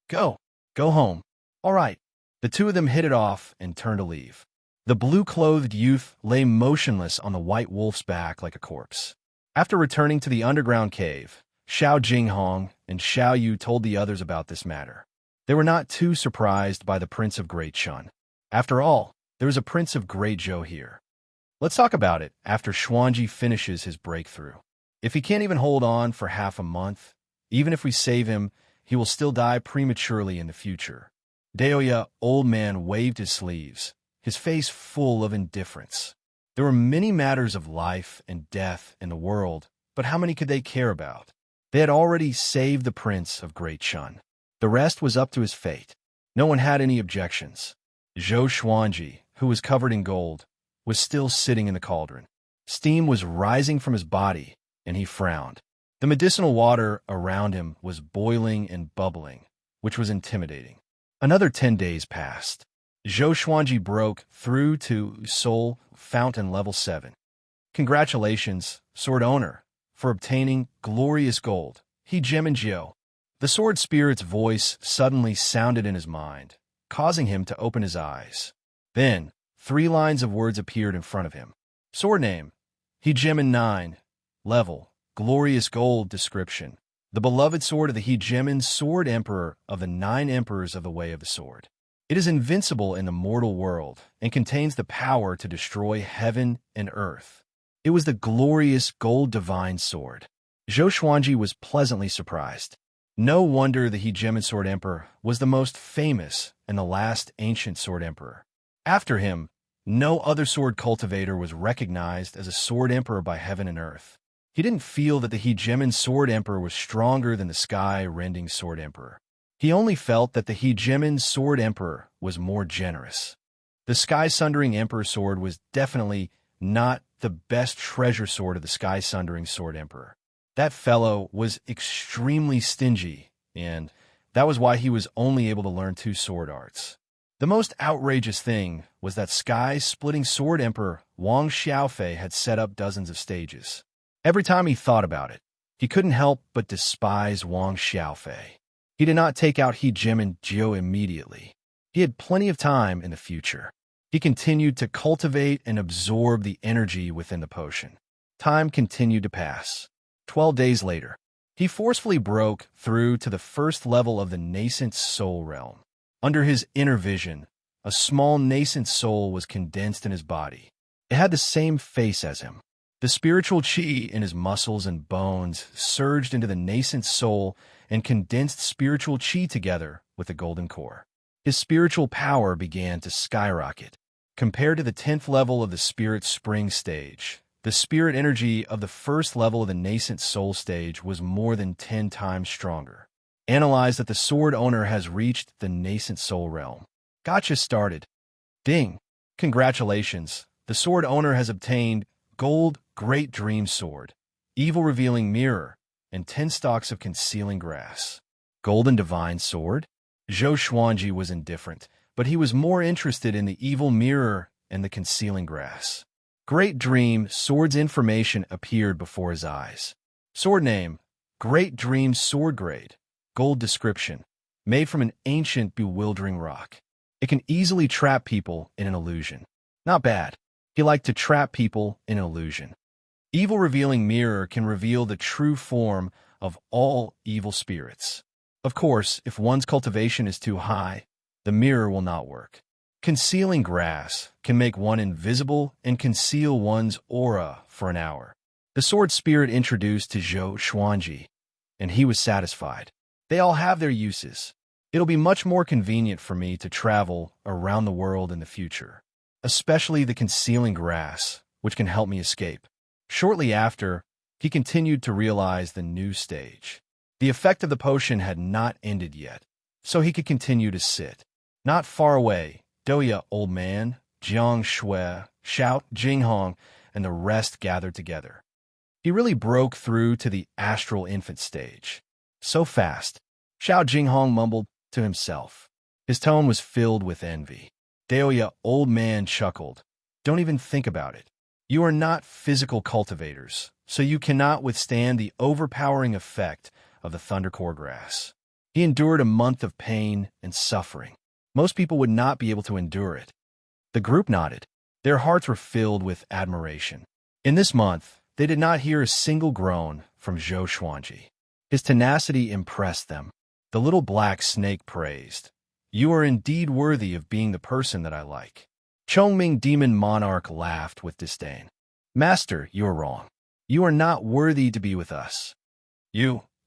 Go home. All right. The two of them hit it off and turned to leave. The blue-clothed youth lay motionless on the white wolf's back like a corpse. After returning to the underground cave, Xiao Jinghong and Xiao Yu told the others about this matter. They were not too surprised by the Prince of Great Chun. After all, there is a Prince of Great Zhou here. Let's talk about it after Xuanji finishes his breakthrough. If he can't even hold on for half a month, even if we save him, he will still die prematurely in the future. Daoya, old man, waved his sleeves, his face full of indifference. There were many matters of life and death in the world, but how many could they care about? They had already saved the Prince of Great Chun. The rest was up to his fate. No one had any objections. Zhou Xuanji, who was covered in gold, was still sitting in the cauldron. Steam was rising from his body, and he frowned. The medicinal water around him was boiling and bubbling, which was intimidating. Another 10 days passed. Zhou Xuanji broke through to Soul Fountain Level 7. Congratulations, sword owner, for obtaining glorious gold. He Jiao. The sword spirit's voice suddenly sounded in his mind, causing him to open his eyes. Then, 3 lines of words appeared in front of him. Sword name, He Jimin 9, level, glorious gold description. The beloved sword of the He Jimin Sword Emperor of the 9 Emperors of the Way of the Sword. It is invincible in the mortal world and contains the power to destroy heaven and earth. It was the glorious gold divine sword. Zhou Xuanji was pleasantly surprised. No wonder the He Jimin Sword Emperor was the most famous and the last ancient sword emperor. After him, no other sword cultivator was recognized as a sword emperor by heaven and earth. He didn't feel that the He Jimin Sword Emperor was stronger than the sky-rending sword emperor. He only felt that the He Jimin Sword Emperor was more generous. The sky-sundering emperor sword was definitely not the best treasure sword of the sky-sundering sword emperor. That fellow was extremely stingy, and that was why he was only able to learn 2 sword arts. The most outrageous thing was that sky-splitting sword emperor Wang Xiaofei had set up dozens of stages. Every time he thought about it, he couldn't help but despise Wang Xiaofei. He did not take out He Jimin Jiao immediately. He had plenty of time in the future. He continued to cultivate and absorb the energy within the potion. Time continued to pass. 12 days later, he forcefully broke through to the first level of the nascent soul realm. Under his inner vision, a small nascent soul was condensed in his body. It had the same face as him. The spiritual chi in his muscles and bones surged into the nascent soul and condensed spiritual chi together with the golden core. His spiritual power began to skyrocket. Compared to the 10th level of the Spirit Spring stage, the spirit energy of the first level of the Nascent Soul stage was more than 10 times stronger. Analyze that the sword owner has reached the Nascent Soul realm. Gotcha started. Ding! Congratulations! The sword owner has obtained Gold Great Dream Sword, Evil Revealing Mirror, and 10 stalks of Concealing Grass. Golden Divine Sword? Zhou Xuanji was indifferent, but he was more interested in the Evil Mirror and the Concealing Grass. Great Dream Sword's information appeared before his eyes. Sword name: Great Dream Sword Grade. Gold description: made from an ancient, bewildering rock. It can easily trap people in an illusion. Not bad. He liked to trap people in an illusion. Evil Revealing Mirror can reveal the true form of all evil spirits. Of course, if one's cultivation is too high, the mirror will not work. Concealing Grass can make one invisible and conceal one's aura for an hour. The sword spirit introduced to Zhou Xuanji, and he was satisfied. They all have their uses. It'll be much more convenient for me to travel around the world in the future, especially the Concealing Grass, which can help me escape. Shortly after, he continued to realize the new stage. The effect of the potion had not ended yet, so he could continue to sit. Not far away, Douya Old Man, Jiang Shui, Xiao Jinghong, and the rest gathered together. He really broke through to the astral infant stage. So fast. Xiao Jinghong mumbled to himself. His tone was filled with envy. Douya Old Man chuckled. Don't even think about it. You are not physical cultivators, so you cannot withstand the overpowering effect of the Thundercore Grass. He endured a month of pain and suffering. Most people would not be able to endure it. The group nodded. Their hearts were filled with admiration. In this month, they did not hear a single groan from Zhou Xuanji. His tenacity impressed them. The little black snake praised. You are indeed worthy of being the person that I like. Chongming Demon Monarch laughed with disdain. Master, you are wrong. You are not worthy to be with us.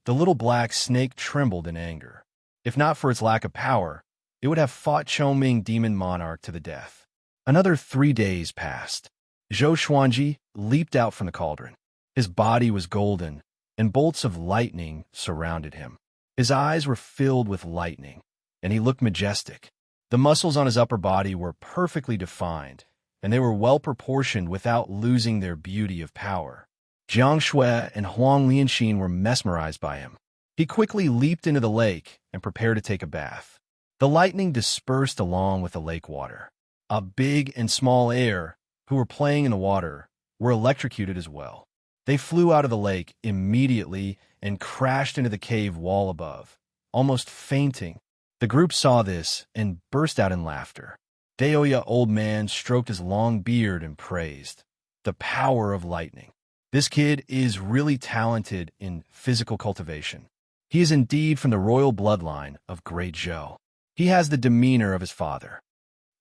The little black snake trembled in anger. If not for its lack of power, it would have fought Chongming Demon Monarch to the death. Another 3 days passed. Zhou Xuanji leaped out from the cauldron. His body was golden, and bolts of lightning surrounded him. His eyes were filled with lightning, and he looked majestic. The muscles on his upper body were perfectly defined, and they were well proportioned without losing their beauty of power. Jiang Shui and Huang Lianxin were mesmerized by him. He quickly leaped into the lake and prepared to take a bath. The lightning dispersed along with the lake water. A big and small air, who were playing in the water, were electrocuted as well. They flew out of the lake immediately and crashed into the cave wall above, almost fainting. The group saw this and burst out in laughter. Douya Old Man stroked his long beard and praised. The power of lightning. This kid is really talented in physical cultivation. He is indeed from the royal bloodline of Great Zhou. He has the demeanor of his father.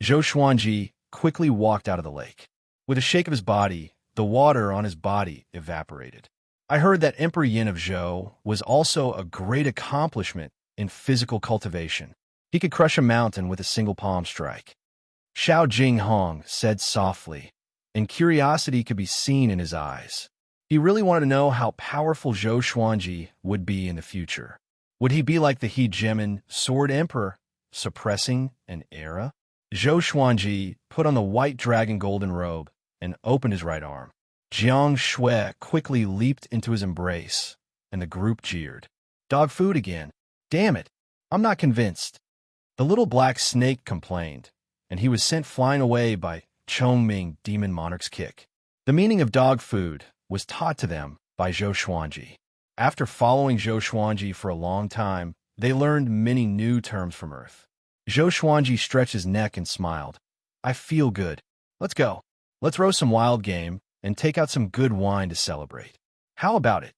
Zhou Xuanji quickly walked out of the lake. With a shake of his body, the water on his body evaporated. I heard that Emperor Yin of Zhou was also a great accomplishment in physical cultivation. He could crush a mountain with a single palm strike. Xiao Jinghong said softly, and curiosity could be seen in his eyes. He really wanted to know how powerful Zhou Xuanji would be in the future. Would he be like the hegemon Sword Emperor, suppressing an era? Zhou Xuanji put on the white dragon golden robe and opened his right arm. Jiang Shui quickly leaped into his embrace, and the group jeered. Dog food again. Damn it, I'm not convinced. The little black snake complained, and he was sent flying away by Chongming Demon Monarch's kick. The meaning of dog food was taught to them by Zhou Xuanji. After following Zhou Xuanji for a long time, they learned many new terms from Earth. Zhou Xuanji stretched his neck and smiled. I feel good. Let's go. Let's roast some wild game and take out some good wine to celebrate. How about it?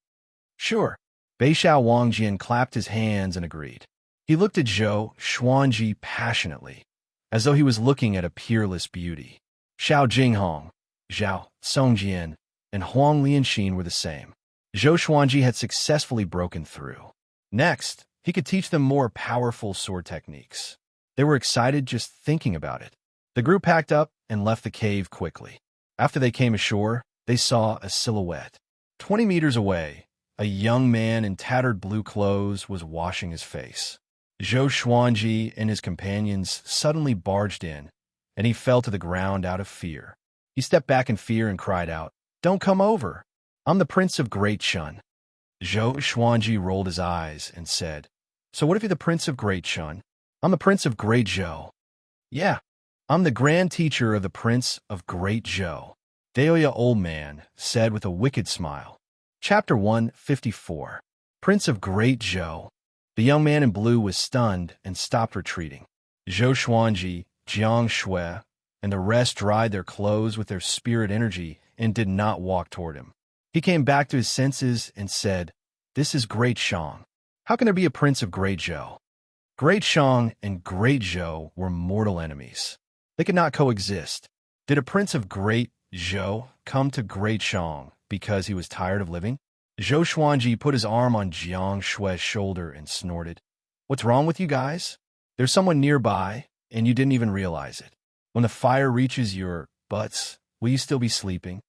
Sure. Beixiao Wangjian clapped his hands and agreed. He looked at Zhou Xuanji passionately, as though he was looking at a peerless beauty. Xiao Jinghong, Zhao Songjian, and Huang Lianxin were the same. Zhou Xuanji had successfully broken through. Next, he could teach them more powerful sword techniques. They were excited just thinking about it. The group packed up and left the cave quickly. After they came ashore, they saw a silhouette. 20 meters away, a young man in tattered blue clothes was washing his face. Zhou Xuanji and his companions suddenly barged in, and he fell to the ground out of fear. He stepped back in fear and cried out, "Don't come over! I'm the Prince of Great Shun." Zhou Xuanji rolled his eyes and said, "So what if you're the Prince of Great Shun?" "I'm the Prince of Great Zhou." "Yeah, I'm the Grand Teacher of the Prince of Great Zhou," Daoya Old Man said with a wicked smile. Chapter 154. Prince of Great Zhou. The young man in blue was stunned and stopped retreating. Zhou Xuanji, Xianxia, and the rest dried their clothes with their spirit energy and did not walk toward him. He came back to his senses and said, "This is Great Shang. How can there be a Prince of Great Zhou?" Great Shang and Great Zhou were mortal enemies. They could not coexist. Did a Prince of Great Zhou come to Great Shang because he was tired of living? Zhou Xuanji put his arm on Xianxia's shoulder and snorted, "What's wrong with you guys? There's someone nearby, and you didn't even realize it. When the fire reaches your butts, will you still be sleeping?"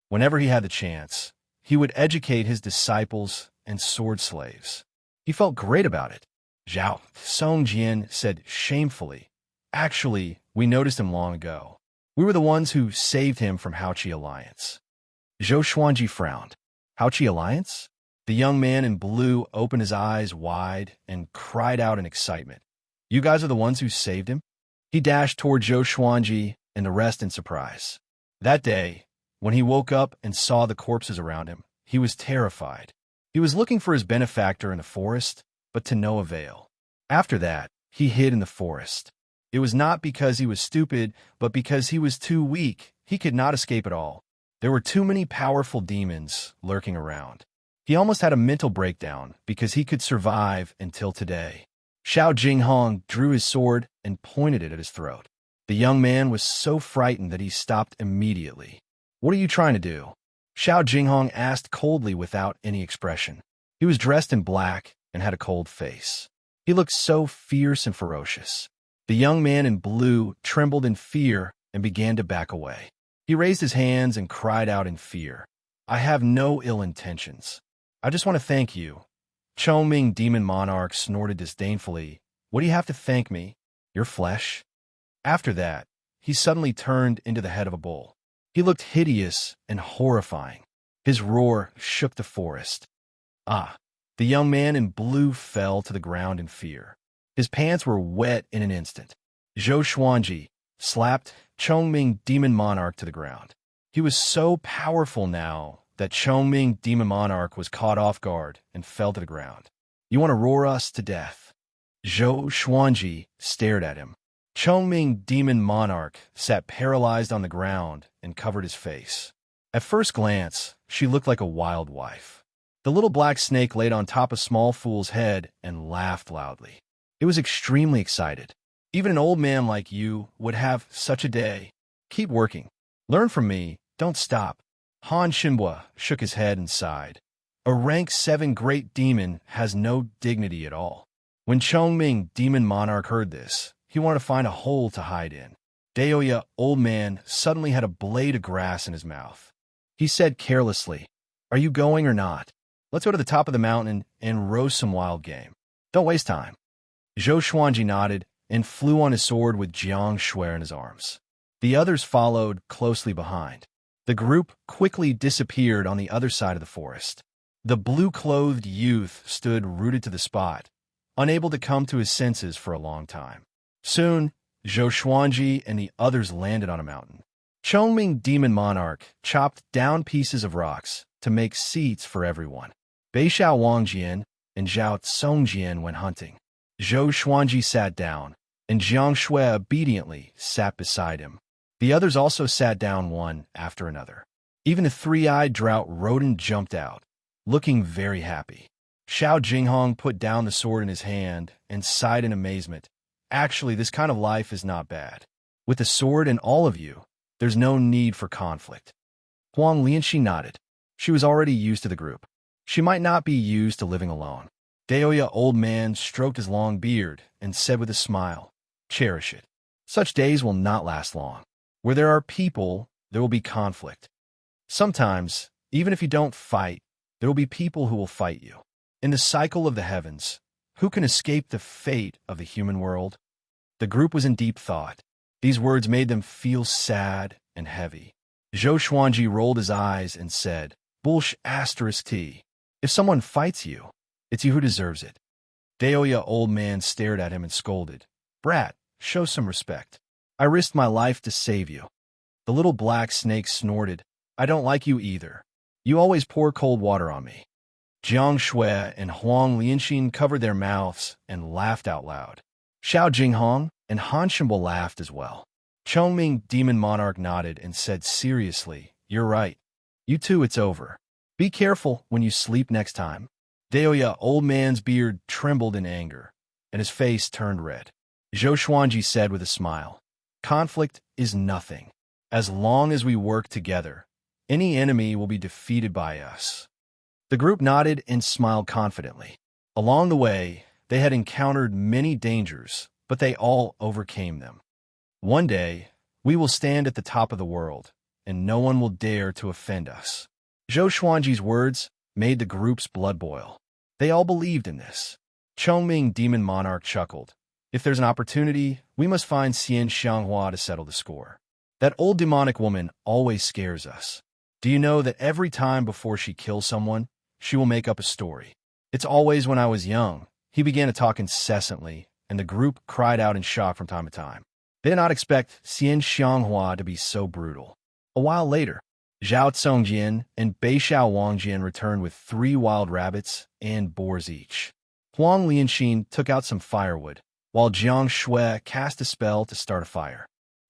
Whenever he had the chance, he would educate his disciples and sword slaves. He felt great about it. Zhao Songjian said shamefully, "Actually, we noticed him long ago. We were the ones who saved him from Haoqi Alliance." Zhou Xuanji frowned. "Haoqi Alliance?" The young man in blue opened his eyes wide and cried out in excitement, "You guys are the ones who saved him?" He dashed toward Zhou Xuanji and the rest in surprise. That day, when he woke up and saw the corpses around him, he was terrified. He was looking for his benefactor in the forest, but to no avail. After that, he hid in the forest. It was not because he was stupid, but because he was too weak. He could not escape at all. There were too many powerful demons lurking around. He almost had a mental breakdown because he could survive until today. Xiao Jinghong drew his sword and pointed it at his throat. The young man was so frightened that he stopped immediately. "What are you trying to do?" Xiao Jinghong asked coldly without any expression. He was dressed in black and had a cold face. He looked so fierce and ferocious. The young man in blue trembled in fear and began to back away. He raised his hands and cried out in fear, "I have no ill intentions. I just want to thank you." Chongming Demon Monarch snorted disdainfully, "What do you have to thank me? Your flesh?" After that, he suddenly turned into the head of a bull. He looked hideous and horrifying. His roar shook the forest. Ah! The young man in blue fell to the ground in fear. His pants were wet in an instant. Zhou Xuanji slapped Chongming Demon Monarch to the ground. He was so powerful now that Chongming Demon Monarch was caught off guard and fell to the ground. "You want to roar us to death?" Zhou Xuanji stared at him. Chongming Demon Monarch sat paralyzed on the ground and covered his face. At first glance, she looked like a wild wife. The little black snake laid on top of Small Fool's head and laughed loudly. It was extremely excited. "Even an old man like you would have such a day. Keep working. Learn from me. Don't stop." Han Xinhua shook his head and sighed. "A rank 7 great demon has no dignity at all." When Chongming Demon Monarch heard this, he wanted to find a hole to hide in. Daoya Old Man suddenly had a blade of grass in his mouth. He said carelessly, "Are you going or not? Let's go to the top of the mountain and roast some wild game. Don't waste time." Zhou Xuanji nodded and flew on his sword with Xianxia in his arms. The others followed closely behind. The group quickly disappeared on the other side of the forest. The blue-clothed youth stood rooted to the spot, unable to come to his senses for a long time. Soon, Zhou Xuanji and the others landed on a mountain. Chongming Demon Monarch chopped down pieces of rocks to make seats for everyone. Beixiao Wangjian and Zhao Songjian went hunting. Zhou Xuanji sat down, and Xianxia obediently sat beside him. The others also sat down one after another. Even the three-eyed drought rodent jumped out, looking very happy. Xiao Jinghong put down the sword in his hand and sighed in amazement. "Actually, this kind of life is not bad. With the sword and all of you, there's no need for conflict." Huang Lianxi nodded. She was already used to the group. She might not be used to living alone. Daoya Old Man stroked his long beard and said with a smile, Cherish it. Such days will not last long. Where there are people, there will be conflict. Sometimes, even if you don't fight, there will be people who will fight you. In the cycle of the heavens, who can escape the fate of the human world? The group was in deep thought. These words made them feel sad and heavy. Zhou Xuanji rolled his eyes and said, Bullsh asterisk T. If someone fights you, it's you who deserves it. Daoya old man stared at him and scolded. Brat, show some respect. I risked my life to save you. The little black snake snorted. I don't like you either. You always pour cold water on me. Jiang Shui and Huang Lianxin covered their mouths and laughed out loud. Xiao Jinghong and Han Shenbo laughed as well. Chongming Demon Monarch nodded and said seriously, You're right. You too, it's over. Be careful when you sleep next time. Daoya old man's beard trembled in anger, and his face turned red. Zhou Xuanji said with a smile, Conflict is nothing. As long as we work together, any enemy will be defeated by us. The group nodded and smiled confidently. Along the way, they had encountered many dangers, but they all overcame them. One day, we will stand at the top of the world, and no one will dare to offend us. Zhou Xuanji's words made the group's blood boil. They all believed in this. Chongming Demon Monarch chuckled. If there's an opportunity, we must find Xianxia to settle the score. That old demonic woman always scares us. Do you know that every time before she kills someone, she will make up a story? It's always when I was young. He began to talk incessantly, and the group cried out in shock from time to time. They did not expect Xianxia to be so brutal. A while later, Zhao Congjian and Beishao Wangjian returned with 3 wild rabbits and boars each. Huang Lianxin took out some firewood, while Jiang Shui cast a spell to start a fire.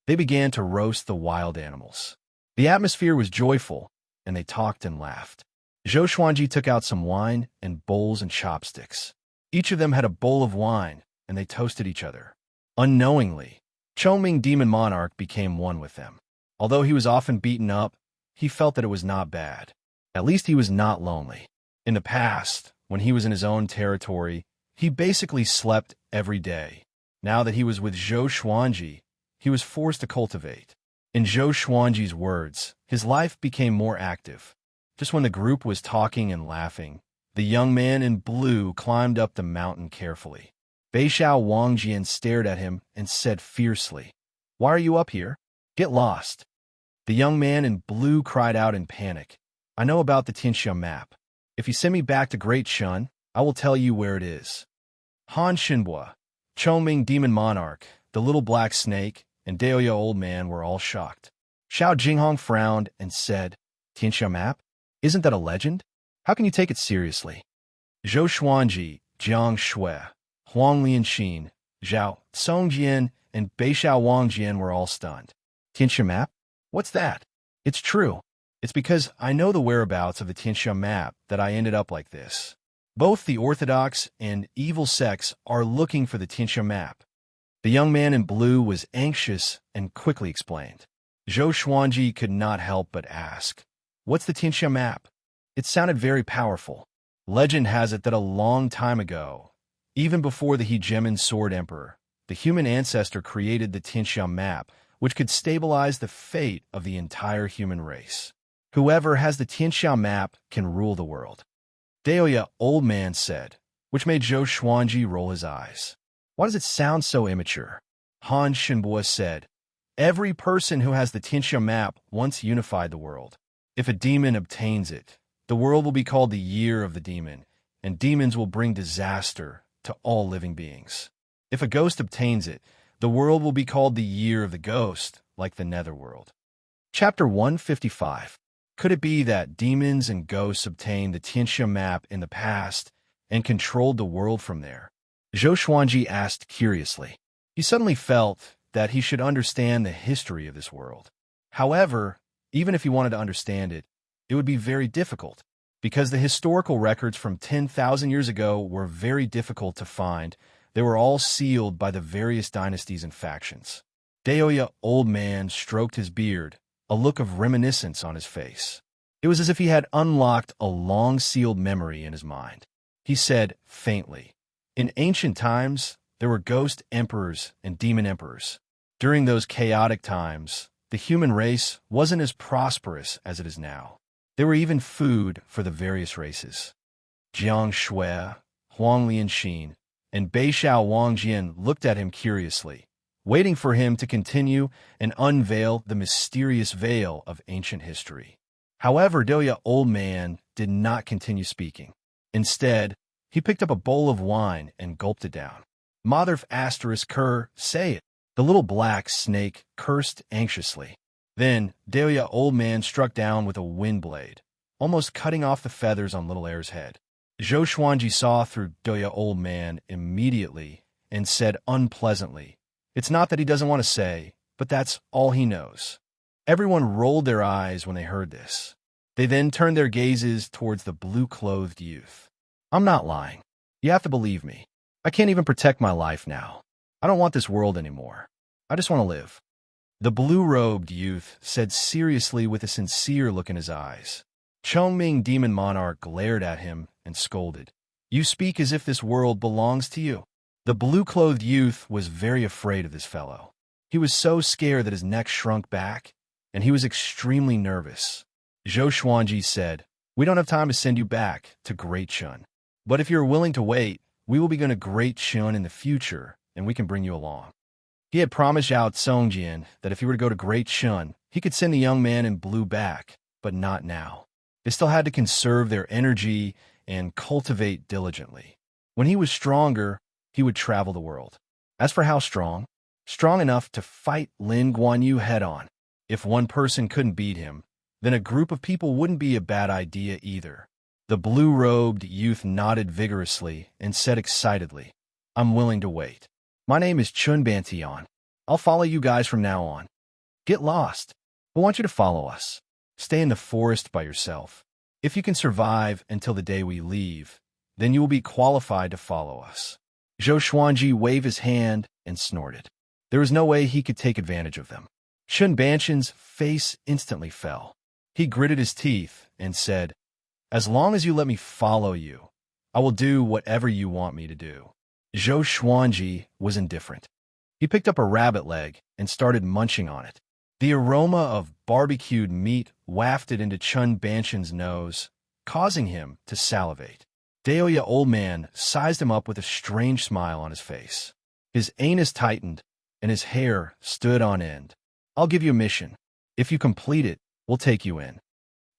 They began to roast the wild animals. The atmosphere was joyful, and they talked and laughed. Zhou Xuanji took out some wine and bowls and chopsticks. Each of them had a bowl of wine, and they toasted each other. Unknowingly, Chongming Demon Monarch became one with them. Although he was often beaten up, he felt that it was not bad. At least he was not lonely. In the past, when he was in his own territory, he basically slept every day. Now that he was with Zhou Xuanji, he was forced to cultivate. In Zhou Xuanji's words, his life became more active. Just when the group was talking and laughing, the young man in blue climbed up the mountain carefully. Beishao Wangjian stared at him and said fiercely, Why are you up here? Get lost. The young man in blue cried out in panic. I know about the Xianxia map. If you send me back to Great Shun, I will tell you where it is. Han Shenbo, Chongming Demon Monarch, the little black snake, and Daoya old man were all shocked. Xiao Jinghong frowned and said, Xianxia map? Isn't that a legend? How can you take it seriously? Zhou Xuanji, Jiang Shui, Huang Lianxin, Zhao Congjian, and Beishao Wangjian were all stunned. Xianxia map? What's that? It's true. It's because I know the whereabouts of the Xianxia map that I ended up like this. Both the orthodox and evil sects are looking for the Xianxia map. The young man in blue was anxious and quickly explained. Zhou Xuanji could not help but ask, What's the Xianxia map? It sounded very powerful. Legend has it that a long time ago, even before the Hegemon Sword Emperor, the human ancestor created the Xianxia map, which could stabilize the fate of the entire human race. Whoever has the Xianxia map can rule the world. Daoya old man said, which made Zhou Xuanji roll his eyes. Why does it sound so immature? Han Shenbo said, Every person who has the Xianxia map once unified the world. If a demon obtains it, the world will be called the Year of the Demon, and demons will bring disaster to all living beings. If a ghost obtains it, the world will be called the Year of the Ghost, like the Netherworld. Chapter 155. Could it be that demons and ghosts obtained the Xianxia map in the past and controlled the world from there? Zhou Xuanji asked curiously. He suddenly felt that he should understand the history of this world. However, even if he wanted to understand it, it would be very difficult, because the historical records from 10,000 years ago were very difficult to find. They were all sealed by the various dynasties and factions. Daoya old man stroked his beard, a look of reminiscence on his face. It was as if he had unlocked a long-sealed memory in his mind. He said faintly, In ancient times, There were ghost emperors and demon emperors. During those chaotic times, the human race wasn't as prosperous as it is now. There were even food for the various races. Xianxia, Huang Lianxin, and Beishao Wangjian looked at him curiously, waiting for him to continue and unveil the mysterious veil of ancient history. However, Doya Old Man did not continue speaking. Instead, he picked up a bowl of wine and gulped it down. Mother asterisk cur, say it. The little black snake cursed anxiously. Then, Doya Old Man struck down with a wind blade, almost cutting off the feathers on Little Air's head. Zhou Xuanji saw through Doya Old Man immediately and said unpleasantly, "It's not that he doesn't want to say, but that's all he knows." Everyone rolled their eyes when they heard this. They then turned their gazes towards the blue-clothed youth. "I'm not lying. You have to believe me. I can't even protect my life now. I don't want this world anymore. I just want to live." The blue-robed youth said seriously with a sincere look in his eyes. Chongming Demon Monarch glared at him and scolded. "You speak as if this world belongs to you." The blue-clothed youth was very afraid of this fellow. He was so scared that his neck shrunk back, and he was extremely nervous. Zhou Xuanji said, "We don't have time to send you back to Great Chun. But if you're willing to wait, we will be going to Great Chun in the future, and we can bring you along." He had promised Zhao Tsongjian that if he were to go to Great Chun, he could send the young man in blue back, but not now. They still had to conserve their energy and cultivate diligently. When he was stronger, he would travel the world. As for how strong? Strong enough to fight Lin Guanyu head-on. If one person couldn't beat him, then a group of people wouldn't be a bad idea either. The blue-robed youth nodded vigorously and said excitedly, "I'm willing to wait. My name is Chun Bantian. I'll follow you guys from now on. Get lost. I want you to follow us. Stay in the forest by yourself. If you can survive until the day we leave, then you will be qualified to follow us." Zhou Xuanji waved his hand and snorted. There was no way he could take advantage of them. Chun Banshan's face instantly fell. He gritted his teeth and said, "As long as you let me follow you, I will do whatever you want me to do." Zhou Xuanji was indifferent. He picked up a rabbit leg and started munching on it. The aroma of barbecued meat wafted into Chun Banshan's nose, causing him to salivate. Daoya Old Man sized him up with a strange smile on his face. His anus tightened, and his hair stood on end. "I'll give you a mission. If you complete it, we'll take you in."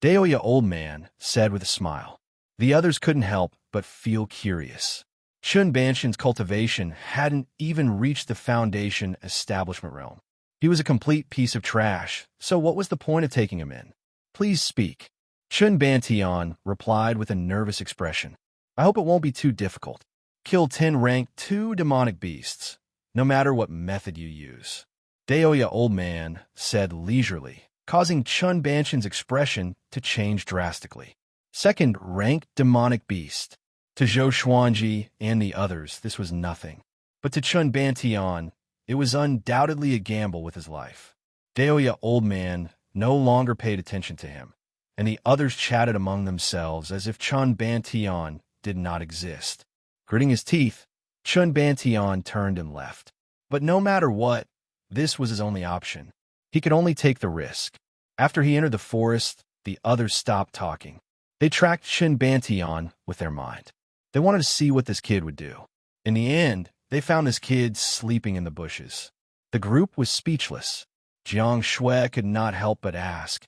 Daoya Old Man said with a smile. The others couldn't help but feel curious. Chun Banshan's cultivation hadn't even reached the foundation establishment realm. He was a complete piece of trash, so what was the point of taking him in? "Please speak." Chun Bantian replied with a nervous expression. "I hope it won't be too difficult. Kill 10 rank 2 demonic beasts, no matter what method you use." Daoya Old Man said leisurely, causing Chun Banshan's expression to change drastically. "Second rank demonic beast." To Zhou Xuanji and the others, this was nothing. But to Chun Bantian, it was undoubtedly a gamble with his life. Daoya Old Man no longer paid attention to him, and the others chatted among themselves as if Chun Bantian did not exist. Gritting his teeth, Chun Bantian turned and left. But no matter what, this was his only option. He could only take the risk. After he entered the forest, the others stopped talking. They tracked Chun Bantian with their mind. They wanted to see what this kid would do. In the end, they found this kid sleeping in the bushes. The group was speechless. Xianxia could not help but ask,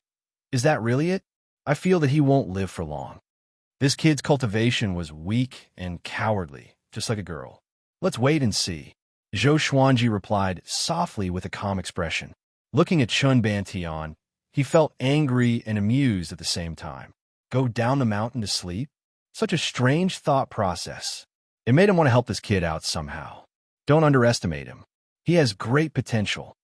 "Is that really it? I feel that he won't live for long." This kid's cultivation was weak and cowardly, just like a girl. "Let's wait and see." Zhou Xuanji replied softly with a calm expression. Looking at Chun Bantian, he felt angry and amused at the same time. Go down the mountain to sleep? Such a strange thought process. It made him want to help this kid out somehow. Don't underestimate him. He has great potential.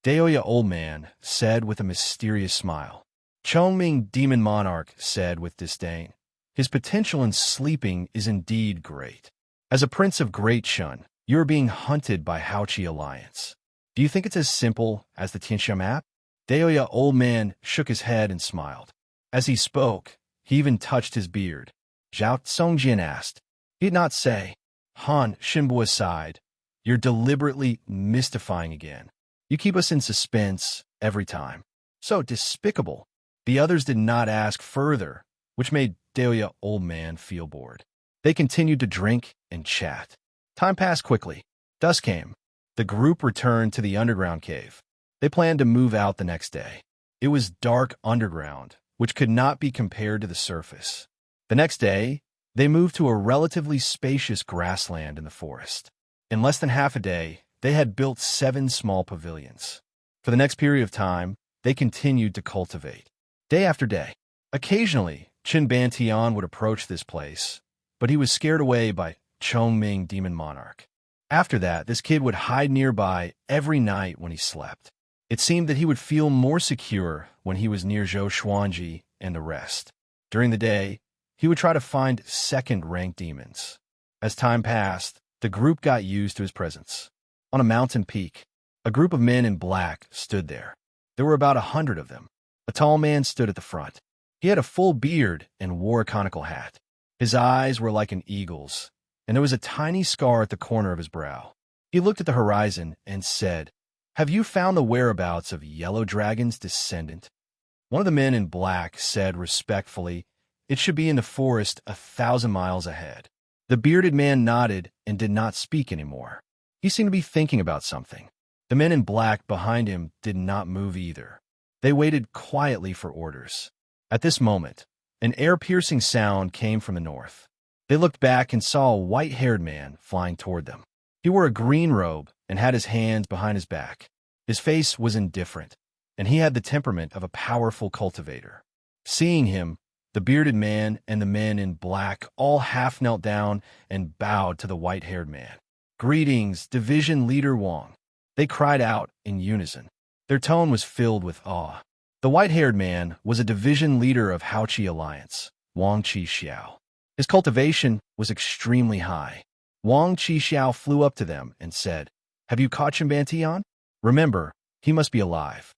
Daoya Old Man said with a mysterious smile. Chongming Demon Monarch said with disdain, "His potential in sleeping is indeed great. As a prince of Great Chun, you are being hunted by Haoqi Alliance. Do you think it's as simple as the Xianxia map?" Daoya Old Man shook his head and smiled. As he spoke, he even touched his beard. Zhao Tsongjian asked. He did not say. Han Shinbua sighed. You're deliberately mystifying again. You keep us in suspense every time. So despicable. The others did not ask further, which made Deoya Old Man feel bored. They continued to drink and chat. Time passed quickly. Dusk came. The group returned to the underground cave. They planned to move out the next day. It was dark underground, which could not be compared to the surface. The next day, they moved to a relatively spacious grassland in the forest. In less than half a day, they had built 7 small pavilions. For the next period of time, they continued to cultivate. Day after day. Occasionally, Qin Bantian would approach this place, but he was scared away by Chongming Demon Monarch. After that, this kid would hide nearby every night when he slept. It seemed that he would feel more secure when he was near Zhou Xuanji and the rest. During the day, he would try to find second-rank demons. As time passed, the group got used to his presence. On a mountain peak, a group of men in black stood there. There were about 100 of them. A tall man stood at the front. He had a full beard and wore a conical hat. His eyes were like an eagle's, and there was a tiny scar at the corner of his brow. He looked at the horizon and said, "Have you found the whereabouts of Yellow Dragon's descendant?" One of the men in black said respectfully, "It should be in the forest 1,000 miles ahead." The bearded man nodded and did not speak anymore. He seemed to be thinking about something. The men in black behind him did not move either. They waited quietly for orders. At this moment, an air-piercing sound came from the north. They looked back and saw a white-haired man flying toward them. He wore a green robe and had his hands behind his back. His face was indifferent, and he had the temperament of a powerful cultivator. Seeing him, the bearded man and the men in black all half knelt down and bowed to the white-haired man. "Greetings, Division Leader Wang." They cried out in unison. Their tone was filled with awe. The white-haired man was a division leader of Haoqi Alliance, Wang Xiao. His cultivation was extremely high. Wang Xiao flew up to them and said, "Have you caught Chimbantian? Remember, he must be alive."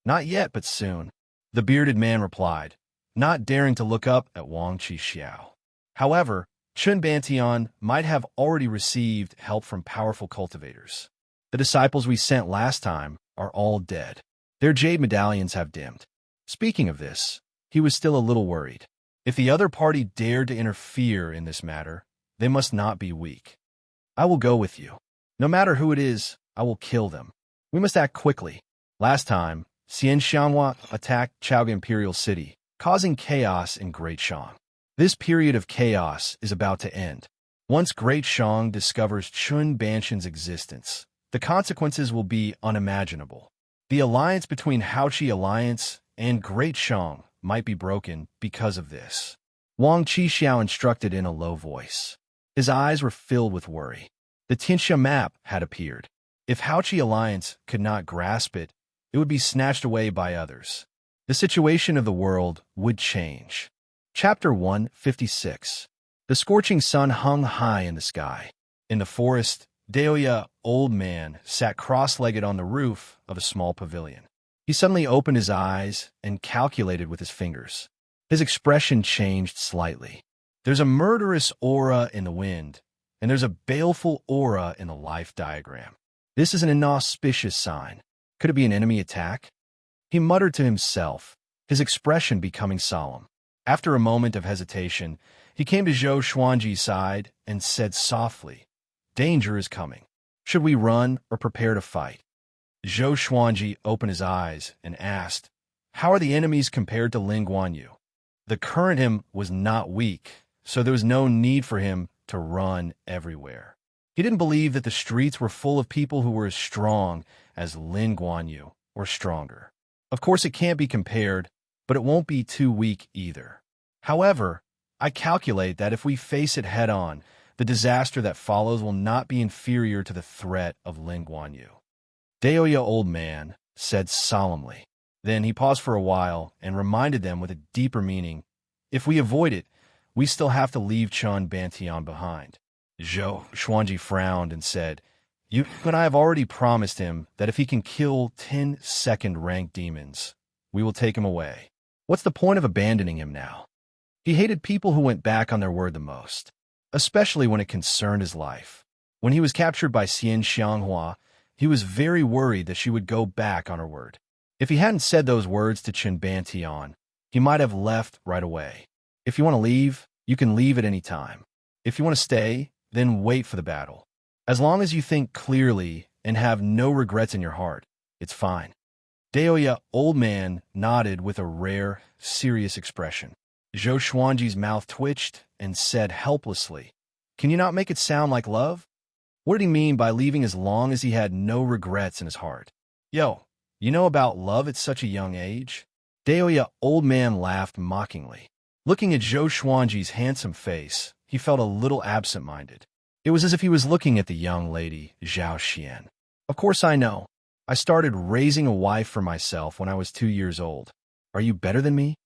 "Not yet, but soon," the bearded man replied, not daring to look up at Wang Xiao. However, Chun Bantian might have already received help from powerful cultivators. "The disciples we sent last time are all dead. Their jade medallions have dimmed." Speaking of this, he was still a little worried. If the other party dared to interfere in this matter, they must not be weak. "I will go with you. No matter who it is, I will kill them. We must act quickly." Last time, Xianxia attacked Chaoga Imperial City, causing chaos in Great Shang. This period of chaos is about to end. Once Great Shang discovers Chun Banshan's existence, the consequences will be unimaginable. The alliance between Haoqi Alliance and Great Shang might be broken because of this. Wang Qixiao instructed in a low voice. His eyes were filled with worry. The Tianxia map had appeared. If Haoqi Alliance could not grasp it, it would be snatched away by others. The situation of the world would change. Chapter 156. The scorching sun hung high in the sky. In the forest, Deoya Old Man sat cross-legged on the roof of a small pavilion. He suddenly opened his eyes and calculated with his fingers. His expression changed slightly. There's a murderous aura in the wind, and there's a baleful aura in the life diagram. This is an inauspicious sign. Could it be an enemy attack? He muttered to himself, his expression becoming solemn. After a moment of hesitation, he came to Zhou Xuanji's side and said softly, "Danger is coming. Should we run or prepare to fight?" Zhou Xuanji opened his eyes and asked, "How are the enemies compared to Ling Guanyu?" The current him was not weak, so there was no need for him to run everywhere. He didn't believe that the streets were full of people who were as strong as Lin Guanyu or stronger. Of course, it can't be compared, but it won't be too weak either. However, I calculate that if we face it head-on, the disaster that follows will not be inferior to the threat of Lin Guanyu. Deoya Old Man said solemnly. Then he paused for a while and reminded them with a deeper meaning, "If we avoid it, we still have to leave Chun Bantian behind." Zhou Xuanji frowned and said, "You and I have already promised him that if he can kill 10 second-rank demons, we will take him away. What's the point of abandoning him now?" He hated people who went back on their word the most, especially when it concerned his life. When he was captured by Xianxia, he was very worried that she would go back on her word. If he hadn't said those words to Chen Bantian, he might have left right away. If you want to leave, you can leave at any time. If you want to stay, then wait for the battle. As long as you think clearly and have no regrets in your heart, it's fine. Daoya, old man, nodded with a rare, serious expression. Zhou Xuanji's mouth twitched and said helplessly, "Can you not make it sound like love?" What did he mean by leaving as long as he had no regrets in his heart? Yo, you know about love at such a young age? Daoya, old man, laughed mockingly. Looking at Zhou Xuanji's handsome face, he felt a little absent-minded. It was as if he was looking at the young lady, Zhao Xian. Of course I know. I started raising a wife for myself when I was 2 years old. Are you better than me?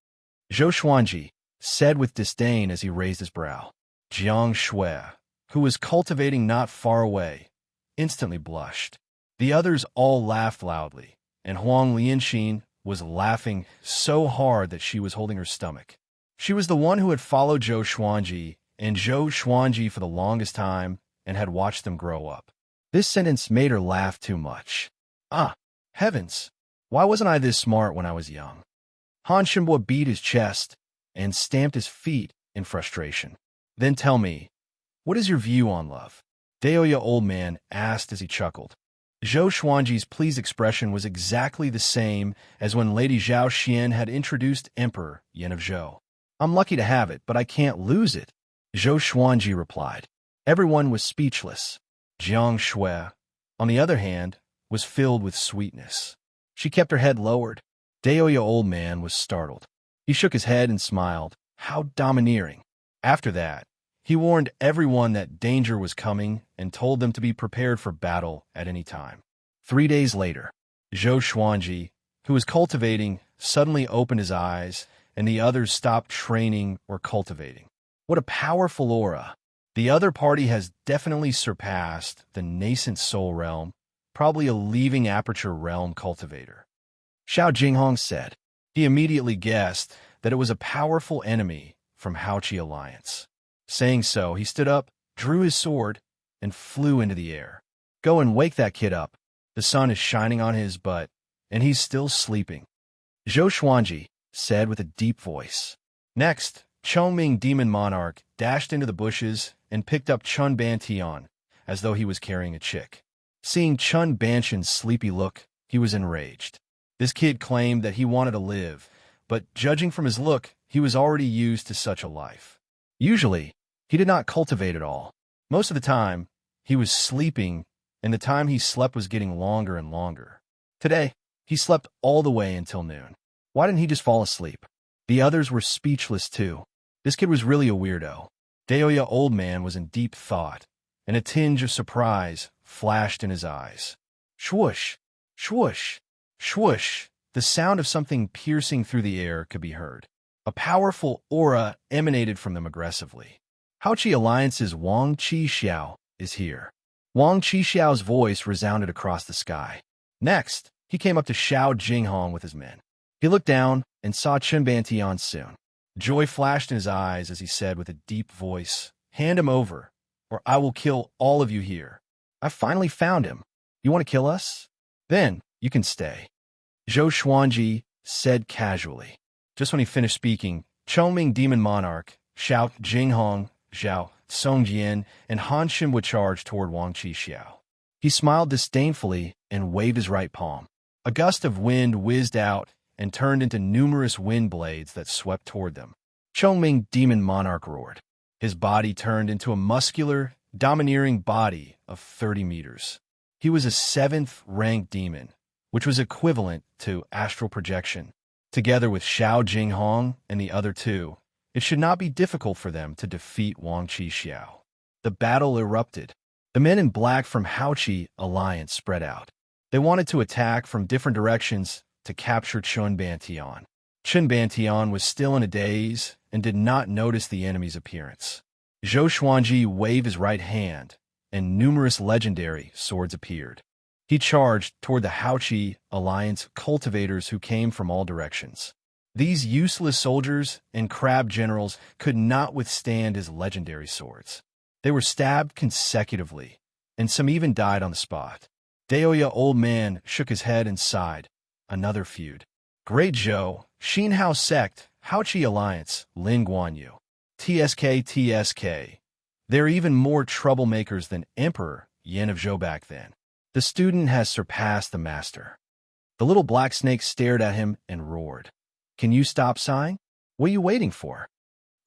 Zhou Xuanji said with disdain as he raised his brow. Xianxia, who was cultivating not far away, instantly blushed. The others all laughed loudly, and Huang Lianxin was laughing so hard that she was holding her stomach. She was the one who had followed Zhou Xuanji and Zhou Xuanji for the longest time and had watched them grow up. This sentence made her laugh too much. Ah, heavens! Why wasn't I this smart when I was young? Han Shenbo beat his chest and stamped his feet in frustration. Then tell me, what is your view on love? Daoya, old man, asked as he chuckled. Zhou Xuanji's pleased expression was exactly the same as when Lady Zhao Xian had introduced Emperor Yan of Zhou. I'm lucky to have it, but I can't lose it, Zhou Xuanji replied. Everyone was speechless. Xianxia, on the other hand, was filled with sweetness. She kept her head lowered. Daoya, old man, was startled. He shook his head and smiled. How domineering. After that, he warned everyone that danger was coming and told them to be prepared for battle at any time. 3 days later, Zhou Xuanji, who was cultivating, suddenly opened his eyes, and the others stopped training or cultivating. What a powerful aura! The other party has definitely surpassed the nascent soul realm, probably a leaving aperture realm cultivator. Xiao Jinghong said. He immediately guessed that it was a powerful enemy from Haoqi Alliance. Saying so, he stood up, drew his sword, and flew into the air. Go and wake that kid up. The sun is shining on his butt, and he's still sleeping, Zhou Xuanji said with a deep voice. Next, Chongming Demon Monarch dashed into the bushes and picked up Chun Bantian, as though he was carrying a chick. Seeing Chun Bantian's sleepy look, he was enraged. This kid claimed that he wanted to live, but judging from his look, he was already used to such a life. Usually, he did not cultivate at all. Most of the time, he was sleeping, and the time he slept was getting longer and longer. Today, he slept all the way until noon. Why didn't he just fall asleep? The others were speechless too. This kid was really a weirdo. Daoya, old man, was in deep thought, and a tinge of surprise flashed in his eyes. Swoosh, swoosh, swoosh. The sound of something piercing through the air could be heard. A powerful aura emanated from them aggressively. Haoqi Alliance's Wang Xiao is here. Wang Xiao's voice resounded across the sky. Next, he came up to Xiao Jinghong with his men. He looked down and saw Chen Bantian soon. Joy flashed in his eyes as he said with a deep voice, "Hand him over, or I will kill all of you here. I finally found him. You want to kill us? Then you can stay," Zhou Xuanji said casually. Just when he finished speaking, Chongming Demon Monarch, Xiao Jinghong, Zhao Songjian, and Han Shenwu charged toward Wang Xiao. He smiled disdainfully and waved his right palm. A gust of wind whizzed out and turned into numerous wind blades that swept toward them. Chongming Demon Monarch roared. His body turned into a muscular, domineering body of 30 meters. He was a 7th-ranked demon, which was equivalent to astral projection. Together with Xiao Jinghong and the other two, it should not be difficult for them to defeat Wang Xiao. The battle erupted. The men in black from Haoqi Alliance spread out. They wanted to attack from different directions to capture Chun Bantian. Chun Bantian was still in a daze and did not notice the enemy's appearance. Zhou Xuanji waved his right hand, and numerous legendary swords appeared. He charged toward the Haoqi Alliance cultivators who came from all directions. These useless soldiers and crab generals could not withstand his legendary swords. They were stabbed consecutively, and some even died on the spot. Daoya old man shook his head and sighed. Another feud. Great Zhou, Xinhao sect, Haoqi alliance, Lin Guanyu. TSK. They're even more troublemakers than Emperor Yin of Zhou back then. The student has surpassed the master. The little black snake stared at him and roared. Can you stop sighing? What are you waiting for?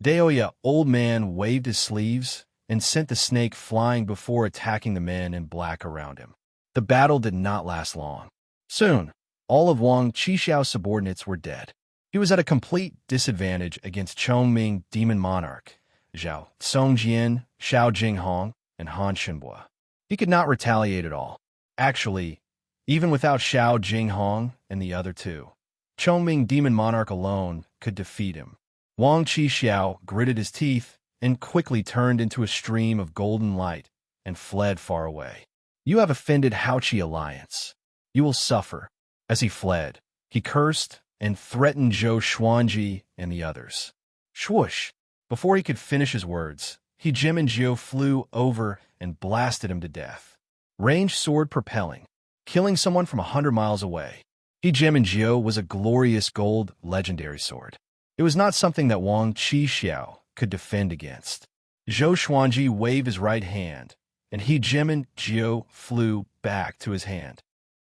Daoya old man waved his sleeves and sent the snake flying before attacking the men in black around him. The battle did not last long. Soon, all of Wang Qixiao's subordinates were dead. He was at a complete disadvantage against Chongming Demon Monarch, Zhao Songjian, Xiao Jinghong, and Han Shenhua. He could not retaliate at all. Actually, even without Xiao Jinghong and the other two, Chongming Demon Monarch alone could defeat him. Wang Qixiao gritted his teeth and quickly turned into a stream of golden light and fled far away. You have offended Haoqi alliance. You will suffer. As he fled, he cursed and threatened Zhou Xuanji and the others. Swoosh! Before he could finish his words, He Jiminjiu flew over and blasted him to death. Ranged sword propelling, killing someone from 100 miles away. He Jiminjiu was a glorious gold legendary sword. It was not something that Wang Qixiao could defend against. Zhou Xuanji waved his right hand, and He Jiminjiu flew back to his hand.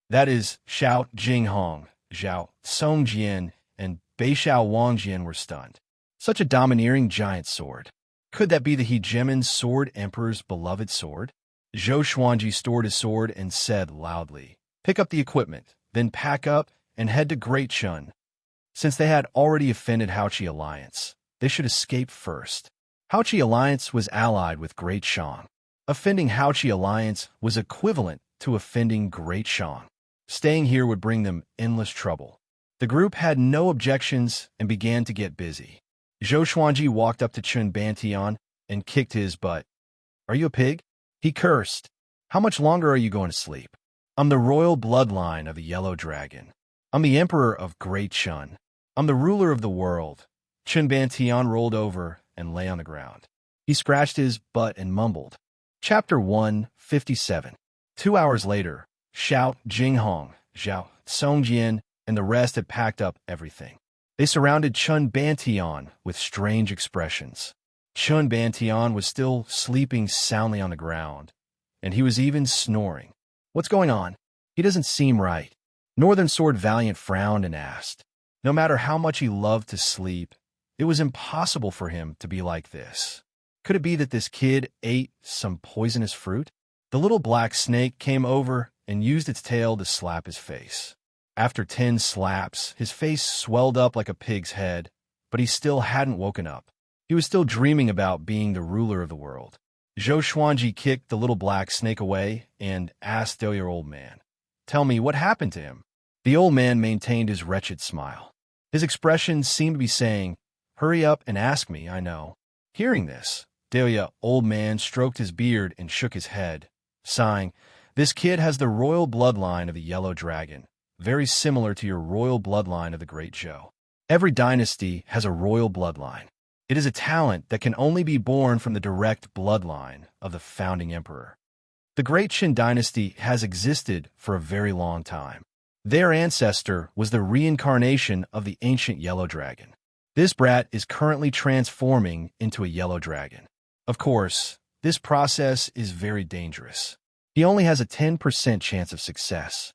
That is, Xiao Jinghong, Zhao Songjian, and Beishao Wangjian were stunned. Such a domineering giant sword. Could that be the He Jimin Sword Emperor's beloved sword? Zhou Xuanji stored his sword and said loudly, "Pick up the equipment, then pack up and head to Great Chun." Since they had already offended Haoqi Alliance, they should escape first. Haoqi Alliance was allied with Great Shang. Offending Haoqi Alliance was equivalent to offending Great Shang. Staying here would bring them endless trouble. The group had no objections and began to get busy. Zhou Xuanji walked up to Chun Bantian and kicked his butt. "Are you a pig?" He cursed. "How much longer are you going to sleep? I'm the royal bloodline of the Yellow Dragon. I'm the emperor of Great Chun. I'm the ruler of the world." Chun Bantian rolled over and lay on the ground. He scratched his butt and mumbled. Chapter 157. 2 hours later, Xiao Jinghong, Zhao Songjian, and the rest had packed up everything. They surrounded Chun Bantian with strange expressions. Chun Bantian was still sleeping soundly on the ground, and he was even snoring. "What's going on? He doesn't seem right." Northern Sword Valiant frowned and asked. No matter how much he loved to sleep, it was impossible for him to be like this. Could it be that this kid ate some poisonous fruit? The little black snake came over and used its tail to slap his face. After 10 slaps, his face swelled up like a pig's head, but he still hadn't woken up. He was still dreaming about being the ruler of the world. Zhou Xuanji kicked the little black snake away and asked the old man, "Tell me, what happened to him?" The old man maintained his wretched smile. His expression seemed to be saying, "Hurry up and ask me, I know." Hearing this, Delia old man stroked his beard and shook his head, sighing, "This kid has the royal bloodline of the Yellow Dragon, very similar to your royal bloodline of the Great Zhou. Every dynasty has a royal bloodline. It is a talent that can only be born from the direct bloodline of the founding emperor. The Great Qin dynasty has existed for a very long time. Their ancestor was the reincarnation of the ancient Yellow Dragon. This brat is currently transforming into a Yellow Dragon. Of course, this process is very dangerous. He only has a 10% chance of success.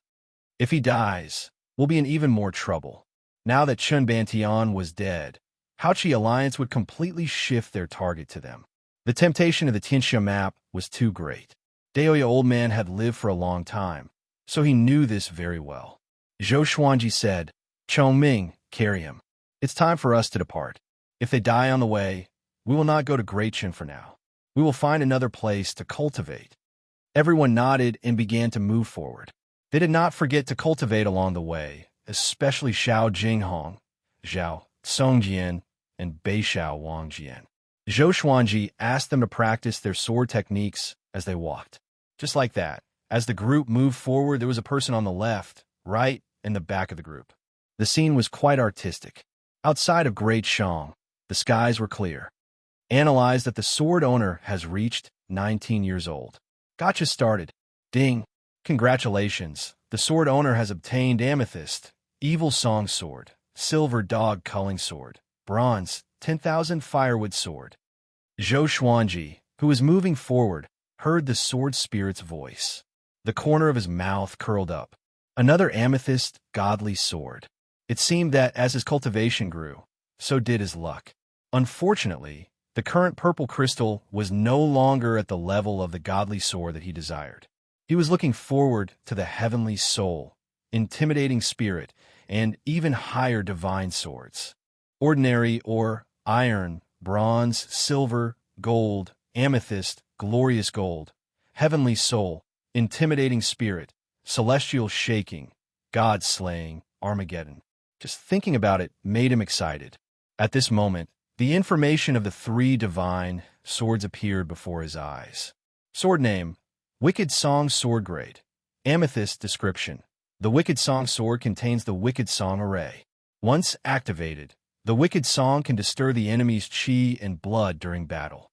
If he dies, we'll be in even more trouble. Now that Chun Bantian was dead, Haoqi Alliance would completely shift their target to them. The temptation of the Xianxia map was too great. Daoya old man had lived for a long time, so he knew this very well. Zhou Xuanji said, "Chongming, carry him. It's time for us to depart. If they die on the way, we will not go to Great Qin for now. We will find another place to cultivate." Everyone nodded and began to move forward. They did not forget to cultivate along the way, especially Xiao Jinghong, Zhao Songjian, and Beishao Wangjian. Zhou Xuanji asked them to practice their sword techniques as they walked. Just like that, as the group moved forward, there was a person on the left, right, and the back of the group. The scene was quite artistic. Outside of Great Shang, the skies were clear. Analyze that the sword owner has reached 19 years old. Gotcha started. Ding. Congratulations. The sword owner has obtained amethyst, evil song sword, silver dog culling sword, bronze, 10,000 firewood sword. Zhou Xuanji, who was moving forward, heard the sword spirit's voice. The corner of his mouth curled up. Another amethyst, godly sword. It seemed that as his cultivation grew, so did his luck. Unfortunately, the current purple crystal was no longer at the level of the godly sword that he desired. He was looking forward to the heavenly soul, intimidating spirit, and even higher divine swords. Ordinary or iron, bronze, silver, gold, amethyst, glorious gold, heavenly soul, intimidating spirit, celestial shaking, God slaying, Armageddon. Just thinking about it made him excited. At this moment, the information of the three divine swords appeared before his eyes. Sword name, Wicked Song Sword Grade. Amethyst description. The Wicked Song Sword contains the Wicked Song array. Once activated, the Wicked Song can disturb the enemy's chi and blood during battle.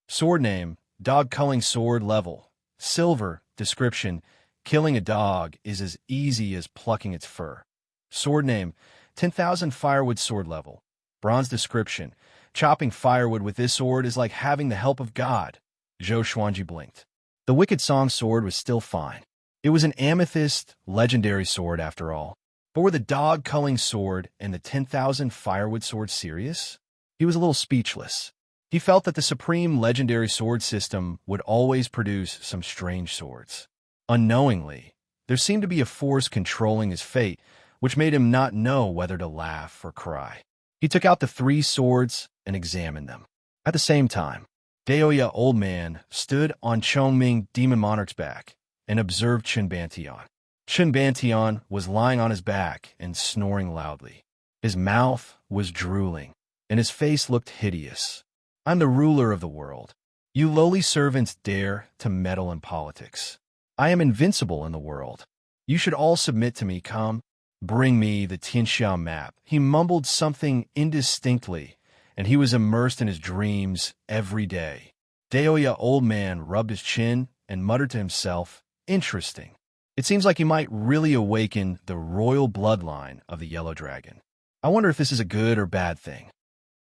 Sword name, Dog Culling Sword Level. Silver description. Killing a dog is as easy as plucking its fur. Sword name, 10,000 Firewood Sword Level. Bronze description. Chopping firewood with this sword is like having the help of God. Zhou Xuanji blinked. The Wicked Song Sword was still fine. It was an amethyst, legendary sword after all. But were the Dog Culling Sword and the 10,000 Firewood Sword serious? He was a little speechless. He felt that the supreme legendary sword system would always produce some strange swords. Unknowingly, there seemed to be a force controlling his fate, which made him not know whether to laugh or cry. He took out the three swords and examined them. At the same time, Daoya Old Man stood on Chongming Demon Monarch's back and observed Chen Bantian. Chen Bantian was lying on his back and snoring loudly. His mouth was drooling, and his face looked hideous. I'm the ruler of the world. You lowly servants dare to meddle in politics. I am invincible in the world. You should all submit to me, come. Bring me the Xianxia map. He mumbled something indistinctly, and he was immersed in his dreams every day. Daoya Old Man rubbed his chin and muttered to himself, interesting. It seems like he might really awaken the royal bloodline of the Yellow Dragon. I wonder if this is a good or bad thing.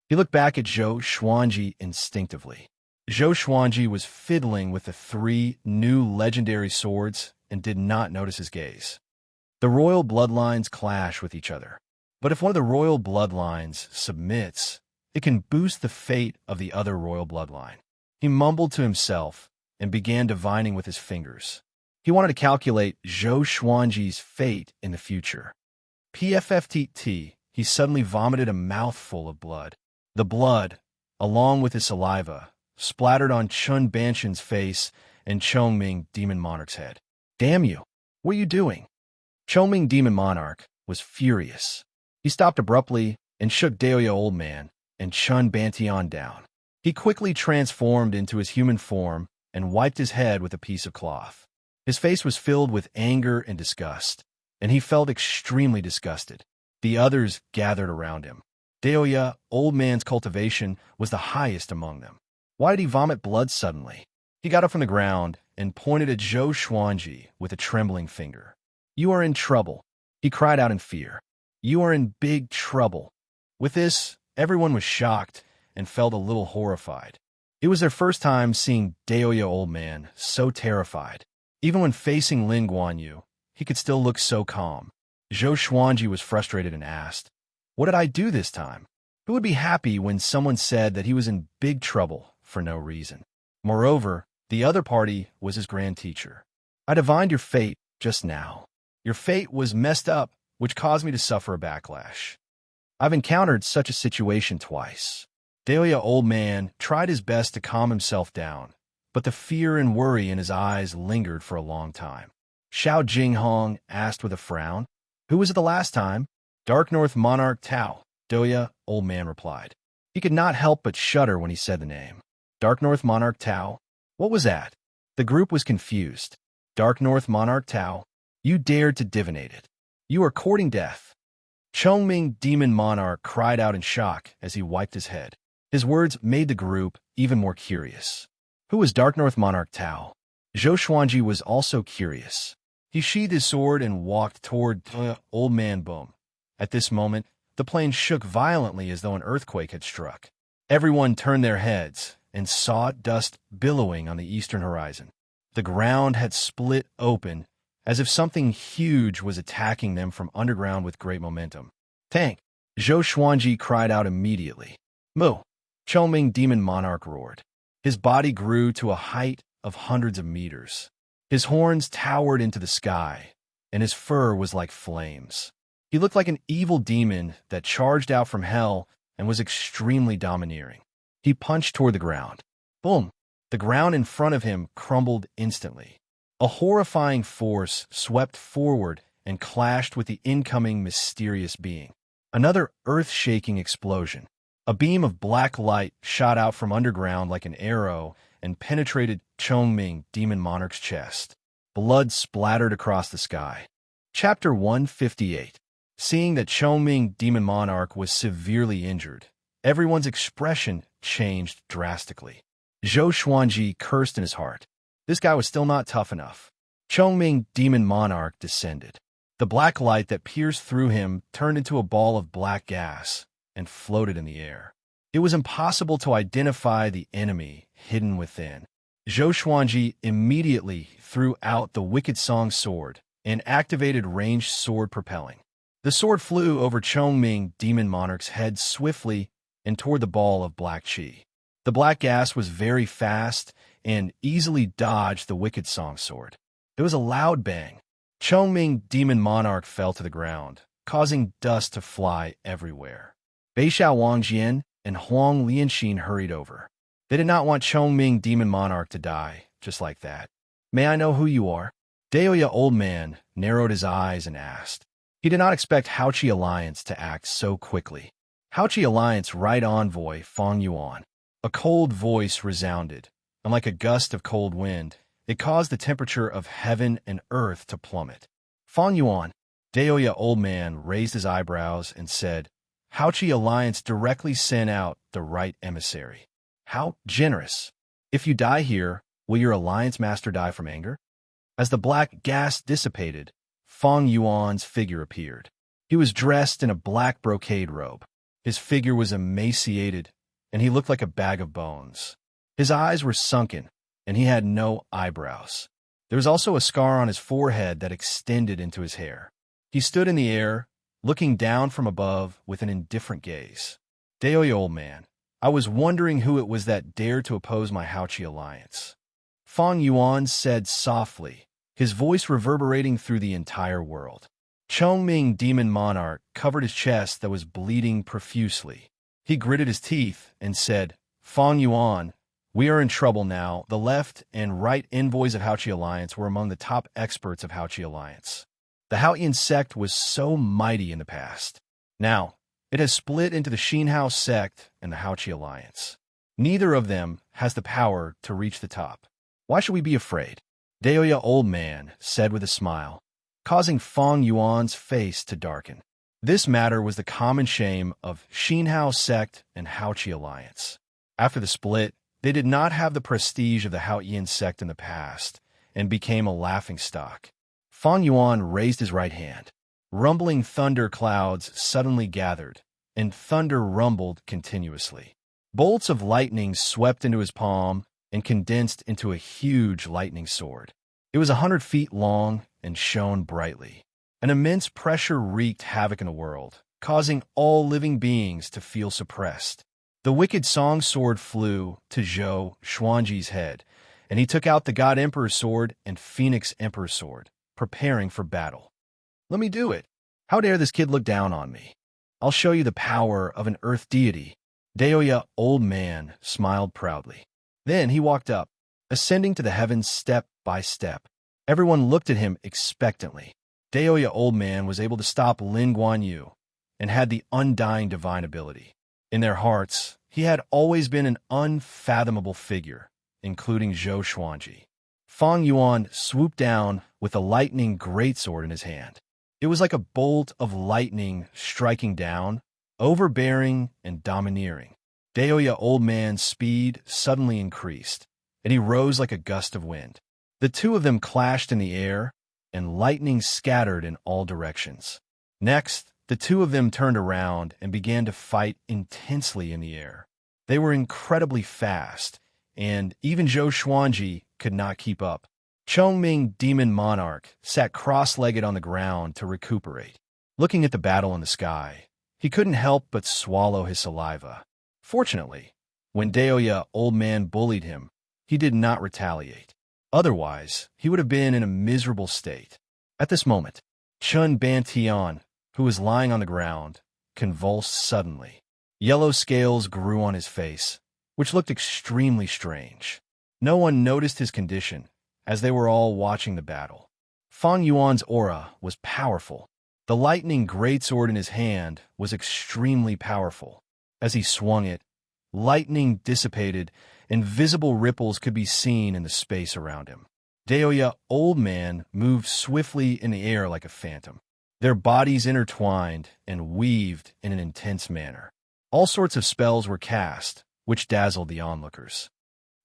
He looked back at Zhou Xuanji instinctively. Zhou Xuanji was fiddling with the three new legendary swords and did not notice his gaze. The royal bloodlines clash with each other. But if one of the royal bloodlines submits, it can boost the fate of the other royal bloodline. He mumbled to himself and began divining with his fingers. He wanted to calculate Zhou Xuanji's fate in the future. PFFTT, he suddenly vomited a mouthful of blood. The blood, along with his saliva, splattered on Chun Banshan's face and Chongming Demon Monarch's head. Damn you! What are you doing? Chongming Demon Monarch was furious. He stopped abruptly and shook Daoya Old Man and Chun Bantian down. He quickly transformed into his human form and wiped his head with a piece of cloth. His face was filled with anger and disgust, and he felt extremely disgusted. The others gathered around him. Daoya, Old Man's cultivation, was the highest among them. Why did he vomit blood suddenly? He got up from the ground and pointed at Zhou Xuanji with a trembling finger. You are in trouble, he cried out in fear. You are in big trouble. With this, everyone was shocked and felt a little horrified. It was their first time seeing Daoya Old Man so terrified. Even when facing Lin Guanyu, he could still look so calm. Zhou Xuanji was frustrated and asked, what did I do this time? Who would be happy when someone said that he was in big trouble for no reason? Moreover, the other party was his grand teacher. I divined your fate just now. Your fate was messed up, which caused me to suffer a backlash. I've encountered such a situation twice. Daoya Old Man tried his best to calm himself down, but the fear and worry in his eyes lingered for a long time. Xiao Jinghong asked with a frown, who was it the last time? Dark North Monarch Tao, Daoya Old Man replied. He could not help but shudder when he said the name. Dark North Monarch Tao? What was that? The group was confused. Dark North Monarch Tao, you dared to divinate it. You are courting death. Chongming Demon Monarch cried out in shock as he wiped his head. His words made the group even more curious. Who was Dark North Monarch Tao? Zhou Xuanji was also curious. He sheathed his sword and walked toward Old Man Boom. At this moment, the plane shook violently as though an earthquake had struck. Everyone turned their heads and saw dust billowing on the eastern horizon. The ground had split open, as if something huge was attacking them from underground with great momentum. Tank! Zhou Xuanji cried out immediately. Mu! Chongming Demon Monarch roared. His body grew to a height of hundreds of meters. His horns towered into the sky, and his fur was like flames. He looked like an evil demon that charged out from hell and was extremely domineering. He punched toward the ground. Boom! The ground in front of him crumbled instantly. A horrifying force swept forward and clashed with the incoming mysterious being. Another earth-shaking explosion. A beam of black light shot out from underground like an arrow and penetrated Chongming Demon Monarch's chest. Blood splattered across the sky. Chapter 158. Seeing that Chongming Demon Monarch was severely injured, everyone's expression changed drastically. Zhou Xuanji cursed in his heart. This guy was still not tough enough. Chongming Demon Monarch descended. The black light that pierced through him turned into a ball of black gas and floated in the air. It was impossible to identify the enemy hidden within. Zhou Xuanji immediately threw out the Wicked Song sword and activated ranged sword propelling. The sword flew over Chongming Demon Monarch's head swiftly and toward the ball of black chi. The black gas was very fast and easily dodged the Wicked Song sword. There was a loud bang. Chongming Demon Monarch fell to the ground, causing dust to fly everywhere. Beixiao Wangjian and Huang Lianxin hurried over. They did not want Chongming Demon Monarch to die, just like that. May I know who you are? Daoya Old Man narrowed his eyes and asked. He did not expect Haoqi Alliance to act so quickly. Haoqi Alliance right envoy Fang Yuan. A cold voice resounded, and like a gust of cold wind, it caused the temperature of heaven and earth to plummet. Fang Yuan, Daoya Old Man raised his eyebrows and said, Haoqi Alliance directly sent out the right emissary. How generous. If you die here, will your alliance master die from anger? As the black gas dissipated, Fang Yuan's figure appeared. He was dressed in a black brocade robe. His figure was emaciated, and he looked like a bag of bones. His eyes were sunken, and he had no eyebrows. There was also a scar on his forehead that extended into his hair. He stood in the air, looking down from above with an indifferent gaze. Daoya Old Man, I was wondering who it was that dared to oppose my Haoqi Alliance. Fang Yuan said softly, his voice reverberating through the entire world. Chongming Demon Monarch covered his chest that was bleeding profusely. He gritted his teeth and said, Fang Yuan, we are in trouble now. The left and right envoys of Haoqi Alliance were among the top experts of Haoqi Alliance. The Haotian sect was so mighty in the past. Now, it has split into the Xinhao sect and the Haoqi Alliance. Neither of them has the power to reach the top. Why should we be afraid? Daoya Old Man said with a smile, causing Fang Yuan's face to darken. This matter was the common shame of Xinhao sect and Haoqi Alliance. After the split, they did not have the prestige of the Haotian sect in the past and became a laughingstock. Fang Yuan raised his right hand. Rumbling thunder clouds suddenly gathered, and thunder rumbled continuously. Bolts of lightning swept into his palm and condensed into a huge lightning sword. It was 100 feet long and shone brightly. An immense pressure wreaked havoc in the world, causing all living beings to feel suppressed. The Wicked Song sword flew to Zhou Xuanji's head, and he took out the God Emperor sword and Phoenix Emperor sword, preparing for battle. Let me do it. How dare this kid look down on me? I'll show you the power of an earth deity. Daoya Old Man smiled proudly. Then he walked up, ascending to the heavens step by step. Everyone looked at him expectantly. Daoya Old Man was able to stop Lin Guanyu and had the undying divine ability. In their hearts, he had always been an unfathomable figure, including Zhou Xuanji. Fang Yuan swooped down with a lightning greatsword in his hand. It was like a bolt of lightning striking down, overbearing and domineering. Daoya Old Man's speed suddenly increased, and he rose like a gust of wind. The two of them clashed in the air, and lightning scattered in all directions. Next, the two of them turned around and began to fight intensely in the air. They were incredibly fast, and even Zhou Xuanji could not keep up. Chongming, Demon Monarch, sat cross-legged on the ground to recuperate. Looking at the battle in the sky, he couldn't help but swallow his saliva. Fortunately, when Daoya, Old Man, bullied him, he did not retaliate. Otherwise, he would have been in a miserable state. At this moment, Chun Bantian, who was lying on the ground, convulsed suddenly. Yellow scales grew on his face, which looked extremely strange. No one noticed his condition, as they were all watching the battle. Fang Yuan's aura was powerful. The lightning greatsword in his hand was extremely powerful. As he swung it, lightning dissipated, and visible ripples could be seen in the space around him. Daoya, Old Man, moved swiftly in the air like a phantom. Their bodies intertwined and weaved in an intense manner. All sorts of spells were cast, which dazzled the onlookers.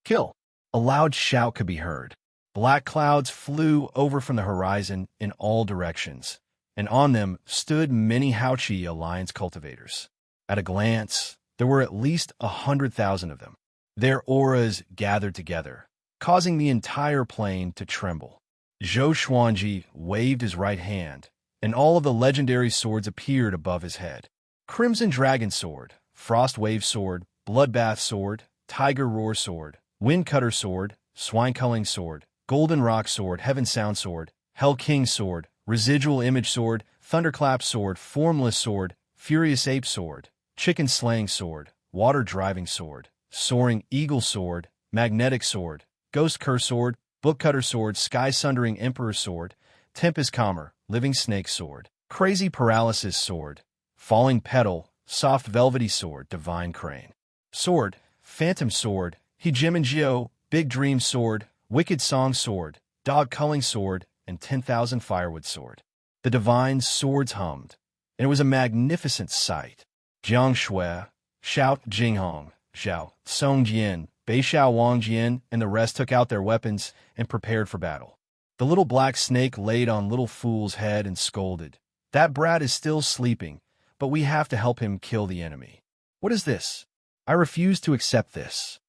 Kill! A loud shout could be heard. Black clouds flew over from the horizon in all directions, and on them stood many Haochi Alliance cultivators. At a glance, there were at least 100,000 of them. Their auras gathered together, causing the entire plain to tremble. Zhou Xuanji waved his right hand, and all of the legendary swords appeared above his head. Crimson Dragon Sword, Frost Wave Sword, Bloodbath Sword, Tiger Roar Sword, Wind Cutter Sword, Swine Culling Sword, Golden Rock Sword, Heaven Sound Sword, Hell King Sword, Residual Image Sword, Thunderclap Sword, Formless Sword, Furious Ape Sword, Chicken Slaying Sword, Water Driving Sword, Soaring Eagle Sword, Magnetic Sword, Ghost Curse Sword, Book Cutter Sword, Sky Sundering Emperor Sword, Tempest Calmer, Living Snake Sword, Crazy Paralysis Sword, Falling Petal, Soft Velvety Sword, Divine Crane Sword, Phantom Sword, Hegemonjio, Big Dream Sword, Wicked Song Sword, Dog Culling Sword, and 10,000 Firewood Sword. The divine swords hummed, and it was a magnificent sight. Jiang Shui, Xiao Jinghong, Xiao Songjian, Beixiao Wangjian, and the rest took out their weapons and prepared for battle. The little black snake laid on Little Fool's head and scolded. That brat is still sleeping, but we have to help him kill the enemy. What is this? I refuse to accept this.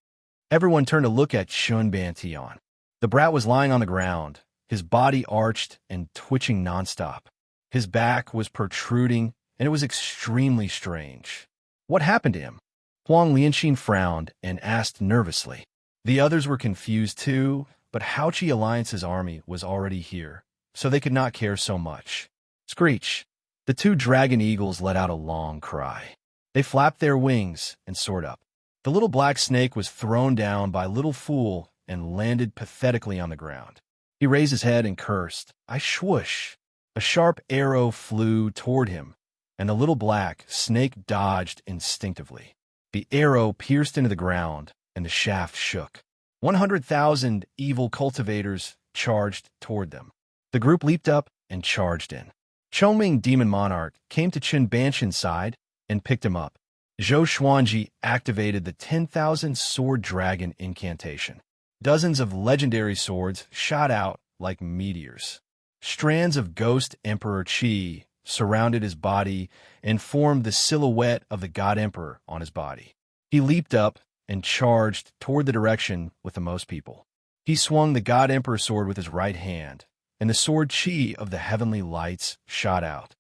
Everyone turned to look at Chun Bantian. The brat was lying on the ground, his body arched and twitching nonstop. His back was protruding, and it was extremely strange. What happened to him? Huang Lianxin frowned and asked nervously. The others were confused too, but Haochi Alliance's army was already here, so they could not care so much. Screech! The two dragon eagles let out a long cry. They flapped their wings and soared up. The little black snake was thrown down by Little Fool and landed pathetically on the ground. He raised his head and cursed. I swoosh! A sharp arrow flew toward him, and the little black snake dodged instinctively. The arrow pierced into the ground, and the shaft shook. 100,000 evil cultivators charged toward them. The group leaped up and charged in. Chongming Demon Monarch came to Qin Banshan's side and picked him up. Zhou Xuanji activated the 10,000 Sword Dragon incantation. Dozens of legendary swords shot out like meteors. Strands of Ghost Emperor Qi surrounded his body and formed the silhouette of the God Emperor on his body. He leaped up and charged toward the direction with the most people. He swung the God Emperor sword with his right hand, and the sword Qi of the heavenly lights shot out.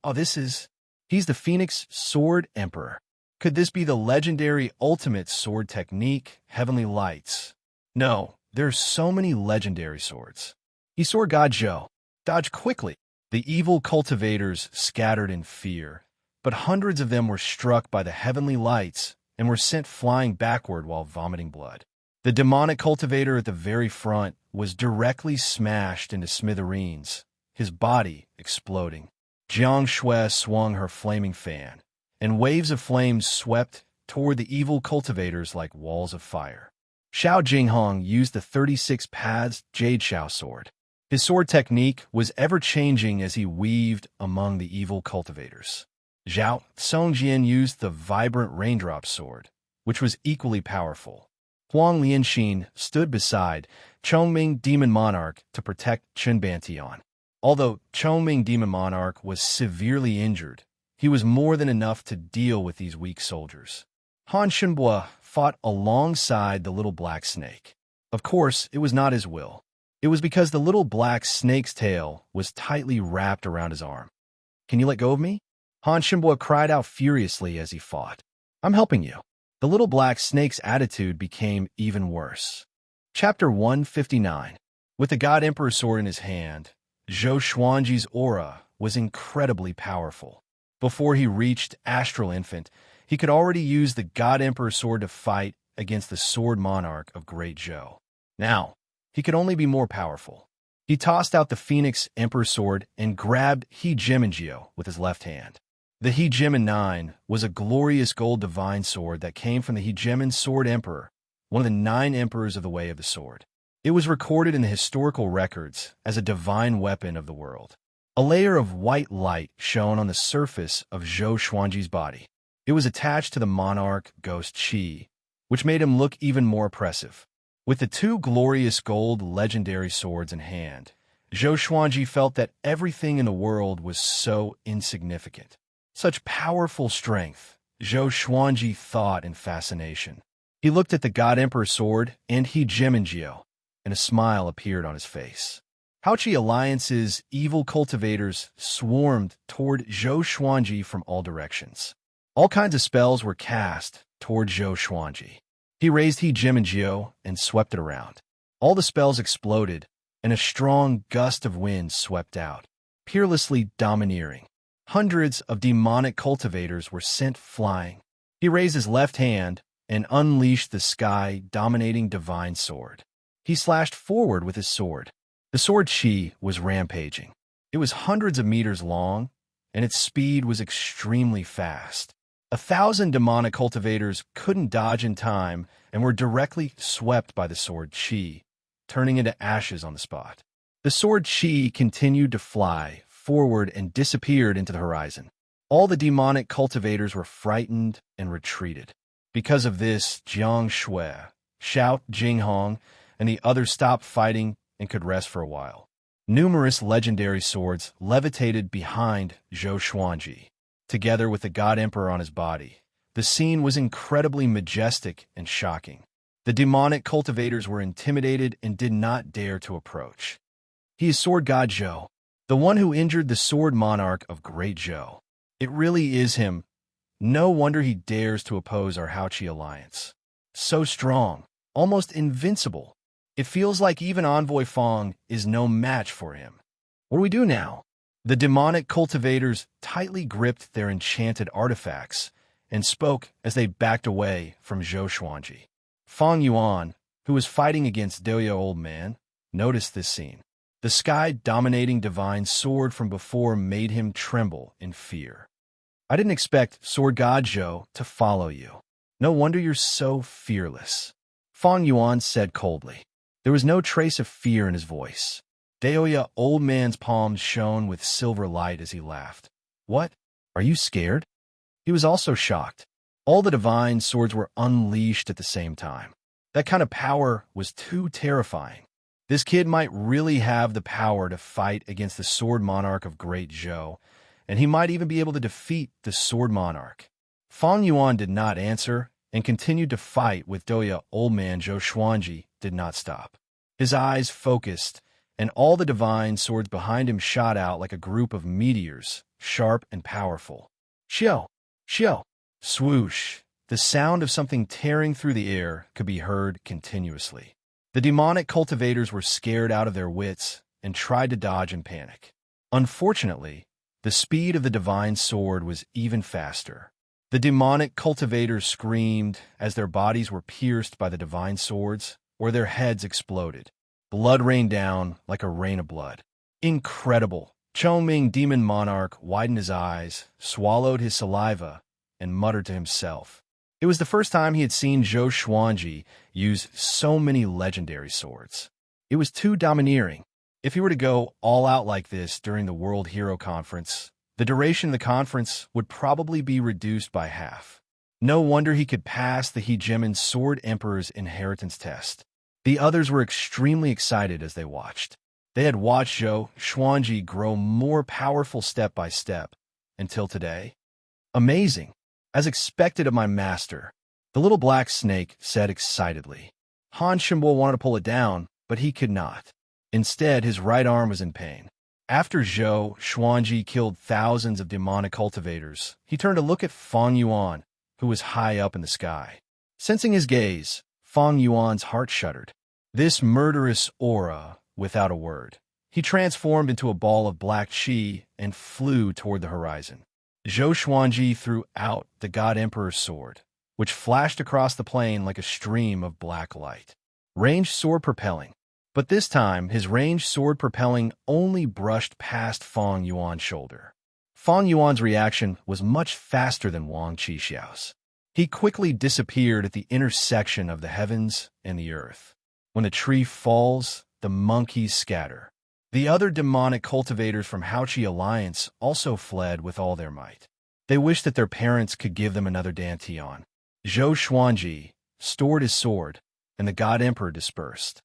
Oh, he's the Phoenix Sword Emperor. Could this be the legendary ultimate sword technique, Heavenly Lights? No, there are so many legendary swords. He saw God Zhou. Dodge quickly. The evil cultivators scattered in fear, but hundreds of them were struck by the heavenly lights and were sent flying backward while vomiting blood. The demonic cultivator at the very front was directly smashed into smithereens, his body exploding. Jiang Shui swung her flaming fan, and waves of flames swept toward the evil cultivators like walls of fire. Xiao Jinghong used the 36 Paths Jade Xiao sword. His sword technique was ever-changing as he weaved among the evil cultivators. Zhao Songjian used the vibrant raindrop sword, which was equally powerful. Huang Lianxin stood beside Chongming Demon Monarch to protect Chen Bantian. Although Chongming Demon Monarch was severely injured, he was more than enough to deal with these weak soldiers. Han Shenbua fought alongside the little black snake. Of course, it was not his will. It was because the little black snake's tail was tightly wrapped around his arm. "Can you let go of me?" Han Shenbua cried out furiously as he fought. "I'm helping you." The little black snake's attitude became even worse. Chapter 159. With the God Emperor sword in his hand, Zhou Xuanji's aura was incredibly powerful. Before he reached Astral Infant, he could already use the God Emperor sword to fight against the Sword Monarch of Great Zhou. Now, he could only be more powerful. He tossed out the Phoenix Emperor sword and grabbed He Jimenjio with his left hand. The He Jimen 9 was a glorious gold divine sword that came from the He Jimen Sword Emperor, one of the 9 emperors of the Way of the Sword. It was recorded in the historical records as a divine weapon of the world. A layer of white light shone on the surface of Zhou Xuanji's body. It was attached to the monarch ghost Qi, which made him look even more oppressive. With the 2 glorious gold legendary swords in hand, Zhou Xuanji felt that everything in the world was so insignificant. Such powerful strength, Zhou Xuanji thought in fascination. He looked at the God Emperor sword and He Jimenjio, and a smile appeared on his face. Haoqi Alliance's evil cultivators swarmed toward Zhou Xuanji from all directions. All kinds of spells were cast toward Zhou Xuanji. He raised He Jimenjio and swept it around. All the spells exploded, and a strong gust of wind swept out, peerlessly domineering. Hundreds of demonic cultivators were sent flying. He raised his left hand and unleashed the sky-dominating divine sword. He slashed forward with his sword. The sword Qi was rampaging. It was hundreds of meters long, and its speed was extremely fast. 1,000 demonic cultivators couldn't dodge in time and were directly swept by the sword Qi, turning into ashes on the spot. The sword Qi continued to fly forward and disappeared into the horizon. All the demonic cultivators were frightened and retreated. Because of this, Jiang Shui, Xiao Jinghong, and the others stopped fighting and could rest for a while. Numerous legendary swords levitated behind Zhou Xuanji. Together with the God Emperor on his body, the scene was incredibly majestic and shocking. The demonic cultivators were intimidated and did not dare to approach. "He is Sword God Zhou, the one who injured the Sword Monarch of Great Zhou. It really is him. No wonder he dares to oppose our Haoqi Alliance. So strong, almost invincible. It feels like even Envoy Fong is no match for him. What do we do now?" The demonic cultivators tightly gripped their enchanted artifacts and spoke as they backed away from Zhou Xuanji. Fong Yuan, who was fighting against Doya Old Man, noticed this scene. The sky-dominating divine sword from before made him tremble in fear. "I didn't expect Sword God Zhou to follow you. No wonder you're so fearless," Fong Yuan said coldly. There was no trace of fear in his voice. Daoya Old Man's palms shone with silver light as he laughed. "What? Are you scared?" He was also shocked. All the divine swords were unleashed at the same time. That kind of power was too terrifying. This kid might really have the power to fight against the Sword Monarch of Great Zhou, and he might even be able to defeat the Sword Monarch. Fong Yuan did not answer and continued to fight with Doya Old Man. Zhou Xuanji did not stop. His eyes focused, and all the divine swords behind him shot out like a group of meteors, sharp and powerful. Xiao! Xiao! Swoosh! The sound of something tearing through the air could be heard continuously. The demonic cultivators were scared out of their wits and tried to dodge in panic. Unfortunately, the speed of the divine sword was even faster. The demonic cultivators screamed as their bodies were pierced by the divine swords, or their heads exploded. Blood rained down like a rain of blood. Incredible! Chongming Demon Monarch widened his eyes, swallowed his saliva, and muttered to himself. It was the first time he had seen Zhou Xuanji use so many legendary swords. It was too domineering. If he were to go all out like this during the World Hero Conference, the duration of the conference would probably be reduced by half. No wonder he could pass the Hegemon Sword Emperor's inheritance test. The others were extremely excited as they watched. They had watched Zhou Xuanji grow more powerful step by step, until today. Amazing! As expected of my master, the little black snake said excitedly. Han Shimbo wanted to pull it down, but he could not. Instead, his right arm was in pain. After Zhou Xuanji killed thousands of demonic cultivators, he turned to look at Feng Yuan, who was high up in the sky. Sensing his gaze, Feng Yuan's heart shuddered. This murderous aura, without a word. He transformed into a ball of black qi and flew toward the horizon. Zhou Xuanji threw out the God Emperor's sword, which flashed across the plain like a stream of black light. Ranged sword propelling. But this time, his ranged sword propelling only brushed past Feng Yuan's shoulder. Feng Yuan's reaction was much faster than Wang Qixiao's. He quickly disappeared at the intersection of the heavens and the earth. When a tree falls, the monkeys scatter. The other demonic cultivators from Haoqi Alliance also fled with all their might. They wished that their parents could give them another Dantian. Zhou Xuanji stored his sword, and the God Emperor dispersed.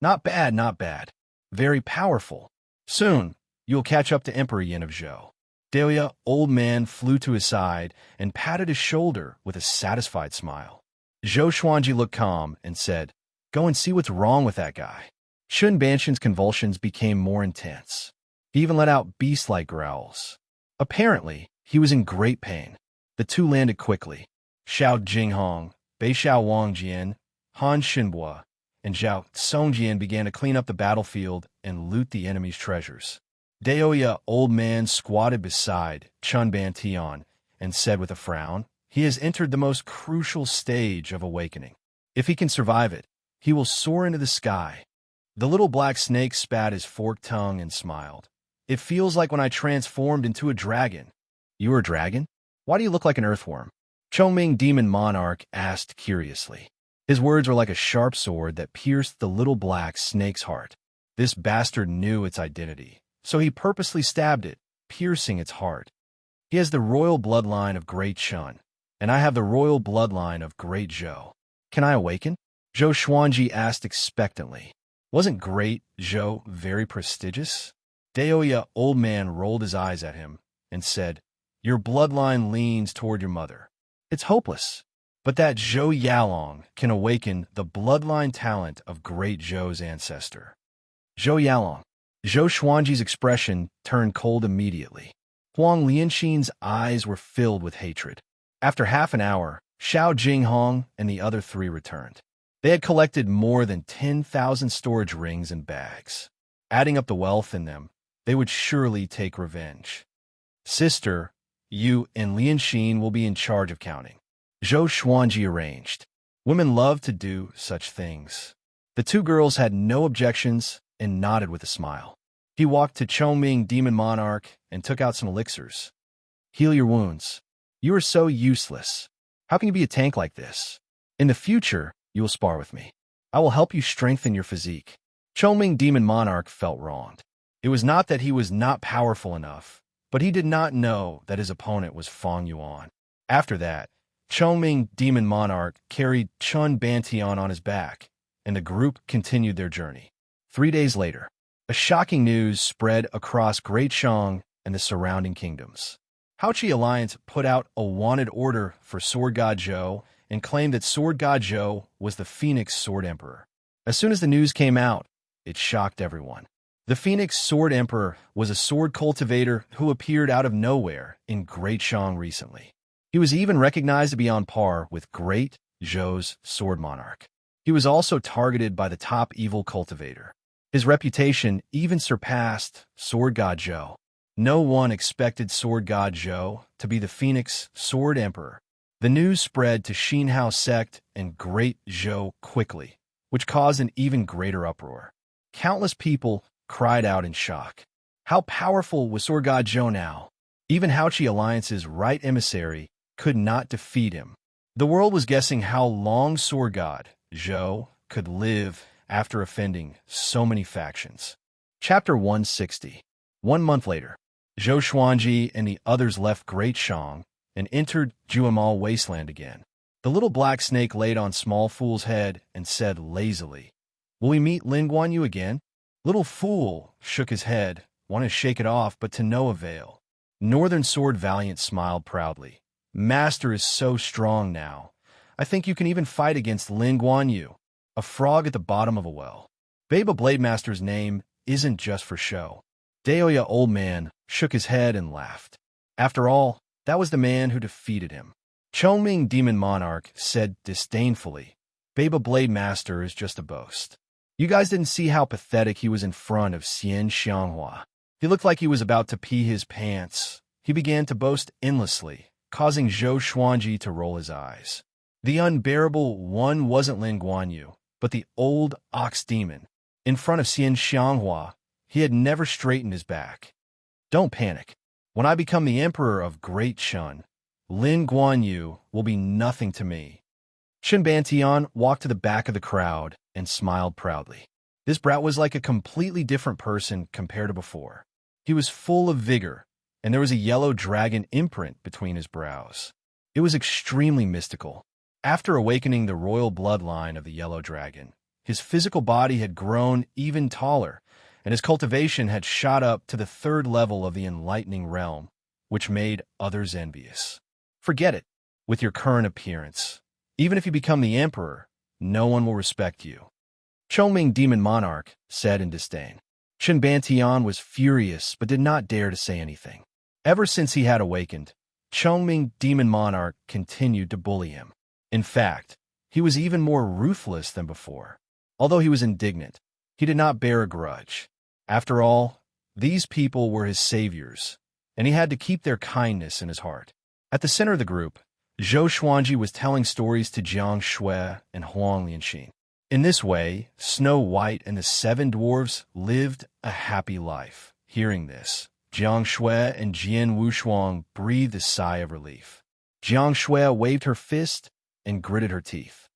Not bad, not bad. Very powerful. Soon, you'll catch up to Emperor Yin of Zhou. Deoya, old man, flew to his side and patted his shoulder with a satisfied smile. Zhou Xuanji looked calm and said, "Go and see what's wrong with that guy." Shun Banshan's convulsions became more intense. He even let out beast-like growls. Apparently, he was in great pain. The two landed quickly. Xiao Jinghong, Beishao Wangjian, Han Xinbua, and Zhao Songjian began to clean up the battlefield and loot the enemy's treasures. Deoya, old man, squatted beside Chun Ban Tian and said with a frown, "He has entered the most crucial stage of awakening. If he can survive it, he will soar into the sky." The little black snake spat his forked tongue and smiled. "It feels like when I transformed into a dragon." "You were a dragon? Why do you look like an earthworm?" Chongming Demon Monarch asked curiously. His words were like a sharp sword that pierced the little black snake's heart. This bastard knew its identity, so he purposely stabbed it, piercing its heart. "He has the royal bloodline of Great Chun, and I have the royal bloodline of Great Zhou. Can I awaken?" Zhou Xuanji asked expectantly. Wasn't Great Zhou very prestigious? Deoya, old man, rolled his eyes at him and said, "Your bloodline leans toward your mother. It's hopeless. But that Zhou Yalong can awaken the bloodline talent of Great Zhou's ancestor." Zhou Yalong. Zhou Xuanji's expression turned cold immediately. Huang Lianxin's eyes were filled with hatred. After half an hour, Xiao Jinghong and the other three returned. They had collected more than 10,000 storage rings and bags. Adding up the wealth in them, they would surely take revenge. "Sister, you and Lianxin will be in charge of counting." Zhou Xuanji arranged. Women love to do such things. The two girls had no objections and nodded with a smile. He walked to Chongming Demon Monarch and took out some elixirs. "Heal your wounds. You are so useless. How can you be a tank like this? In the future, you will spar with me. I will help you strengthen your physique." Chongming Demon Monarch felt wronged. It was not that he was not powerful enough, but he did not know that his opponent was Feng Yuan. After that, Chongming Demon Monarch carried Chun Bantian on his back, and the group continued their journey. 3 days later, a shocking news spread across Great Shang and the surrounding kingdoms. Haoqi Alliance put out a wanted order for Sword God Zhou and claimed that Sword God Zhou was the Phoenix Sword Emperor. As soon as the news came out, it shocked everyone. The Phoenix Sword Emperor was a sword cultivator who appeared out of nowhere in Great Shang recently. He was even recognized to be on par with Great Zhou's Sword Monarch. He was also targeted by the top evil cultivator. His reputation even surpassed Sword God Zhou. No one expected Sword God Zhou to be the Phoenix Sword Emperor. The news spread to Xinhao sect and Great Zhou quickly, which caused an even greater uproar. Countless people cried out in shock. How powerful was Sword God Zhou now? Even Haoqi Alliance's right emissary could not defeat him. The world was guessing how long Sword God Zhou could live after offending so many factions. Chapter 160. 1 month later, Zhou Xuanji and the others left Great Shang and entered Juamal Wasteland again. The little black snake laid on Small Fool's head and said lazily, "Will we meet Lin Guanyu again?" Little Fool shook his head, wanted to shake it off, but to no avail. Northern Sword Valiant smiled proudly. "Master is so strong now. I think you can even fight against Lin Guanyu, a frog at the bottom of a well." Baba Blade Master's name isn't just for show. Daoya Old Man shook his head and laughed. After all, that was the man who defeated him. Chongming Demon Monarch said disdainfully, "Baba Blade Master is just a boast. You guys didn't see how pathetic he was in front of Xianxia. He looked like he was about to pee his pants." He began to boast endlessly, causing Zhou Xuanji to roll his eyes. The unbearable one wasn't Lin Guanyu, but the old ox demon. In front of Xianxia, he had never straightened his back. "Don't panic. When I become the emperor of Great Chun, Lin Guanyu will be nothing to me." Chen Bantian walked to the back of the crowd and smiled proudly. This brat was like a completely different person compared to before. He was full of vigor, and there was a yellow dragon imprint between his brows. It was extremely mystical. After awakening the royal bloodline of the yellow dragon, his physical body had grown even taller, and his cultivation had shot up to the 3rd level of the enlightening realm, which made others envious. Forget it. With your current appearance, even if you become the emperor, no one will respect you. Chongming Demon Monarch said in disdain. Chen Bantian was furious but did not dare to say anything. Ever since he had awakened, Chongming Demon Monarch continued to bully him. In fact, he was even more ruthless than before. Although he was indignant, he did not bear a grudge. After all, these people were his saviors, and he had to keep their kindness in his heart. At the center of the group, Zhou Xuanji was telling stories to Jiang Shui and Huang Lianxin. In this way, Snow White and the 7 dwarves lived a happy life. Hearing this, Jiang Shui and Jian Wushuang breathed a sigh of relief. Jiang Shui waved her fist and gritted her teeth.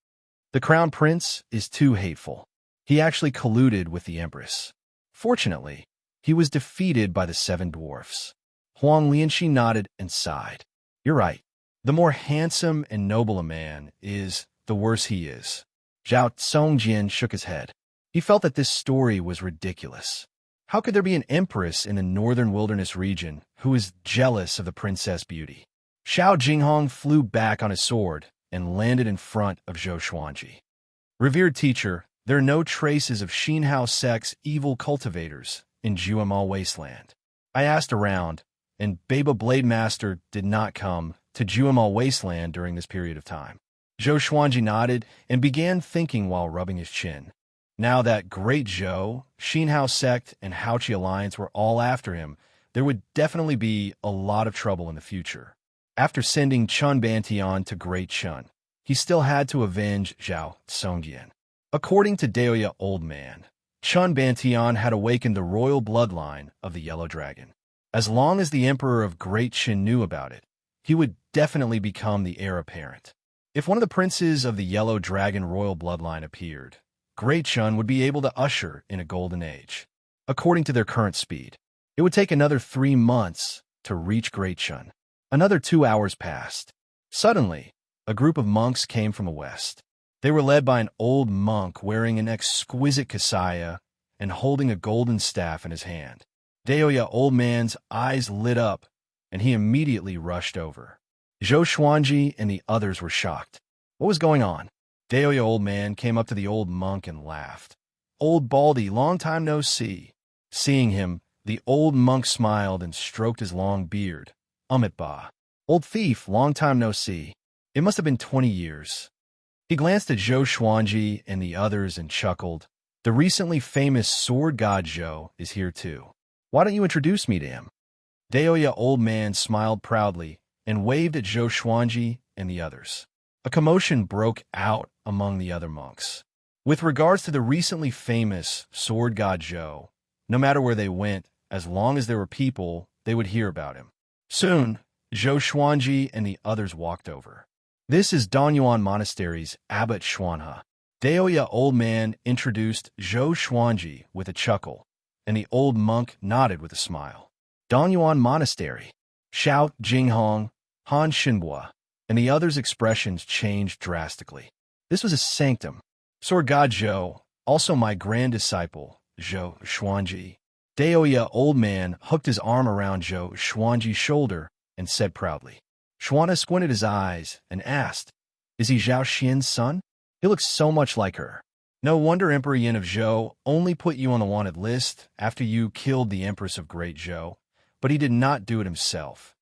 The crown prince is too hateful. He actually colluded with the empress. Fortunately, he was defeated by the 7 dwarfs. Huang Lianxi nodded and sighed. "You're right. The more handsome and noble a man is, the worse he is." Zhao Tsongjian shook his head. He felt that this story was ridiculous. How could there be an empress in the northern wilderness region who is jealous of the princess beauty? Xiao Jinghong flew back on his sword and landed in front of Zhou Xuanji. "Revered teacher, there are no traces of Xinhao sect's evil cultivators in Juamal Wasteland. I asked around, and Baba Blade Master did not come to Juamal Wasteland during this period of time." Zhou Xuanji nodded and began thinking while rubbing his chin. Now that Great Zhou, Xinhao sect, and Haoqi alliance were all after him, there would definitely be a lot of trouble in the future. After sending Chun Bantian to Great Chun, he still had to avenge Zhao Tsongjian. According to Daoya Old Man, Chun Bantian had awakened the royal bloodline of the Yellow Dragon. As long as the Emperor of Great Qin knew about it, he would definitely become the heir apparent. If one of the princes of the Yellow Dragon royal bloodline appeared, Great Chun would be able to usher in a golden age. According to their current speed, it would take another 3 months to reach Great Chun. Another 2 hours passed. Suddenly, a group of monks came from the west. They were led by an old monk wearing an exquisite kasaya and holding a golden staff in his hand. Daoya Old Man's eyes lit up, and he immediately rushed over. Zhou Xuanji and the others were shocked. What was going on? Daoya Old Man came up to the old monk and laughed. "Old Baldy, long time no see." Seeing him, the old monk smiled and stroked his long beard. "Ba. Old thief, long time no see. It must have been 20 years. He glanced at Zhou Xuanji and the others and chuckled. "The recently famous sword god Zhou is here too. Why don't you introduce me to him?" Daoya Old Man smiled proudly and waved at Zhou Xuanji and the others. A commotion broke out among the other monks. With regards to the recently famous sword god Zhou, no matter where they went, as long as there were people, they would hear about him. Soon, Zhou Xuanji and the others walked over. "This is Danyuan Monastery's Abbot Xuanhe." Daoya Old Man introduced Zhou Xuanji with a chuckle, and the old monk nodded with a smile. "Danyuan Monastery." Xiao Jinghong Han Shinhua, and the others' expressions changed drastically. This was a sanctum. Sword God Zhou, also my grand disciple, Zhou Xuanji. Daoya, old man, hooked his arm around Zhou Xuanji's shoulder and said proudly. Xuana squinted his eyes and asked, "Is he Zhao Xian's son? He looks so much like her." No wonder Emperor Yin of Zhou only put you on the wanted list after you killed the Empress of Great Zhou, but he did not do it himself.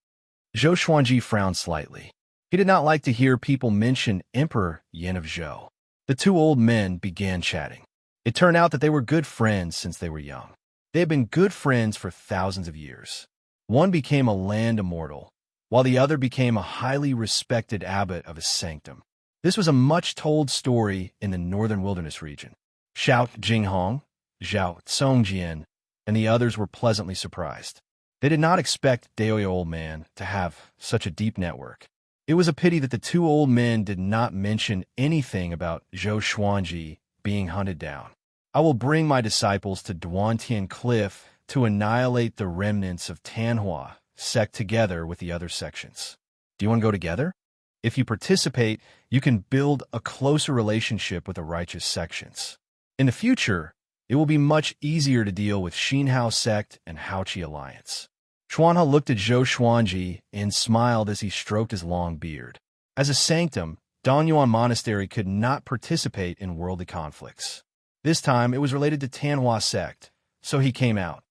Zhou Xuanji frowned slightly. He did not like to hear people mention Emperor Yin of Zhou. The two old men began chatting. It turned out that they were good friends since they were young. They had been good friends for thousands of years. One became a land immortal, while the other became a highly respected abbot of a sanctum. This was a much-told story in the northern wilderness region. Xiao Jinghong, Zhao Songjian, and the others were pleasantly surprised. They did not expect Daoya Old Man to have such a deep network. It was a pity that the two old men did not mention anything about Zhou Xuanji being hunted down. I will bring my disciples to Duantian Cliff to annihilate the remnants of Tanhua sect together with the other sections. Do you want to go together? If you participate, you can build a closer relationship with the righteous sections. In the future, it will be much easier to deal with Xinhao sect and Haoqi alliance. Xuanhe looked at Zhou Xuanji and smiled as he stroked his long beard. As a sanctum, Danyuan Monastery could not participate in worldly conflicts. This time, it was related to Tanhua sect, so he came out.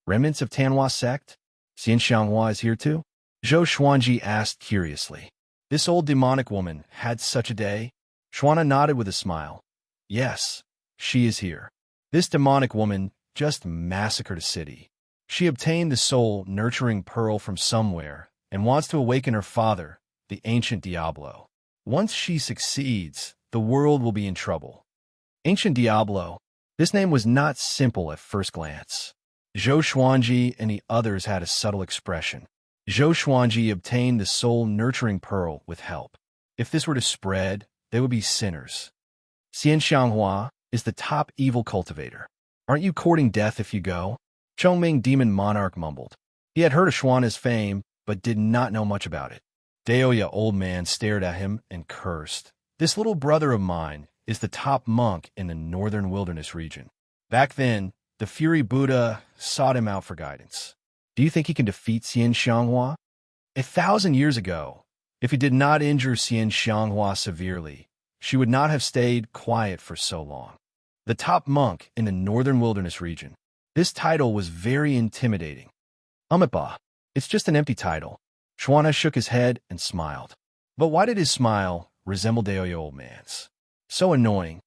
Remnants of Tanhua sect? Xianxia is here too? Zhou Xuanji asked curiously. This old demonic woman had such a day? Xuana nodded with a smile. Yes, she is here. This demonic woman just massacred a city. She obtained the soul-nurturing pearl from somewhere and wants to awaken her father, the ancient Diablo. Once she succeeds, the world will be in trouble. Ancient Diablo. This name was not simple at first glance. Zhou Xuanji and the others had a subtle expression. Zhou Xuanji obtained the soul-nurturing pearl with help. If this were to spread, they would be sinners. Xianxia is the top evil cultivator. Aren't you courting death if you go? Chongming Demon Monarch mumbled. He had heard of Xuana's fame, but did not know much about it. Daoya Old Man stared at him and cursed. This little brother of mine is the top monk in the northern wilderness region. Back then, the Fury Buddha sought him out for guidance. Do you think he can defeat Xianxia? 1,000 years ago, if he did not injure Xianxia severely, she would not have stayed quiet for so long. The top monk in the northern wilderness region. This title was very intimidating. Amipa, it's just an empty title. Xuana shook his head and smiled. But why did his smile resemble Daoya Old Man's? So annoying.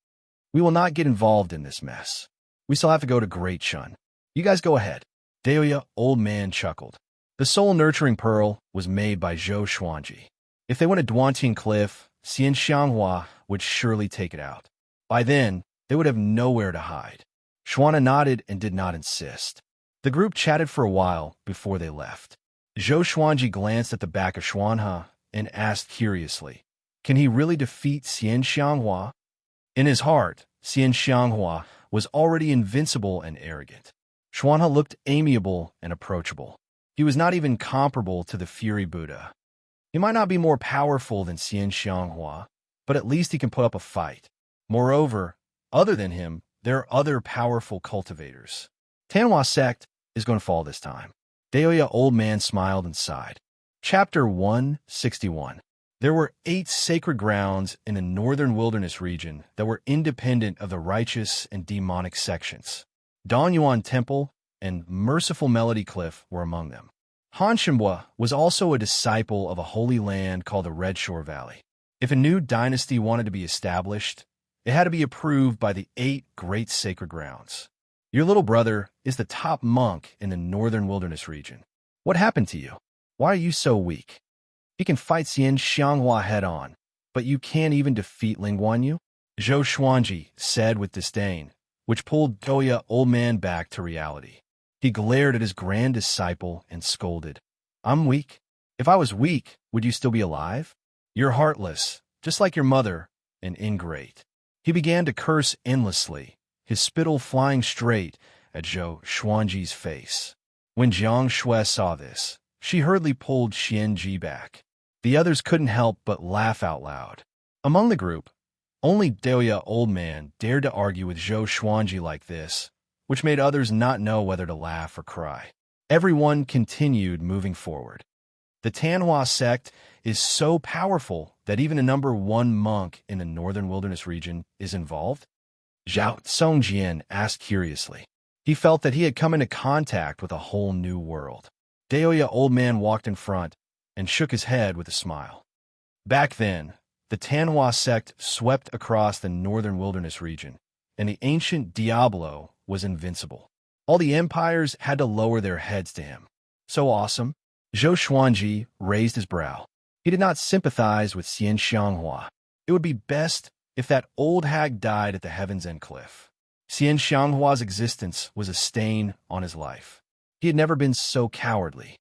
We will not get involved in this mess. We still have to go to Great Shun. You guys go ahead. Daoya Old Man chuckled. The soul-nurturing pearl was made by Zhou Xuanji. If they went to Duantian Cliff, Xianxia would surely take it out. By then, they would have nowhere to hide. Xuana nodded and did not insist. The group chatted for a while before they left. Zhou Xuanji glanced at the back of Xuanhe and asked curiously, "Can he really defeat Xianxia?" In his heart, Xianxia was already invincible and arrogant. Xuanhe looked amiable and approachable. He was not even comparable to the Fury Buddha. He might not be more powerful than Xianxia, but at least he can put up a fight. Moreover, other than him, there are other powerful cultivators. Tanhua sect is going to fall this time. Daoya Old Man smiled and sighed. Chapter 161. There were 8 sacred grounds in the northern wilderness region that were independent of the righteous and demonic sections. Danyuan Temple and Merciful Melody Cliff were among them. Han Shinhua was also a disciple of a holy land called the Red Shore Valley. If a new dynasty wanted to be established, it had to be approved by the 8 great sacred grounds. Your little brother is the top monk in the northern wilderness region. What happened to you? Why are you so weak? He can fight Xianxia head-on, but you can't even defeat Lingguanyu? Zhou Xuanji said with disdain, which pulled Daoya Old Man back to reality. He glared at his grand disciple and scolded. I'm weak. If I was weak, would you still be alive? You're heartless, just like your mother, and ingrate. He began to curse endlessly, his spittle flying straight at Zhou Xuanji's face. When Jiang Shui saw this, she hurriedly pulled Xianji back. The others couldn't help but laugh out loud. Among the group, only Deoya Old Man dared to argue with Zhou Xuanji like this, which made others not know whether to laugh or cry. Everyone continued moving forward. The Tanhua sect is so powerful that even a #1 monk in the northern wilderness region is involved? Zhao Songjian asked curiously. He felt that he had come into contact with a whole new world. Deoya Old Man walked in front and shook his head with a smile. Back then, the Tanhua sect swept across the northern wilderness region, and the ancient Diablo was invincible. All the empires had to lower their heads to him. So awesome. Zhou Xuanji raised his brow. He did not sympathize with Xianxia. It would be best if that old hag died at the Heaven's End cliff. Xianxia's existence was a stain on his life. He had never been so cowardly.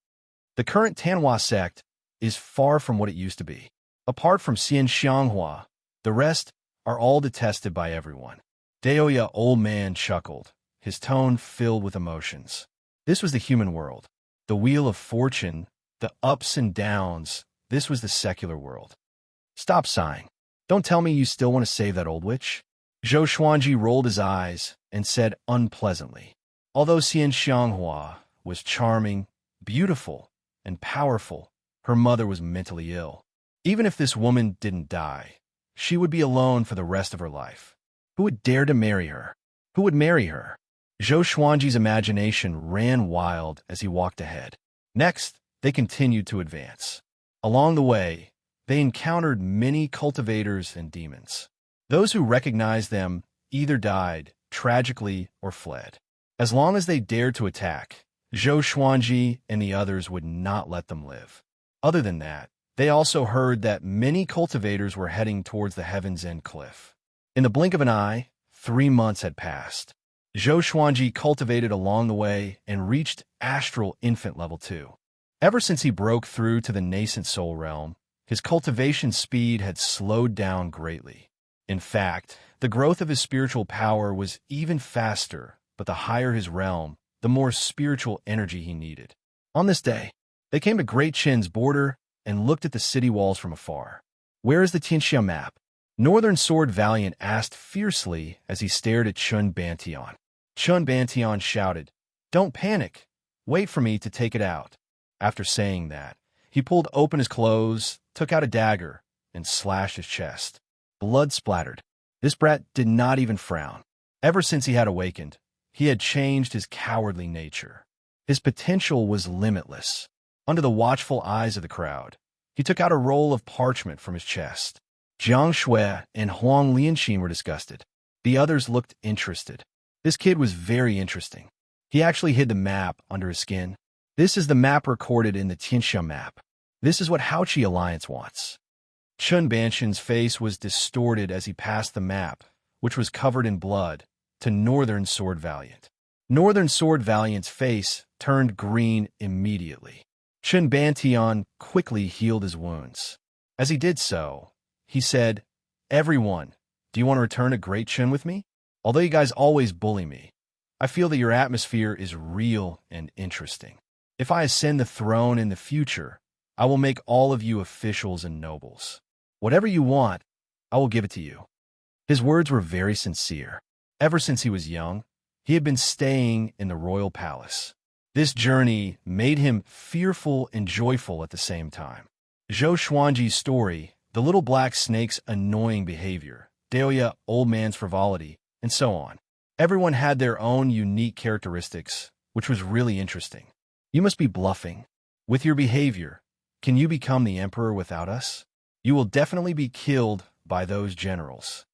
The current Tanhua sect is far from what it used to be. Apart from Xianxia, the rest are all detested by everyone. Deoya Old Man chuckled, his tone filled with emotions. This was the human world. The wheel of fortune, the ups and downs, this was the secular world. Stop sighing. Don't tell me you still want to save that old witch. Zhou Xuanji rolled his eyes and said unpleasantly. Although Xianxia was charming, beautiful, and powerful, her mother was mentally ill. Even if this woman didn't die, she would be alone for the rest of her life. Who would dare to marry her? Who would marry her? Zhou Xuanji's imagination ran wild as he walked ahead. Next, they continued to advance. Along the way, they encountered many cultivators and demons. Those who recognized them either died tragically or fled. As long as they dared to attack, Zhou Xuanji and the others would not let them live. Other than that, they also heard that many cultivators were heading towards the Heaven's End cliff. In the blink of an eye, 3 months had passed. Zhou Xuanji cultivated along the way and reached Astral Infant Level 2. Ever since he broke through to the nascent soul realm, his cultivation speed had slowed down greatly. In fact, the growth of his spiritual power was even faster, but the higher his realm, the more spiritual energy he needed. On this day, they came to Great Qin's border and looked at the city walls from afar. "Where is the Xianxia map?" Northern Sword Valiant asked fiercely as he stared at Chun Bantian. Chun Bantian shouted, "Don't panic. Wait for me to take it out." After saying that, he pulled open his clothes, took out a dagger, and slashed his chest. Blood splattered. This brat did not even frown. Ever since he had awakened, he had changed his cowardly nature. His potential was limitless. Under the watchful eyes of the crowd, he took out a roll of parchment from his chest. Jiang Shui and Huang Lianqin were disgusted. The others looked interested. This kid was very interesting. He actually hid the map under his skin. This is the map recorded in the Xianxia map. This is what Haoqi Alliance wants. Chun Bantian's face was distorted as he passed the map, which was covered in blood, to Northern Sword Valiant. Northern Sword Valiant's face turned green immediately. Chun Bantian quickly healed his wounds. As he did so, he said, "Everyone, do you want to return to Great Qin with me? Although you guys always bully me, I feel that your atmosphere is real and interesting. If I ascend the throne in the future, I will make all of you officials and nobles. Whatever you want, I will give it to you." His words were very sincere. Ever since he was young, he had been staying in the royal palace. This journey made him fearful and joyful at the same time. Zhou Xuanji's story, the little black snake's annoying behavior, Deoya Old Man's frivolity, and so on. Everyone had their own unique characteristics, which was really interesting. You must be bluffing. With your behavior, can you become the emperor without us? You will definitely be killed by those generals.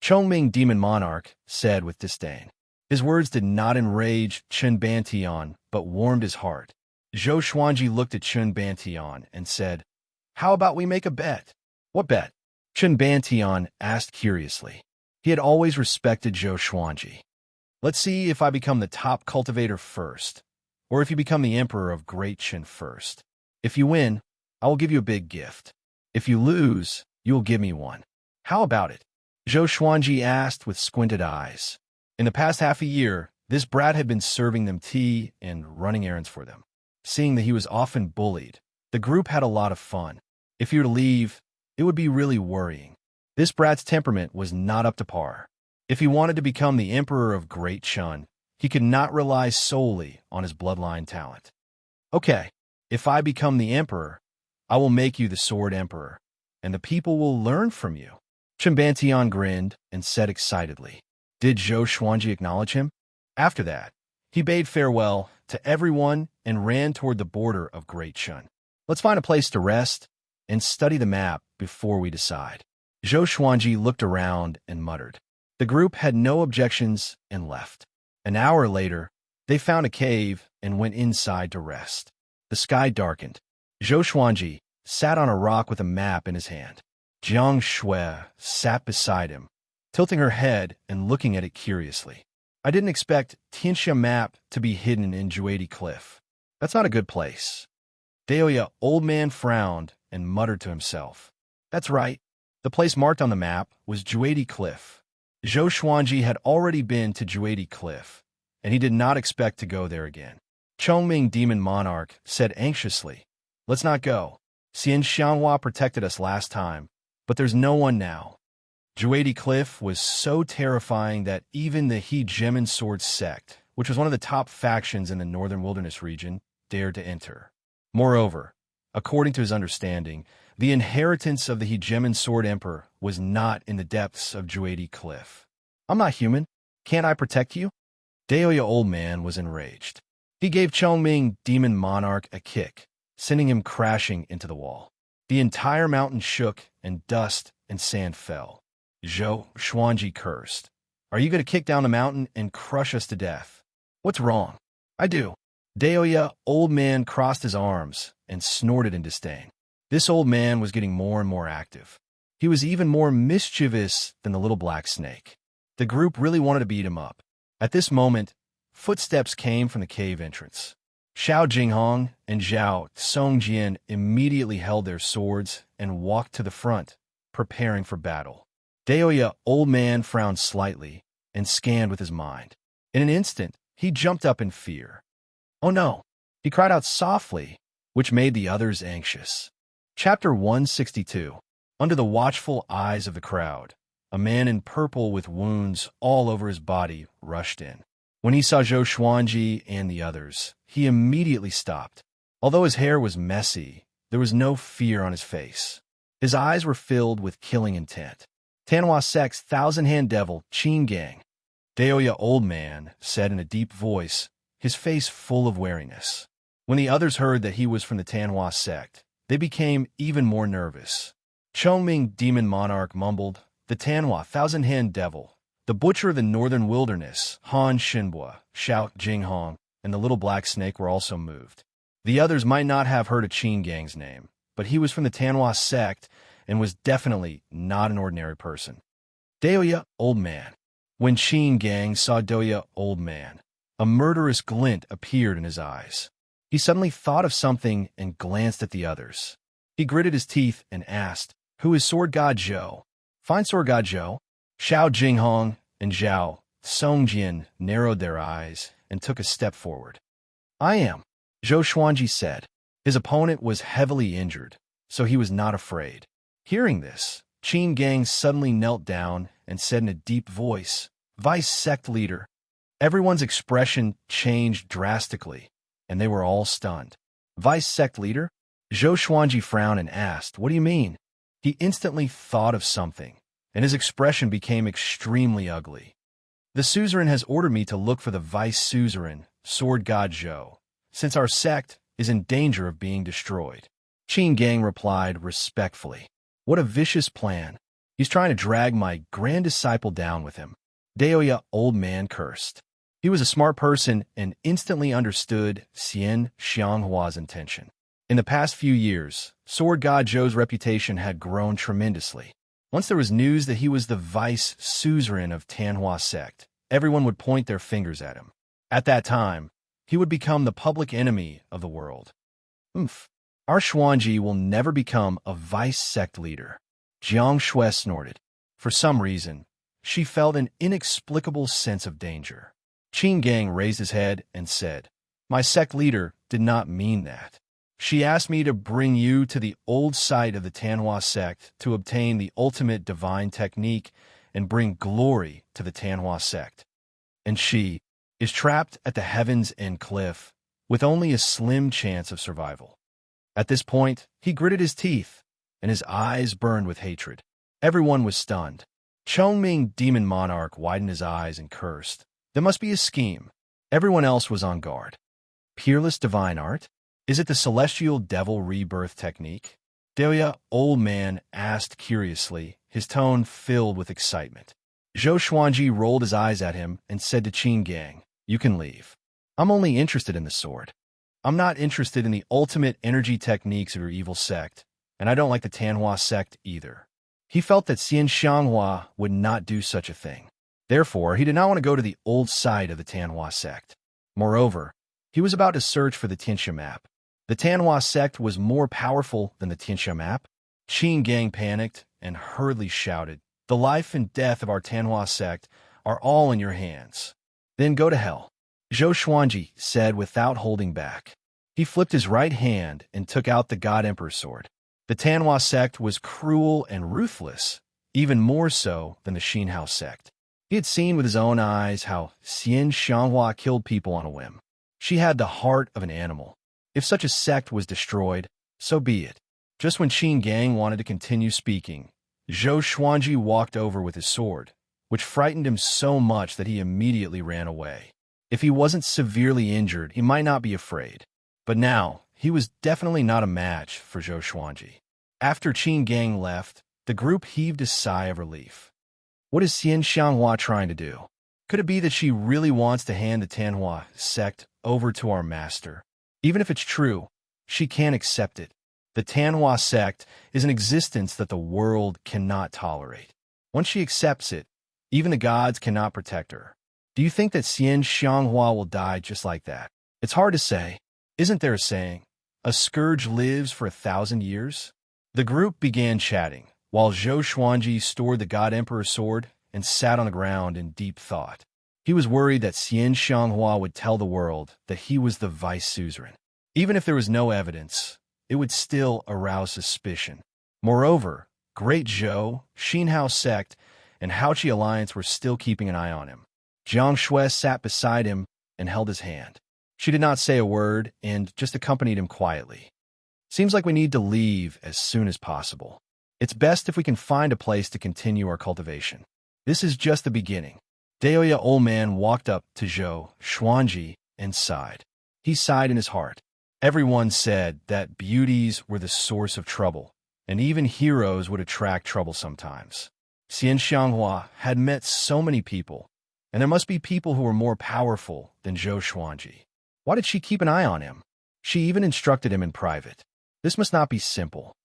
Chongming Demon Monarch said with disdain. His words did not enrage Chun Bantian, but warmed his heart. Zhou Xuanji looked at Chun Bantian and said, "How about we make a bet?" "What bet?" Chun Bantian asked curiously. He had always respected Zhou Xuanji. "Let's see if I become the top cultivator first, or if you become the emperor of Great Qin first. If you win, I will give you a big gift. If you lose, you will give me one. How about it?" Zhou Xuanji asked with squinted eyes. In the past half a year, this brat had been serving them tea and running errands for them. Seeing that he was often bullied, the group had a lot of fun. If you were to leave, it would be really worrying. This brat's temperament was not up to par. If he wanted to become the emperor of Great Chun, he could not rely solely on his bloodline talent. Okay, if I become the emperor, I will make you the sword emperor, and the people will learn from you. Chimbantian grinned and said excitedly. Did Zhou Xuanji acknowledge him? After that, he bade farewell to everyone and ran toward the border of Great Chun. Let's find a place to rest and study the map before we decide. Zhou Xuanji looked around and muttered. The group had no objections and left. An hour later, they found a cave and went inside to rest. The sky darkened. Zhou Xuanji sat on a rock with a map in his hand. Xianxia sat beside him, tilting her head and looking at it curiously. I didn't expect Xianxia map to be hidden in Juedi Cliff. That's not a good place. Daoya old man frowned and muttered to himself. That's right. The place marked on the map was Juedi Cliff. Zhou Xuanji had already been to Juedi Cliff, and he did not expect to go there again. Chongming Demon Monarch said anxiously, Let's not go. Xianxia protected us last time, but there's no one now. Juedi Cliff was so terrifying that even the Hegemon Sword sect, which was one of the top factions in the northern wilderness region, dared to enter. Moreover, according to his understanding, the inheritance of the Hegemon Sword Emperor was not in the depths of Juedi Cliff. I'm not human. Can't I protect you? Daoya Old Man was enraged. He gave Chongming Demon Monarch a kick, sending him crashing into the wall. The entire mountain shook and dust and sand fell. Zhou Xuanji cursed. Are you going to kick down the mountain and crush us to death? What's wrong? I do. Daoya Old Man crossed his arms and snorted in disdain. This old man was getting more and more active. He was even more mischievous than the little black snake. The group really wanted to beat him up. At this moment, footsteps came from the cave entrance. Xiao Jinghong and Zhao Songjian immediately held their swords and walked to the front, preparing for battle. Daoya Old Man frowned slightly and scanned with his mind. In an instant, he jumped up in fear. Oh no! He cried out softly, which made the others anxious. Chapter 162. Under the watchful eyes of the crowd, a man in purple with wounds all over his body rushed in. When he saw Zhou Xuanji and the others, he immediately stopped. Although his hair was messy, there was no fear on his face. His eyes were filled with killing intent. Tanhua Sect's thousand-hand devil, Qin Gang. Daoya Old Man said in a deep voice, his face full of wariness. When the others heard that he was from the Tanhua Sect, they became even more nervous. Chongming Demon Monarch mumbled, the Tanhua thousand-hand devil, the butcher of the northern wilderness, Han Shinbua, Xiao Jinghong, and the little black snake were also moved. The others might not have heard of Qin Gang's name, but he was from the Tanhua Sect and was definitely not an ordinary person. Daoya Old Man. When Qin Gang saw Daoya Old Man, a murderous glint appeared in his eyes. He suddenly thought of something and glanced at the others. He gritted his teeth and asked, Who is Sword God Zhou? Find Sword God Zhou. Xiao Jinghong and Zhao Songjian narrowed their eyes and took a step forward. I am, Zhou Xuanji said. His opponent was heavily injured, so he was not afraid. Hearing this, Qin Gang suddenly knelt down and said in a deep voice, Vice Sect Leader. Everyone's expression changed drastically, and they were all stunned. Vice Sect Leader? Zhou Xuanji frowned and asked, What do you mean? He instantly thought of something, and his expression became extremely ugly. The suzerain has ordered me to look for the vice suzerain, Sword God Zhou, since our sect is in danger of being destroyed. Qin Gang replied respectfully. What a vicious plan. He's trying to drag my grand disciple down with him. Daoya Old Man cursed. He was a smart person and instantly understood Xianxia's intention. In the past few years, Sword God Zhou's reputation had grown tremendously. Once there was news that he was the vice suzerain of Tanhua Sect, everyone would point their fingers at him. At that time, he would become the public enemy of the world. Our Xuanji will never become a vice sect leader. Xianxia snorted. For some reason, she felt an inexplicable sense of danger. Qin Gang raised his head and said, My sect leader did not mean that. She asked me to bring you to the old site of the Tanhua sect to obtain the ultimate divine technique and bring glory to the Tanhua sect. And she is trapped at the Heaven's End cliff with only a slim chance of survival. At this point, he gritted his teeth, and his eyes burned with hatred. Everyone was stunned. Chongming, demon monarch, widened his eyes and cursed. There must be a scheme. Everyone else was on guard. Peerless divine art? Is it the celestial devil rebirth technique? Delia, old man, asked curiously, his tone filled with excitement. Zhou Xuanji rolled his eyes at him and said to Qin Gang, "You can leave. I'm only interested in the sword. I'm not interested in the ultimate energy techniques of your evil sect, and I don't like the Tanhua sect either." He felt that Xianxia would not do such a thing. Therefore, he did not want to go to the old site of the Tanhua sect. Moreover, he was about to search for the Xianxia map. The Tanhua sect was more powerful than the Xianxia map. Qin Gang panicked and hurriedly shouted, "The life and death of our Tanhua sect are all in your hands." "Then go to hell," Zhou Xuanji said without holding back. He flipped his right hand and took out the God Emperor sword. The Tanhua sect was cruel and ruthless, even more so than the Xinhao sect. He had seen with his own eyes how Xianxia killed people on a whim. She had the heart of an animal. If such a sect was destroyed, so be it. Just when Qin Gang wanted to continue speaking, Zhou Xuanji walked over with his sword, which frightened him so much that he immediately ran away. If he wasn't severely injured, he might not be afraid. But now, he was definitely not a match for Zhou Xuanji. After Qin Gang left, the group heaved a sigh of relief. What is Xianxia trying to do? Could it be that she really wants to hand the Tanhua sect over to our master? Even if it's true, she can't accept it. The Tanhua sect is an existence that the world cannot tolerate. Once she accepts it, even the gods cannot protect her. Do you think that Xianxia will die just like that? It's hard to say. Isn't there a saying, "A scourge lives for 1,000 years"? The group began chatting, while Zhou Xuanji stored the God Emperor sword and sat on the ground in deep thought. He was worried that Xianxia would tell the world that he was the vice suzerain. Even if there was no evidence, it would still arouse suspicion. Moreover, Great Zhou, Xinhao sect, and Haoqi alliance were still keeping an eye on him. Jiang Shui sat beside him and held his hand. She did not say a word and just accompanied him quietly. "Seems like we need to leave as soon as possible. It's best if we can find a place to continue our cultivation. This is just the beginning." Deoya old man walked up to Zhou Xuanji and sighed. He sighed in his heart. Everyone said that beauties were the source of trouble, and even heroes would attract trouble sometimes. Xianxia had met so many people, and there must be people who were more powerful than Zhou Xuanji. Why did she keep an eye on him? She even instructed him in private. This must not be simple.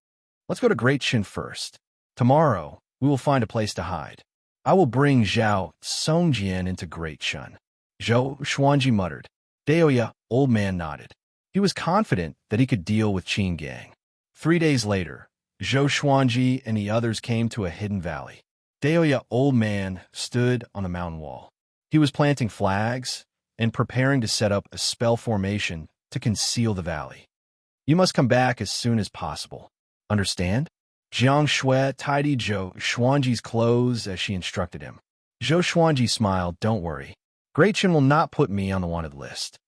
Let's go to Great Qin first. Tomorrow, we will find a place to hide. I will bring Zhao Songjian into Great Qin. Zhou Xuanji muttered. Deoya, old man, nodded. He was confident that he could deal with Qin Gang. 3 days later, Zhou Xuanji and the others came to a hidden valley. Deoya, old man, stood on the mountain wall. He was planting flags and preparing to set up a spell formation to conceal the valley. "You must come back as soon as possible. Understand?" Jiang Shui tidied Zhou Xuanji's clothes as she instructed him. Zhou Xuanji smiled. "Don't worry. Great Qin will not put me on the wanted list."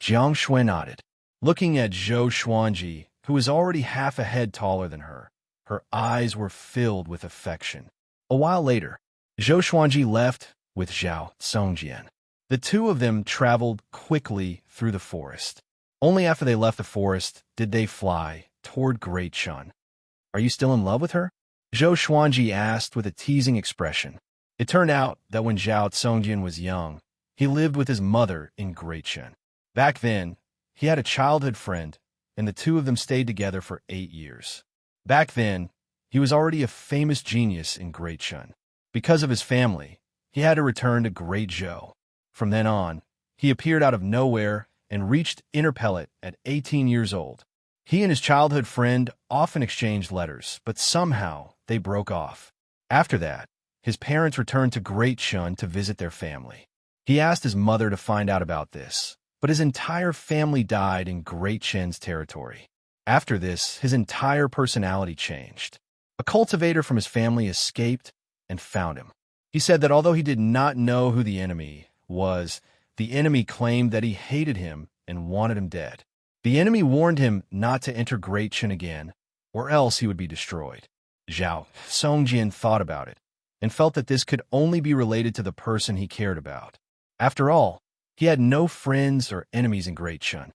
Jiang Shui nodded. Looking at Zhou Xuanji, who was already half a head taller than her, her eyes were filled with affection. A while later, Zhou Xuanji left with Zhao Songjian. The two of them traveled quickly through the forest. Only after they left the forest did they fly toward Great Qin. "Are you still in love with her?" Zhou Xuanji asked with a teasing expression. It turned out that when Zhao Songjian was young, he lived with his mother in Great Qin. Back then, he had a childhood friend, and the two of them stayed together for 8 years. Back then, he was already a famous genius in Great Qin. Because of his family, he had to return to Great Zhou. From then on, he appeared out of nowhere and reached Interpellet at 18 years old. He and his childhood friend often exchanged letters, but somehow they broke off. After that, his parents returned to Great Qin to visit their family. He asked his mother to find out about this, but his entire family died in Great Qin's territory. After this, his entire personality changed. A cultivator from his family escaped and found him. He said that although he did not know who the enemy was, the enemy claimed that he hated him and wanted him dead. The enemy warned him not to enter Great Chen again, or else he would be destroyed. Zhao Songjin thought about it and felt that this could only be related to the person he cared about. After all, he had no friends or enemies in Great Chen.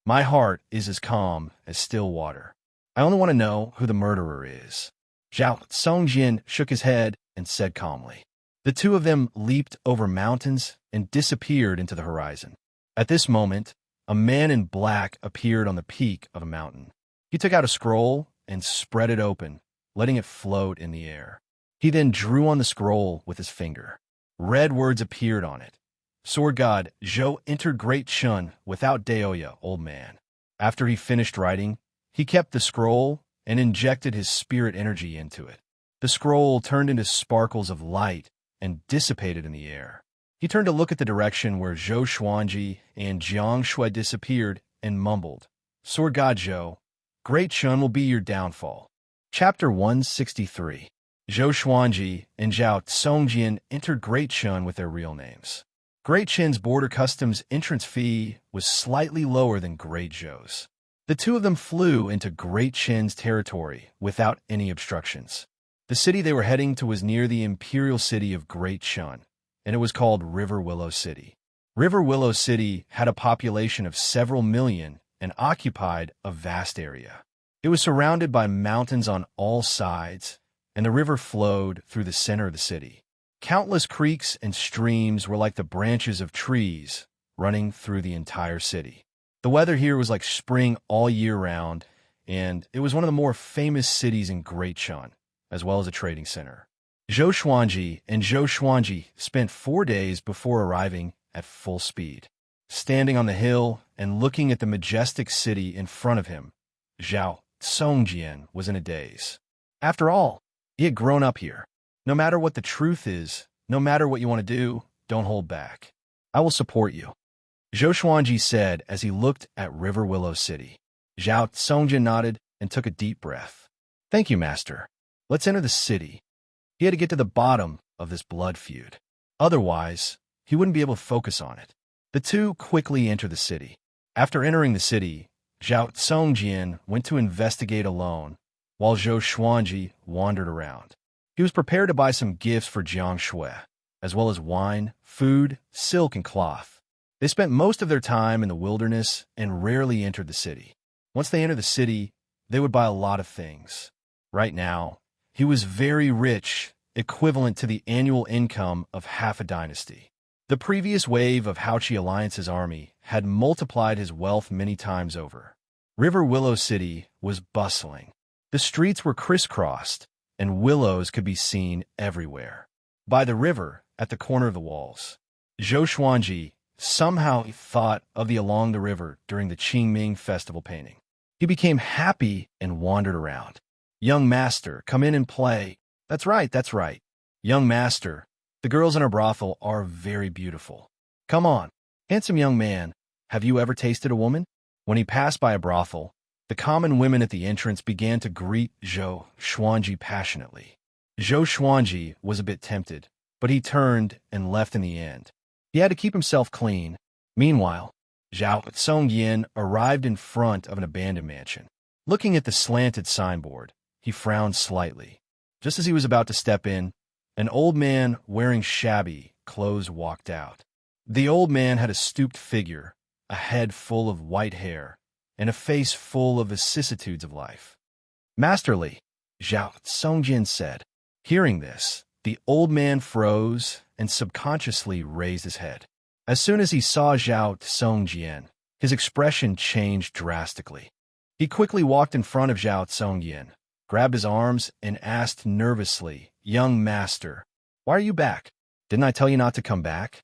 My heart is as calm as still water. I only want to know who the murderer is. Zhao Songjin shook his head and said calmly. The two of them leaped over mountains and disappeared into the horizon. At this moment, a man in black appeared on the peak of a mountain. He took out a scroll and spread it open, letting it float in the air. He then drew on the scroll with his finger. Red words appeared on it. Sword God Zhou entered Great Chen without Daoya, old man. After he finished writing, he kept the scroll and injected his spirit energy into it. The scroll turned into sparkles of light and dissipated in the air. He turned to look at the direction where Zhou Xuanji and Xianxia disappeared and mumbled, Sword God Zhou, Great Chen will be your downfall. Chapter 163. Zhou Xuanji and Zhao Songjin entered Great Chen with their real names. Great Chen's border customs entrance fee was slightly lower than Great Zhou's. The two of them flew into Great Chen's territory without any obstructions. The city they were heading to was near the imperial city of Great Chen, and it was called River Willow City. River Willow City had a population of several million and occupied a vast area. It was surrounded by mountains on all sides, and the river flowed through the center of the city. Countless creeks and streams were like the branches of trees running through the entire city. The weather here was like spring all year round, and it was one of the more famous cities in Great Chen, as well as a trading center. Zhou Xuanji and Zhou Xuanji spent 4 days before arriving at full speed. Standing on the hill and looking at the majestic city in front of him, Zhao Songjin was in a daze. After all, he had grown up here. No matter what the truth is, no matter what you want to do, don't hold back. I will support you. Zhou Xuanji said as he looked at River Willow City. Zhao Songjin nodded and took a deep breath. Thank you, Master. Let's enter the city. He had to get to the bottom of this blood feud. Otherwise, he wouldn't be able to focus on it. The two quickly entered the city. After entering the city, Zhao Songjin went to investigate alone, while Zhou Xuanji wandered around. He was prepared to buy some gifts for Xianxia, as well as wine, food, silk, and cloth. They spent most of their time in the wilderness and rarely entered the city. Once they entered the city, they would buy a lot of things. Right now, he was very rich, equivalent to the annual income of half a dynasty. The previous wave of Haochi Alliance's army had multiplied his wealth many times over. River Willow City was bustling. The streets were crisscrossed, and willows could be seen everywhere. By the river, at the corner of the walls, Zhou Xuanji somehow thought of the along the river during the Qingming festival painting. He became happy and wandered around. Young master, come in and play. That's right, that's right. Young master, the girls in our brothel are very beautiful. Come on. Handsome young man, have you ever tasted a woman? When he passed by a brothel, the common women at the entrance began to greet Zhou Xuanji passionately. Zhou Xuanji was a bit tempted, but he turned and left in the end. He had to keep himself clean. Meanwhile, Zhao Songjin arrived in front of an abandoned mansion. Looking at the slanted signboard, he frowned slightly. Just as he was about to step in, an old man wearing shabby clothes walked out. The old man had a stooped figure, a head full of white hair, and a face full of vicissitudes of life. Masterly, Zhao Songjin said. Hearing this, the old man froze and subconsciously raised his head. As soon as he saw Zhao Songjin, his expression changed drastically. He quickly walked in front of Zhao Songjin, grabbed his arms, and asked nervously, Young master, why are you back? Didn't I tell you not to come back?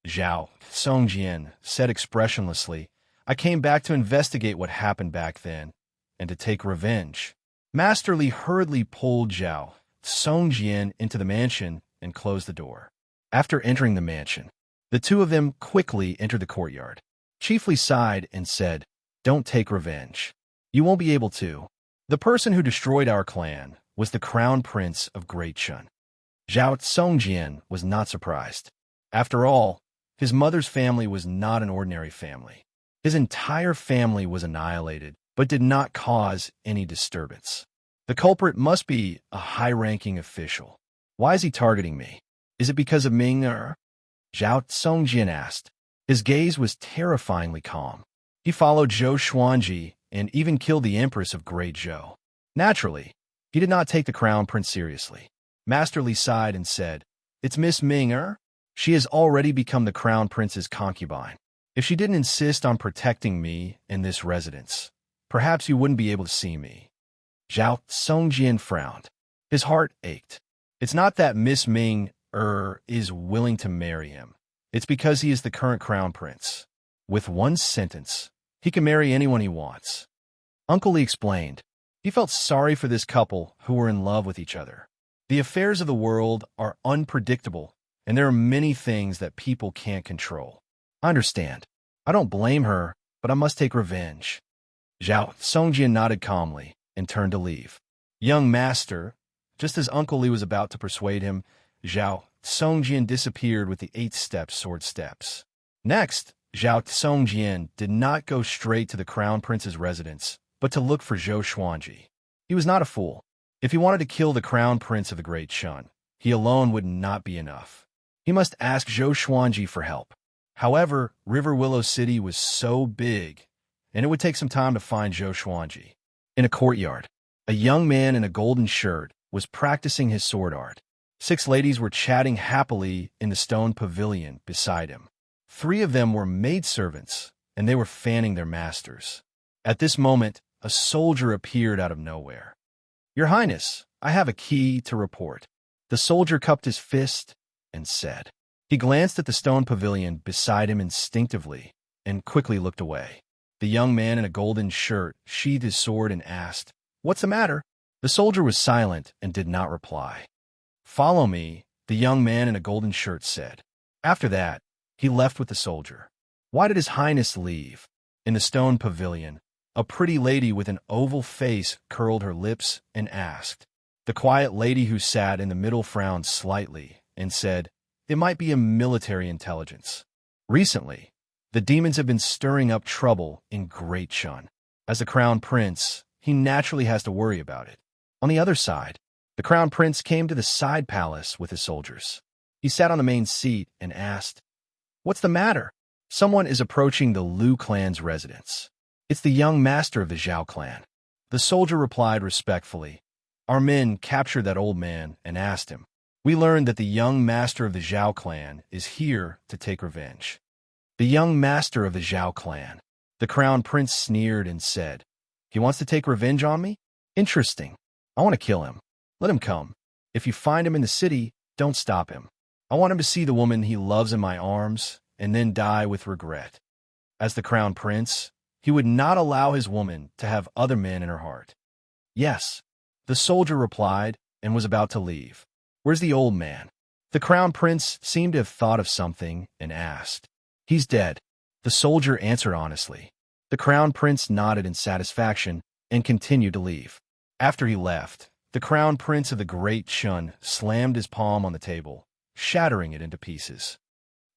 Zhao Songjin said expressionlessly, I came back to investigate what happened back then, and to take revenge. Masterly hurriedly pulled Zhao Songjin into the mansion and closed the door. After entering the mansion, the two of them quickly entered the courtyard. Chiefly sighed and said, Don't take revenge. You won't be able to. The person who destroyed our clan was the crown prince of Great Chun. Zhao Songjian was not surprised. After all, his mother's family was not an ordinary family. His entire family was annihilated, but did not cause any disturbance. The culprit must be a high-ranking official. Why is he targeting me? Is it because of Ming Er? Zhao Songjian asked. His gaze was terrifyingly calm. He followed Zhou Xuanji and even killed the Empress of Great Zhou. Naturally, he did not take the crown prince seriously. Master Li sighed and said, "It's Miss Ming Er? She has already become the crown prince's concubine. If she didn't insist on protecting me in this residence, perhaps you wouldn't be able to see me." Zhao Songjian frowned. His heart ached. It's not that Miss Ming Er is willing to marry him. It's because he is the current crown prince. With one sentence, he can marry anyone he wants. Uncle Li explained. He felt sorry for this couple who were in love with each other. The affairs of the world are unpredictable, and there are many things that people can't control. I understand. I don't blame her, but I must take revenge. Zhao Songjian nodded calmly and turned to leave. Young master, just as Uncle Li was about to persuade him, Zhao Songjian disappeared with the 8 sword steps. Next, Zhao Songjian did not go straight to the crown prince's residence, but to look for Zhou Xuanji. He was not a fool. If he wanted to kill the crown prince of the Great Chun, he alone would not be enough. He must ask Zhou Xuanji for help. However, River Willow City was so big, and it would take some time to find Zhou Xuanji. In a courtyard, a young man in a golden shirt was practicing his sword art. 6 ladies were chatting happily in the stone pavilion beside him. 3 of them were maidservants, and they were fanning their masters. At this moment, a soldier appeared out of nowhere. "Your Highness, I have a key to report." The soldier cupped his fist and said. He glanced at the stone pavilion beside him instinctively and quickly looked away. The young man in a golden shirt sheathed his sword and asked, "What's the matter?" The soldier was silent and did not reply. "Follow me," the young man in a golden shirt said. After that, he left with the soldier. Why did His Highness leave? In the stone pavilion, a pretty lady with an oval face curled her lips and asked. The quiet lady who sat in the middle frowned slightly and said, "It might be a military intelligence. Recently, the demons have been stirring up trouble in Great Chun. As the crown prince, he naturally has to worry about it." On the other side, the crown prince came to the side palace with his soldiers. He sat on the main seat and asked, "What's the matter?" "Someone is approaching the Liu clan's residence. It's the young master of the Zhao clan." The soldier replied respectfully. Our men captured that old man and asked him. We learned that the young master of the Zhao clan is here to take revenge. The young master of the Zhao clan. The crown prince sneered and said, "He wants to take revenge on me? Interesting. I want to kill him. Let him come. If you find him in the city, don't stop him. I want him to see the woman he loves in my arms and then die with regret." As the crown prince, he would not allow his woman to have other men in her heart. "Yes," the soldier replied and was about to leave. "Where's the old man?" The crown prince seemed to have thought of something and asked. "He's dead," the soldier answered honestly. The crown prince nodded in satisfaction and continued to leave. After he left, the crown prince of the Great Chun slammed his palm on the table, shattering it into pieces.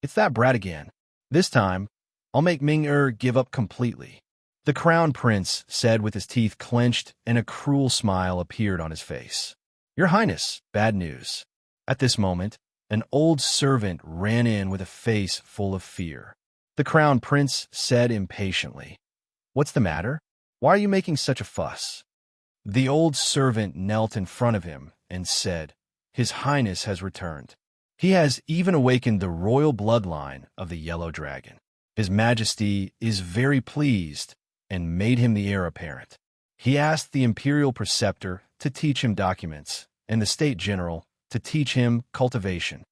"It's that brat again. This time, I'll make Ming Er give up completely," the crown prince said with his teeth clenched and a cruel smile appeared on his face. "Your Highness, bad news." At this moment, an old servant ran in with a face full of fear. The crown prince said impatiently, "What's the matter? Why are you making such a fuss?" The old servant knelt in front of him and said, "His Highness has returned. He has even awakened the royal bloodline of the Yellow Dragon. His Majesty is very pleased and made him the heir apparent. He asked the imperial preceptor to teach him documents and the state general to teach him cultivation."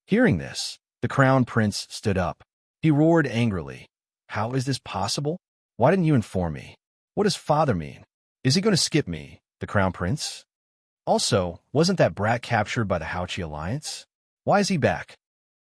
Hearing this, the crown prince stood up. He roared angrily, "How is this possible? Why didn't you inform me? What does father mean? Is he going to skip me, the crown prince? Also, wasn't that brat captured by the Wuxia alliance? Why is he back?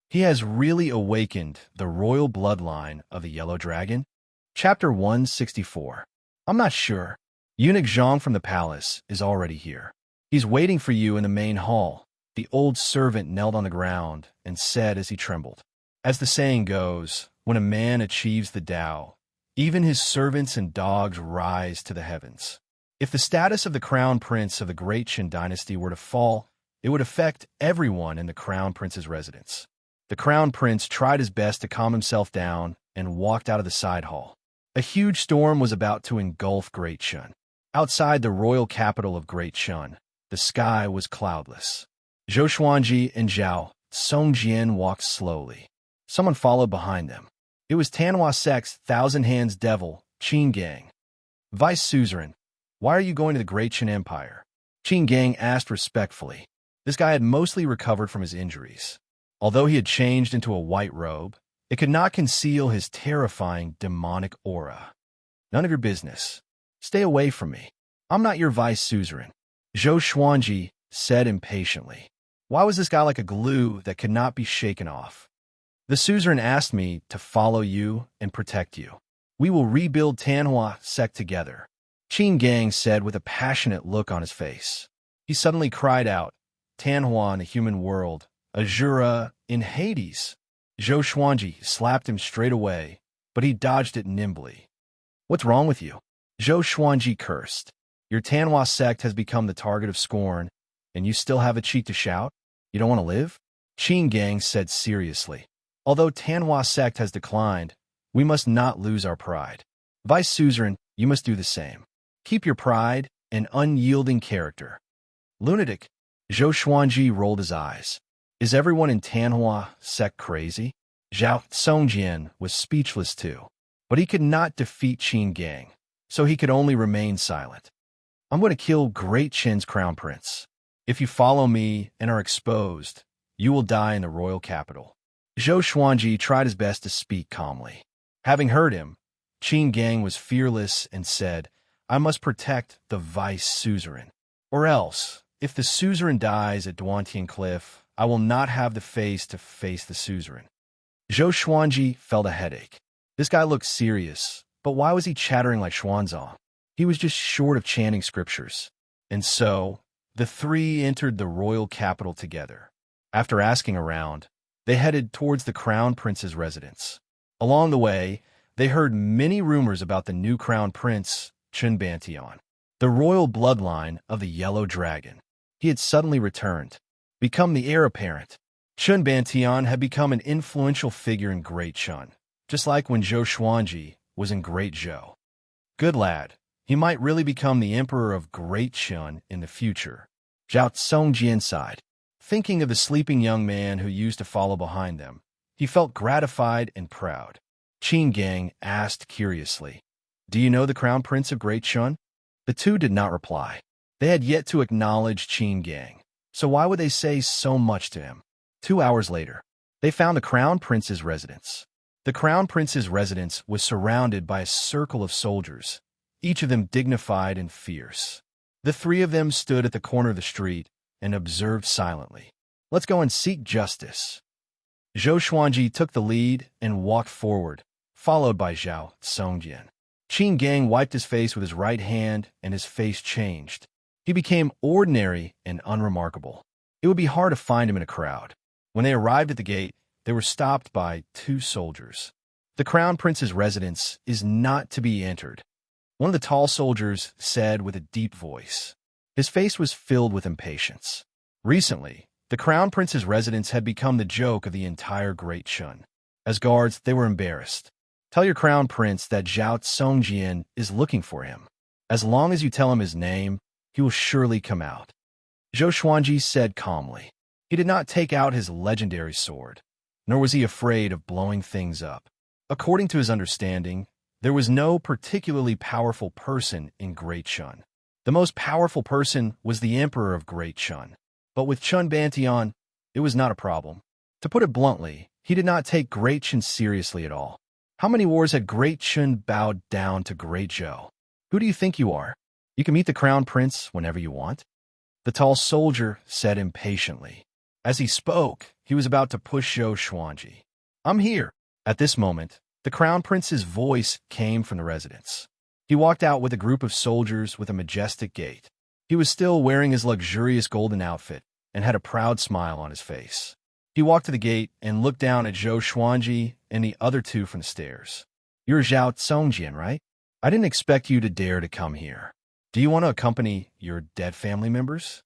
He has really awakened the royal bloodline of the Yellow Dragon." Chapter 164. I'm not sure. Eunuch Zhang from the palace is already here. He's waiting for you in the main hall. The old servant knelt on the ground and said as he trembled. As the saying goes, when a man achieves the Tao, even his servants and dogs rise to the heavens. If the status of the crown prince of the Great Qin dynasty were to fall, it would affect everyone in the crown prince's residence. The crown prince tried his best to calm himself down and walked out of the side hall. A huge storm was about to engulf Great Qin. Outside the royal capital of Great Qin, the sky was cloudless. Zhou Xuanji and Zhao Songjian walked slowly. Someone followed behind them. It was Tanhua Sect's Thousand Hands Devil, Qin Gang. Vice Suzerain, why are you going to the Great Qin Empire? Qin Gang asked respectfully. This guy had mostly recovered from his injuries. Although he had changed into a white robe, it could not conceal his terrifying demonic aura. None of your business. Stay away from me. I'm not your vice suzerain. Zhou Xuanji said impatiently. Why was this guy like a glue that could not be shaken off? The suzerain asked me to follow you and protect you. We will rebuild Tanhua Sect together, Qin Gang said with a passionate look on his face. He suddenly cried out, Tanhua in the human world, Azura in Hades. Zhou Xuanji slapped him straight away, but he dodged it nimbly. What's wrong with you? Zhou Xuanji cursed. Your Tanhua sect has become the target of scorn, and you still have a cheek to shout? You don't want to live? Qin Gang said seriously. Although Tanhua sect has declined, we must not lose our pride. Vice Suzerain, you must do the same. Keep your pride and unyielding character. Lunatic, Zhou Xuanji rolled his eyes. Is everyone in Tanhua sect crazy? Zhao Songjian was speechless too, but he could not defeat Qin Gang, so he could only remain silent. I'm going to kill Great Qin's crown prince. If you follow me and are exposed, you will die in the royal capital. Zhou Xuanji tried his best to speak calmly. Having heard him, Qin Gang was fearless and said, I must protect the vice suzerain. Or else, if the suzerain dies at Duantian Cliff, I will not have the face to face the suzerain. Zhou Xuanji felt a headache. This guy looked serious, but why was he chattering like Xuanzang? He was just short of chanting scriptures. And so, the three entered the royal capital together. After asking around, they headed towards the crown prince's residence. Along the way, they heard many rumors about the new crown prince, Chun Bantian, the royal bloodline of the Yellow Dragon. He had suddenly returned, become the heir apparent. Chun Bantian had become an influential figure in Great Qin, just like when Zhou Xuanji was in Great Zhou. Good lad, he might really become the emperor of Great Qin in the future. Zhao Songjian sighed. Thinking of the sleeping young man who used to follow behind them, he felt gratified and proud. Qin Gang asked curiously, Do you know the crown prince of Great Qin? The two did not reply. They had yet to acknowledge Qin Gang, so why would they say so much to him? 2 hours later, they found the crown prince's residence. The crown prince's residence was surrounded by a circle of soldiers, each of them dignified and fierce. The three of them stood at the corner of the street and observed silently. Let's go and seek justice. Zhou Xuanji took the lead and walked forward, followed by Zhao Songjian. Qin Gang wiped his face with his right hand, and his face changed. He became ordinary and unremarkable. It would be hard to find him in a crowd. When they arrived at the gate, they were stopped by 2 soldiers. The crown prince's residence is not to be entered, one of the tall soldiers said with a deep voice. His face was filled with impatience. Recently, the crown prince's residence had become the joke of the entire Great Qin. As guards, they were embarrassed. Tell your crown prince that Zhao Songjian is looking for him. As long as you tell him his name, he will surely come out. Zhou Xuanji said calmly. He did not take out his legendary sword, nor was he afraid of blowing things up. According to his understanding, there was no particularly powerful person in Great Qin. The most powerful person was the emperor of Great Qin. But with Chun Bantian, it was not a problem. To put it bluntly, he did not take Great Qin seriously at all. How many wars had Great Qin bowed down to Great Zhou? Who do you think you are? You can meet the crown prince whenever you want. The tall soldier said impatiently. As he spoke, he was about to push Zhou Xuanji. I'm here. At this moment, the crown prince's voice came from the residence. He walked out with a group of soldiers with a majestic gait. He was still wearing his luxurious golden outfit and had a proud smile on his face. He walked to the gate and looked down at Zhou Xuanji and the other two from the stairs. "You're Zhao Tsongjian, right? I didn't expect you to dare to come here. Do you want to accompany your dead family members?"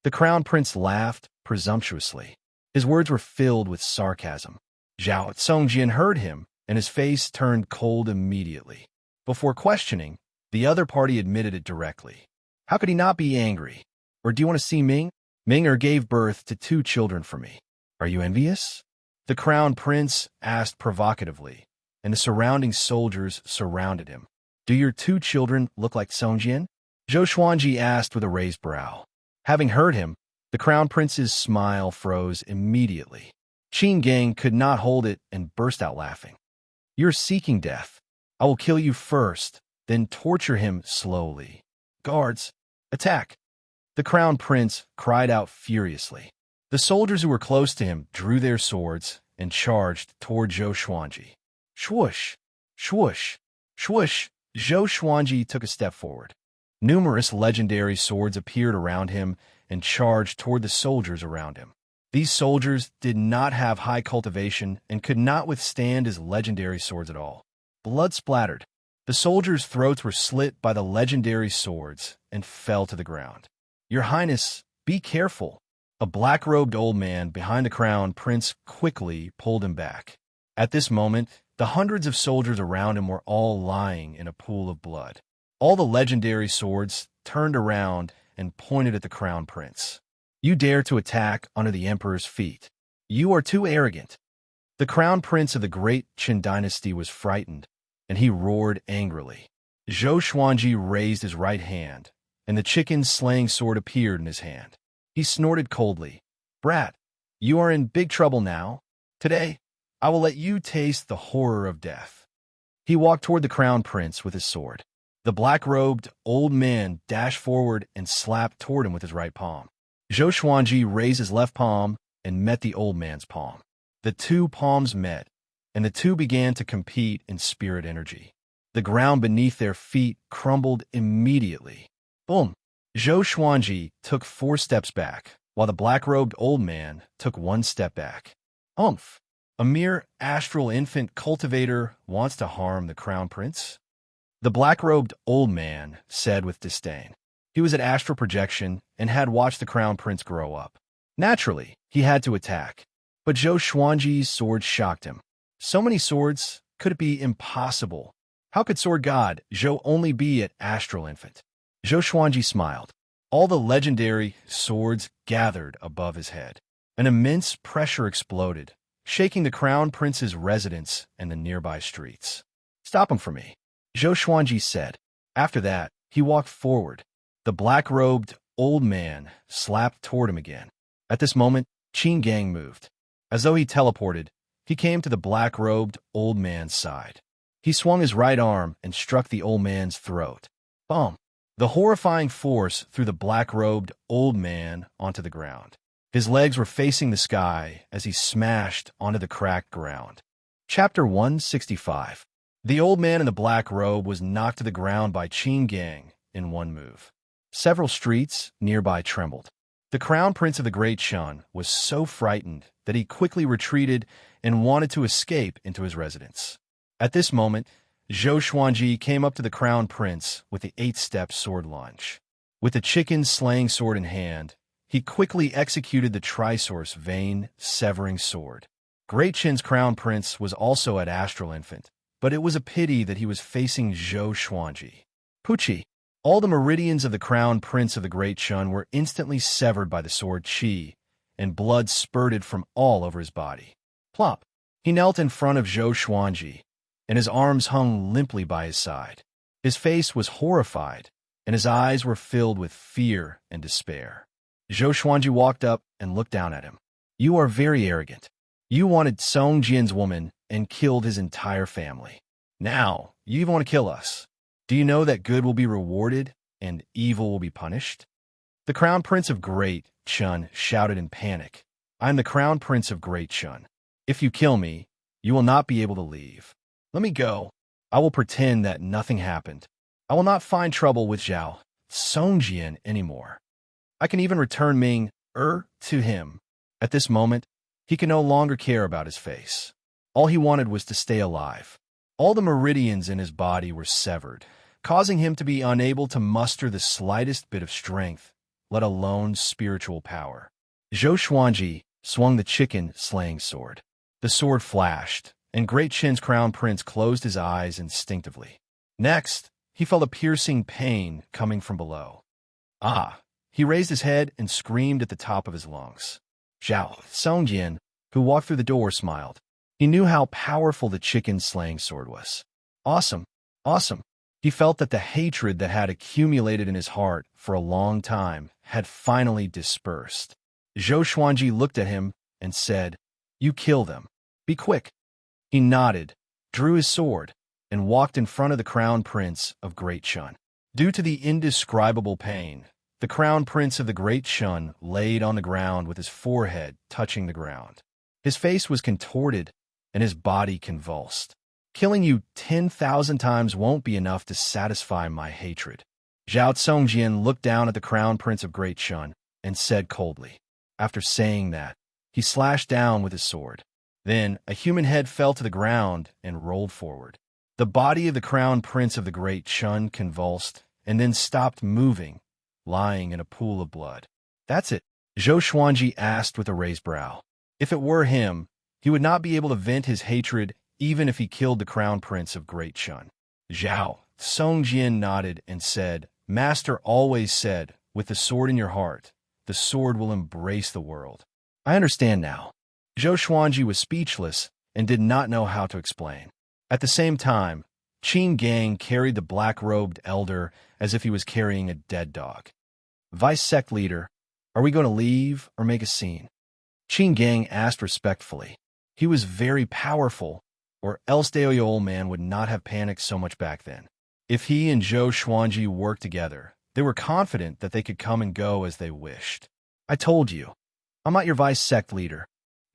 The crown prince laughed presumptuously. His words were filled with sarcasm. Zhao Tsongjian heard him, and his face turned cold immediately. Before questioning, the other party admitted it directly. How could he not be angry? "Or do you want to see Ming? Ming gave birth to 2 children for me. Are you envious?" The crown prince asked provocatively, and the surrounding soldiers surrounded him. "Do your 2 children look like Tsongjian?" Zhou Xuanji asked with a raised brow. Having heard him, the crown prince's smile froze immediately. Qin Gang could not hold it and burst out laughing. "You're seeking death. I will kill you first, then torture him slowly. Guards, attack!" The crown prince cried out furiously. The soldiers who were close to him drew their swords and charged toward Zhou Xuanji. Swoosh, swoosh, swoosh. Zhou Xuanji took a step forward. Numerous legendary swords appeared around him and charged toward the soldiers around him. These soldiers did not have high cultivation and could not withstand his legendary swords at all. Blood splattered. The soldiers' throats were slit by the legendary swords and fell to the ground. "Your Highness, be careful." A black-robed old man behind the crown prince quickly pulled him back. At this moment, the hundreds of soldiers around him were all lying in a pool of blood. All the legendary swords turned around and pointed at the crown prince. "You dare to attack under the emperor's feet. You are too arrogant." The crown prince of the great Qin dynasty was frightened, and he roared angrily. Zhou Xuanji raised his right hand, and the chicken-slaying sword appeared in his hand. He snorted coldly. "Brat, you are in big trouble now. Today, I will let you taste the horror of death." He walked toward the crown prince with his sword. The black-robed old man dashed forward and slapped toward him with his right palm. Zhou Xuanji raised his left palm and met the old man's palm. The 2 palms met, and the 2 began to compete in spirit energy. The ground beneath their feet crumbled immediately. Boom! Zhou Xuanji took 4 steps back, while the black-robed old man took 1 step back. "Umph! A mere astral infant cultivator wants to harm the crown prince?" The black-robed old man said with disdain. He was at astral projection and had watched the crown prince grow up. Naturally, he had to attack, but Zhou Xuanji's sword shocked him. So many swords? Could it be impossible? How could sword god Zhou only be at astral infant? Zhou Xuanji smiled. All the legendary swords gathered above his head. An immense pressure exploded, shaking the crown prince's residence and the nearby streets. "Stop him for me," Zhou Xuanji said. After that, he walked forward. The black-robed old man slapped toward him again. At this moment, Qin Gang moved. As though he teleported, he came to the black-robed old man's side. He swung his right arm and struck the old man's throat. Boom! The horrifying force threw the black-robed old man onto the ground. His legs were facing the sky as he smashed onto the cracked ground. Chapter 165. The old man in the black robe was knocked to the ground by Qin Gang in one move. Several streets nearby trembled. The crown prince of the Great Shun was so frightened that he quickly retreated and wanted to escape into his residence. At this moment, Zhou Xuanji came up to the crown prince with the 8-step sword lunge. With the chicken-slaying sword in hand, he quickly executed the Trisource vein-severing sword. Great Qin's crown prince was also at Astral Infant, but it was a pity that he was facing Zhou Xuanji. Pucci! All the meridians of the crown prince of the Great Shun were instantly severed by the sword Qi, and blood spurted from all over his body. Plop! He knelt in front of Zhou Xuanji, and his arms hung limply by his side. His face was horrified, and his eyes were filled with fear and despair. Zhou Xuanji walked up and looked down at him. "You are very arrogant. You wanted Song Jian's woman and killed his entire family. Now, you even want to kill us. Do you know that good will be rewarded and evil will be punished?" The crown prince of Great Shun shouted in panic. "I am the crown prince of Great Shun. If you kill me, you will not be able to leave. Let me go. I will pretend that nothing happened." I will not find trouble with Zhao Songjian anymore. I can even return Ming to him. At this moment, he could no longer care about his face. All he wanted was to stay alive. All the meridians in his body were severed, causing him to be unable to muster the slightest bit of strength, let alone spiritual power. Zhou Xuanji swung the chicken-slaying sword. The sword flashed, and Great Qin's crown prince closed his eyes instinctively. Next, he felt a piercing pain coming from below. Ah! He raised his head and screamed at the top of his lungs. Zhao Songjian, who walked through the door, smiled. He knew how powerful the chicken-slaying sword was. Awesome! Awesome! He felt that the hatred that had accumulated in his heart for a long time had finally dispersed. Zhou Xuanji looked at him and said, "You kill them. Be quick." He nodded, drew his sword, and walked in front of the crown prince of Great Shun. Due to the indescribable pain, the crown prince of the Great Shun laid on the ground with his forehead touching the ground. His face was contorted, and his body convulsed. Killing you 10,000 times won't be enough to satisfy my hatred. Zhao Songjian looked down at the crown prince of Great Shun and said coldly. After saying that, he slashed down with his sword. Then a human head fell to the ground and rolled forward. The body of the crown prince of the Great Shun convulsed and then stopped moving, lying in a pool of blood. That's it, Zhou Xuanji asked with a raised brow. If it were him, he would not be able to vent his hatred even if he killed the crown prince of Great Shun. Zhao Songjian nodded and said, "Master always said, with the sword in your heart, the sword will embrace the world." I understand now. Zhou Xuanji was speechless and did not know how to explain. At the same time, Qin Gang carried the black-robed elder as if he was carrying a dead dog. "Vice sect leader, are we going to leave or make a scene?" Qin Gang asked respectfully. He was very powerful, or else the old man would not have panicked so much back then. If he and Zhou Xuanji worked together, they were confident that they could come and go as they wished. "I told you, I'm not your vice sect leader."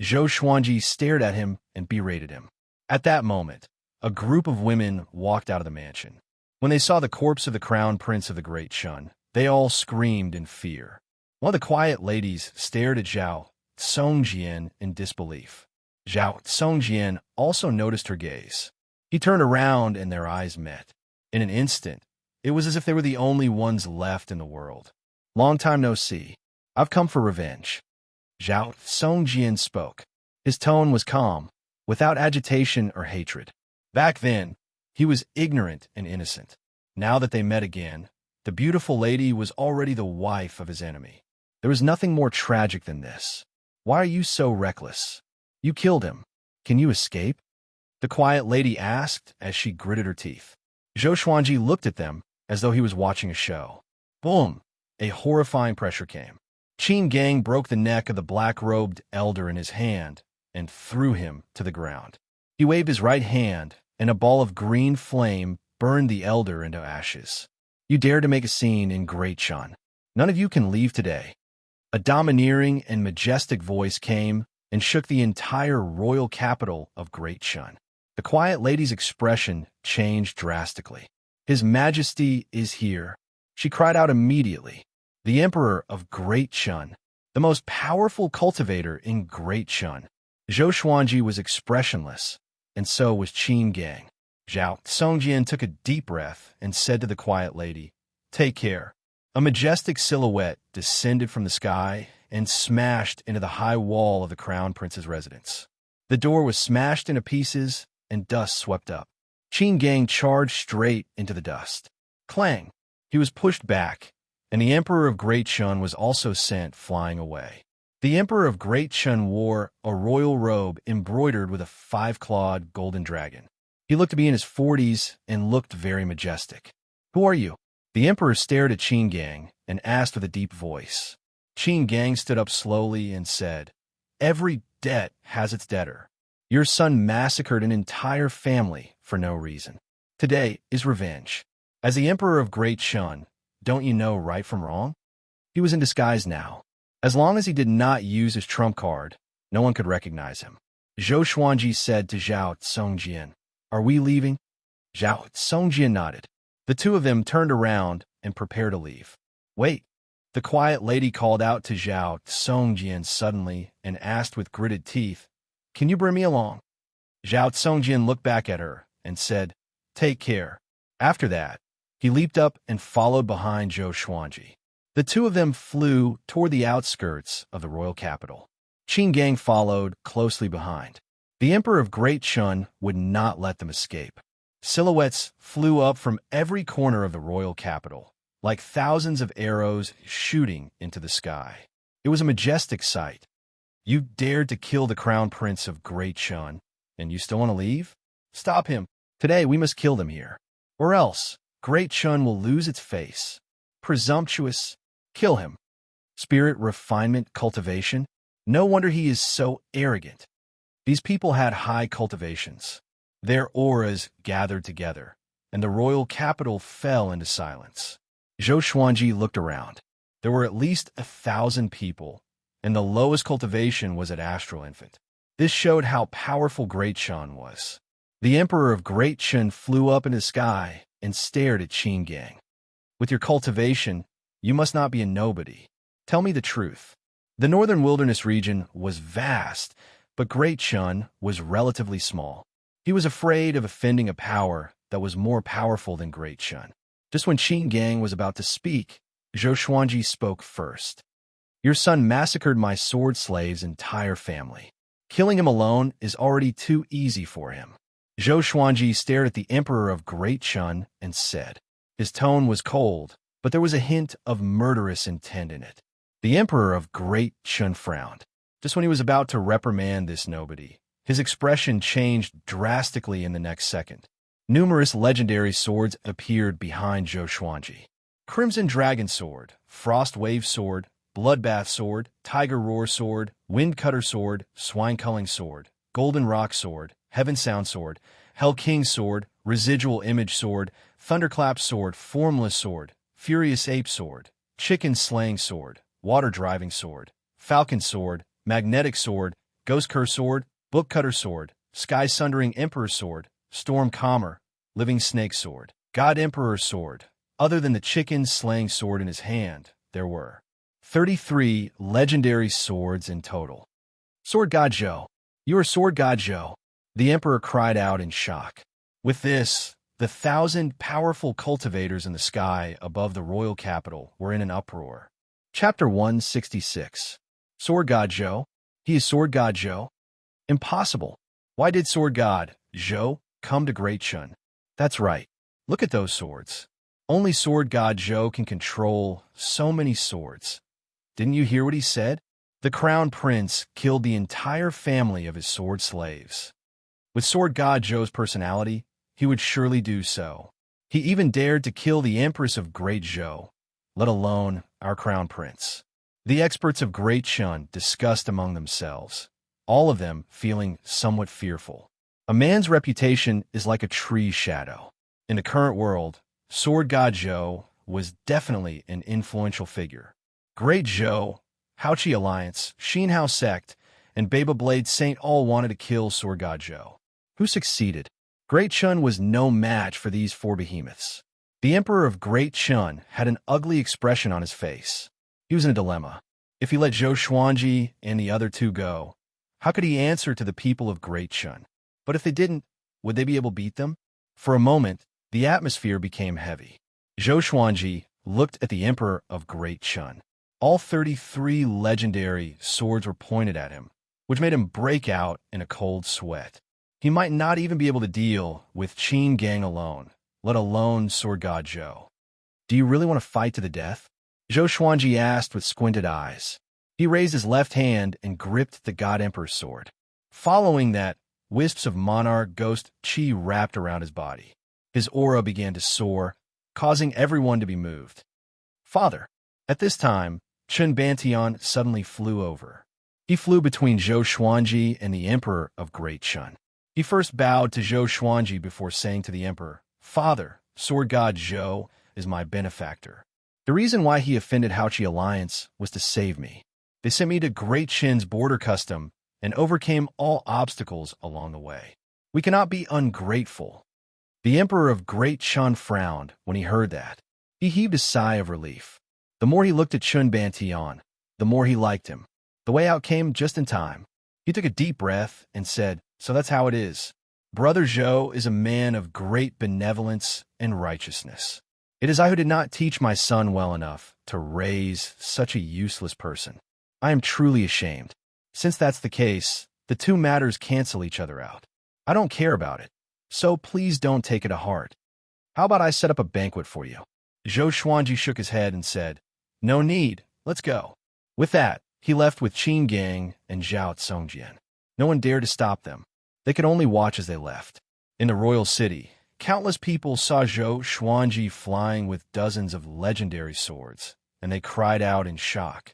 Zhou Xuanji stared at him and berated him. At that moment, a group of women walked out of the mansion. When they saw the corpse of the crown prince of the Great Shun, they all screamed in fear. One of the quiet ladies stared at Zhao Songjian in disbelief. Zhao Songjian also noticed her gaze. He turned around and their eyes met. In an instant, it was as if they were the only ones left in the world. "Long time no see. I've come for revenge." Zhao Songjian spoke. His tone was calm, without agitation or hatred. Back then, he was ignorant and innocent. Now that they met again, the beautiful lady was already the wife of his enemy. There was nothing more tragic than this. "Why are you so reckless? You killed him. Can you escape?" the quiet lady asked as she gritted her teeth. Zhou Xuanji looked at them as though he was watching a show. Boom! A horrifying pressure came. Qin Gang broke the neck of the black-robed elder in his hand and threw him to the ground. He waved his right hand, and a ball of green flame burned the elder into ashes. "You dare to make a scene in Great Shun. None of you can leave today." A domineering and majestic voice came and shook the entire royal capital of Great Shun. The quiet lady's expression changed drastically. "His Majesty is here," she cried out immediately. "The Emperor of Great Shun, the most powerful cultivator in Great Shun." Zhou Xuanji was expressionless, and so was Qin Gang. Zhao Songjian took a deep breath and said to the quiet lady, "Take care." A majestic silhouette descended from the sky and smashed into the high wall of the crown prince's residence. The door was smashed into pieces, and dust swept up. Qin Gang charged straight into the dust. Clang! He was pushed back, and the Emperor of Great Shun was also sent flying away. The Emperor of Great Shun wore a royal robe embroidered with a 5-clawed golden dragon. He looked to be in his 40s and looked very majestic. "Who are you?" The Emperor stared at Qin Gang and asked with a deep voice. Qin Gang stood up slowly and said, "Every debt has its debtor. Your son massacred an entire family for no reason. Today is revenge. As the Emperor of Great Shun, don't you know right from wrong?" He was in disguise now. As long as he did not use his trump card, no one could recognize him. Zhou Xuanji said to Zhao Songjian, "Are we leaving?" Zhao Songjian nodded. The two of them turned around and prepared to leave. Wait. The quiet lady called out to Zhao Songjian suddenly and asked with gritted teeth, "Can you bring me along?" Zhao Songjian looked back at her and said, "Take care." After that, he leaped up and followed behind Zhou Xuanji. The two of them flew toward the outskirts of the royal capital. Qin Gang followed closely behind. The Emperor of Great Chun would not let them escape. Silhouettes flew up from every corner of the royal capital, like thousands of arrows shooting into the sky. It was a majestic sight. You dared to kill the crown prince of Great Chun, and you still want to leave? Stop him. Today we must kill them here. Or else, Great Chun will lose its face. Presumptuous. Kill him. Spirit, refinement, cultivation. No wonder he is so arrogant. These people had high cultivations. Their auras gathered together, and the royal capital fell into silence. Zhou Xuanji looked around. There were at least 1,000 people, and the lowest cultivation was at Astral Infant. This showed how powerful Great Chun was. The Emperor of Great Chun flew up into the sky and stared at Qin Gang. With your cultivation, you must not be a nobody. Tell me the truth. The northern wilderness region was vast, but Great Chun was relatively small. He was afraid of offending a power that was more powerful than Great Chun. Just when Qin Gang was about to speak, Zhou Xuanji spoke first. Your son massacred my sword slave's entire family. Killing him alone is already too easy for him. Zhou Xuanji stared at the Emperor of Great Chun and said. His tone was cold, but there was a hint of murderous intent in it. The Emperor of Great Chun frowned. Just when he was about to reprimand this nobody, his expression changed drastically in the next second. Numerous legendary swords appeared behind Zhou Xuanji. Crimson Dragon Sword, Frost Wave Sword, Bloodbath Sword, Tiger Roar Sword, Wind Cutter Sword, Swine Culling Sword, Golden Rock Sword, Heaven Sound Sword, Hell King Sword, Residual Image Sword, Thunderclap Sword, Formless Sword, Furious Ape Sword, Chicken Slaying Sword, Water Driving Sword, Falcon Sword, Magnetic Sword, Ghost Curse Sword, Book Cutter Sword, Sky Sundering Emperor Sword, Storm Calmer, Living Snake Sword, God Emperor Sword. Other than the chicken slaying sword in his hand, there were 33 legendary swords in total. Sword God Zhou. You are Sword God Zhou. The Emperor cried out in shock. With this, the 1,000 powerful cultivators in the sky above the royal capital were in an uproar. Chapter 166. Sword God Zhou? He is Sword God Zhou? Impossible. Why did Sword God Zhou come to Great Chun? That's right. Look at those swords. Only Sword God Zhou can control so many swords. Didn't you hear what he said? The crown prince killed the entire family of his sword slaves. With Sword God Zhou's personality, he would surely do so. He even dared to kill the Empress of Great Zhou, let alone our crown prince. The experts of Great Chun discussed among themselves, all of them feeling somewhat fearful. A man's reputation is like a tree's shadow. In the current world, Sword God Zhou was definitely an influential figure. Great Zhou, Haoqi Alliance, Xinhao Sect, and Baba Blade Saint all wanted to kill Sword God Zhou. Who succeeded? Great Chun was no match for these four behemoths. The Emperor of Great Chun had an ugly expression on his face. He was in a dilemma. If he let Zhou Xuanji and the other two go, how could he answer to the people of Great Chun? But if they didn't, would they be able to beat them? For a moment, the atmosphere became heavy. Zhou Xuanji looked at the Emperor of Great Chun. All 33 legendary swords were pointed at him, which made him break out in a cold sweat. He might not even be able to deal with Qin Gang alone, let alone Sword God Zhou. Do you really want to fight to the death? Zhou Xuanji asked with squinted eyes. He raised his left hand and gripped the God Emperor's sword. Following that, wisps of monarch ghost chi wrapped around his body. His aura began to soar, causing everyone to be moved. Father! At this time, Chen Bantian suddenly flew over. He flew between Zhou Xuanji and the Emperor of Great Chun. He first bowed to Zhou Xuanji before saying to the Emperor, Father, Sword God Zhou is my benefactor. The reason why he offended Haoqi Alliance was to save me. They sent me to Great Chin's border custom and overcame all obstacles along the way. We cannot be ungrateful. The Emperor of Great Chun frowned when he heard that. He heaved a sigh of relief. The more he looked at Chun Bantian, the more he liked him. The way out came just in time. He took a deep breath and said, "So that's how it is. Brother Zhou is a man of great benevolence and righteousness. It is I who did not teach my son well enough to raise such a useless person. I am truly ashamed. Since that's the case, the two matters cancel each other out. I don't care about it, so please don't take it to heart. How about I set up a banquet for you?" Zhou Xuanji shook his head and said, "No need, let's go." With that, he left with Qin Gang and Zhao Tsongjian. No one dared to stop them. They could only watch as they left. In the royal city, countless people saw Zhou Xuanji flying with dozens of legendary swords, and they cried out in shock.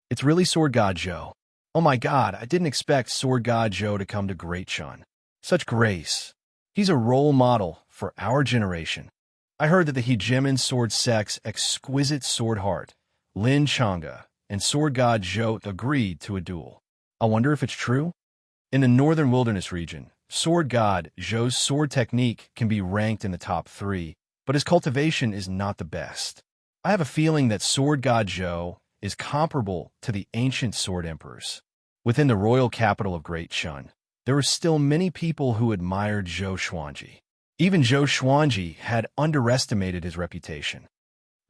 "It's really Sword God Zhou. Oh my god, I didn't expect Sword God Zhou to come to Great Chun. Such grace. He's a role model for our generation." I heard that the hegemon sword sect's exquisite sword heart, Lin Chang'e, and Sword God Zhou agreed to a duel. I wonder if it's true? In the northern wilderness region, Sword God Zhou's sword technique can be ranked in the top 3, but his cultivation is not the best. I have a feeling that Sword God Zhou is comparable to the ancient sword emperors. Within the royal capital of Great Chun, there were still many people who admired Zhou Xuanji. Even Zhou Xuanji had underestimated his reputation.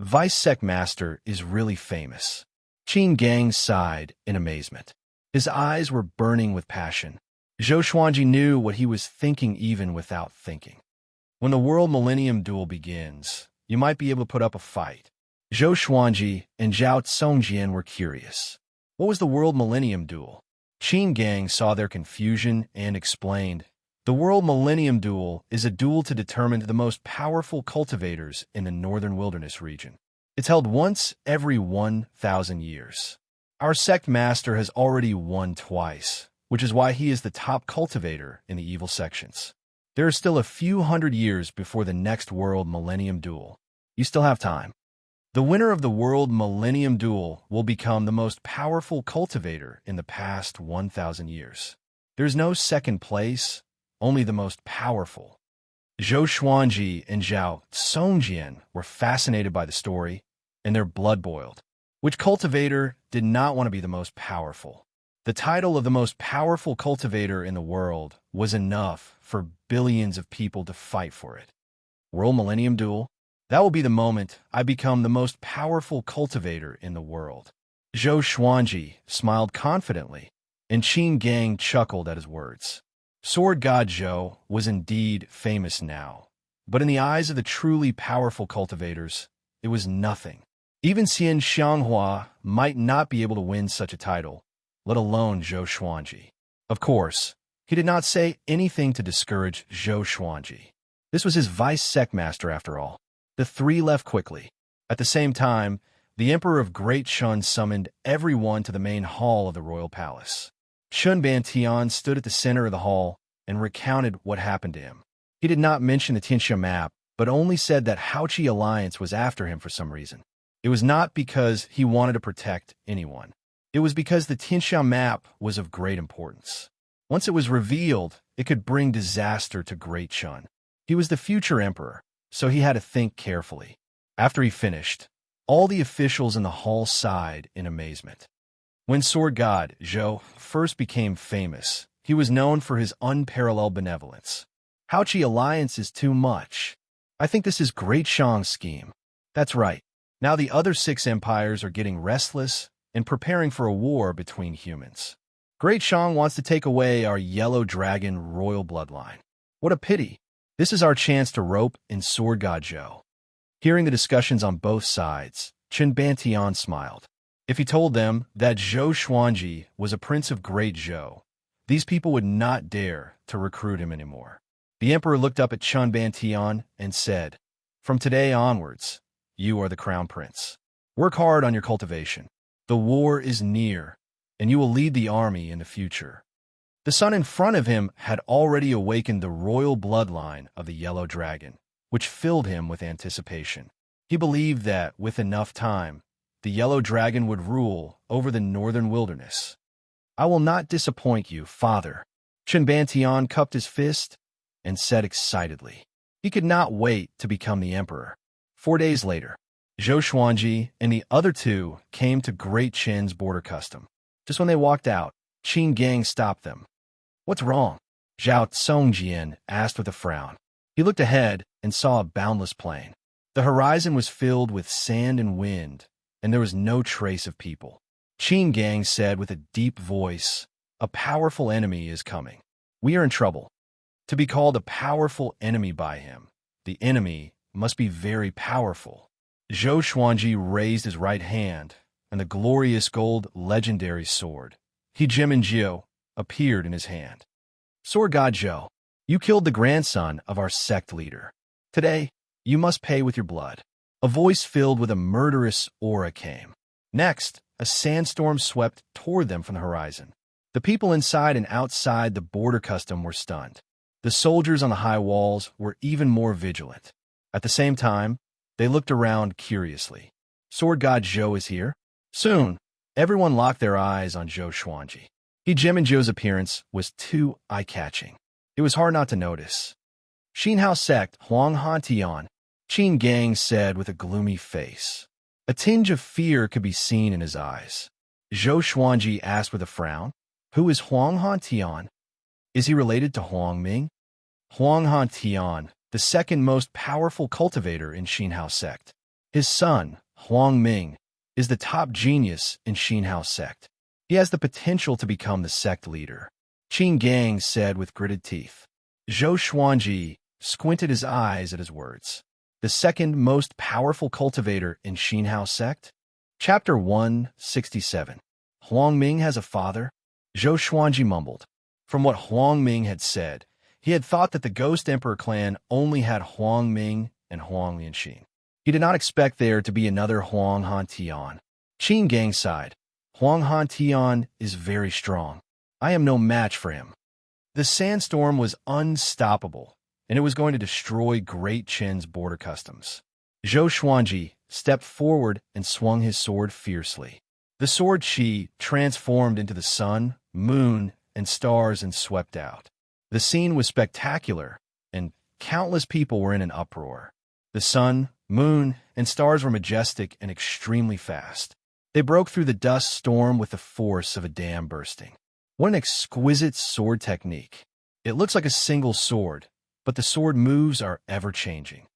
Vice Sect Master is really famous. Qin Gang sighed in amazement. His eyes were burning with passion. Zhou Xuanji knew what he was thinking even without thinking. When the World Millennium Duel begins, you might be able to put up a fight. Zhou Xuanji and Zhao Tsongjian were curious. What was the World Millennium Duel? Qin Gang saw their confusion and explained, "The World Millennium Duel is a duel to determine the most powerful cultivators in the northern wilderness region. It's held once every 1,000 years. Our sect master has already won twice, which is why he is the top cultivator in the evil sections. There are still a few hundred years before the next World Millennium Duel. You still have time. The winner of the World Millennium Duel will become the most powerful cultivator in the past 1,000 years. There's no second place, only the most powerful." Zhou Xuanji and Zhao Tsongjian were fascinated by the story, and their blood boiled. Which cultivator did not want to be the most powerful? The title of the most powerful cultivator in the world was enough for billions of people to fight for it. World Millennium Duel? That will be the moment I become the most powerful cultivator in the world. Zhou Xuanji smiled confidently, and Qin Gang chuckled at his words. Sword God Zhou was indeed famous now, but in the eyes of the truly powerful cultivators, it was nothing. Even Xianxia might not be able to win such a title, let alone Zhou Xuanji. Of course, he did not say anything to discourage Zhou Xuanji. This was his vice sect master after all. The three left quickly. At the same time, the Emperor of Great Chun summoned everyone to the main hall of the royal palace. Chun Bantian stood at the center of the hall and recounted what happened to him. He did not mention the Xianxia map, but only said that Wuxia Alliance was after him for some reason. It was not because he wanted to protect anyone. It was because the Xianxia map was of great importance. Once it was revealed, it could bring disaster to Great Chun. He was the future emperor, so he had to think carefully. After he finished, all the officials in the hall sighed in amazement. When Sword God Zhou first became famous, he was known for his unparalleled benevolence. Wuxia Alliance is too much. I think this is Great Shang's scheme. That's right. Now the other 6 empires are getting restless and preparing for a war between humans. Great Shang wants to take away our yellow dragon royal bloodline. What a pity. This is our chance to rope in Sword God Zhou. Hearing the discussions on both sides, Qin Bantian smiled. If he told them that Zhou Xuanji was a prince of Great Zhou, these people would not dare to recruit him anymore. The emperor looked up at Qin Bantian and said, "From today onwards, you are the crown prince. Work hard on your cultivation. The war is near, and you will lead the army in the future." The sun in front of him had already awakened the royal bloodline of the yellow dragon, which filled him with anticipation. He believed that, with enough time, the yellow dragon would rule over the northern wilderness. "I will not disappoint you, father." Qin Bantian cupped his fist and said excitedly, He could not wait to become the emperor. 4 days later, Zhou Xuanji and the other two came to Great Qin's border custom. Just when they walked out, Qin Gang stopped them. "What's wrong?" Zhao Tsongjian asked with a frown. He looked ahead and saw a boundless plain. The horizon was filled with sand and wind, and there was no trace of people. Qin Gang said with a deep voice, "A powerful enemy is coming. We are in trouble." To be called a powerful enemy by him, the enemy must be very powerful. Zhou Xuanji raised his right hand, and the glorious gold legendary sword, Jiu, appeared in his hand. "Sword God Zhou, you killed the grandson of our sect leader. Today, you must pay with your blood." A voice filled with a murderous aura came. Next, a sandstorm swept toward them from the horizon. The people inside and outside the border custom were stunned. The soldiers on the high walls were even more vigilant. At the same time, they looked around curiously. Sword God Zhou is here? Soon, everyone locked their eyes on Zhou Xuanji. Zhou's appearance was too eye-catching. It was hard not to notice. Xinhao sect Huang Hantian, Qin Gang said with a gloomy face. A tinge of fear could be seen in his eyes. Zhou Xuanji asked with a frown, "Who is Huang Hantian? Is he related to Huang Ming?" Huang Hantian, the second most powerful cultivator in Xinhao sect. His son, Huang Ming, is the top genius in Xinhao sect. He has the potential to become the sect leader, Qin Gang said with gritted teeth. Zhou Xuanji squinted his eyes at his words. The second most powerful cultivator in Xinhao sect? Chapter 167. Huang Ming has a father? Zhou Xuanji mumbled. From what Huang Ming had said, he had thought that the Ghost Emperor clan only had Huang Ming and Huang Lianxin. He did not expect there to be another Huang Hantian. Qin Gang sighed. Huang Hantian is very strong. I am no match for him. The sandstorm was unstoppable, and it was going to destroy Great Qin's border customs. Zhou Xuanji stepped forward and swung his sword fiercely. The sword Qi transformed into the sun, moon, and stars and swept out. The scene was spectacular, and countless people were in an uproar. The sun, moon, and stars were majestic and extremely fast. They broke through the dust storm with the force of a dam bursting. What an exquisite sword technique. It looks like a single sword, but the sword moves are ever-changing.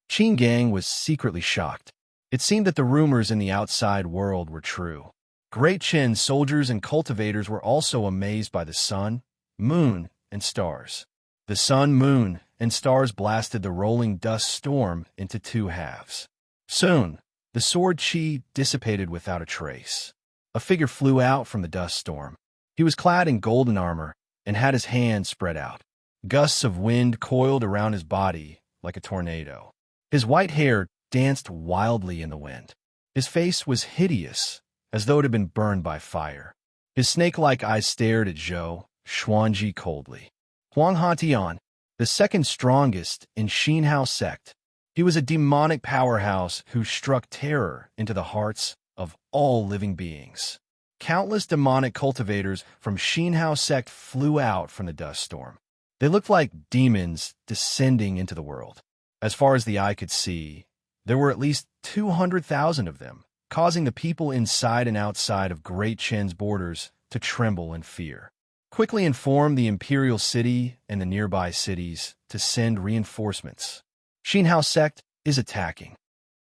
Qin Gang was secretly shocked. It seemed that the rumors in the outside world were true. Great Qin soldiers and cultivators were also amazed by the sun, moon, and stars. The sun, moon, and stars blasted the rolling dust storm into two halves. Soon, the sword Qi dissipated without a trace. A figure flew out from the dust storm. He was clad in golden armor and had his hands spread out. Gusts of wind coiled around his body like a tornado. His white hair danced wildly in the wind. His face was hideous, as though it had been burned by fire. His snake-like eyes stared at Zhou Xuanji coldly. Huang Hantian, the second strongest in Xinhao sect. He was a demonic powerhouse who struck terror into the hearts of all living beings. Countless demonic cultivators from Xinhao sect flew out from the dust storm. They looked like demons descending into the world. As far as the eye could see, there were at least 200,000 of them, causing the people inside and outside of Great Qin's borders to tremble in fear. Quickly inform the imperial city and the nearby cities to send reinforcements. Xinhao sect is attacking.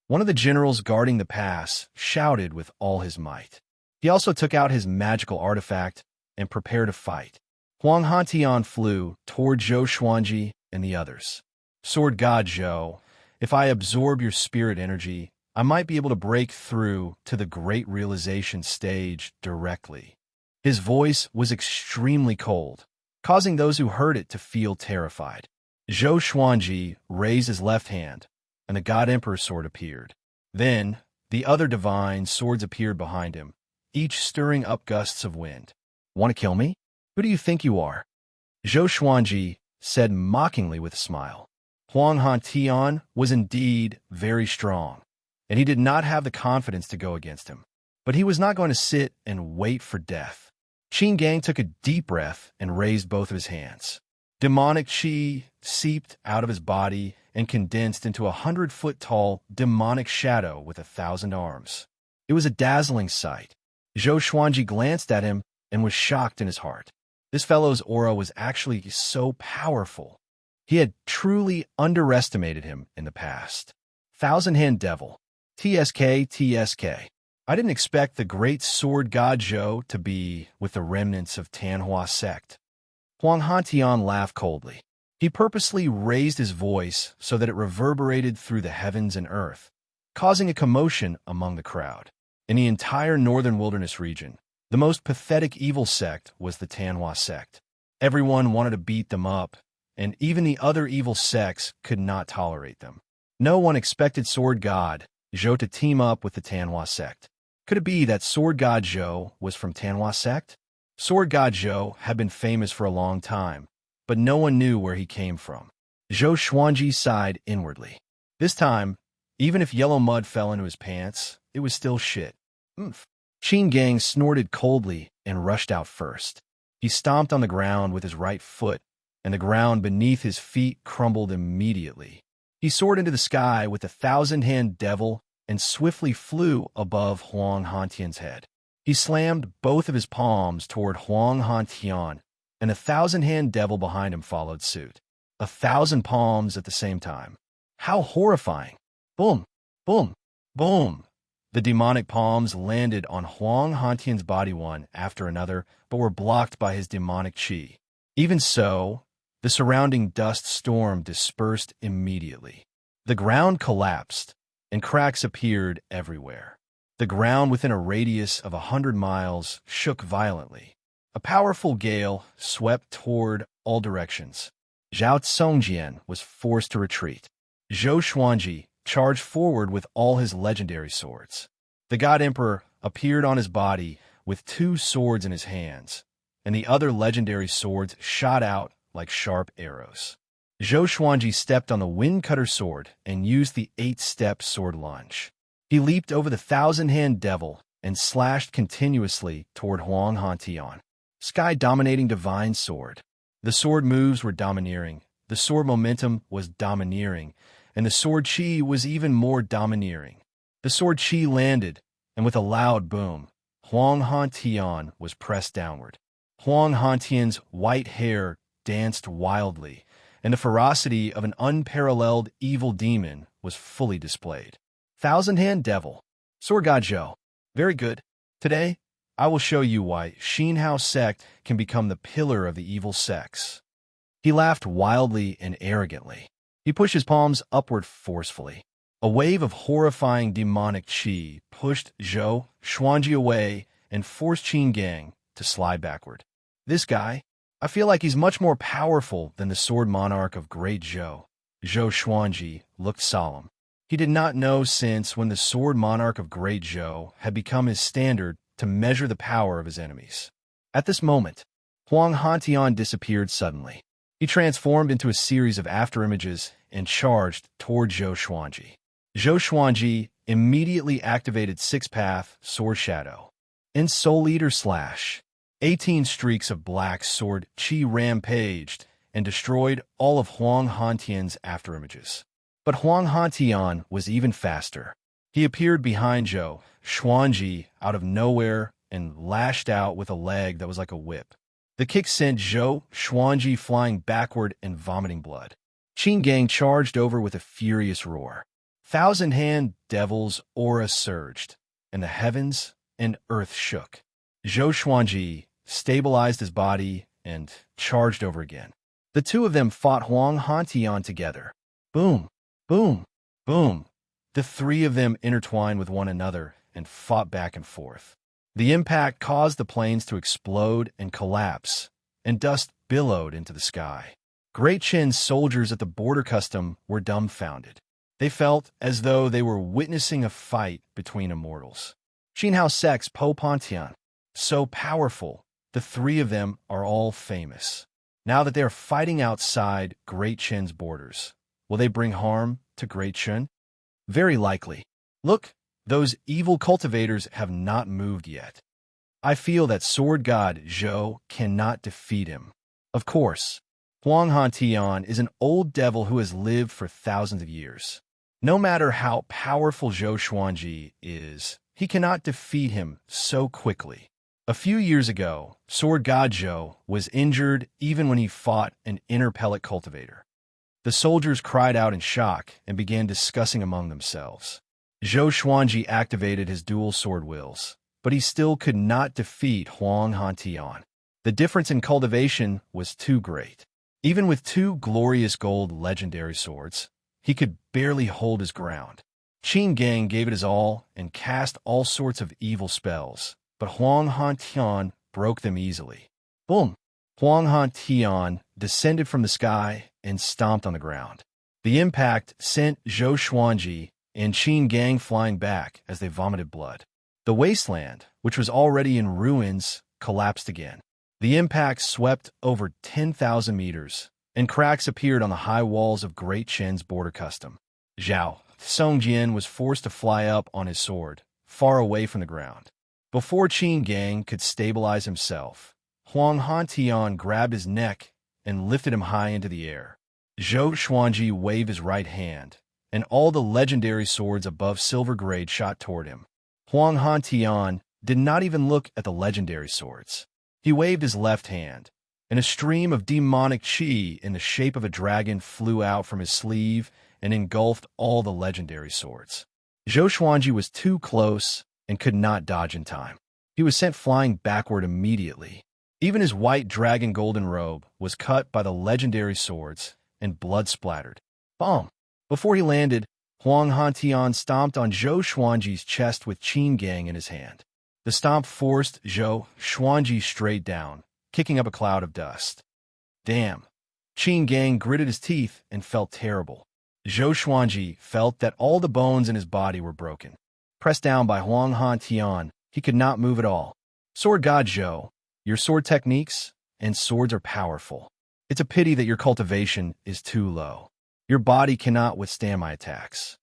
One of the generals guarding the pass shouted with all his might. He also took out his magical artifact and prepared to fight. Huang Hantian flew toward Zhou Xuanji and the others. Sword God Zhou, if I absorb your spirit energy, I might be able to break through to the great realization stage directly. His voice was extremely cold, causing those who heard it to feel terrified. Zhou Xuanji raised his left hand, and the God Emperor's sword appeared. Then, the other divine swords appeared behind him, each stirring up gusts of wind. Want to kill me? Who do you think you are? Zhou Xuanji said mockingly with a smile. Huang Hantian was indeed very strong, and he did not have the confidence to go against him. But he was not going to sit and wait for death. Qin Gang took a deep breath and raised both of his hands. Demonic qi seeped out of his body and condensed into 100-foot-tall demonic shadow with 1,000 arms. It was a dazzling sight. Zhou Xuanji glanced at him and was shocked in his heart. This fellow's aura was actually so powerful. He had truly underestimated him in the past. Thousand-Hand Devil. TSK, TSK. I didn't expect the great sword god Zhou to be with the remnants of Tanhua sect. Huang Hantian laughed coldly. He purposely raised his voice so that it reverberated through the heavens and earth, causing a commotion among the crowd. In the entire northern wilderness region, the most pathetic evil sect was the Tanhua sect. Everyone wanted to beat them up, and even the other evil sects could not tolerate them. No one expected Sword God Zhou to team up with the Tanhua sect. Could it be that Sword God Zhou was from Tanhua sect? Sword God Zhou had been famous for a long time, but no one knew where he came from. Zhou Xuanji sighed inwardly. This time, even if yellow mud fell into his pants, it was still shit. Qin Gang snorted coldly and rushed out first. He stomped on the ground with his right foot, and the ground beneath his feet crumbled immediately. He soared into the sky with the Thousand-Hand Devil and swiftly flew above Huang Hantian's head. He slammed both of his palms toward Huang Hantian, and the Thousand-Hand Devil behind him followed suit. 1,000 palms at the same time. How horrifying! Boom! Boom! Boom! The demonic palms landed on Huang Hantian's body one after another, but were blocked by his demonic qi. Even so, the surrounding dust storm dispersed immediately. The ground collapsed, and cracks appeared everywhere. The ground within a radius of 100 miles shook violently. A powerful gale swept toward all directions. Zhao Tsongjian was forced to retreat. Zhou Xuanji charged forward with all his legendary swords. The God Emperor appeared on his body with 2 swords in his hands, and the other legendary swords shot out like sharp arrows. Zhou Xuanji stepped on the Wind Cutter sword and used the 8-step sword lunge. He leaped over the Thousand-Hand Devil and slashed continuously toward Huang Hantian. Sky-dominating divine sword. The sword moves were domineering, the sword momentum was domineering, and the sword chi was even more domineering. The sword chi landed, and with a loud boom, Huang Hantian was pressed downward. Huang Hantian's white hair danced wildly, and the ferocity of an unparalleled evil demon was fully displayed. Thousand-Hand Devil. Sword God Zhou. Very good. Today, I will show you why Xinhao sect can become the pillar of the evil sects. He laughed wildly and arrogantly. He pushed his palms upward forcefully. A wave of horrifying demonic qi pushed Zhou Xuanji away and forced Qin Gang to slide backward. This guy, I feel like he's much more powerful than the sword monarch of Great Zhou. Zhou Xuanji looked solemn. He did not know since when the sword monarch of Great Zhou had become his standard to measure the power of his enemies. At this moment, Huang Hantian disappeared suddenly. He transformed into a series of afterimages and charged toward Zhou Xuanji. Zhou Xuanji immediately activated 6-path Sword Shadow and Soul Eater Slash. 18 streaks of black sword chi rampaged and destroyed all of Huang Hantian's afterimages. But Huang Hantian was even faster. He appeared behind Zhou Xuanji out of nowhere and lashed out with a leg that was like a whip. The kick sent Zhou Xuanji flying backward and vomiting blood. Qin Gang charged over with a furious roar. Thousand-Hand Devil's aura surged, and the heavens and earth shook. Zhou Xuanji stabilized his body and charged over again. The two of them fought Huang Hantian together. Boom, boom, boom. The three of them intertwined with one another and fought back and forth. The impact caused the planes to explode and collapse, and dust billowed into the sky. Great Qin's soldiers at the border custom were dumbfounded. They felt as though they were witnessing a fight between immortals. Xinhao sect's Po Pontian, so powerful, the three of them are all famous. Now that they are fighting outside Great Qin's borders, will they bring harm to Great Qin? Very likely. Look, those evil cultivators have not moved yet. I feel that Sword God Zhou cannot defeat him. Of course, Huang Hantian is an old devil who has lived for thousands of years. No matter how powerful Zhou Xuanji is, he cannot defeat him so quickly. A few years ago, Sword God Zhou was injured even when he fought an inner pellet cultivator. The soldiers cried out in shock and began discussing among themselves. Zhou Xuanji activated his dual sword wills, but he still could not defeat Huang Hantian. The difference in cultivation was too great. Even with two glorious gold legendary swords, he could barely hold his ground. Qin Gang gave it his all and cast all sorts of evil spells, but Huang Hantian broke them easily. Boom! Huang Hantian descended from the sky and stomped on the ground. The impact sent Zhou Xuanji and Qin Gang flying back as they vomited blood. The wasteland, which was already in ruins, collapsed again. The impact swept over 10,000 meters, and cracks appeared on the high walls of Great Chen's border custom. Zhao Songjian was forced to fly up on his sword, far away from the ground. Before Qin Gang could stabilize himself, Huang Hantian grabbed his neck and lifted him high into the air. Zhou Xuanji waved his right hand, and all the legendary swords above silver grade shot toward him. Huang Hantian did not even look at the legendary swords. He waved his left hand, and a stream of demonic chi in the shape of a dragon flew out from his sleeve and engulfed all the legendary swords. Zhou Xuanji was too close and could not dodge in time. He was sent flying backward immediately. Even his white dragon golden robe was cut by the legendary swords, and blood splattered. Bomb! Before he landed, Huang Hantian stomped on Zhou Xuanji's chest with Qin Gang in his hand. The stomp forced Zhou Xuanji straight down, kicking up a cloud of dust. Damn! Qin Gang gritted his teeth and felt terrible. Zhou Xuanji felt that all the bones in his body were broken. Pressed down by Huang Hantian, he could not move at all. Sword God Zhou, your sword techniques and swords are powerful. It's a pity that your cultivation is too low. Your body cannot withstand my attacks.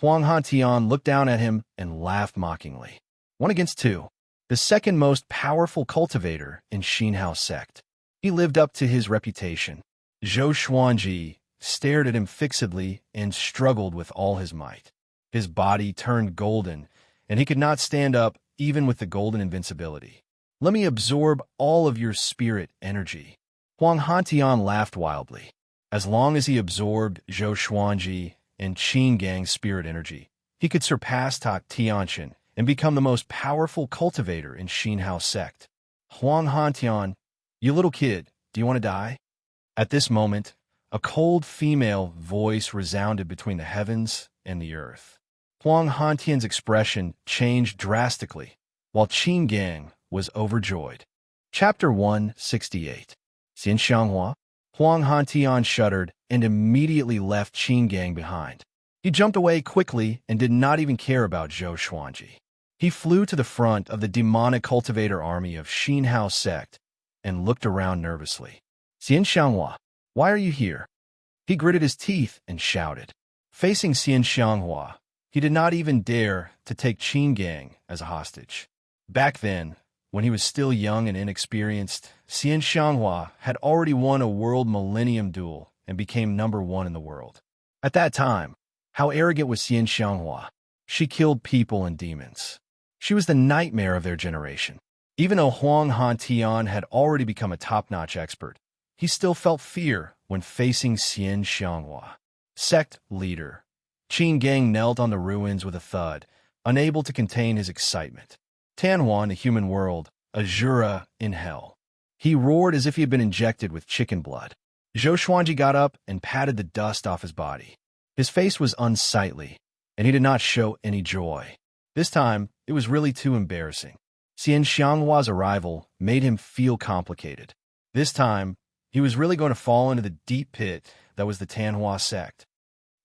Huang Hantian looked down at him and laughed mockingly. 1 against 2. The second most powerful cultivator in Xianxia sect. He lived up to his reputation. Zhou Xuanji stared at him fixedly and struggled with all his might. His body turned golden, and he could not stand up even with the golden invincibility. Let me absorb all of your spirit energy. Huang Hantian laughed wildly. As long as he absorbed Zhou Xuanji and Qin Gang's spirit energy, he could surpass Tak Tianqian and become the most powerful cultivator in Xianxia sect. Huang Hantian, you little kid, do you want to die? At this moment, a cold female voice resounded between the heavens and the earth. Huang Hantian's expression changed drastically, while Qin Gang was overjoyed. Chapter 168. Xianxia. Huang Hantian shuddered and immediately left Qin Gang behind. He jumped away quickly and did not even care about Zhou Xuanji. He flew to the front of the demonic cultivator army of Xianxia sect and looked around nervously. Xianxia, why are you here? He gritted his teeth and shouted. Facing Xianxia, he did not even dare to take Qin Gang as a hostage. Back then, when he was still young and inexperienced, Xianxia had already won a world millennium duel and became #1 in the world. At that time, how arrogant was Xianxia? She killed people and demons. She was the nightmare of their generation. Even though Huang Hantian had already become a top-notch expert, he still felt fear when facing Xianxia. Sect leader. Qin Gang knelt on the ruins with a thud, unable to contain his excitement. Tanhuan, the human world, Azura in hell. He roared as if he had been injected with chicken blood. Zhou Xuanji got up and patted the dust off his body. His face was unsightly, and he did not show any joy. This time, it was really too embarrassing. Xianxia's arrival made him feel complicated. This time, he was really going to fall into the deep pit that was the Tanhua sect.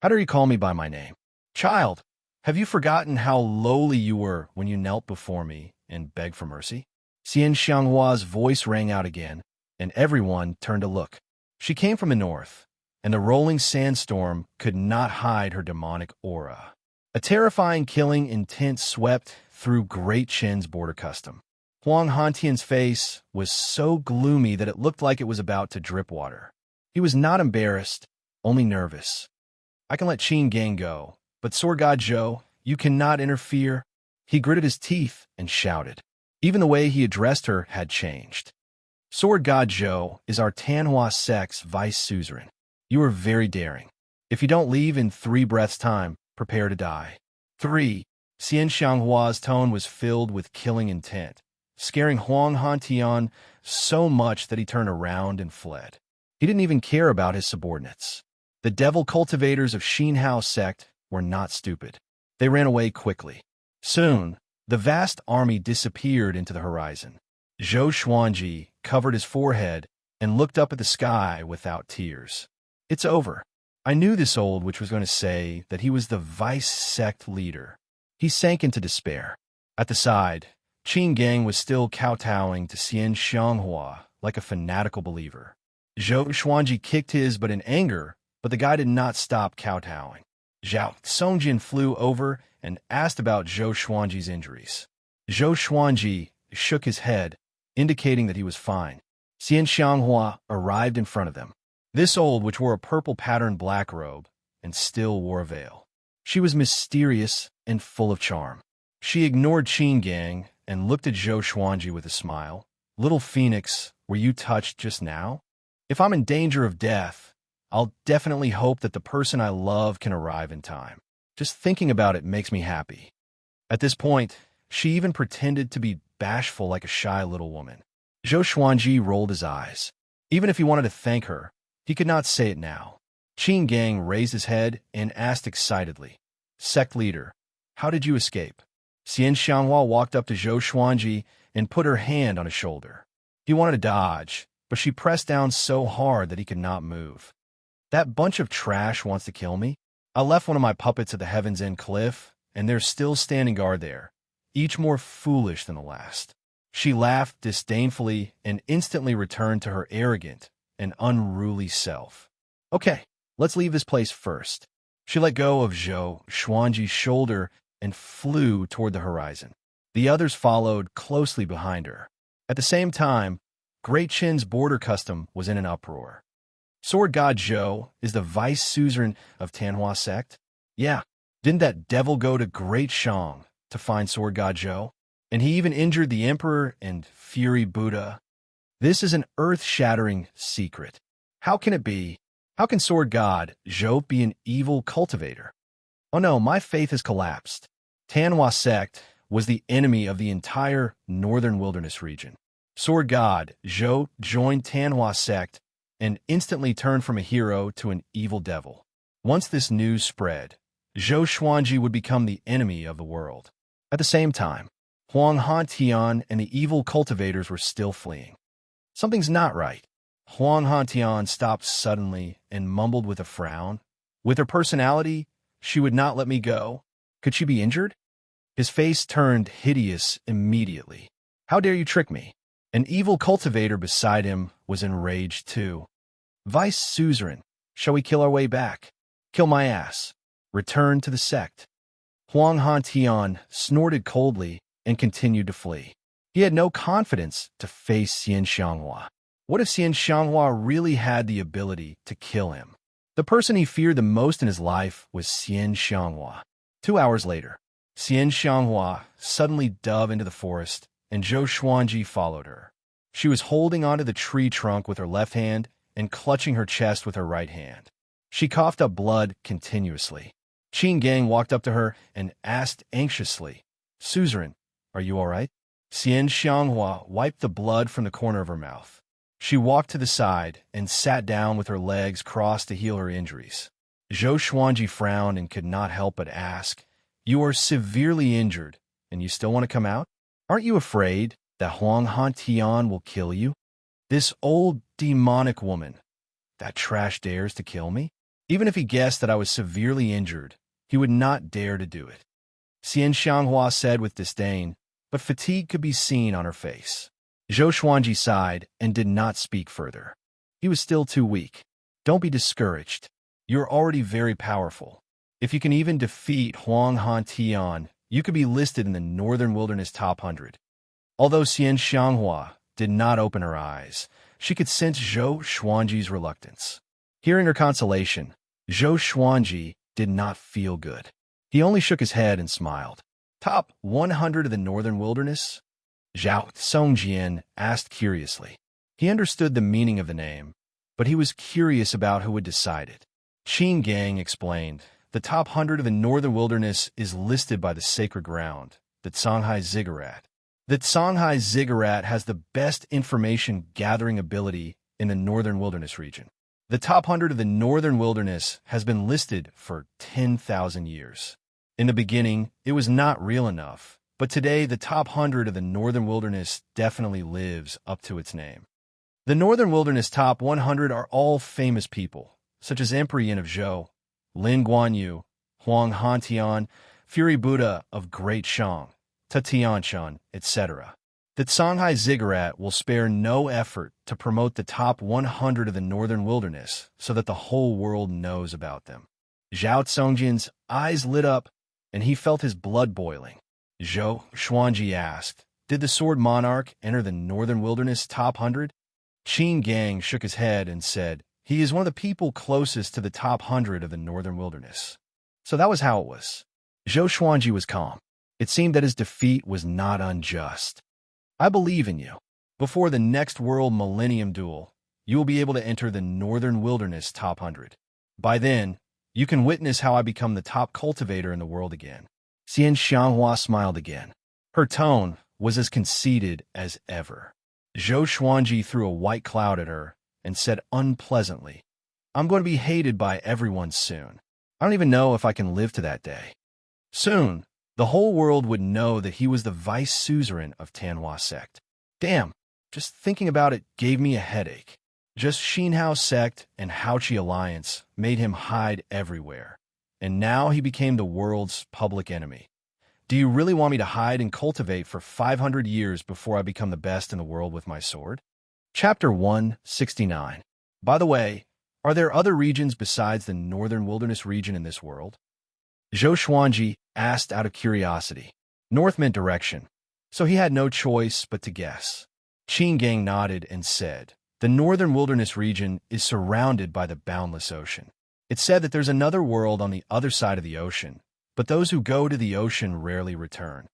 How do you call me by my name? Child, have you forgotten how lowly you were when you knelt before me and begged for mercy? Xianxia's voice rang out again, and everyone turned to look. She came from the north, and the rolling sandstorm could not hide her demonic aura. A terrifying killing intent swept through Great Chen's border custom. Huang Hantian's face was so gloomy that it looked like it was about to drip water. He was not embarrassed, only nervous. I can let Qin Gang go, but Sword God Zhou, you cannot interfere. He gritted his teeth and shouted. Even the way he addressed her had changed. Sword God Zhou is our Tanhua sect's vice suzerain. You are very daring. If you don't leave in 3 breaths' time, prepare to die. 3. Xianxia's tone was filled with killing intent, scaring Huang Hantian so much that he turned around and fled. He didn't even care about his subordinates. The devil cultivators of Xinhao sect were not stupid. They ran away quickly. Soon, the vast army disappeared into the horizon. Zhou Xuanji covered his forehead and looked up at the sky without tears. It's over. I knew this old witch was going to say that he was the vice sect leader. He sank into despair. At the side, Qin Gang was still kowtowing to Xianxia like a fanatical believer. Zhou Xuanji kicked his but in anger, but the guy did not stop kowtowing. Zhao Songjin flew over and asked about Zhou Xuanji's injuries. Zhou Xuanji shook his head, indicating that he was fine. Xianxia arrived in front of them. This old witch wore a purple-patterned black robe and still wore a veil. She was mysterious and full of charm. She ignored Qin Gang and looked at Zhou Xuanji with a smile. Little Phoenix, were you touched just now? If I'm in danger of death, I'll definitely hope that the person I love can arrive in time. Just thinking about it makes me happy. At this point, she even pretended to be bashful like a shy little woman. Zhou Xuanji rolled his eyes. Even if he wanted to thank her, he could not say it now. Qin Gang raised his head and asked excitedly, Sect leader, how did you escape? Xianxia walked up to Zhou Xuanji and put her hand on his shoulder. He wanted to dodge, but she pressed down so hard that he could not move. That bunch of trash wants to kill me? I left one of my puppets at the Heaven's End cliff, and they're still standing guard there, each more foolish than the last. She laughed disdainfully and instantly returned to her arrogant and unruly self. Okay, let's leave this place first. She let go of Zhou Xuanji's shoulder and flew toward the horizon. The others followed closely behind her. At the same time, Great Qin's border custom was in an uproar. Sword God Zhou is the vice suzerain of Tanhua sect? Yeah, didn't that devil go to Great Shang to find Sword God Zhou? And he even injured the Emperor and Fury Buddha. This is an earth-shattering secret. How can it be? How can Sword God Zhou be an evil cultivator? Oh no, my faith has collapsed. Tanhua sect was the enemy of the entire northern wilderness region. Sword God Zhou joined Tanhua sect and instantly turned from a hero to an evil devil. Once this news spread, Zhou Xuanji would become the enemy of the world. At the same time, Huang Hantian and the evil cultivators were still fleeing. Something's not right. Huang Hantian stopped suddenly and mumbled with a frown. With her personality, she would not let me go. Could she be injured? His face turned hideous immediately. How dare you trick me? An evil cultivator beside him was enraged too. Vice suzerain, shall we kill our way back? Kill my ass. Return to the sect. Huang Hantian snorted coldly and continued to flee. He had no confidence to face Xianxia. What if Xianxia really had the ability to kill him? The person he feared the most in his life was Xianxia. 2 hours later, Xianxia suddenly dove into the forest, and Zhou Xuanji followed her. She was holding onto the tree trunk with her left hand and clutching her chest with her right hand. She coughed up blood continuously. Qin Gang walked up to her and asked anxiously, Suzerain, are you all right? Xianxia wiped the blood from the corner of her mouth. She walked to the side and sat down with her legs crossed to heal her injuries. Zhou Xuanji frowned and could not help but ask, You are severely injured, and you still want to come out? Aren't you afraid that Huang Hantian will kill you? This old demonic woman, that trash dares to kill me? Even if he guessed that I was severely injured, he would not dare to do it. Xianxia said with disdain, but fatigue could be seen on her face. Zhou Xuanji sighed and did not speak further. He was still too weak. Don't be discouraged. You're already very powerful. If you can even defeat Huang Hantian, you could be listed in the Northern Wilderness Top 100. Although Xianxia did not open her eyes, she could sense Zhou Xuanji's reluctance. Hearing her consolation, Zhou Xuanji did not feel good. He only shook his head and smiled. Top 100 of the Northern Wilderness? Zhao Songjian asked curiously. He understood the meaning of the name, but he was curious about who would decide it. Qin Gang explained, the top 100 of the Northern Wilderness is listed by the sacred ground, the Songhai Ziggurat. The Songhai Ziggurat has the best information gathering ability in the Northern Wilderness region. The top 100 of the Northern Wilderness has been listed for 10,000 years. In the beginning, it was not real enough, but today the top 100 of the Northern Wilderness definitely lives up to its name. The Northern Wilderness top 100 are all famous people, such as Emperor Yin of Zhou, Lin Guanyu, Huang Hantian, Fury Buddha of Great Shang, Tatianshan, etc. The Songhai Ziggurat will spare no effort to promote the top 100 of the Northern Wilderness so that the whole world knows about them. Zhao Congjian's eyes lit up, and he felt his blood boiling. Zhou Xuanji asked, did the Sword Monarch enter the Northern Wilderness top 100? Qin Gang shook his head and said, he is one of the people closest to the top 100 of the Northern Wilderness. So that was how it was. Zhou Xuanji was calm. It seemed that his defeat was not unjust. I believe in you. Before the next World Millennium Duel, you will be able to enter the Northern Wilderness top 100. By then, you can witness how I become the top cultivator in the world again. Xianxia smiled again. Her tone was as conceited as ever. Zhou Xuanji threw a white cloud at her and said unpleasantly, I'm going to be hated by everyone soon. I don't even know if I can live to that day. Soon, the whole world would know that he was the vice suzerain of Tanhua sect. Damn, just thinking about it gave me a headache. Just Xinhao sect and Haoqi alliance made him hide everywhere. And now he became the world's public enemy. Do you really want me to hide and cultivate for 500 years before I become the best in the world with my sword? Chapter 169. By the way, are there other regions besides the Northern Wilderness region in this world? Zhou Xuanji asked out of curiosity. North meant direction, so he had no choice but to guess. Qin Gang nodded and said, the Northern Wilderness region is surrounded by the boundless ocean. It's said that there's another world on the other side of the ocean, but those who go to the ocean rarely return.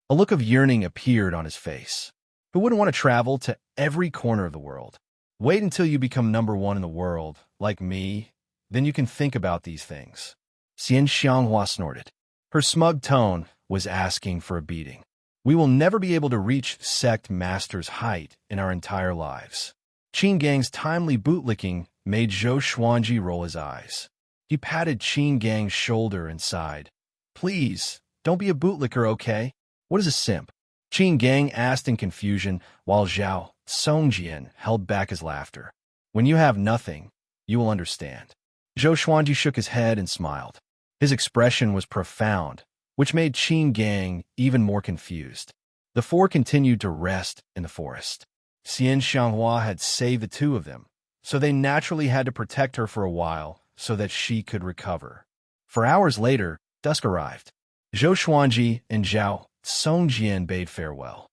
A look of yearning appeared on his face. Who wouldn't want to travel to every corner of the world? Wait until you become #1 in the world, like me, then you can think about these things. Xianxia snorted. Her smug tone was asking for a beating. We will never be able to reach sect master's height in our entire lives. Qin Gang's timely bootlicking made Zhou Xuanji roll his eyes. He patted Qin Gang's shoulder and sighed. Please, don't be a bootlicker, okay? What is a simp? Qin Gang asked in confusion while Zhao Songjian held back his laughter. When you have nothing, you will understand. Zhou Xuanji shook his head and smiled. His expression was profound, which made Qin Gang even more confused. The four continued to rest in the forest. Xianxia had saved the two of them, so they naturally had to protect her for a while so that she could recover. For hours later, dusk arrived. Zhou Xuanji and Zhao Songjian bade farewell.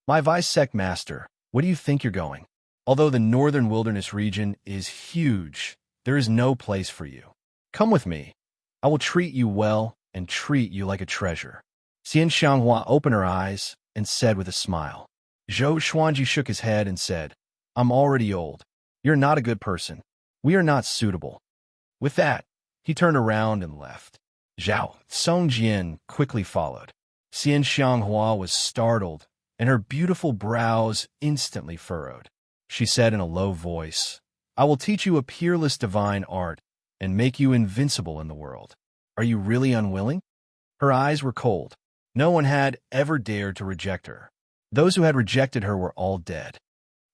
My vice sect master, where do you think you're going? Although the Northern Wilderness region is huge, there is no place for you. Come with me. I will treat you well and treat you like a treasure. Xianxia opened her eyes and said with a smile. Zhou Xuanji shook his head and said, I'm already old. You're not a good person. We are not suitable. With that, he turned around and left. Zhao Songjian quickly followed. Xianxia was startled, and her beautiful brows instantly furrowed. She said in a low voice, I will teach you a peerless divine art and make you invincible in the world. Are you really unwilling? Her eyes were cold. No one had ever dared to reject her. Those who had rejected her were all dead.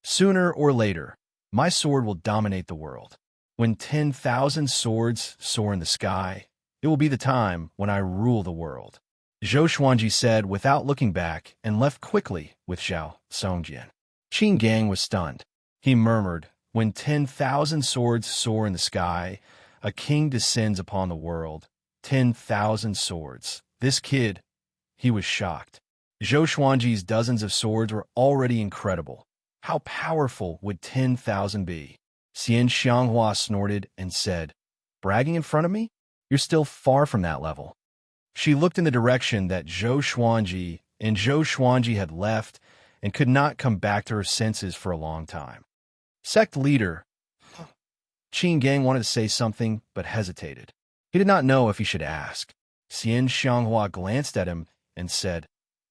Sooner or later, my sword will dominate the world. When 10,000 swords soar in the sky, it will be the time when I rule the world. Zhou Xuanji said without looking back and left quickly with Zhao Songjian. Qin Gang was stunned. He murmured, when 10,000 swords soar in the sky, a king descends upon the world. 10,000 swords. This kid, he was shocked. Zhou Xuanji's dozens of swords were already incredible. How powerful would 10,000 be? Xianxia snorted and said, "Bragging in front of me? You're still far from that level." She looked in the direction that Zhou Xuanji had left and could not come back to her senses for a long time. Sect leader Qin Gang wanted to say something, but hesitated. He did not know if he should ask. Xianxia glanced at him and said,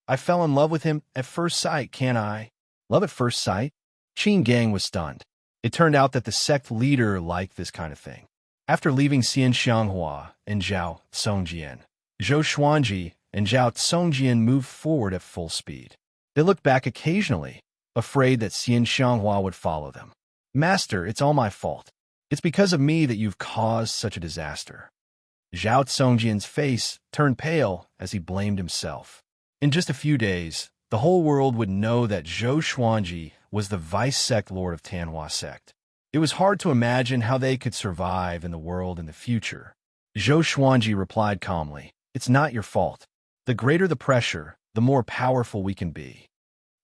"I fell in love with him at first sight, can't I?" Love at first sight? Qin Gang was stunned. It turned out that the sect leader liked this kind of thing. After leaving Xianxia and Zhao Congjian, Zhou Xuanji and Zhao Congjian moved forward at full speed. They looked back occasionally, afraid that Xianxia would follow them. "Master, it's all my fault. It's because of me that you've caused such a disaster." Zhao Congjian's face turned pale as he blamed himself. In just a few days, the whole world would know that Zhou Xuanji was the vice-sect lord of Tanhua sect. It was hard to imagine how they could survive in the world in the future. Zhou Xuanji replied calmly, "It's not your fault. The greater the pressure, the more powerful we can be."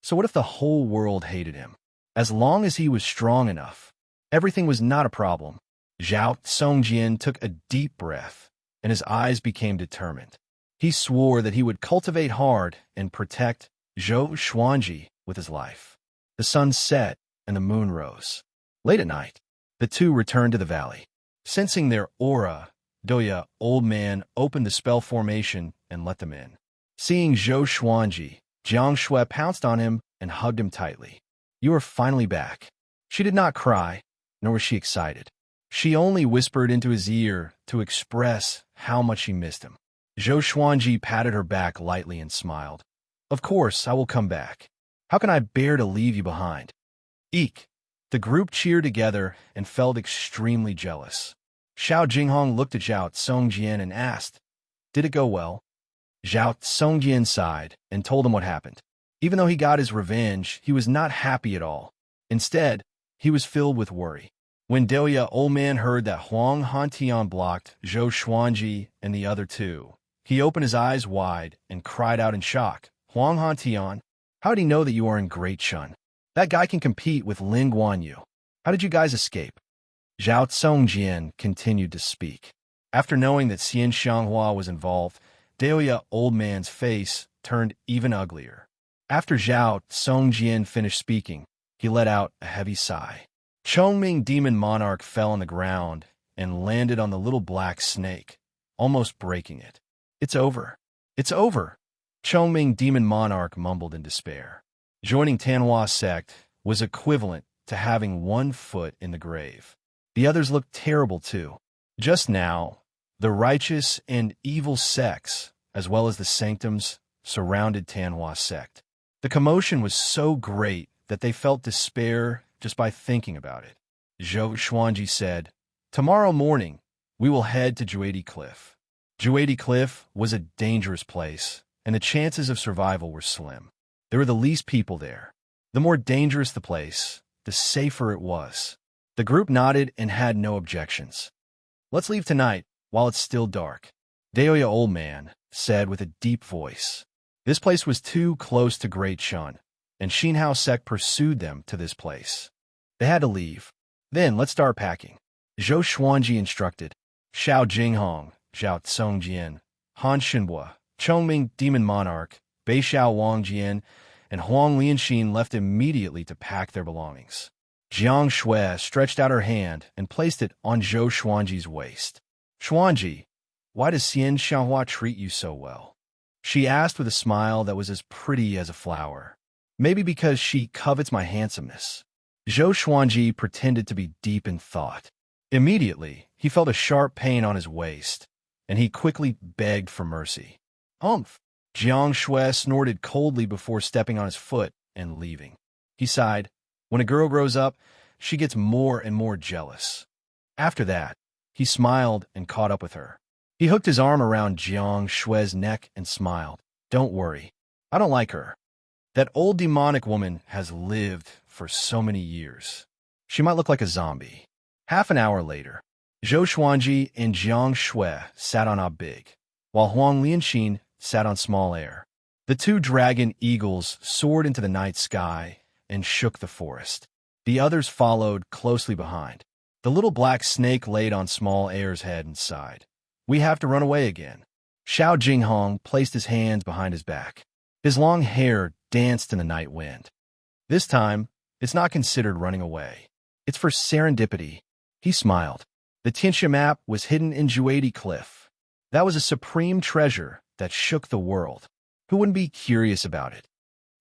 So what if the whole world hated him? As long as he was strong enough, everything was not a problem. Zhao Congjian took a deep breath, and his eyes became determined. He swore that he would cultivate hard and protect Zhou Xuanji with his life. The sun set and the moon rose. Late at night, the two returned to the valley. Sensing their aura, Doya, old man, opened the spell formation and let them in. Seeing Zhou Xuanji, Xianxia pounced on him and hugged him tightly. "You are finally back." She did not cry, nor was she excited. She only whispered into his ear to express how much she missed him. Zhou Xuanji patted her back lightly and smiled. "Of course, I will come back. How can I bear to leave you behind?" Eek! The group cheered together and felt extremely jealous. Xiao Jinghong looked at Zhao Congjian and asked, "Did it go well?" Zhao Congjian sighed and told him what happened. Even though he got his revenge, he was not happy at all. Instead, he was filled with worry. When Doya, old man, heard that Huang Hantian blocked Zhou Xuanji and the other two, he opened his eyes wide and cried out in shock, "Huang Hantian, how did he know that you are in Great Shun? That guy can compete with Ling Guanyu. How did you guys escape?" Zhao Congjian continued to speak. After knowing that Xianxia was involved, Doya, old man's face turned even uglier. After Zhao Congjian finished speaking, he let out a heavy sigh. Chongming Demon Monarch fell on the ground and landed on the little black snake, almost breaking it. "It's over. It's over," Chongming Demon Monarch mumbled in despair. Joining Tanhua sect was equivalent to having one foot in the grave. The others looked terrible too. Just now, the righteous and evil sects, as well as the sanctums, surrounded Tanhua sect. The commotion was so great that they felt despair just by thinking about it. Zhou Xuanji said, "Tomorrow morning, we will head to Juedi Cliff." Juedi Cliff was a dangerous place, and the chances of survival were slim. There were the least people there. The more dangerous the place, the safer it was. The group nodded and had no objections. "Let's leave tonight, while it's still dark," Daoya, old man, said with a deep voice. This place was too close to Great Shun, and Xinhao sect pursued them to this place. They had to leave. "Then let's start packing," Zhou Xuanji instructed. Xiao Jinghong, Zhao Congjian, Han Xinhua, Chongming Demon Monarch, Beixiao Wangjian, and Huang Lianxin left immediately to pack their belongings. Jiang Shui stretched out her hand and placed it on Zhou Xuanji's waist. "Xuanji, why does Xianxia treat you so well?" she asked with a smile that was as pretty as a flower. "Maybe because she covets my handsomeness." Zhou Xuanji pretended to be deep in thought. Immediately, he felt a sharp pain on his waist, and he quickly begged for mercy. "Humph!" Jiang Shui snorted coldly before stepping on his foot and leaving. He sighed. When a girl grows up, she gets more and more jealous. After that, he smiled and caught up with her. He hooked his arm around Jiang Shui's neck and smiled. "Don't worry. I don't like her. That old demonic woman has lived for so many years. She might look like a zombie." Half an hour later, Zhou Xuanji and Jiang Shui sat on a big, while Huang Lianxin sat on small air. The two dragon eagles soared into the night sky and shook the forest. The others followed closely behind. The little black snake laid on small heir's head and sighed. We have to run away again. Xiao Jinghong placed his hands behind his back. His long hair danced in the night wind. This time, it's not considered running away. It's for serendipity. He smiled. The Xianxia map was hidden in Juadi Cliff. That was a supreme treasure that shook the world. Who wouldn't be curious about it?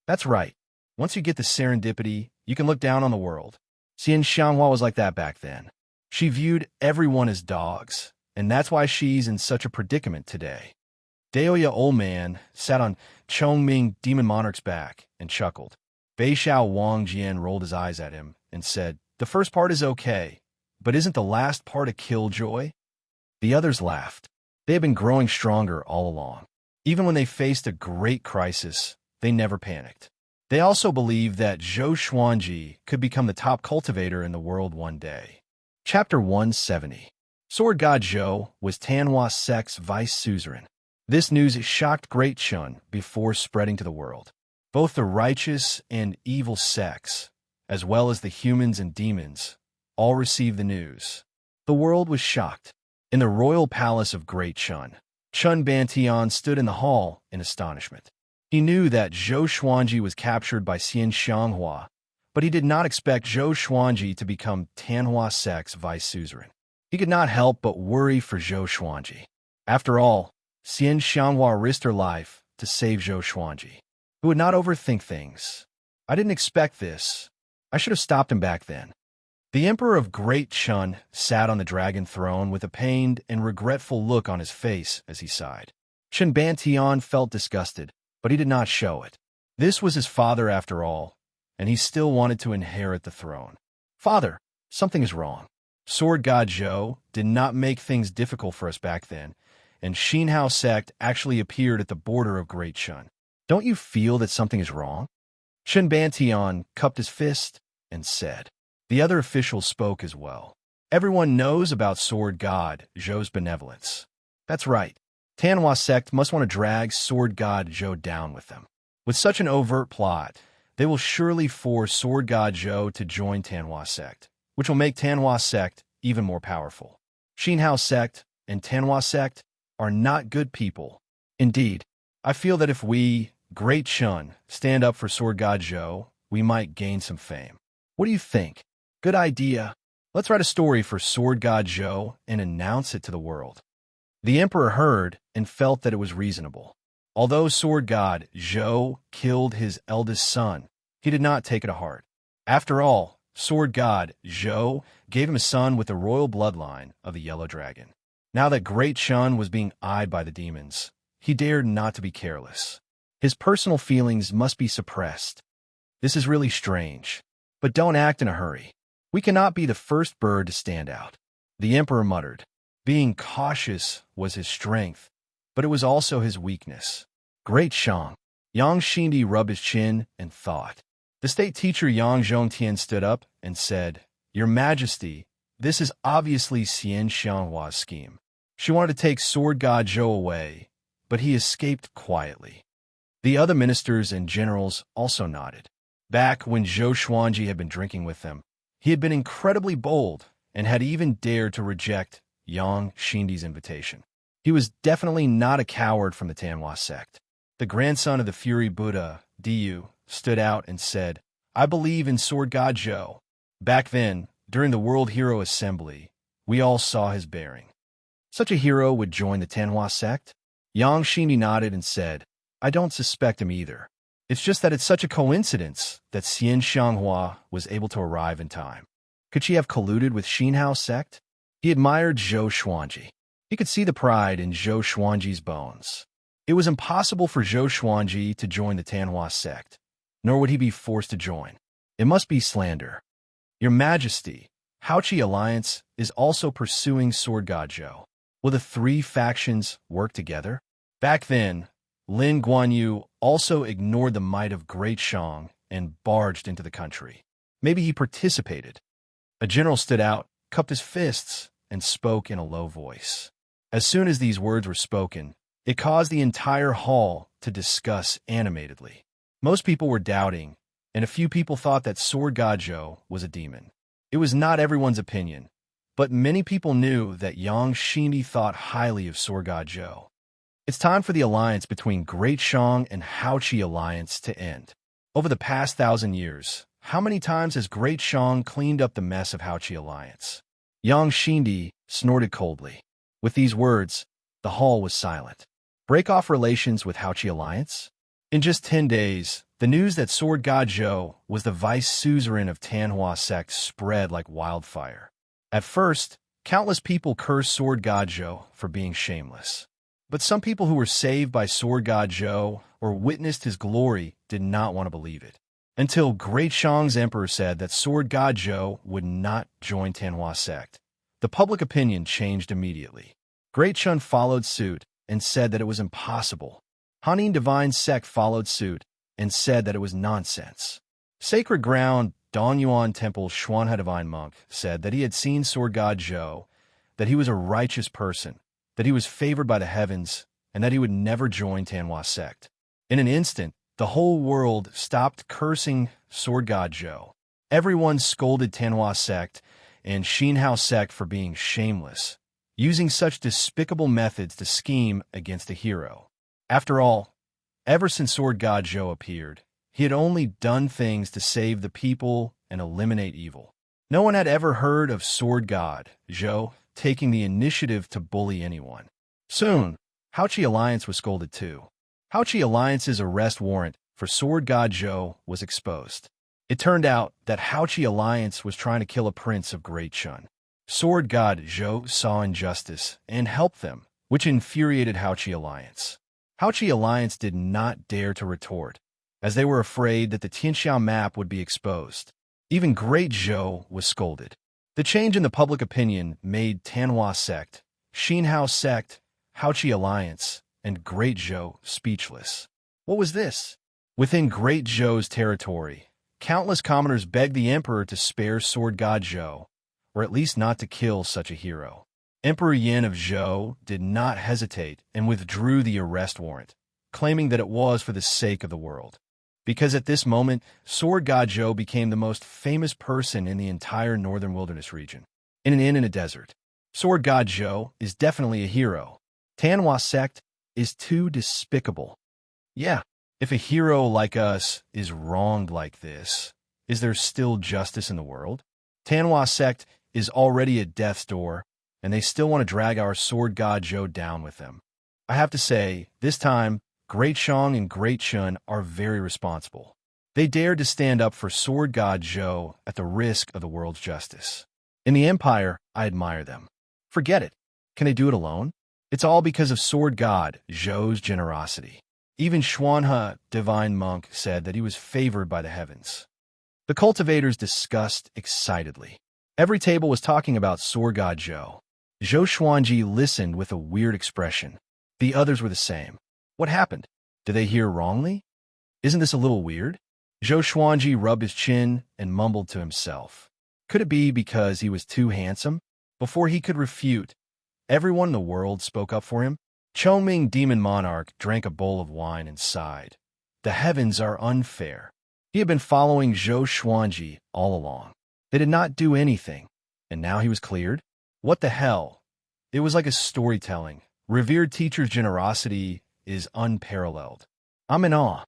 That's right. Once you get the serendipity, you can look down on the world. Xianxia was like that back then. She viewed everyone as dogs, and that's why she's in such a predicament today. Daoya Old Man sat on Chongming Demon Monarch's back and chuckled. Beixiao Wang Jian rolled his eyes at him and said, "The first part is okay, but isn't the last part a killjoy?" The others laughed. They had been growing stronger all along. Even when they faced a great crisis, they never panicked. They also believed that Zhou Xuanji could become the top cultivator in the world one day. Chapter 170. Sword God Zhou was Tanhua sect's vice suzerain. This news shocked Great Chun before spreading to the world. Both the righteous and evil sects, as well as the humans and demons, all received the news. The world was shocked. In the royal palace of Great Chun, Chun Bantian stood in the hall in astonishment. He knew that Zhou Xuanji was captured by Xianxia, but he did not expect Zhou Xuanji to become Tanhua sect's vice suzerain. He could not help but worry for Zhou Xuanji. After all, Xianxia risked her life to save Zhou Xuanji, who would not overthink things. I didn't expect this. I should have stopped him back then. The Emperor of Great Chun sat on the dragon throne with a pained and regretful look on his face as he sighed. Chun Bantian felt disgusted, but he did not show it. This was his father after all, and he still wanted to inherit the throne. "Father, something is wrong. Sword God Zhou did not make things difficult for us back then, and Xinhao sect actually appeared at the border of Great Chun. Don't you feel that something is wrong?" Chun Bantian cupped his fist and said. The other officials spoke as well. Everyone knows about Sword God Zhou's benevolence. That's right. Tanhua sect must want to drag Sword God Zhou down with them. With such an overt plot, they will surely force Sword God Zhou to join Tanhua sect, which will make Tanhua sect even more powerful. Xinhao sect and Tanhua sect are not good people. Indeed, I feel that if we, Great Chun, stand up for Sword God Zhou, we might gain some fame. What do you think? Good idea. Let's write a story for Sword God Zhou and announce it to the world. The emperor heard and felt that it was reasonable. Although Sword God Zhou killed his eldest son, he did not take it to heart. After all, Sword God Zhou gave him a son with the royal bloodline of the Yellow Dragon. Now that Great Chun was being eyed by the demons, he dared not to be careless. His personal feelings must be suppressed. This is really strange, but don't act in a hurry. We cannot be the first bird to stand out. The emperor muttered. Being cautious was his strength, but it was also his weakness. Great Shang. Yang Xindi rubbed his chin and thought. The state teacher Yang Zhongtian stood up and said, "Your Majesty, this is obviously Xianxia's scheme. She wanted to take Sword God Zhou away, but he escaped quietly." The other ministers and generals also nodded. Back when Zhou Xuanji had been drinking with them, he had been incredibly bold and had even dared to reject Yang Xindi's invitation. He was definitely not a coward from the Tanhua sect. The grandson of the Fury Buddha, Diyu, stood out and said, "I believe in Sword God Zhou." Back then, during the World Hero Assembly, we all saw his bearing. Such a hero would join the Tanhua sect? Yang Xindi nodded and said, "I don't suspect him either. It's just that it's such a coincidence that Xianxia was able to arrive in time. Could she have colluded with Xinhao sect?" He admired Zhou Xuanji. He could see the pride in Zhou Xuanji's bones. It was impossible for Zhou Xuanji to join the Tanhua sect, nor would he be forced to join. It must be slander. Your Majesty, Haochi Alliance is also pursuing Sword God Zhou. Will the three factions work together? Back then, Lin Guanyu also ignored the might of Great Shang and barged into the country. Maybe he participated. A general stood out, cupped his fists, and spoke in a low voice. As soon as these words were spoken, it caused the entire hall to discuss animatedly. Most people were doubting, and a few people thought that Sword God Zhou was a demon. It was not everyone's opinion, but many people knew that Xianxia thought highly of Sword God Zhou. It's time for the alliance between Great Shang and Haoqi Alliance to end. Over the past 1,000 years, how many times has Great Shang cleaned up the mess of Haoqi Alliance? Xianxia snorted coldly. With these words, the hall was silent. Break off relations with Haoqi Alliance? In just 10 days, the news that Sword God Zhou was the vice suzerain of Tanhua sect spread like wildfire. At first, countless people cursed Sword God Zhou for being shameless. But some people who were saved by Sword God Zhou or witnessed his glory did not want to believe it. Until Great Shang's emperor said that Sword God Zhou would not join Tanhua sect. The public opinion changed immediately. Great Shun followed suit and said that it was impossible. Hanin Divine Sect followed suit and said that it was nonsense. Sacred Ground Donyuan Temple Xuanhe Divine Monk said that he had seen Sword God Zhou, that he was a righteous person, that he was favored by the heavens, and that he would never join Tanhua sect. In an instant, the whole world stopped cursing Sword God Zhou. Everyone scolded Tanhua sect and Xinhao sect for being shameless, using such despicable methods to scheme against a hero. After all, ever since Sword God Zhou appeared, he had only done things to save the people and eliminate evil. No one had ever heard of Sword God Zhou taking the initiative to bully anyone. Soon, Haoqi Alliance was scolded too. Haoqi Alliance's arrest warrant for Sword God Zhou was exposed. It turned out that Haoqi Alliance was trying to kill a prince of Great Shun. Sword God Zhou saw injustice and helped them, which infuriated Haoqi Alliance. Haoqi Alliance did not dare to retort, as they were afraid that the Tianxiao map would be exposed. Even Great Zhou was scolded. The change in the public opinion made Tanhua sect, Xinhao sect, Haoqi Alliance, and Great Zhou speechless. What was this? Within Great Zhou's territory, countless commoners begged the emperor to spare Sword God Zhou, or at least not to kill such a hero. Emperor Yin of Zhou did not hesitate and withdrew the arrest warrant, claiming that it was for the sake of the world. Because at this moment, Sword God Zhou became the most famous person in the entire northern wilderness region. In an inn in a desert, Sword God Zhou is definitely a hero. Tanhua sect is too despicable. Yeah, if a hero like us is wronged like this, is there still justice in the world? Tanhua sect is already at death's door, and they still want to drag our Sword God Zhou down with them. I have to say, this time, Great Shang and Great Shun are very responsible. They dared to stand up for Sword God Zhou at the risk of the world's justice. In the Empire, I admire them. Forget it. Can they do it alone? It's all because of Sword God Zhou's generosity. Even Xuanhe Divine Monk said that he was favored by the heavens. The cultivators discussed excitedly. Every table was talking about Sword God Zhou. Zhou Xuanji listened with a weird expression. The others were the same. What happened? Did they hear wrongly? Isn't this a little weird? Zhou Xuanji rubbed his chin and mumbled to himself. Could it be because he was too handsome? Before he could refute, everyone in the world spoke up for him. Chongming Demon Monarch drank a bowl of wine and sighed. The heavens are unfair. He had been following Zhou Xuanji all along. They did not do anything, and now he was cleared? What the hell? It was like a storytelling. Revered teacher's generosity is unparalleled. I'm in awe.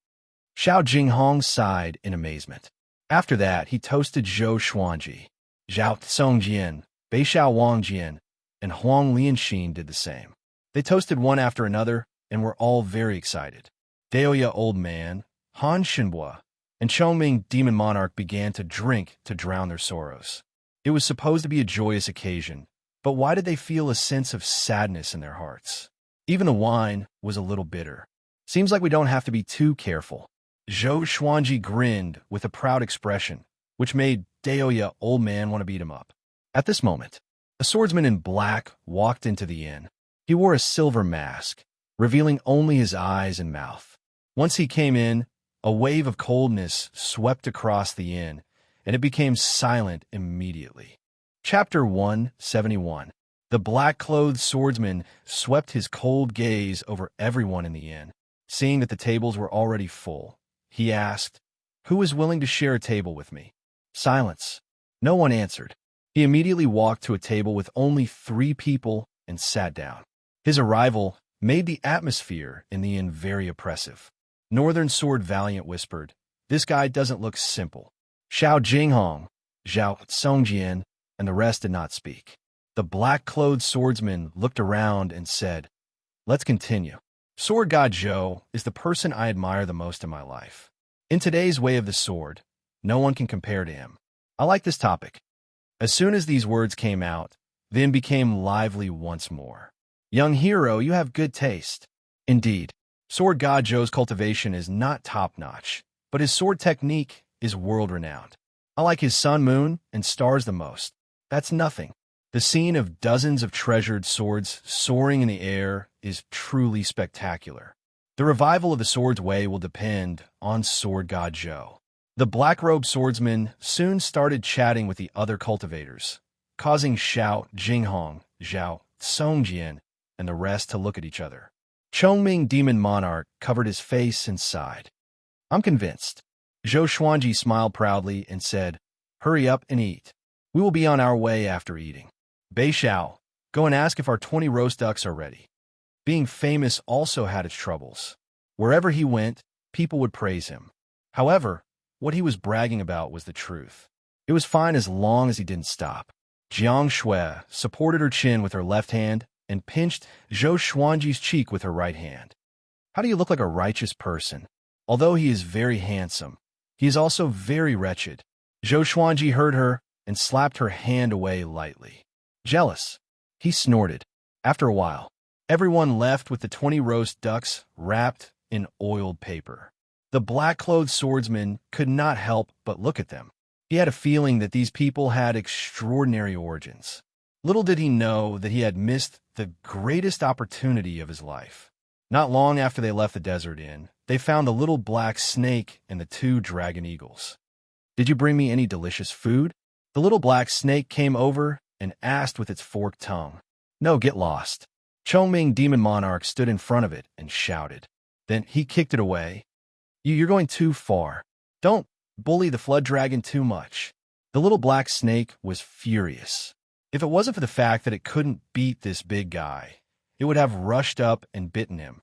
Xiao Jinghong sighed in amazement. After that, he toasted Zhou Xuanji. Zhao Tsongjian, Bei Xiao Wangjian, and Huang Lianxin did the same. They toasted one after another and were all very excited. Daoya Old Man, Han Shinbua, and Chongming Demon Monarch began to drink to drown their sorrows. It was supposed to be a joyous occasion, but why did they feel a sense of sadness in their hearts? Even the wine was a little bitter. Seems like we don't have to be too careful. Zhou Xuanji grinned with a proud expression, which made Daoya Old Man want to beat him up. At this moment, a swordsman in black walked into the inn. He wore a silver mask, revealing only his eyes and mouth. Once he came in, a wave of coldness swept across the inn, and it became silent immediately. Chapter 171. The black-clothed swordsman swept his cold gaze over everyone in the inn. Seeing that the tables were already full, he asked, "Who is willing to share a table with me?" Silence. No one answered. He immediately walked to a table with only 3 people and sat down. His arrival made the atmosphere in the inn very oppressive. Northern Sword Valiant whispered, "This guy doesn't look simple." Xiao Jinghong, Zhao Songjian, and the rest did not speak. The black-clothed swordsman looked around and said, "Let's continue. Sword God Zhou is the person I admire the most in my life. In today's way of the sword, no one can compare to him. I like this topic." As soon as these words came out, the inn became lively once more. "Young hero, you have good taste." Indeed, Sword God Zhou's cultivation is not top-notch, but his sword technique is world-renowned. I like his sun, moon, and stars the most. That's nothing. The scene of dozens of treasured swords soaring in the air is truly spectacular. The revival of the sword's way will depend on Sword God Zhou. The black-robed swordsman soon started chatting with the other cultivators, causing Xiao Jinghong, Zhao Songjian, and the rest to look at each other. Chongming Demon Monarch covered his face and sighed. "I'm convinced." Zhou Xuanji smiled proudly and said, "Hurry up and eat. We will be on our way after eating. Bei Xiao, go and ask if our 20 roast ducks are ready." Being famous also had its troubles. Wherever he went, people would praise him. However, what he was bragging about was the truth. It was fine as long as he didn't stop. Xianxia supported her chin with her left hand and pinched Zhou Xuanji's cheek with her right hand. "How do you look like a righteous person? Although he is very handsome, he is also very wretched." Zhou Xuanji heard her and slapped her hand away lightly. "Jealous," he snorted. After a while, everyone left with the 20 roast ducks wrapped in oiled paper. The black-clothed swordsman could not help but look at them. He had a feeling that these people had extraordinary origins. Little did he know that he had missed the greatest opportunity of his life. Not long after they left the desert inn, they found the little black snake and the 2 dragon eagles. "Did you bring me any delicious food?" The little black snake came over and asked with its forked tongue. "No, get lost." Chongming Demon Monarch stood in front of it and shouted. Then he kicked it away. You're going too far. Don't bully the flood dragon too much." The little black snake was furious. If it wasn't for the fact that it couldn't beat this big guy, it would have rushed up and bitten him.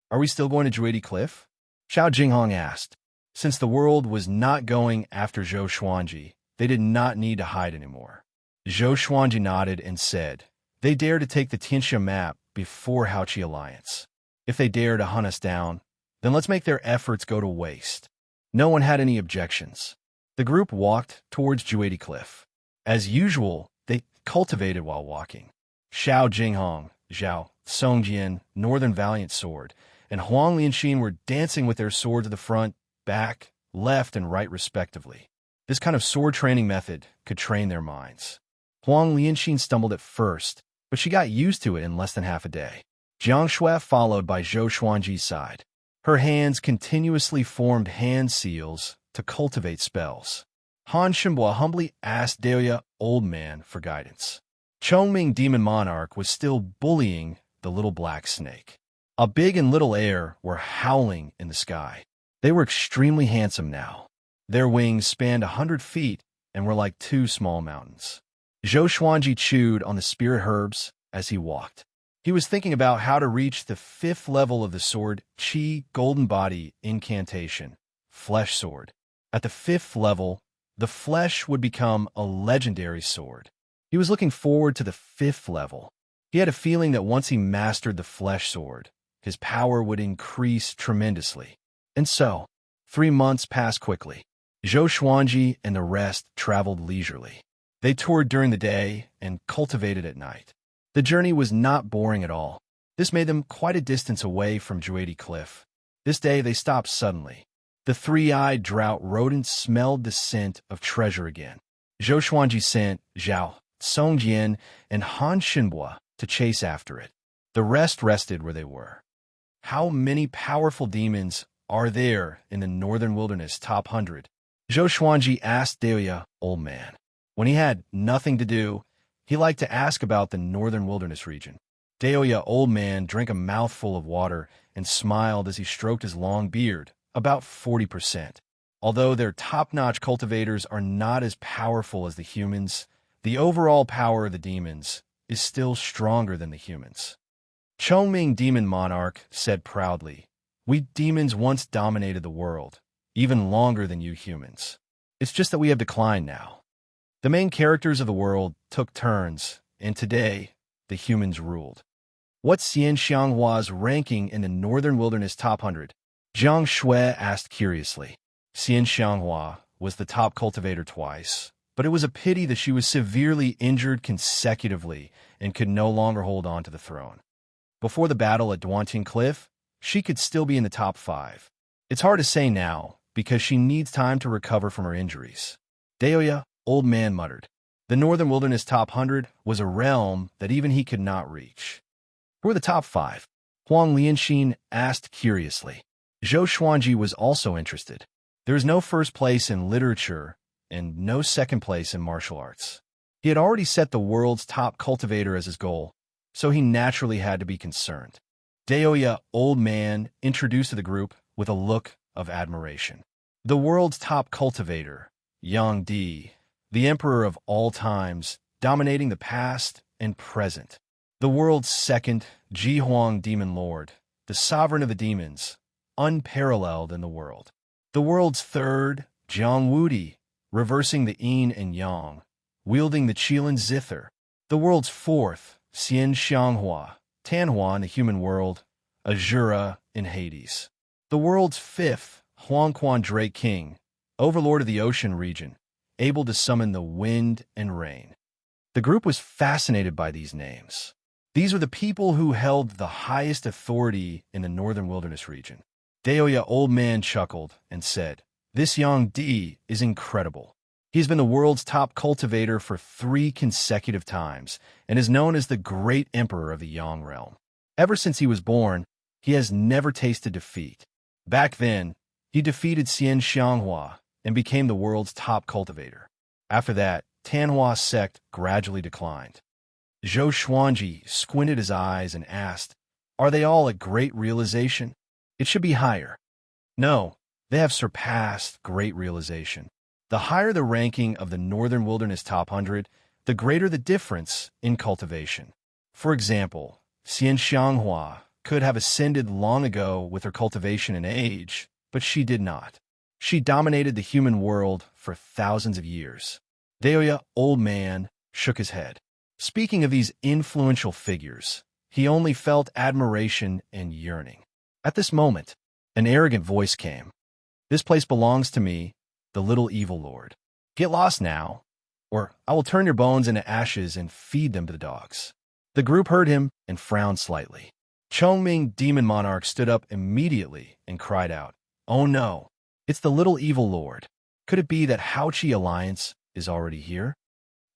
"Are we still going to Druidi Cliff?" Xiao Jinghong asked. Since the world was not going after Zhou Xuanji, they did not need to hide anymore. Zhou Xuanji nodded and said, "They dare to take the Xianxia map before Haoqi Alliance. If they dare to hunt us down, then let's make their efforts go to waste." No one had any objections. The group walked towards Druidi Cliff. As usual, they cultivated while walking. Xiao Jinghong, Zhao Songjian, Northern Valiant Sword, and Huang Lianxin were dancing with their sword to the front, back, left, and right respectively. This kind of sword training method could train their minds. Huang Lianxin stumbled at first, but she got used to it in less than half a day. Xianxia followed by Zhou Xuanji's side. Her hands continuously formed hand seals to cultivate spells. Han Shenhua humbly asked Deoya Old Man for guidance. Chongming Demon Monarch was still bullying the little black snake. A big and little air were howling in the sky. They were extremely handsome now. Their wings spanned 100 feet and were like 2 small mountains. Zhou Xuanji chewed on the spirit herbs as he walked. He was thinking about how to reach the 5th level of the sword Qi Golden Body Incantation, Flesh Sword. At the 5th level, the flesh would become a legendary sword. He was looking forward to the 5th level. He had a feeling that once he mastered the flesh sword, his power would increase tremendously. And so, 3 months passed quickly. Zhou Xuanji and the rest traveled leisurely. They toured during the day and cultivated at night. The journey was not boring at all. This made them quite a distance away from Druidi Cliff. This day they stopped suddenly. The 3-eyed drought rodent smelled the scent of treasure again. Zhou Xuanji sent Zhao Songjian and Han Shenhua to chase after it. The rest rested where they were. How many powerful demons are there in the northern wilderness top 100? Zhou Xuanji asked Deoya Old Man. When he had nothing to do, he liked to ask about the northern wilderness region. Deoya Old Man drank a mouthful of water and smiled as he stroked his long beard, about 40%. Although their top-notch cultivators are not as powerful as the humans, the overall power of the demons is still stronger than the humans. Chongming Demon Monarch said proudly, "We demons once dominated the world, even longer than you humans. It's just that we have declined now. The main characters of the world took turns, and today, the humans ruled." What's Xianxia's ranking in the Northern Wilderness Top 100? Zhang Shui asked curiously. Xianxia was the top cultivator twice, but it was a pity that she was severely injured consecutively and could no longer hold on to the throne. Before the battle at Duanting Cliff, she could still be in the top 5. It's hard to say now, because she needs time to recover from her injuries. Daoya, old man, muttered. The Northern Wilderness Top 100 was a realm that even he could not reach. Who are the top 5? Huang Lianxin asked curiously. Zhou Xuanji was also interested. There is no first place in literature and no second place in martial arts. He had already set the world's top cultivator as his goal, so he naturally had to be concerned. Daoya, old man, introduced to the group with a look of admiration. The world's top cultivator, Yang Di, the emperor of all times, dominating the past and present. The world's second, Ji Huang demon lord, the sovereign of the demons, unparalleled in the world. The world's third, Jiang Wudi, reversing the yin and yang, wielding the Qilin zither. The world's fourth, Xianxia, Tanhua in the human world, Azura in Hades. The world's fifth, Huangquan Drake King, overlord of the ocean region, able to summon the wind and rain. The group was fascinated by these names. These were the people who held the highest authority in the Northern Wilderness region. Daoya, old man, chuckled and said, "This Yang Di is incredible. He's been the world's top cultivator for 3 consecutive times and is known as the great emperor of the Yang realm. Ever since he was born, he has never tasted defeat. Back then, he defeated Xianxia and became the world's top cultivator. After that, Tanhua's sect gradually declined." Zhou Xuanji squinted his eyes and asked, "Are they all at great realization? It should be higher." "No, they have surpassed great realization. The higher the ranking of the Northern Wilderness Top 100, the greater the difference in cultivation. For example, Xianxia could have ascended long ago with her cultivation and age, but she did not. She dominated the human world for thousands of years." Daoya, old man, shook his head. Speaking of these influential figures, he only felt admiration and yearning. At this moment, an arrogant voice came. "This place belongs to me, the little evil lord. Get lost now, or I will turn your bones into ashes and feed them to the dogs." The group heard him and frowned slightly. Chongming Demon Monarch stood up immediately and cried out, "Oh no, it's the little evil lord. Could it be that Haoqi Alliance is already here?"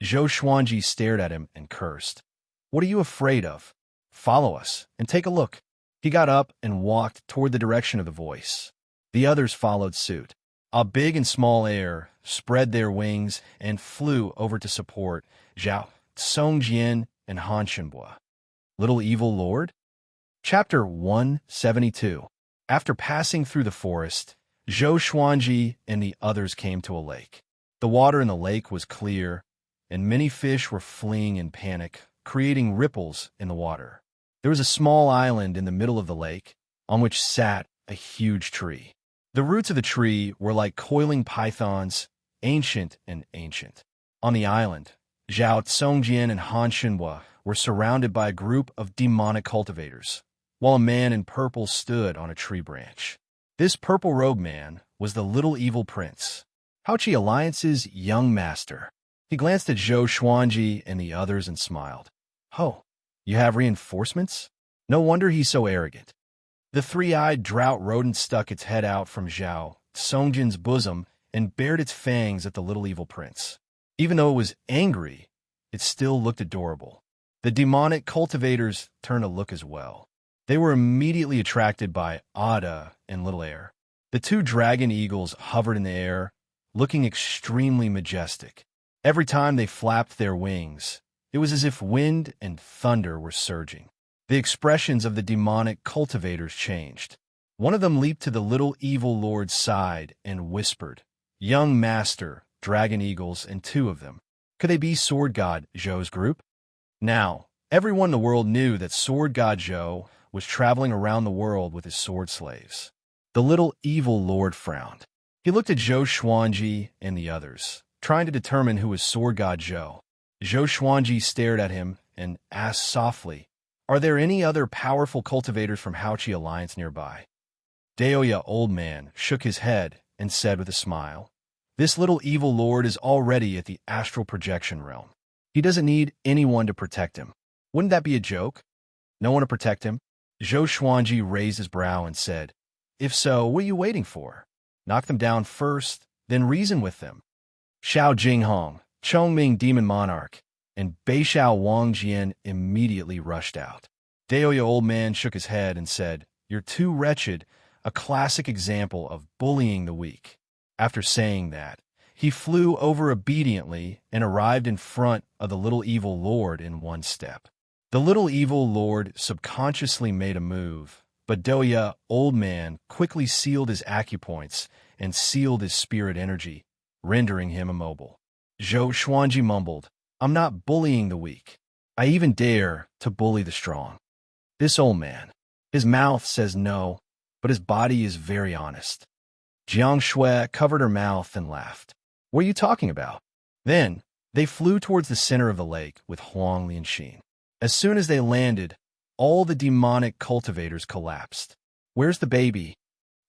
Zhou Xuanji stared at him and cursed. "What are you afraid of? Follow us and take a look." He got up and walked toward the direction of the voice. The others followed suit. A big and small air spread their wings and flew over to support Zhao, Songjian, and Han Shenbua. Little Evil Lord? Chapter 172. After passing through the forest, Zhou Xuanji and the others came to a lake. The water in the lake was clear, and many fish were fleeing in panic, creating ripples in the water. There was a small island in the middle of the lake, on which sat a huge tree. The roots of the tree were like coiling pythons, ancient and ancient. On the island, Zhao Tsongjian and Han Shenhua were surrounded by a group of demonic cultivators, while a man in purple stood on a tree branch. This purple-robed man was the little evil prince, Haoqi Alliance's young master. He glanced at Zhou Xuanji and the others and smiled. "Oh, you have reinforcements? No wonder he's so arrogant." The three-eyed drought rodent stuck its head out from Zhao Songjian's bosom and bared its fangs at the little evil prince. Even though it was angry, it still looked adorable. The demonic cultivators turned to look as well. They were immediately attracted by Ada and Little Air. The 2 dragon eagles hovered in the air, looking extremely majestic. Every time they flapped their wings, it was as if wind and thunder were surging. The expressions of the demonic cultivators changed. One of them leaped to the little evil lord's side and whispered, "Young master, dragon eagles, and 2 of them, Could they be Sword God Zhou's group? Now, everyone in the world knew that Sword God Zhou was traveling around the world with his sword slaves. The little evil lord frowned. He looked at Zhou Xuanji and the others, trying to determine who was Sword God Zhou. Zhou Xuanji stared at him and asked softly, "Are there any other powerful cultivators from Wuxia Alliance nearby?" Daoya Old Man shook his head and said with a smile, "This little evil lord is already at the astral projection realm. He doesn't need anyone to protect him. Wouldn't that be a joke? No one to protect him?" Zhou Xuanji raised his brow and said, "If so, what are you waiting for? Knock them down first, then reason with them." Xiao Jinghong, Chongming Demon Monarch, and Beixiao Wangjian immediately rushed out. Daoya Old Man shook his head and said, "You're too wretched, a classic example of bullying the weak." After saying that, he flew over obediently and arrived in front of the little evil lord in one step. The little evil lord subconsciously made a move, but Daoya Old Man quickly sealed his acupoints and sealed his spirit energy, rendering him immobile. Zhou Xuanji mumbled, "I'm not bullying the weak. I even dare to bully the strong. This old man, his mouth says no, but his body is very honest." Xianxia covered her mouth and laughed. "What are you talking about?" Then they flew towards the center of the lake with Huang Lianxin. As soon as they landed, all the demonic cultivators collapsed. "Where's the baby?"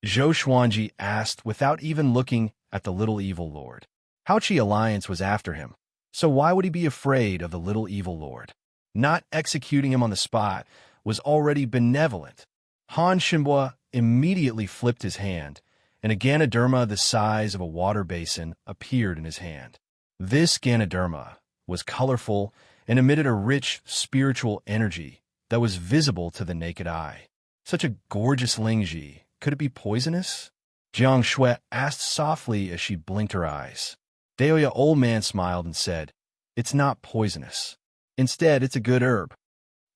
Zhou Xuanji asked without even looking at the little evil lord. Wuxia Alliance was after him, so why would he be afraid of the little evil lord? Not executing him on the spot was already benevolent. Han Shinbua immediately flipped his hand, and a Ganoderma the size of a water basin appeared in his hand. This Ganoderma was colorful and emitted a rich spiritual energy that was visible to the naked eye. Such a gorgeous Lingji, could it be poisonous? Jiang Shui asked softly as she blinked her eyes. Daoya Old Man smiled and said, "It's not poisonous. Instead, it's a good herb."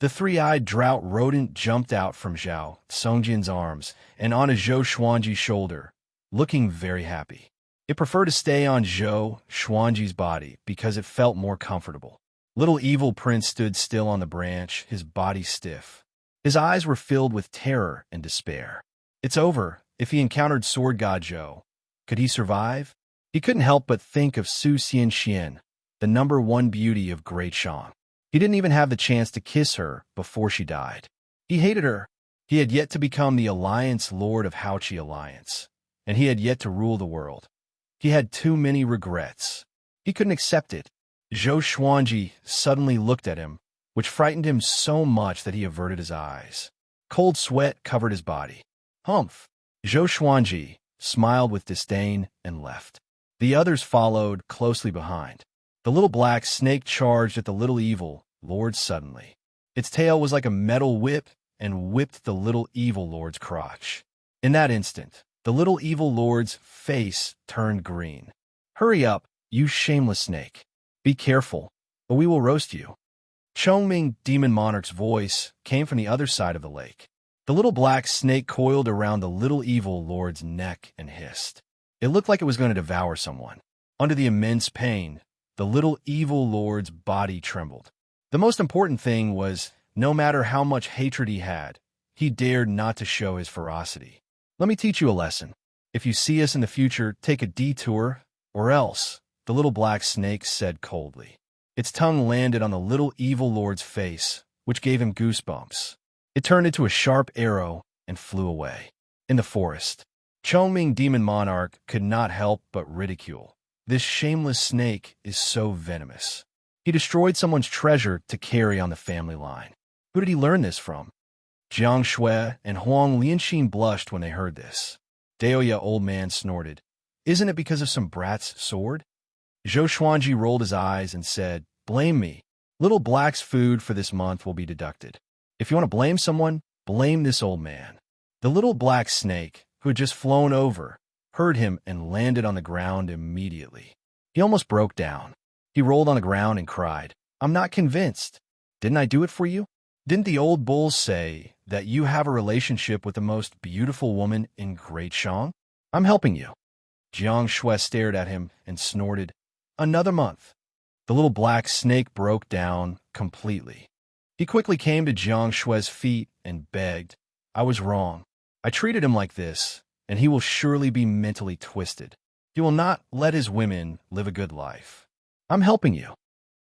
The three-eyed drought rodent jumped out from Zhao Songjian's arms and onto Zhou Xuanji's shoulder, looking very happy. It preferred to stay on Zhou Xuanji's body because it felt more comfortable. Little evil prince stood still on the branch, his body stiff. His eyes were filled with terror and despair. It's over. If he encountered Sword God Zhou, could he survive? He couldn't help but think of Su Xianxian, the #1 beauty of Great Shang. He didn't even have the chance to kiss her before she died. He hated her. He had yet to become the Alliance Lord of Wuxia Alliance, and he had yet to rule the world. He had too many regrets. He couldn't accept it. Zhou Xuanji suddenly looked at him, which frightened him so much that he averted his eyes. Cold sweat covered his body. Humph! Zhou Xuanji smiled with disdain and left. The others followed closely behind. The little black snake charged at the little evil lord suddenly. Its tail was like a metal whip and whipped the little evil lord's crotch. In that instant, the little evil lord's face turned green. "Hurry up, you shameless snake. Be careful, or we will roast you." Chongming Demon Monarch's voice came from the other side of the lake. The little black snake coiled around the little evil lord's neck and hissed. It looked like it was going to devour someone. Under the immense pain, the little evil lord's body trembled. The most important thing was, no matter how much hatred he dared not to show his ferocity. "Let me teach you a lesson. If you see us in the future, take a detour, or else," the little black snake said coldly. Its tongue landed on the little evil lord's face, which gave him goosebumps. It turned into a sharp arrow and flew away. In the forest, Chongming Demon Monarch could not help but ridicule. This shameless snake is so venomous. He destroyed someone's treasure to carry on the family line. Who did he learn this from? Jiang Shui and Huang Lianxin blushed when they heard this. Daoya Old Man snorted. "Isn't it because of some brat's sword?" Zhou Xuanji rolled his eyes and said, "Blame me. Little Black's food for this month will be deducted. If you want to blame someone, blame this old man." The little black snake, who had just flown over, heard him and landed on the ground immediately. He almost broke down. He rolled on the ground and cried, "I'm not convinced. Didn't I do it for you? Didn't the old bulls say that you have a relationship with the most beautiful woman in Great Shang? I'm helping you." Jiang Shui stared at him and snorted, "Another month." The little black snake broke down completely. He quickly came to Xianxia's feet and begged, "I was wrong. I treated him like this, and he will surely be mentally twisted. He will not let his women live a good life. I'm helping you."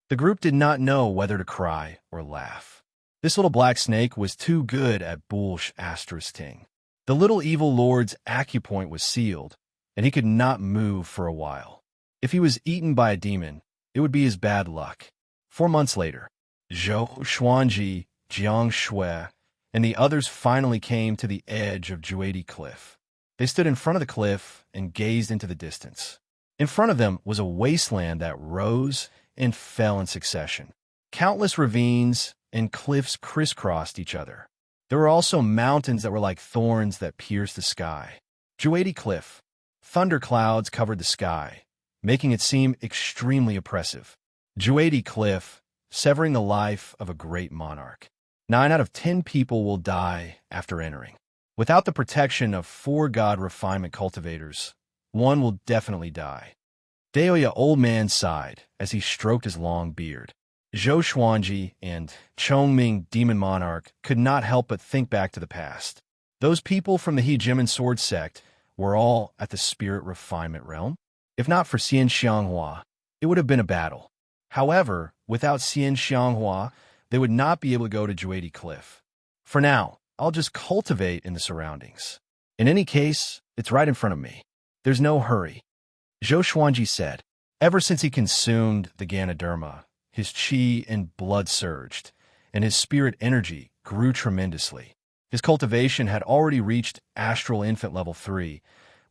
The group did not know whether to cry or laugh. This little black snake was too good at bullsh**ting. The little evil lord's acupoint was sealed, and he could not move for a while. If he was eaten by a demon, it would be his bad luck. 4 months later, Zhou Xuanji, Xianxia, and the others finally came to the edge of Juedi Cliff. They stood in front of the cliff and gazed into the distance. In front of them was a wasteland that rose and fell in succession. Countless ravines and cliffs crisscrossed each other. There were also mountains that were like thorns that pierced the sky. Juedi Cliff. Thunderclouds covered the sky, making it seem extremely oppressive. Juedi Cliff, severing the life of a great monarch. 9 out of 10 people will die after entering. Without the protection of 4 god refinement cultivators, 1 will definitely die. Daoya Old Man sighed as he stroked his long beard. Zhou Xuanji and Chongming Demon Monarch could not help but think back to the past. Those people from the Hegemon Sword Sect were all at the Spirit Refinement Realm. If not for Xianxia, it would have been a battle. However, without Xianxia, they would not be able to go to Juedi Cliff. For now, I'll just cultivate in the surroundings. In any case, it's right in front of me. There's no hurry. Zhou Xuanji said. Ever since he consumed the Ganoderma, his chi and blood surged, and his spirit energy grew tremendously. His cultivation had already reached Astral Infant Level 3,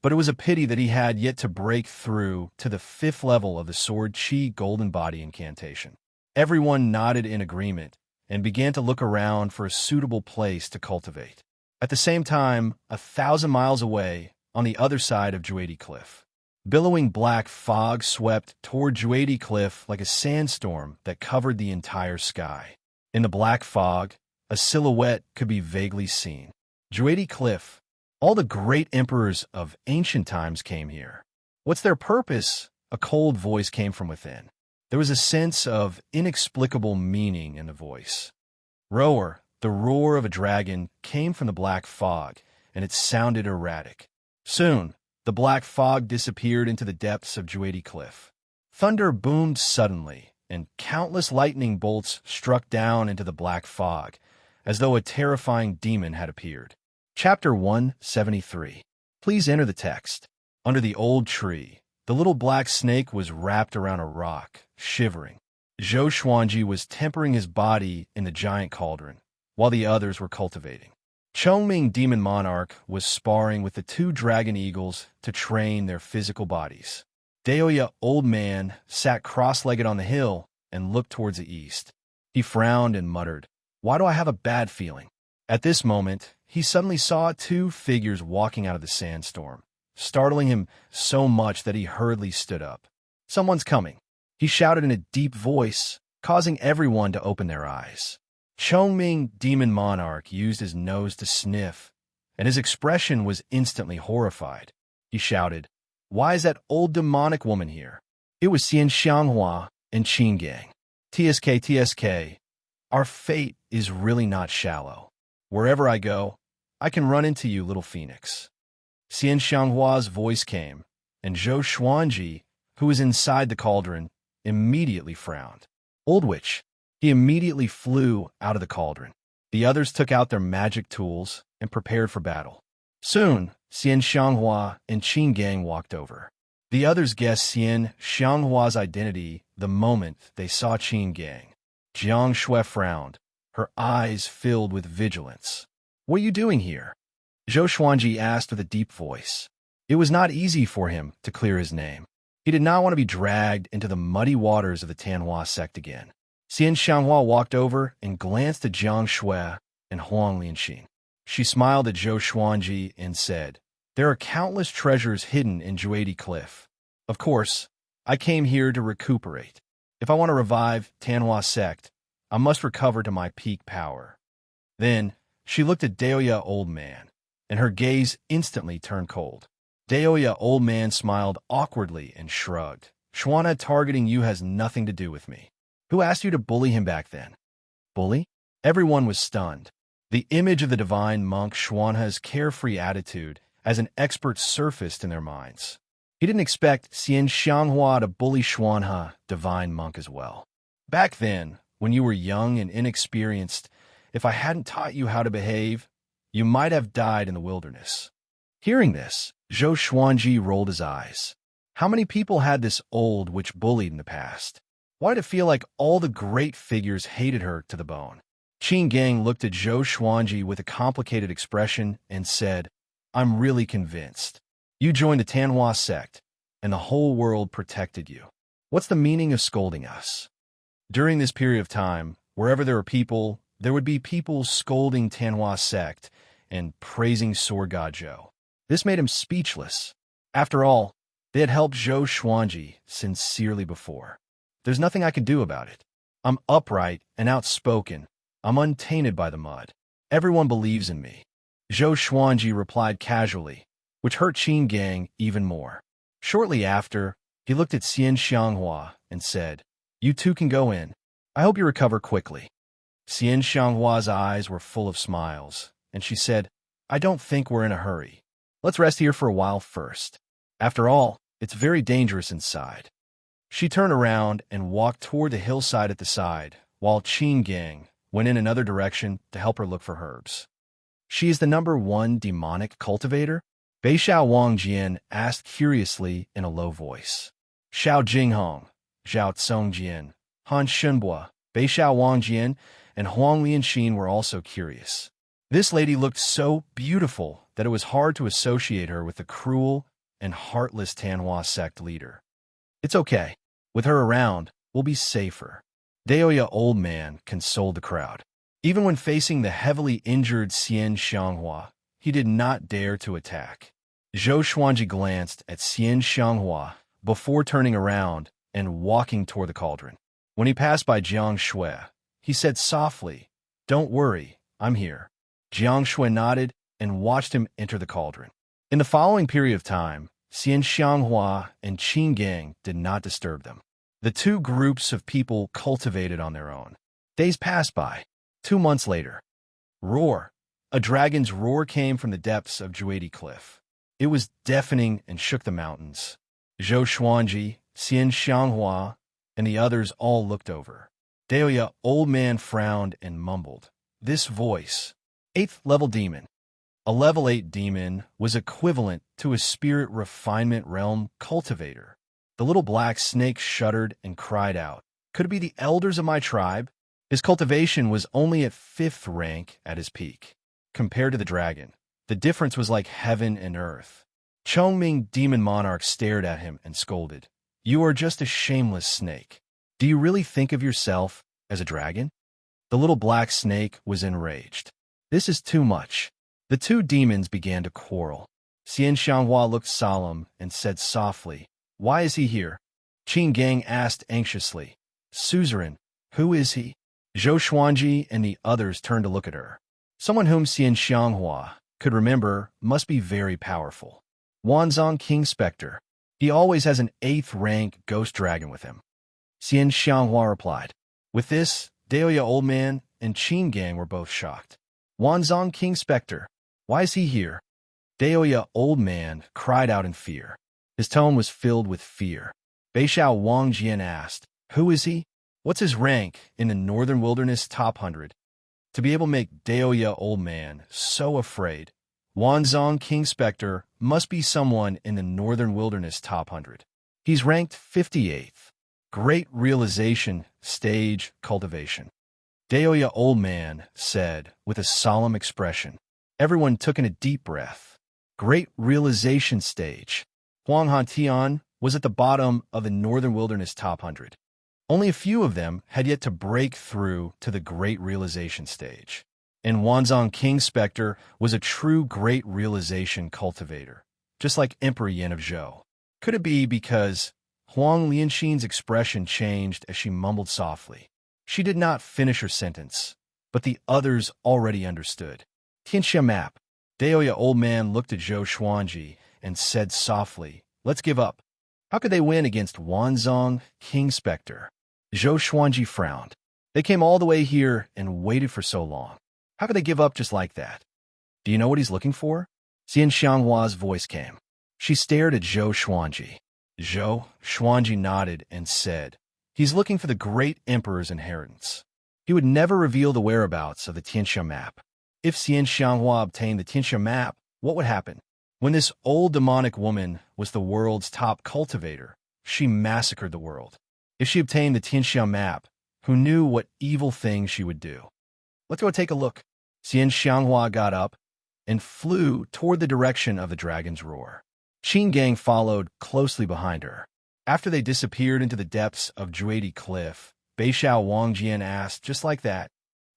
but it was a pity that he had yet to break through to the 5th level of the Sword Chi Golden Body incantation. Everyone nodded in agreement and began to look around for a suitable place to cultivate. At the same time, 1,000 miles away, on the other side of Juedi Cliff, billowing black fog swept toward Juedi Cliff like a sandstorm that covered the entire sky. In the black fog, a silhouette could be vaguely seen. Juedi Cliff. All the great emperors of ancient times came here. What's their purpose? A cold voice came from within. There was a sense of inexplicable meaning in the voice. Roar, the roar of a dragon, came from the black fog, and it sounded erratic. Soon, the black fog disappeared into the depths of Juedi Cliff. Thunder boomed suddenly, and countless lightning bolts struck down into the black fog, as though a terrifying demon had appeared. Chapter 173. Please enter the text. Under the old tree, the little black snake was wrapped around a rock, shivering. Zhou Xuanji was tempering his body in the giant cauldron, while the others were cultivating. Chongming Demon Monarch was sparring with the 2 dragon eagles to train their physical bodies. Daoya Old Man sat cross-legged on the hill and looked towards the east. He frowned and muttered, "Why do I have a bad feeling?" At this moment, he suddenly saw 2 figures walking out of the sandstorm, startling him so much that he hurriedly stood up. "Someone's coming," he shouted in a deep voice, causing everyone to open their eyes. Chongming Demon Monarch used his nose to sniff, and his expression was instantly horrified. He shouted, "Why is that old demonic woman here?" It was Xianxia and Qinggang. TSK, our fate is really not shallow. Wherever I go, I can run into you, little phoenix. Xianxia's voice came, and Zhou Xuanji, who was inside the cauldron, immediately frowned. Old witch. He immediately flew out of the cauldron. The others took out their magic tools and prepared for battle. Soon, Xianxia and Qinggang walked over. The others guessed Xianxia's identity the moment they saw Qinggang. Xianxia frowned, her eyes filled with vigilance. "What are you doing here?" Zhou Xuanji asked with a deep voice. It was not easy for him to clear his name. He did not want to be dragged into the muddy waters of the Tianhua sect again. Xianxia walked over and glanced at Xianxia and Huang Lianxin. She smiled at Zhou Xuanji and said, "There are countless treasures hidden in Juedi Cliff. Of course, I came here to recuperate. If I want to revive Tianhua sect, I must recover to my peak power." Then, she looked at Daoya Old Man, and her gaze instantly turned cold. Daoya Old Man smiled awkwardly and shrugged. Xuanha targeting you has nothing to do with me. Who asked you to bully him back then? Bully? Everyone was stunned. The image of the divine monk Xuanha's carefree attitude as an expert surfaced in their minds. He didn't expect Xianxia to bully Xuanha, divine monk, as well. Back then, when you were young and inexperienced, if I hadn't taught you how to behave, you might have died in the wilderness. Hearing this, Zhou Xuanji rolled his eyes. How many people had this old witch bullied in the past? Why did it feel like all the great figures hated her to the bone? Qin Gang looked at Zhou Xuanji with a complicated expression and said, I'm really convinced. You joined the Tanhua sect, and the whole world protected you. What's the meaning of scolding us? During this period of time, wherever there were people, there would be people scolding Tanhua sect and praising Sword God Zhou. This made him speechless. After all, they had helped Zhou Xuanji sincerely before. There's nothing I can do about it. I'm upright and outspoken. I'm untainted by the mud. Everyone believes in me. Zhou Xuanji replied casually, which hurt Qin Gang even more. Shortly after, he looked at Xianxia and said, You two can go in. I hope you recover quickly. Xianxia's eyes were full of smiles, and she said, I don't think we're in a hurry. Let's rest here for a while first. After all, it's very dangerous inside. She turned around and walked toward the hillside at the side, while Qin Gang went in another direction to help her look for herbs. She is the #1 demonic cultivator? Beixiao Wangjian asked curiously in a low voice. Xiao Jinghong, Zhao Tsongjian, Han Shunbua, Beixiao Wangjian, and Huang Lianxin were also curious. This lady looked so beautiful that it was hard to associate her with the cruel and heartless Tanhua sect leader. It's okay. With her around, we'll be safer. Daoya old man consoled the crowd. Even when facing the heavily injured Xianxia, he did not dare to attack. Zhou Xuanji glanced at Xianxia before turning around and walking toward the cauldron. When he passed by Jiang Shui, he said softly, Don't worry, I'm here. Jiang Shui nodded and watched him enter the cauldron. In the following period of time, Xianxia and Qin Gang did not disturb them. The two groups of people cultivated on their own. Days passed by. 2 months later. Roar. A dragon's roar came from the depths of Juadi Cliff. It was deafening and shook the mountains. Zhou Xuanji, Xianxia, and the others all looked over. Daoya old man frowned and mumbled. This voice. 8th level demon. A level 8 demon was equivalent to a spirit refinement realm cultivator. The little black snake shuddered and cried out. Could it be the elders of my tribe? His cultivation was only at 5th rank at his peak. Compared to the dragon, the difference was like heaven and earth. Chongming demon monarch stared at him and scolded. You are just a shameless snake. Do you really think of yourself as a dragon? The little black snake was enraged. This is too much. The two demons began to quarrel. Xianxia looked solemn and said softly, Why is he here? Qin Gang asked anxiously. Suzerain, who is he? Zhou Xuanji and the others turned to look at her. Someone whom Xianxia could remember must be very powerful. Wanzong King Spectre. He always has an 8th rank ghost dragon with him. Xianxia replied. With this, Daoya old man and Qin Gang were both shocked. Wanzong King Spectre. Why is he here? Daoya old man cried out in fear. His tone was filled with fear. Beixiao Wangjian asked, Who is he? What's his rank in the Northern Wilderness top 100? To be able to make Daoya old man so afraid, Wanzong King Spectre must be someone in the Northern Wilderness top 100. He's ranked 58th. Great realization, stage, cultivation. Daoya old man said with a solemn expression. Everyone took in a deep breath. Great realization stage. Huang Hantian was at the bottom of the Northern Wilderness top 100. Only a few of them had yet to break through to the Great Realization stage. And Wanzong King Spectre was a true Great Realization cultivator, just like Emperor Yin of Zhou. Could it be because Huang Lianxin's expression changed as she mumbled softly? She did not finish her sentence, but the others already understood. Xianxia map. Daoya old man looked at Zhou Xuanji and said softly, Let's give up. How could they win against Wanzong, King Spectre? Zhou Xuanji frowned. They came all the way here and waited for so long. How could they give up just like that? Do you know what he's looking for? Xianxia's voice came. She stared at Zhou Xuanji. Zhou Xuanji nodded and said, "He's looking for the great emperor's inheritance." He would never reveal the whereabouts of the Xianxia map. If Xianxia obtained the Xianxia map, what would happen? When this old demonic woman was the world's top cultivator, she massacred the world. If she obtained the Xianxia map, who knew what evil thing she would do? Let's go take a look. Xianxia got up and flew toward the direction of the dragon's roar. Qin Gang followed closely behind her. After they disappeared into the depths of Druidi Cliff, Beixiao Wangjian asked, just like that,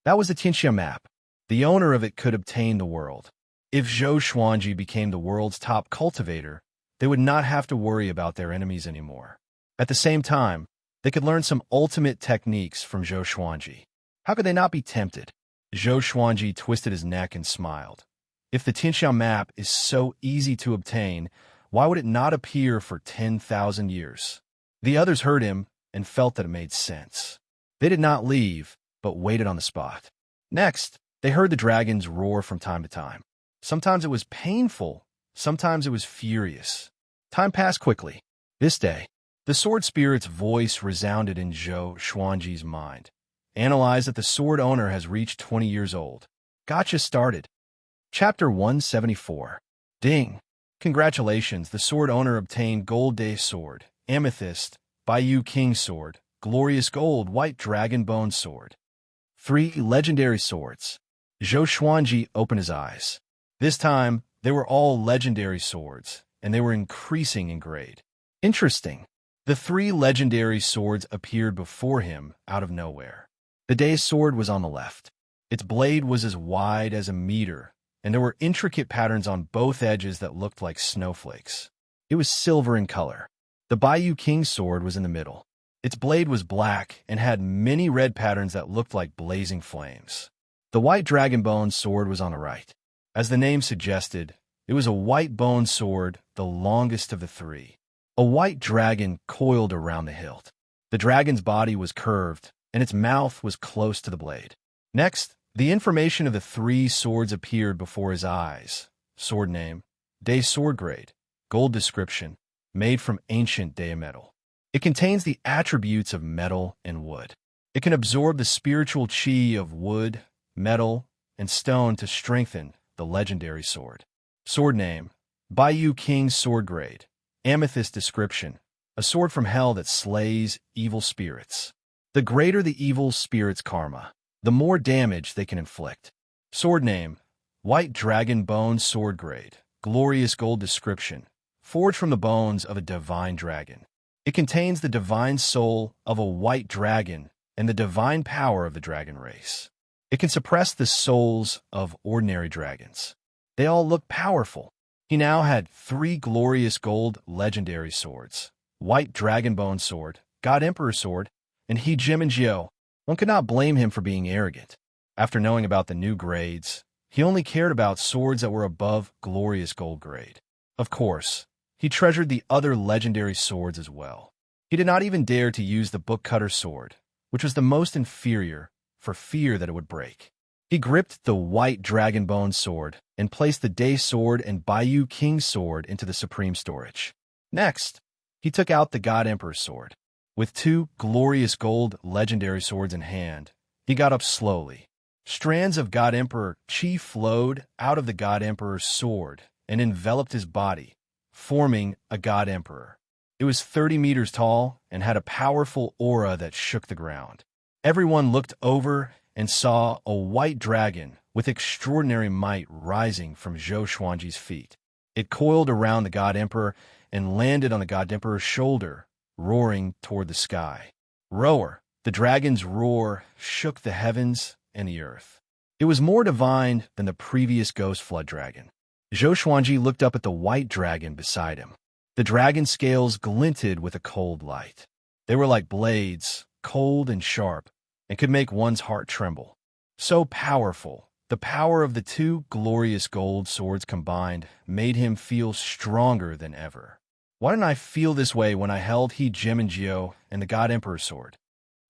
"That was the Xianxia map. The owner of it could obtain the world. If Zhou Xuanji became the world's top cultivator, they would not have to worry about their enemies anymore. At the same time, they could learn some ultimate techniques from Zhou Xuanji. How could they not be tempted?" Zhou Xuanji twisted his neck and smiled. If the Xianxia map is so easy to obtain, why would it not appear for 10,000 years? The others heard him and felt that it made sense. They did not leave, but waited on the spot. Next, they heard the dragons roar from time to time. Sometimes it was painful, sometimes it was furious. Time passed quickly. This day, the sword spirit's voice resounded in Zhou Xuanji's mind. Analyze that the sword owner has reached 20 years old. Gotcha started. Chapter 174. Ding. Congratulations, the sword owner obtained Gold Day Sword, Amethyst, Baiyu King Sword, Glorious Gold, White Dragon Bone Sword. 3 legendary swords. Zhou Xuanji opened his eyes. This time, they were all legendary swords, and they were increasing in grade. Interesting. The 3 legendary swords appeared before him out of nowhere. The day's sword was on the left. Its blade was as wide as a meter, and there were intricate patterns on both edges that looked like snowflakes. It was silver in color. The Baiyu King sword was in the middle. Its blade was black and had many red patterns that looked like blazing flames. The White Dragon Bone sword was on the right. As the name suggested, it was a white bone sword, the longest of the 3. A white dragon coiled around the hilt. The dragon's body was curved, and its mouth was close to the blade. Next, the information of the 3 swords appeared before his eyes. Sword name, Day Sword Grade, Gold Description, made from ancient Day metal. It contains the attributes of metal and wood. It can absorb the spiritual chi of wood, metal, and stone to strengthen the legendary sword. Sword name, Baiyu King Sword Grade, Amethyst Description, a sword from hell that slays evil spirits. The greater the evil spirit's karma, the more damage they can inflict. Sword name, White Dragon Bone Sword Grade, Glorious Gold Description, forged from the bones of a divine dragon. It contains the divine soul of a white dragon and the divine power of the dragon race. It can suppress the souls of ordinary dragons. They all look powerful. He now had 3 glorious gold legendary swords, White Dragon Bone Sword, God Emperor Sword, and He Jim and Jiu. One could not blame him for being arrogant. After knowing about the new grades, he only cared about swords that were above glorious gold grade. Of course, he treasured the other legendary swords as well. He did not even dare to use the book cutter sword, which was the most inferior, for fear that it would break. He gripped the White Dragon Bone Sword and placed the Day Sword and Baiyu King Sword into the supreme storage. Next, he took out the God Emperor Sword. With 2 glorious gold legendary swords in hand, he got up slowly. Strands of God Emperor chi flowed out of the God Emperor's sword and enveloped his body, forming a God Emperor. It was 30 meters tall and had a powerful aura that shook the ground. Everyone looked over and saw a white dragon with extraordinary might rising from Zhou Xuanji's feet. It coiled around the God Emperor and landed on the God Emperor's shoulder, roaring toward the sky. Roar! The dragon's roar shook the heavens and the earth. It was more divine than the previous ghost flood dragon. Zhou Xuanji looked up at the white dragon beside him. The dragon's scales glinted with a cold light. They were like blades, cold and sharp, and could make one's heart tremble. So powerful, the power of the 2 glorious gold swords combined made him feel stronger than ever. Why didn't I feel this way when I held He Jimenjio and the God Emperor sword?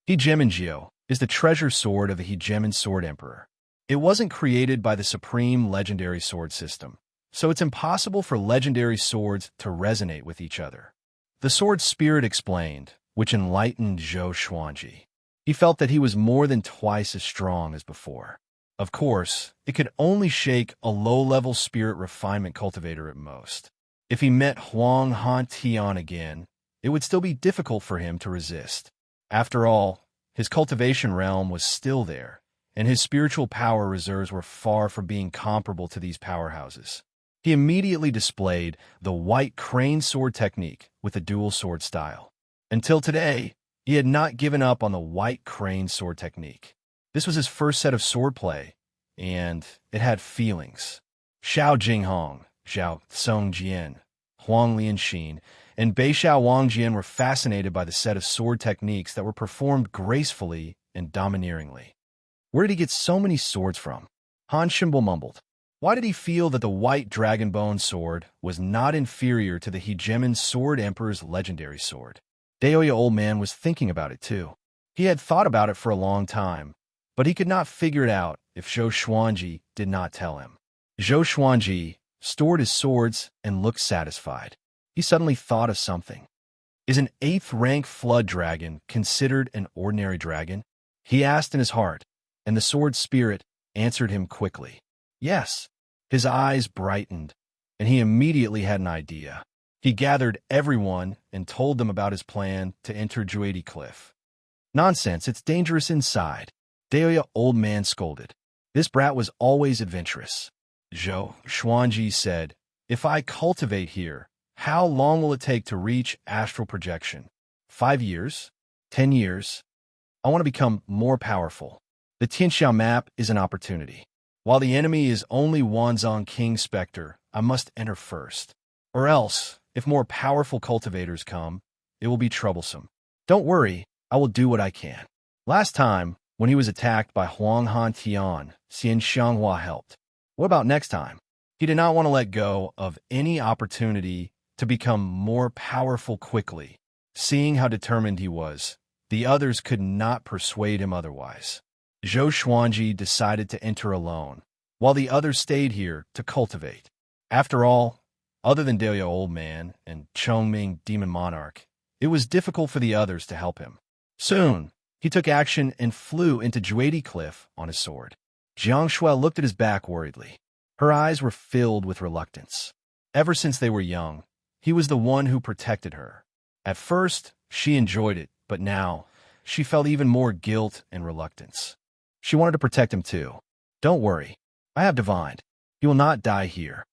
He Jimenjio is the treasure sword of the Hegemen Sword Emperor. It wasn't created by the supreme legendary sword system, so it's impossible for legendary swords to resonate with each other. The sword's spirit explained, which enlightened Zhou Xuanji. He felt that he was more than twice as strong as before. Of course, it could only shake a low-level spirit refinement cultivator at most. If he met Huang Han Tian again, it would still be difficult for him to resist. After all, his cultivation realm was still there, and his spiritual power reserves were far from being comparable to these powerhouses. He immediately displayed the white crane sword technique with the dual sword style. Until today, he had not given up on the white crane sword technique. This was his first set of swordplay, and it had feelings. Xiao Jinghong, Zhao Songjian, Huang Lianxin, and Beixiao Wangjian were fascinated by the set of sword techniques that were performed gracefully and domineeringly. Where did he get so many swords from? Han Shimbul mumbled. Why did he feel that the white dragonbone sword was not inferior to the Hegemen Sword Emperor's legendary sword? Daoya Old Man was thinking about it too. He had thought about it for a long time, but he could not figure it out if Zhou Xuanji did not tell him. Zhou Xuanji stored his swords and looked satisfied. He suddenly thought of something. Is an 8th rank flood dragon considered an ordinary dragon? He asked in his heart, and the sword spirit answered him quickly. Yes. His eyes brightened, and he immediately had an idea. He gathered everyone and told them about his plan to enter Juedi Cliff. Nonsense, it's dangerous inside. Daoya Old Man scolded. This brat was always adventurous. Zhou Xuanji said, if I cultivate here, how long will it take to reach astral projection? 5 years? 10 years? I want to become more powerful. The Xianxia map is an opportunity. While the enemy is only Wanzong King Spectre, I must enter first. Or else, if more powerful cultivators come, it will be troublesome. Don't worry, I will do what I can. Last time, when he was attacked by Huang Han Tian, Xianxia helped. What about next time? He did not want to let go of any opportunity to become more powerful quickly. Seeing how determined he was, the others could not persuade him otherwise. Zhou Xuanji decided to enter alone, while the others stayed here to cultivate. After all, other than Daoya Old Man and Chongming Demon Monarch, it was difficult for the others to help him. Soon, he took action and flew into Juedi Cliff on his sword. Xianxia looked at his back worriedly. Her eyes were filled with reluctance. Ever since they were young, he was the one who protected her. At first, she enjoyed it, but now, she felt even more guilt and reluctance. She wanted to protect him too. Don't worry, I have divined. He will not die here.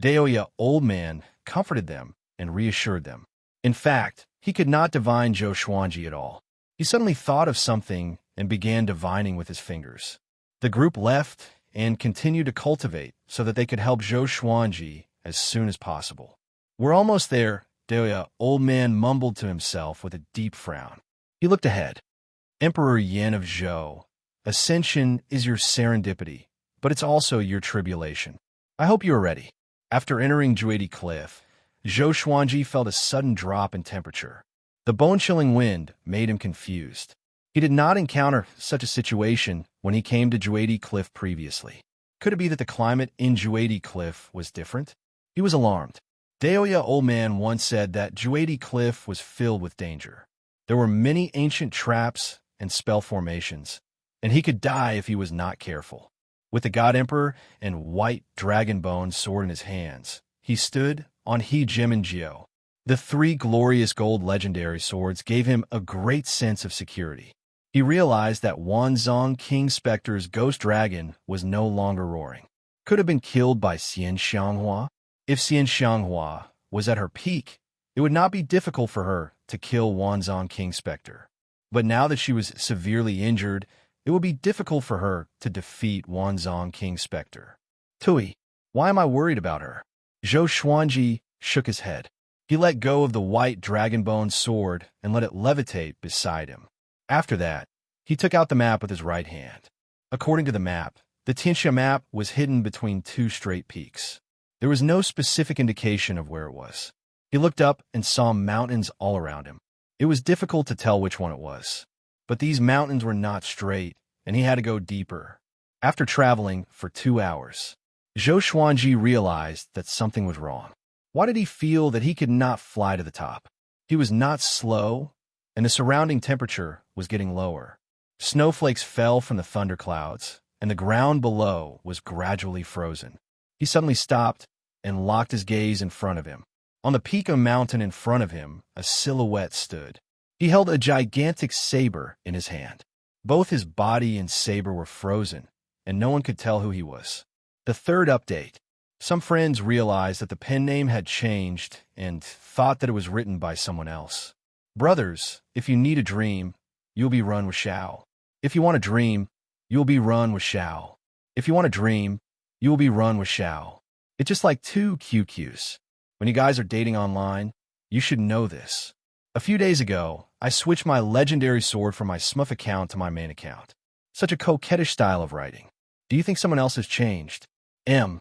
Daoya Old Man comforted them and reassured them. In fact, he could not divine Zhou Xuanji at all. He suddenly thought of something and began divining with his fingers. The group left and continued to cultivate so that they could help Zhou Xuanji as soon as possible. We're almost there, Daoya Old Man mumbled to himself with a deep frown. He looked ahead. Emperor Yin of Zhou, ascension is your serendipity, but it's also your tribulation. I hope you are ready. After entering Juedi Cliff, Zhou Xuanji felt a sudden drop in temperature. The bone-chilling wind made him confused. He did not encounter such a situation when he came to Juedi Cliff previously. Could it be that the climate in Juedi Cliff was different? He was alarmed. Daoya Old Man once said that Juedi Cliff was filled with danger. There were many ancient traps and spell formations, and he could die if he was not careful. With the God Emperor and white dragon bone sword in his hands, he stood on He Jimenjio. The 3 glorious gold legendary swords gave him a great sense of security. He realized that Wanzong King Spectre's ghost dragon was no longer roaring. Could have been killed by Xianxia. If Xianxia was at her peak, it would not be difficult for her to kill Wanzong King Spectre. But now that she was severely injured, it would be difficult for her to defeat Wanzong King Spectre. Tui, why am I worried about her? Zhou Xuanji shook his head. He let go of the white dragonbone sword and let it levitate beside him. After that, he took out the map with his right hand. According to the map, the Xianxia map was hidden between 2 straight peaks. There was no specific indication of where it was. He looked up and saw mountains all around him. It was difficult to tell which one it was. But these mountains were not straight, and he had to go deeper. After traveling for 2 hours, Zhou Xuanji realized that something was wrong. Why did he feel that he could not fly to the top? He was not slow, and the surrounding temperature was getting lower. Snowflakes fell from the thunderclouds, and the ground below was gradually frozen. He suddenly stopped and locked his gaze in front of him. On the peak of a mountain in front of him, a silhouette stood. He held a gigantic saber in his hand. Both his body and saber were frozen, and no one could tell who he was. The third update. Some friends realized that the pen name had changed and thought that it was written by someone else. Brothers, if you need a dream, you'll be run with Xiao. If you want a dream, you'll be run with Xiao. If you want a dream, you will be run with Xiao. It's just like 2 QQs. When you guys are dating online, you should know this. A few days ago, I switched my legendary sword from my Smurf account to my main account. Such a coquettish style of writing. Do you think someone else has changed? M.